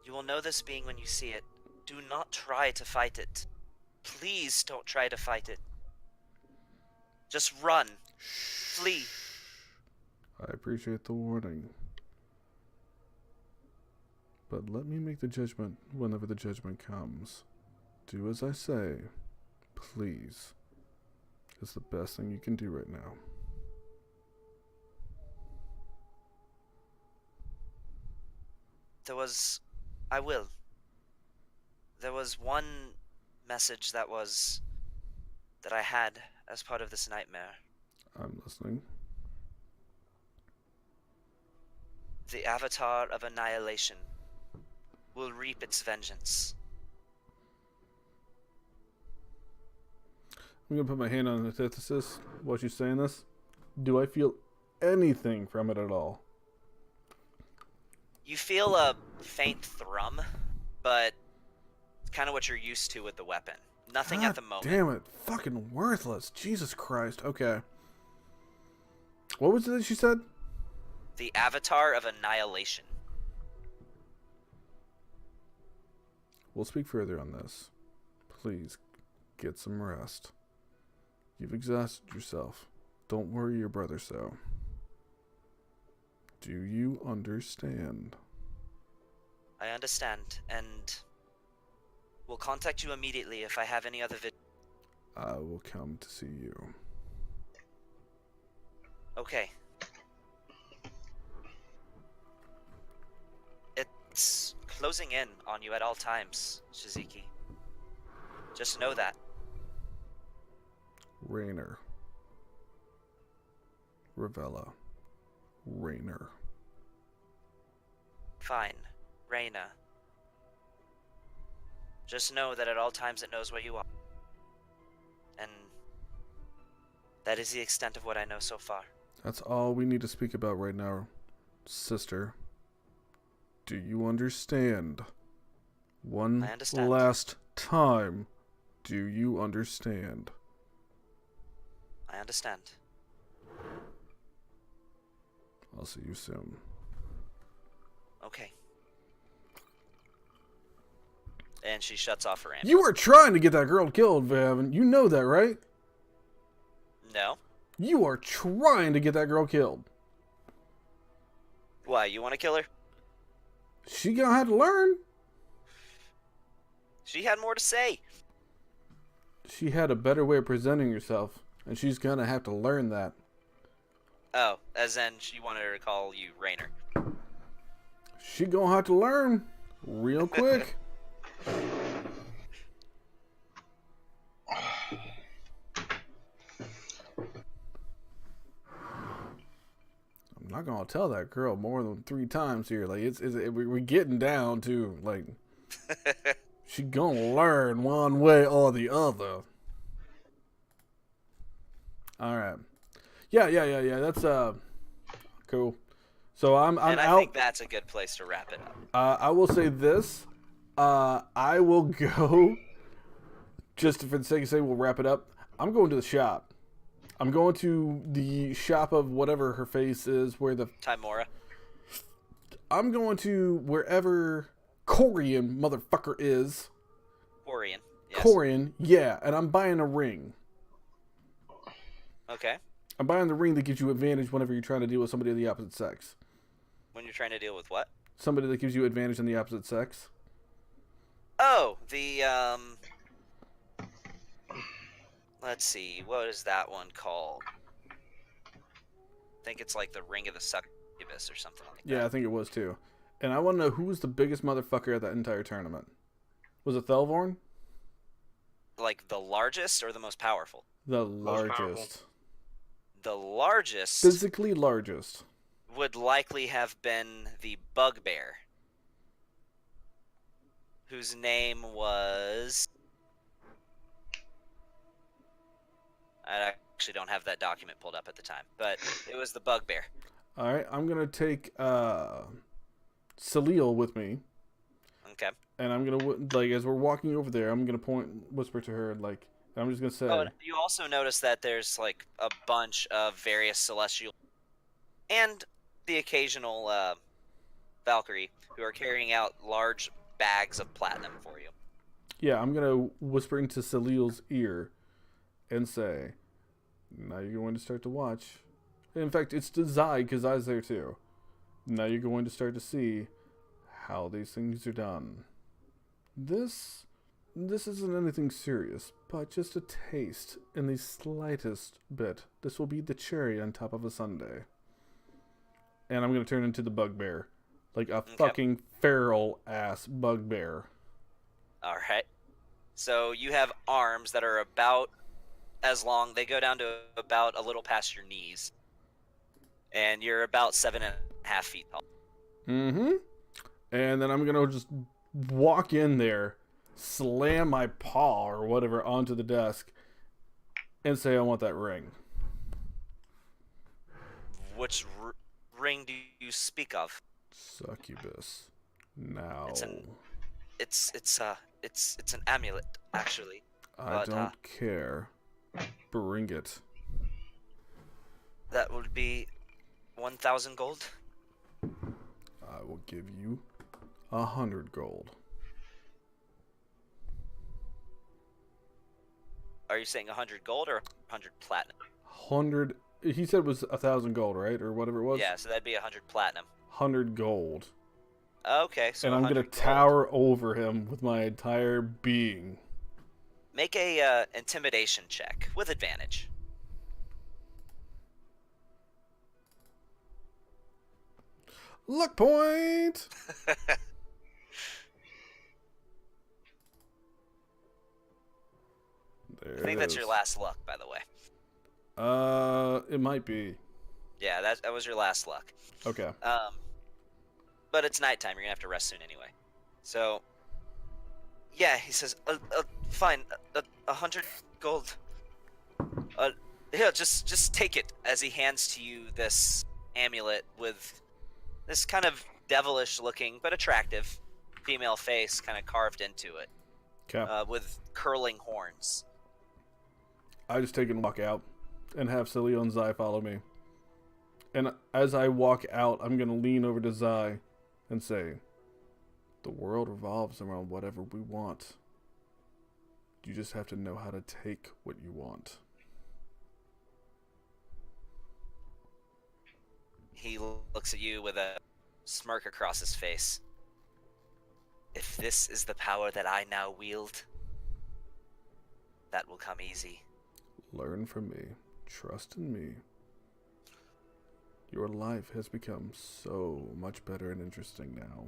You will know this being when you see it. Do not try to fight it. Please don't try to fight it. Just run. Flee. I appreciate the warning. But let me make the judgment whenever the judgment comes. Do as I say, please. It's the best thing you can do right now. I will. There was one message that I had as part of this nightmare. I'm listening. The Avatar of Annihilation will reap its vengeance. I'm gonna put my hand on the antithesis while she's saying this. Do I feel anything from it at all? You feel a faint thrum, but it's kind of what you're used to with the weapon. Nothing at the moment. Damn it. Fucking worthless. Jesus Christ. Okay. What was it that she said? The Avatar of Annihilation. We'll speak further on this. Please, get some rest. You've exhausted yourself. Don't worry your brother so. Do you understand? I understand, and will contact you immediately if I have any other I will come to see you. Okay. It's closing in on you at all times, Shiziki. Just know that. Rainer. Ravella. Rainer. Fine. Reyna. Just know that at all times it knows what you are. And that is the extent of what I know so far. That's all we need to speak about right now, sister. Do you understand? One I understand. last time. Do you understand? I understand. I'll see you soon. Okay. And she shuts off her amp. You were trying to get that girl killed, Gavin. You know that, right? No. You are trying to get that girl killed. Why, you want to kill her? She gonna have to learn. She had more to say. She had a better way of presenting herself, and she's gonna have to learn that. Oh, as in she wanted her to call you Rainer. She gonna have to learn real quick. I'm not gonna tell that girl more than 3 times here. Like we're getting down to like she gonna learn one way or the other. All right. Yeah. That's cool. So I'm and I out. think that's a good place to wrap it up. I will say this. I will go. Just for the sake of saying, we'll wrap it up. I'm going to the shop. I'm going to the shop of whatever her face is, where the Timora. I'm going to wherever Corian motherfucker is. Corian. Yes. Corian, yeah, and I'm buying a ring. Okay. I'm buying the ring that gives you advantage whenever you're trying to deal with somebody of the opposite sex. When you're trying to deal with what? Somebody that gives you advantage on the opposite sex. Oh, the let's see, what is that one called? I think it's like the Ring of the Succubus or something like that. Yeah, I think it was too. And I want to know who was the biggest motherfucker at that entire tournament. Was it Thelvorn? Like the largest or the most powerful? The Most powerful. largest. The largest Physically largest. would likely have been the Bugbear, whose name was... I actually don't have that document pulled up at the time, but it was the Bugbear. Alright, I'm going to take Salil with me. Okay. And I'm going to, like, as we're walking over there, I'm going to whisper to her, like, I'm just going to say... Oh, and you also notice that there's, like, a bunch of various celestial and the occasional Valkyrie who are carrying out large bags of platinum for you. Yeah, I'm going to whisper into Salil's ear and say, now you're going to start to watch. In fact, it's to Zai, because Zai's there too. Now you're going to start to see how these things are done. This isn't anything serious, but just a taste in the slightest bit. This will be the cherry on top of a sundae. And I'm going to turn into the Bugbear. Like a fucking feral-ass Bugbear. Alright. So you have arms that are about as long. They go down to about a little past your knees. And you're about 7.5 feet tall. Mm-hmm. And then I'm going to just walk in there, slam my paw or whatever onto the desk, and say I want that ring. Which ring do you speak of? Succubus. Now. It's an amulet, actually. I don't care. Bring it. That would be 1,000 gold. I will give you 100 gold. Are you saying 100 gold or 100 platinum? 100. He said it was 1,000 gold, right, or whatever it was. Yeah, so that'd be 100 platinum. 100 gold. Okay, so and I'm gonna 100 gold. tower over him with my entire being. Make a intimidation check with advantage. Luck point. I think that's your last luck, by the way. It might be. Yeah, that was your last luck. Okay. But it's nighttime. You're gonna have to rest soon anyway. So Yeah, he says, fine, 100 gold. Here, just take it. As he hands to you this amulet with this kind of devilish-looking but attractive female face kind of carved into it, Okay. with curling horns. I just take and walk out, and have Cilio and Zai follow me. And as I walk out, I'm gonna lean over to Zai and say, "The world revolves around whatever we want. You just have to know how to take what you want." He looks at you with a smirk across his face. If this is the power that I now wield, that will come easy. Learn from me. Trust in me. Your life has become so much better and interesting now.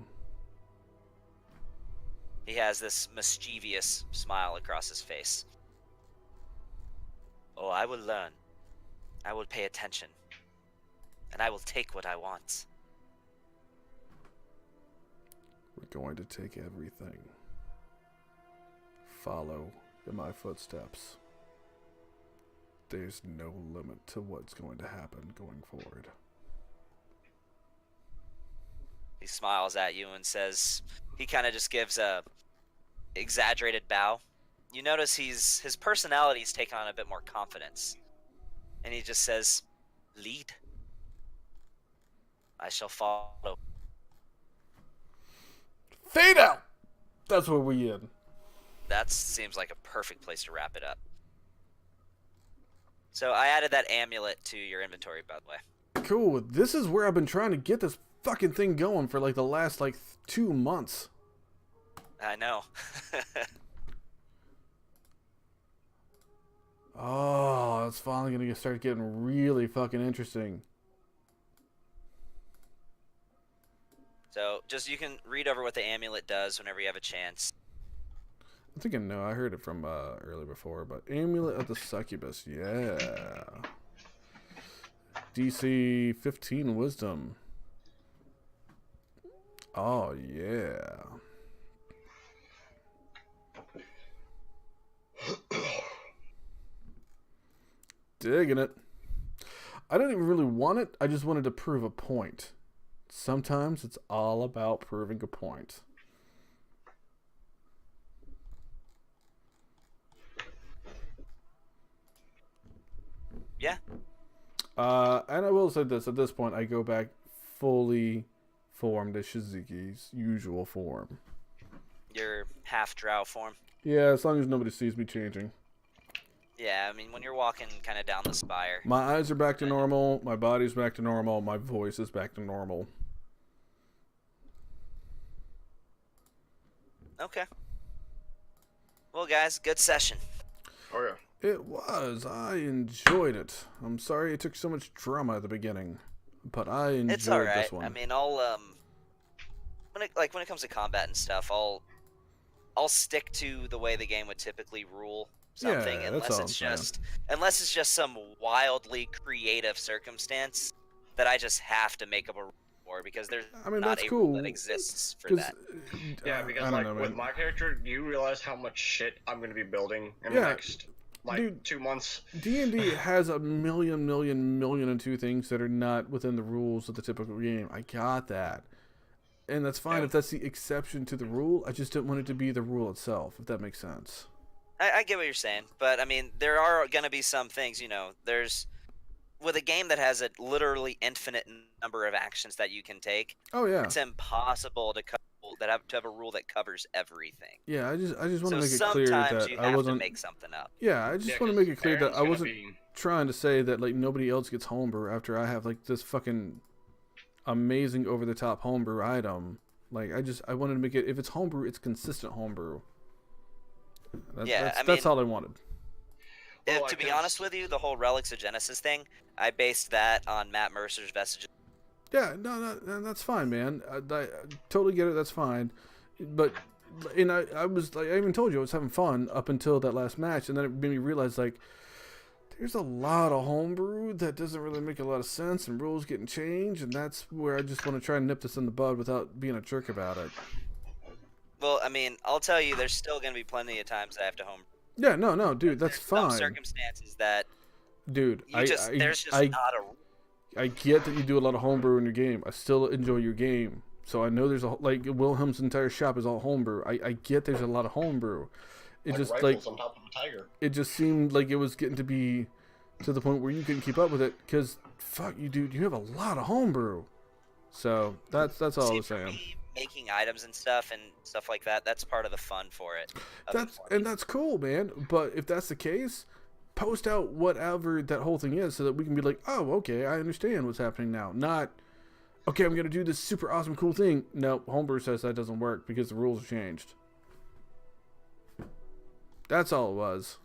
He has this mischievous smile across his face. Oh, I will learn. I will pay attention. And I will take what I want. We're going to take everything. Follow in my footsteps. There's no limit to what's going to happen going forward. He smiles at you and says, he kind of just gives a exaggerated bow. You notice his personality's taken on a bit more confidence. And he just says, lead. I shall follow. Fade out! That's where we in. That seems like a perfect place to wrap it up. So I added that amulet to your inventory, by the way. Cool. This is where I've been trying to get this fucking thing going for like the last 2 months. I know. Oh, it's finally gonna start getting really fucking interesting. So just you can read over what the amulet does whenever you have a chance. I think I know. I heard it from earlier before, but Amulet of the Succubus, yeah. DC 15 Wisdom. Oh yeah. Digging it. I didn't even really want it. I just wanted to prove a point. Sometimes it's all about proving a point. Yeah. And I will say this, at this point I go back fully formed as Shizuki's usual form. Your half drow form. Yeah, as long as nobody sees me changing. Yeah, I mean, when you're walking kind of down the spire. My eyes are back to normal, my body's back to normal, my voice is back to normal. Okay. Well, guys, good session. Oh yeah. It was. I enjoyed it. I'm sorry it took so much drama at the beginning, but I enjoyed It's all right. this one. I mean, I'll when it comes to combat and stuff, I'll stick to the way the game would typically rule something, Yeah, that's all I'm saying. unless it's just some wildly creative circumstance that I just have to make up a rule for, because there's not that's a cool. rule that exists for 'Cause, that. Yeah, I because don't like know, with man. my character, do you realize how much shit I'm gonna be building in Yeah, the next dude, 2 months? D&D has a million and two things that are not within the rules of the typical game. I got that. And that's fine Yeah. if that's the exception to the rule. I just didn't want it to be the rule itself, if that makes sense. I get what you're saying, but I mean, there are going to be some things, there's, with a game that has a literally infinite number of actions that you can take, Oh, yeah. it's impossible to have a rule that covers everything. Yeah, I just want So to make it clear sometimes that you I have wasn't... to make something up. Yeah, I just Yeah, want to 'cause make it clear that Aaron's I gonna wasn't be- trying to say that nobody else gets homebrew after I have this fucking amazing over the top homebrew item. I wanted to make it, if it's homebrew, it's consistent homebrew. That's all I wanted. Well, To be because- honest with you, the whole Relics of Genesis thing, I based that on Matt Mercer's Vestiges. Yeah, no, that's fine, man. I totally get it. That's fine. But, and I was I even told you I was having fun up until that last match, and then it made me realize there's a lot of homebrew that doesn't really make a lot of sense, and rules getting changed, and that's where I just want to try and nip this in the bud without being a jerk about it. Well, I mean, I'll tell you, there's still going to be plenty of times I have to home. Yeah, no, dude, that's There's some fine. circumstances that Dude, there's just not a. I get that you do a lot of homebrew in your game. I still enjoy your game. So I know there's like Wilhelm's entire shop is all homebrew. I get there's a lot of homebrew. It Like just rifles on top of a tiger. it just seemed like it was getting to be to the point where you couldn't keep up with it because fuck you, dude, you have a lot of homebrew. So that's all I was for saying. me, making items and stuff like that. That's part of the fun for it. That's cool, man. But if that's the case, post out whatever that whole thing is so that we can be like, oh, okay, I understand what's happening now. Not, okay, I'm gonna do this super awesome cool thing. No, homebrew says that doesn't work because the rules have changed. That's all it was.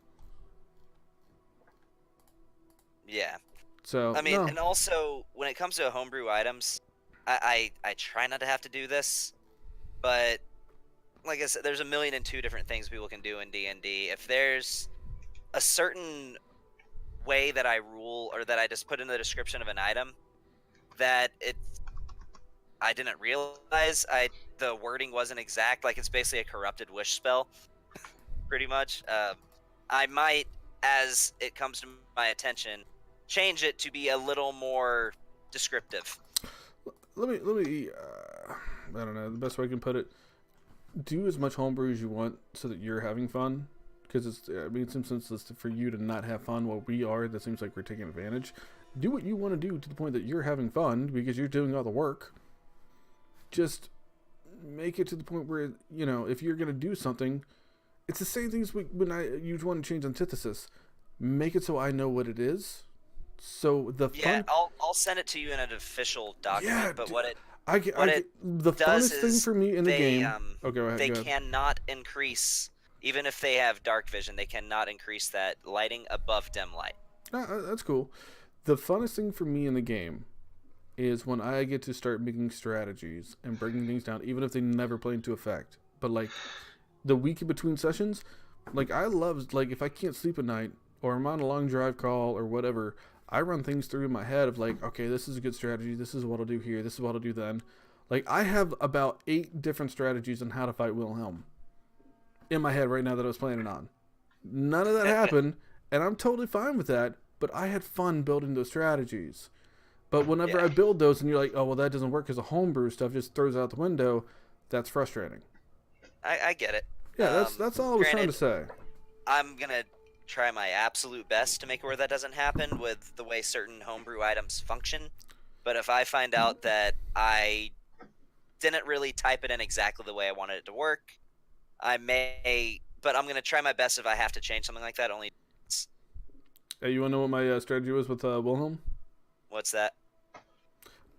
Yeah. So I mean, no. and also when it comes to homebrew items, I try not to have to do this, but like I said, there's 1,000,002 different things people can do in D&D. If there's a certain way that I rule or that I just put in the description of an item that I didn't realize the wording wasn't exact, like it's basically a corrupted wish spell, pretty much. I might, as it comes to my attention, change it to be a little more descriptive. Let me I don't know the best way I can put it. Do as much homebrew as you want so that you're having fun. Because it seems senseless for you to not have fun while we are. That seems like we're taking advantage. Do what you want to do to the point that you're having fun because you're doing all the work. Just make it to the point where, you know, if you're going to do something, it's the same thing as when you want to change antithesis. Make it so I know what it is. So the fun... I'll send it to you in an official document. Yeah, but what it the does funnest thing is for me in the game... they go ahead. cannot increase, even if they have dark vision, they cannot increase that lighting above dim light. That's cool. The funnest thing for me in the game is when I get to start making strategies and breaking things down, even if they never play into effect. But like the week in between sessions, like I love, like if I can't sleep at night or I'm on a long drive call or whatever, I run things through in my head of like, okay, this is a good strategy. This is what I'll do here. This is what I'll do then. Like I have about 8 different strategies on how to fight Wilhelm in my head right now that I was planning on. None of that happened, and I'm totally fine with that. But I had fun building those strategies. But whenever I build those and you're like, oh, well, that doesn't work because the homebrew stuff just throws it out the window, that's frustrating. I get it. Yeah, that's all I was trying to say. I'm going to try my absolute best to make it where that doesn't happen with the way certain homebrew items function. But if I find out that I didn't really type it in exactly the way I wanted it to work, I may... But I'm going to try my best if I have to change something like that, only... Hey, you want to know what my strategy was with Wilhelm? What's that?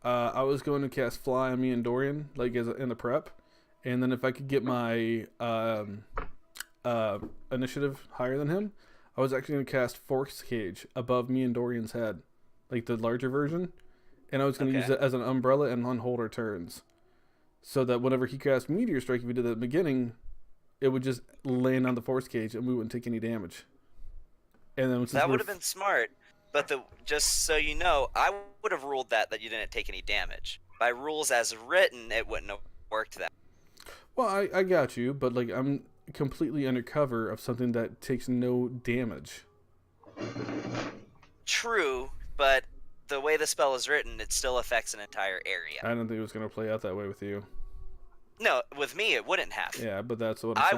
I was going to cast Fly on me and Dorian, like in the prep, and then if I could get my initiative higher than him, I was actually going to cast Force Cage above me and Dorian's head, like the larger version, and I was going to use it as an umbrella and unhold our turns, so that whenever he cast Meteor Strike, if we did that at the beginning, it would just land on the Force Cage and we wouldn't take any damage. And then that would have been smart, but just so you know, I would have ruled that you didn't take any damage. By rules as written, it wouldn't have worked that. Well, I got you, but like I'm completely undercover of something that takes no damage. True, but the way the spell is written, it still affects an entire area. I don't think it was going to play out that way with you. No, with me it wouldn't have. Yeah, but that's what I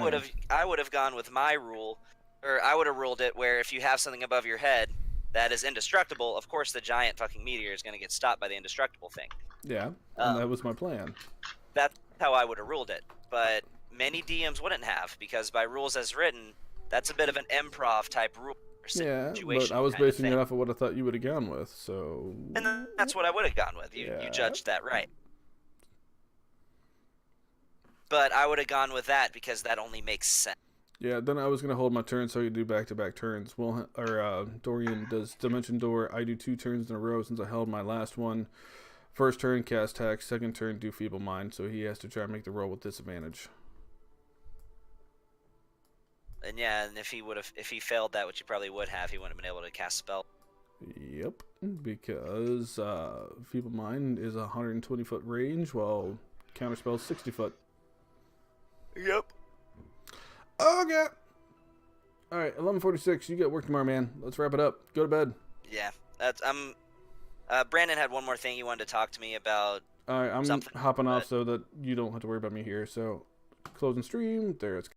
would have gone with my rule. Or I would have ruled it where if you have something above your head that is indestructible, of course the giant fucking meteor is going to get stopped by the indestructible thing. Yeah, and that was my plan. That's how I would have ruled it. But many DMs wouldn't have, because by rules as written, that's a bit of an improv type rule. Yeah, but I was basing it off of what I thought you would have gone with, so... And that's what I would have gone with. You judged that right. But I would have gone with that because that only makes sense. Yeah, then I was going to hold my turn so you do back-to-back turns. Dorian does Dimension Door. I do 2 turns in a row since I held my last one. First turn, cast Hex. Second turn, do Feeble Mind. So he has to try and make the roll with disadvantage. And yeah, and if he failed that, which he probably would have, he wouldn't have been able to cast spell. Yep, because Feeble Mind is 120-foot range, while Counterspell is 60 foot. Yep. Okay. All right, 11:46. You got work tomorrow, man. Let's wrap it up. Go to bed. Yeah, that's Brandon had one more thing he wanted to talk to me about. All right, I'm Something, hopping off but- so that you don't have to worry about me here. So, closing stream. There it's